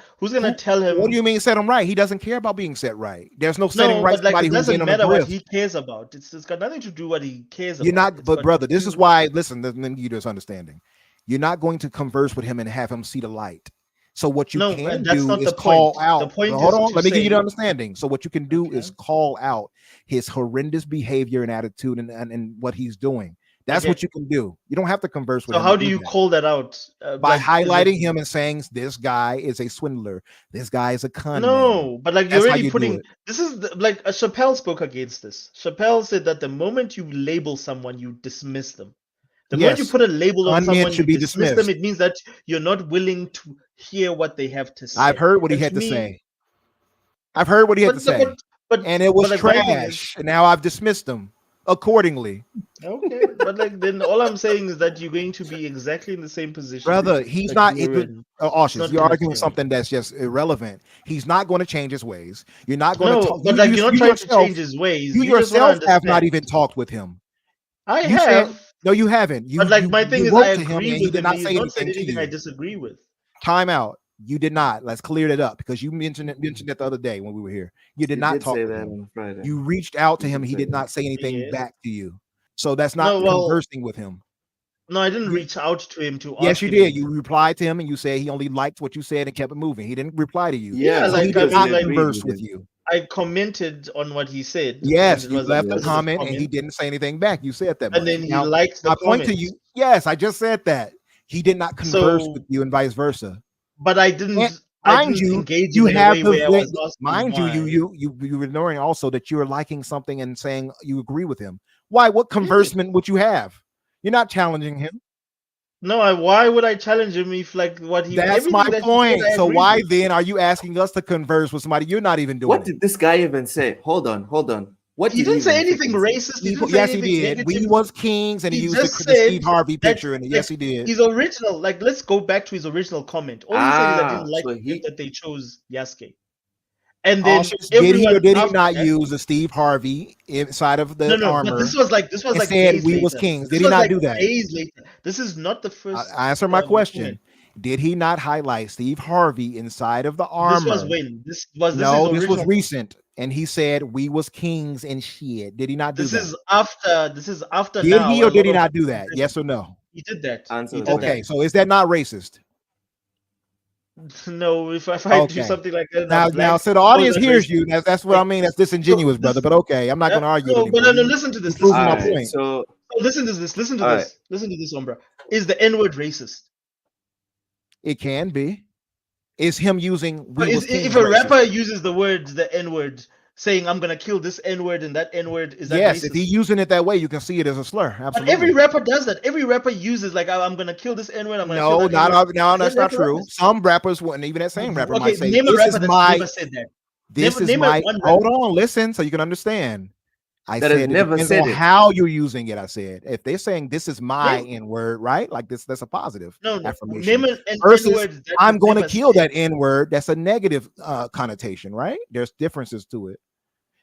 tell him? What do you mean set him right? He doesn't care about being set right. There's no setting right but like somebody it who's in doesn't on the matter what drift. he cares about. It's got nothing to do what he cares You're about. not, but brother, this is why. Listen, let me give you this understanding. You're not going to converse with him and have him see the light. So what you can do is call out. The point hold is on, to let me give you say- the understanding. So what you can do is call out his horrendous behavior and attitude and what he's doing. That's what you can do. You don't have to converse with So him. how do you call that out? By like, highlighting him and saying this guy is a swindler. This guy is a con man. No, but like you're That's how already you do putting it. this is like Chappelle spoke against this. Chappelle said that the moment you label someone, you dismiss them. The moment you Yes, put a label on con man someone, you should be dismiss them. dismissed. It means that you're not willing to hear what they have to say. I've heard what he And had to me- say. I've heard what he had to say. But and it was like, my thing is- trash. And now I've dismissed him accordingly. Okay, but like then all I'm saying is that you're going to be exactly in the same position. Brother, he's that not you were in. Auschwitz. You're gonna arguing change. something that's just irrelevant. He's not going to change his ways. You're not going to talk. But like you're not trying to change his ways. You just wanna yourself have not understand. even talked with him. I You have. said, no, you haven't. But like my thing is, wrote I to him agree and he with did him. not He's say not said anything to anything I you. disagree with. Time out. You did not. Let's clear it up because you mentioned it the other day when we were here. You did not talk say to that him. on Friday. You reached out to him. He say did that. not say anything Yes. back to you. So that's not No, well- conversing with him. No, I didn't reach out to him to Yes, ask you him did. anything. You replied to him and you said he only liked what you said and kept it moving. He didn't reply to you. Yeah, So like, he did I not mean, like- converse with you. I commented on what he said. Yes, and it you was left a positive comment and he didn't say anything back. You said that. And much. then he Now, liked the my point to comment. you. Yes, I just said that. He did not converse So- with you and vice versa. But I didn't. And I mind didn't you, engage you him in a have way the where I was asking mind why. you were ignoring also that you are liking something and saying you agree with him. Why? What conversement would you have? You're not challenging him. No, why would I challenge him if like what he? That's everything my that he point. said, I So agree why with. then are you asking us to converse with somebody you're not even doing? What did this guy even say? Hold on. What He did didn't say even anything freaking say? racist. He didn't say Yes, he anything did. We negative. was kings, and he used the just Steve said Harvey that, picture, and yes, like, he did. His original, like, let's go back to his original comment. All he said is I didn't like so the fact that they chose Yasuke. And then Auschwitz, did he everyone or did he after not that- use the Steve Harvey inside of the No, armor? but this was like and days said we later. was kings. This Did he was, not like, do that? Days later. This is not the first. Answer my question. comment. Did he not highlight Steve Harvey inside of the armor? This was when this was. This No, is this was original. recent, and he said we was kings and shit. Did he not do This that? is after. This is after. Did now, he a or did he lot of- not do that? Yes or no? He did that. Answer He the did Okay, so is that not racist? that. No, if I do Okay. something like that, Now, so the audience hears you. That's what I mean. That's disingenuous, brother. But okay, I'm not going to argue No, anymore. but no, listen to this. You're proving Listen my to this. point. So So listen to this. Listen to All this. Listen to this, Umbra. Is the N-word racist? It can be. Is him using But we was if kings a racist? rapper uses the N-word, saying I'm gonna kill this N-word and that N-word, is that Yes, racist? if he's using it that way, you can see it as a slur. But Absolutely. every rapper does that. Every rapper uses like I'm gonna kill this N-word. I'm gonna kill No, that not N-word. all, no, Is that's that not rapper true. racist? Some rappers wouldn't. Even that same rapper Okay, might say, name a "This rapper is that my, never said that. this is name my." one Hold rapper. on, listen, so you can understand. I That said has it never depends said on it. how you're using it. I said if they're saying this is my Name- N-word, right? Like this, that's a positive No, affirmation. name an Versus, N-word that I'm was going to never kill said. that N-word. That's a negative connotation, right? There's differences to it.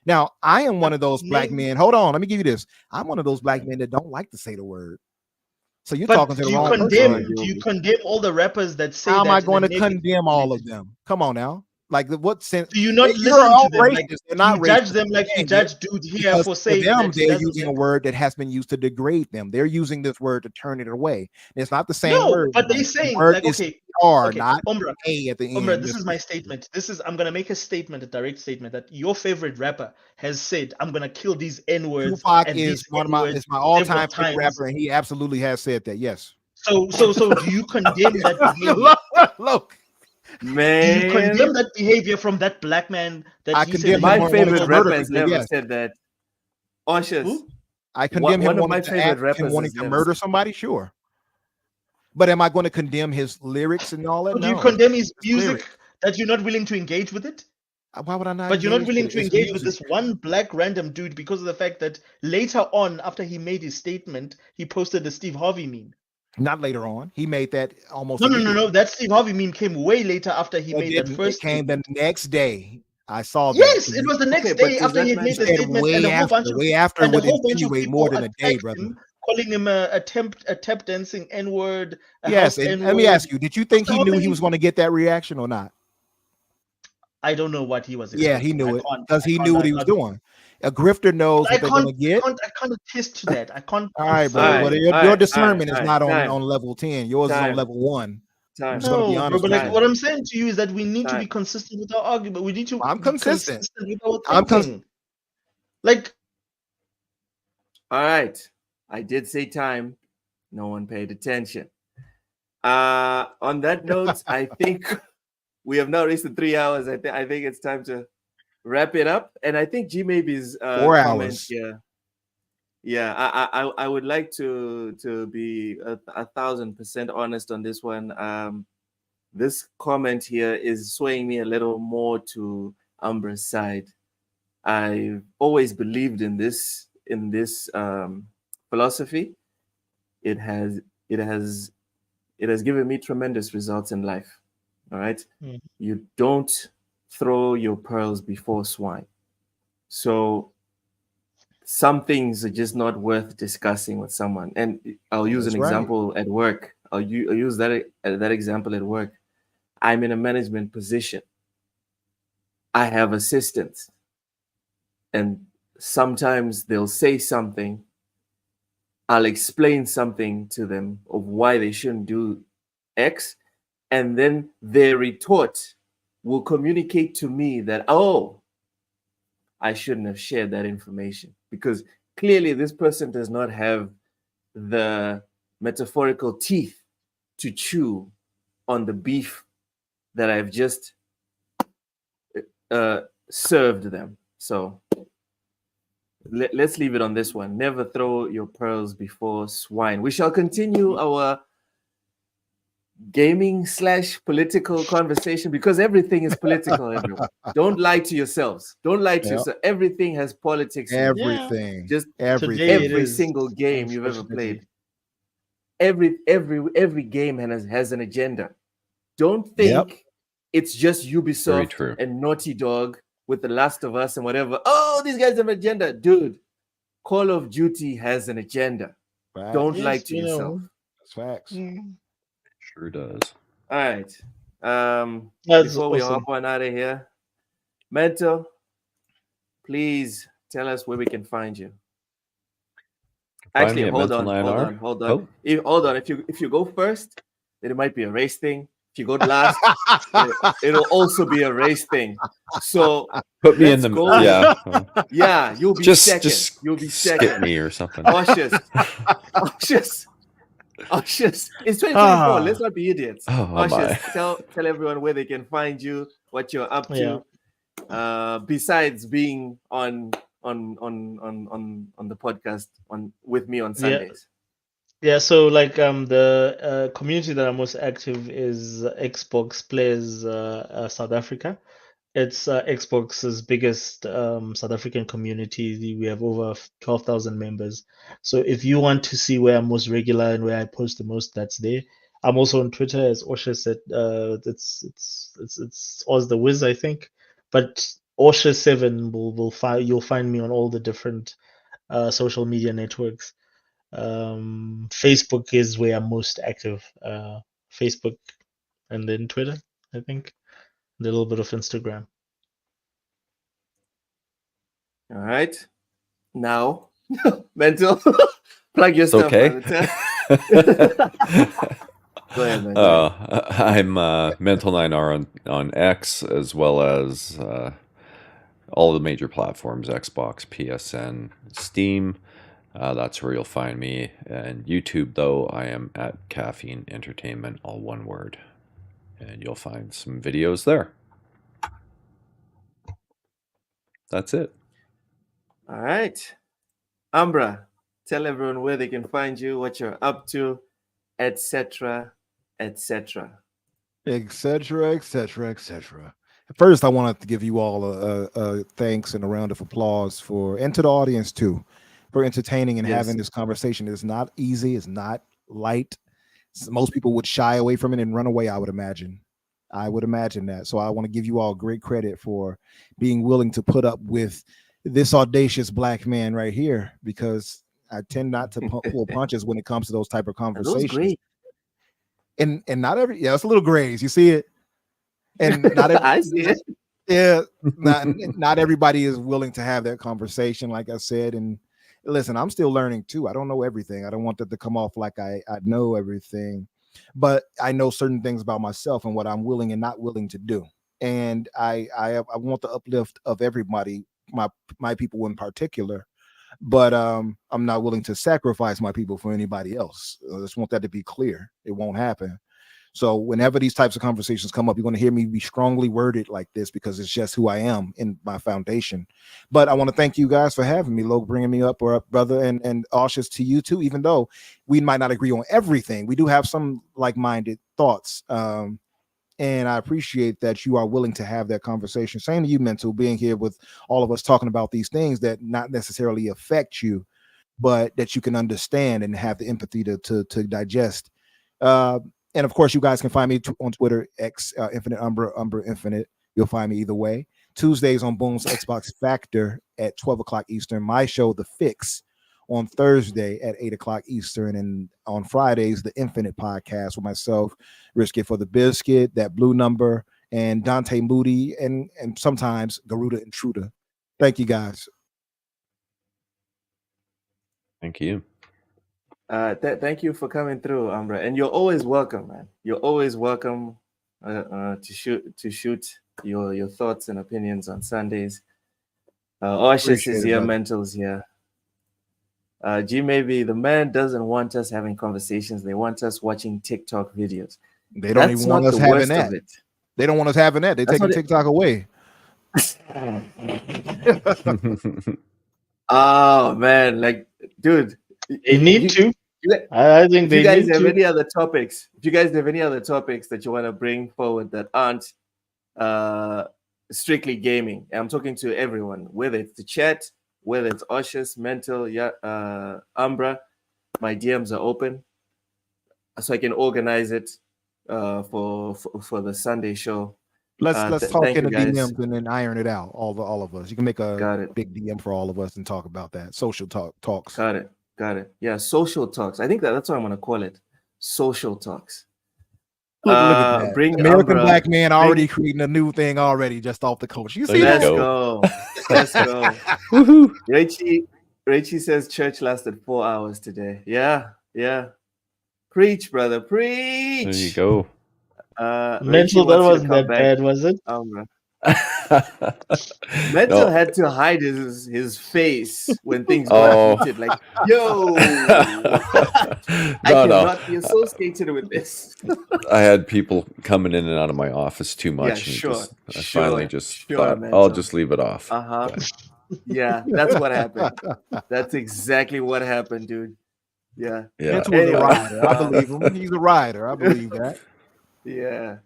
Now, I am one of those black name- men. Hold on, let me give you this. I'm one of those black men that don't like to say the word. So you're But talking to the do you wrong condemn? person. Do you condemn all the rappers that say How am that? I in a going to negative condemn all of connotation? them? Come on now. Like what sense? Do you not You're listen all to them? racist. Like, They're do not you judge racist. them like you Again, judge dude here because for for saying them, that he they're doesn't using a like- word that has been used to degrade them. They're using this word to turn it away. It's not the same No, word. but they The saying word like is okay, R, okay, not Umbra, A at the end. Umbra, this is my statement. I'm gonna make a statement, a direct statement that your favorite rapper has said, "I'm gonna kill these N-words." Tupac and is these one of my N-words is my all-time several favorite times. rapper, and he absolutely has said that. Yes. So do you condemn that behavior? Look, Do you Man, condemn that behavior from that black man that I he said condemn he him my wanting favorite to wanted murder rapper has people. never Yes, said that. Oshus, Who? I condemn him one of wanting my to favorite act, him rappers wanting has to never murder said. somebody. Sure, but am I going to condemn his lyrics and all that? So do you No, condemn his it's lyrics. music that you're not willing to engage with it? Why would I not But you're not engage willing with it? to It's engage with music. this one black random dude because of the fact that later on, after he made his statement, he posted the Steve Harvey meme. Not later on. He made that almost No. immediately. That Steve Harvey meme came way later after he made that It first came the statement. next day. I saw that. Yes, it was the next Okay, but day does after that he had man made the Said statement, and a whole bunch of way after and a would whole bunch of insinuate more people than a day, attacked brother. him, calling him a tap dancing N word, a Yes, house and N let me word. ask you: did you think After he how knew he many? was going to get that reaction or not? I don't know what he was Yeah, expecting. he knew it because I he can't, knew what he was doing. A grifter knows what they're going to get. I can't attest to that. I can't All right, All bro. confirm. right, But all your right, discernment is not on time, level 10. Yours is on time, level 1. I'm time, just going to be No, bro, honest but with like you. time, what I'm saying to you is that we need to be time. consistent with our argument. We need to I'm be consistent. consistent with our I'm thinking. Like, All right, I did say time. No one paid attention. On that note, I think we have now reached the 3 hours. I think it's time to wrap it up. And I think G Maybe's 4 comment hours. here. Yeah, I would like to be 1,000% honest on this one. This comment here is swaying me a little more to Umbra's side. I've always believed in this philosophy. It has it has it has given me tremendous results in life. All right, you don't throw your pearls before swine. So some things are just not worth discussing with someone. And I'll use an That's right. example at work. I'll use that example at work. I'm in a management position. I have assistants, and sometimes they'll say something. I'll explain something to them of why they shouldn't do X, and then their retort will communicate to me that, oh, I shouldn't have shared that information because clearly this person does not have the metaphorical teeth to chew on the beef that I've just served them. So let's leave it on this one. Never throw your pearls before swine. We shall continue our gaming / political conversation because everything is political, everyone. Don't lie to yourselves. Don't lie to yourself. Everything has politics in it. Everything. Just today it every is, single game you've ever unfortunately. played. Every game has an agenda. Don't think it's just Ubisoft and Naughty Dog with The Last of Us and whatever. Oh, these guys have an agenda. Dude, Call of Duty has an agenda. Facts. Don't lie to yourself. That's facts. Sure does. All right. That's Before we awesome. hop on out of here, Mental, please tell us where we can find you. Actually, hold on. Oh. Hold on. If you go first, then it might be a race thing. If you go last, it'll also be a race thing. So put me in the yeah. You'll be second. You'll be second. Skip me or something. Cautious. It's 2024. Let's not be idiots. Cautious. Tell everyone where they can find you, what you're up to. Besides being on the podcast with me on Sundays. Yeah, so like the community that I'm most active is Xbox Players South Africa. It's Xbox's biggest South African community. We have over 12,000 members. So if you want to see where I'm most regular and where I post the most, that's there. I'm also on Twitter, as Osha said. It's Oz the Wiz, I think. But Osha7 you'll find me on all the different social media networks. Facebook is where I'm most active. Facebook and then Twitter, I think. A little bit of Instagram. All right. Now, Mental, plug your stuff. Okay. Go ahead, Mental. I'm Mental9R on X, as well as all the major platforms: Xbox, PSN, Steam. That's where you'll find me. And YouTube, though, I am at Caffeine Entertainment, all one word. And you'll find some videos there. That's it. All right. Umbra, tell everyone where they can find you, what you're up to, etc., etc. etc., etc., etc. First, I wanted to give you all a thanks and a round of applause and to the audience too, for entertaining and having this conversation. It's not easy. It's not light. Most people would shy away from it and run away. I would imagine that. So I want to give you all great credit for being willing to put up with this audacious black man right here, because I tend not to pull punches when it comes to those type of conversations. And not every it's a little grays. You see it, and not every, I see it. Yeah, not everybody is willing to have that conversation. Like I said, and listen, I'm still learning too. I don't know everything. I don't want that to come off like I know everything, but I know certain things about myself and what I'm willing and not willing to do. And I want the uplift of everybody, my people in particular. But I'm not willing to sacrifice my people for anybody else. I just want that to be clear. It won't happen. So whenever these types of conversations come up, you're going to hear me be strongly worded like this because it's just who I am in my foundation. But I want to thank you guys for having me, Lo, bringing me up, brother, and Aushus, to you too. Even though we might not agree on everything, we do have some like-minded thoughts. And I appreciate that you are willing to have that conversation. Same to you, Mental, being here with all of us talking about these things that not necessarily affect you, but that you can understand and have the empathy to digest. And of course, you guys can find me on Twitter, X Infinite Umbra Infinite. You'll find me either way. Tuesdays on Boom's Xbox Factor at 12 o'clock Eastern. My show, The Fix, on Thursday at 8 o'clock Eastern. And on Fridays, the Infinite Podcast with myself, Risk It for the Biscuit, That Blue Number, and Dante Moody, and sometimes Garuda Intruder. Thank you, guys. Thank you. Thank you for coming through, Umbra. And you're always welcome, man. You're always welcome to shoot your thoughts and opinions on Sundays. Aushus is here, Mental's here. G, maybe the man doesn't want us having conversations. They want us watching TikTok videos. They don't even want us having that. They don't want us having that. They're taking TikTok away. Oh man, like, dude, they need to. I think they need to. If you guys have any other topics, that you want to bring forward that aren't strictly gaming, and I'm talking to everyone, whether it's the chat, whether it's Aushus, Mental, Umbra, my DMs are open, so I can organize it for the Sunday show. Let's talk in the DMs and then iron it out. All of us. You can make a big DM for all of us and talk about that. Social talks. Got it. Yeah, social talks. I think that's what I'm gonna call it. Social talks. Look at that. Bring American Umbra, black man already creating a new thing already just off the coast. You see Let's go. Woohoo. Rachie says church lasted 4 hours today. Yeah. Preach, brother. Preach. There you go. Mental, that wasn't that bad, was it? Mental had to hide his face when things got heated. Like, yo, I cannot be associated with this. I had people coming in and out of my office too much. Yeah, I finally thought, Mental. I'll just leave it off. Yeah, that's what happened. That's exactly what happened, dude. Yeah. Mental was a rider. I believe him. He's a rider. I believe that. Yeah.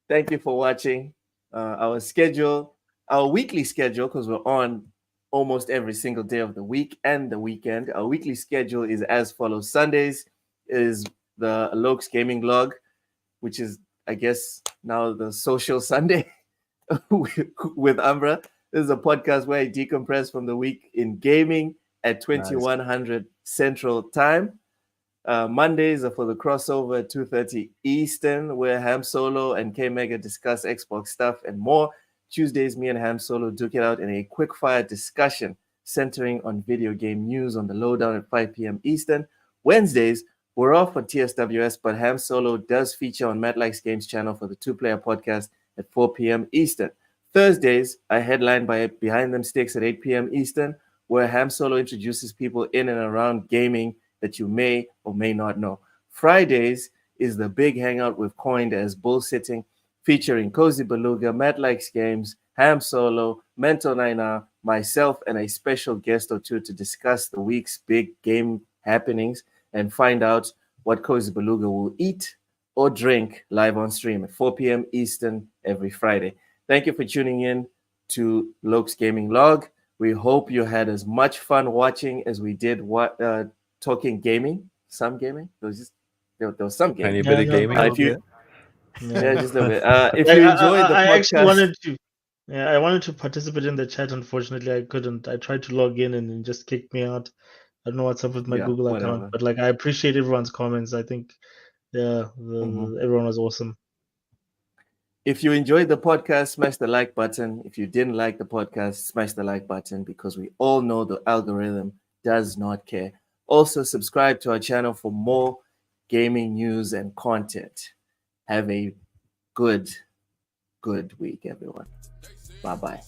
Thank you for watching. Our weekly schedule, because we're on almost every single day of the week and the weekend. Our weekly schedule is as follows. Sundays is the Lokes Gaming Log, which is, I guess, now the social Sunday with Umbra. This is a podcast where I decompress from the week in gaming at 2100 Central Time. Mondays are for the crossover at 2:30 Eastern, where Ham Solo and K Mega discuss Xbox stuff and more. Tuesdays, me and Ham Solo duke it out in a quick-fire discussion centering on video game news on the lowdown at 5 p.m. Eastern. Wednesdays, we're off for TSWS, but Ham Solo does feature on Matt Likes Games channel for the two-player podcast at 4 p.m. Eastern. Thursdays, I headline by Behind Them Sticks at 8 p.m. Eastern, where Ham Solo introduces people in and around gaming that you may or may not know. Fridays is the big hangout we've coined as bullsitting, featuring Cozy Beluga, Matt Likes Games, Ham Solo, Mental Nina, myself, and a special guest or two to discuss the week's big game happenings and find out what Cozy Beluga will eat or drink live on stream at 4 p.m. Eastern every Friday. Thank you for tuning in to Loke's Gaming Log. We hope you had as much fun watching as we did talking gaming. Some gaming. There was some Tiny gaming. bit Yeah, of no, gaming. If you yeah. just a bit. If Like, you enjoyed the I actually podcast, wanted to, yeah, I wanted to participate in the chat. Unfortunately, I couldn't. I tried to log in and it just kicked me out. I don't know what's up with my yeah, Google account, whatever. but like I appreciate everyone's comments. I think, yeah, Mhm. everyone was awesome. If you enjoyed the podcast, smash the like button. If you didn't like the podcast, smash the like button because we all know the algorithm does not care. Also, subscribe to our channel for more gaming news and content. Have a good week, everyone. Bye bye.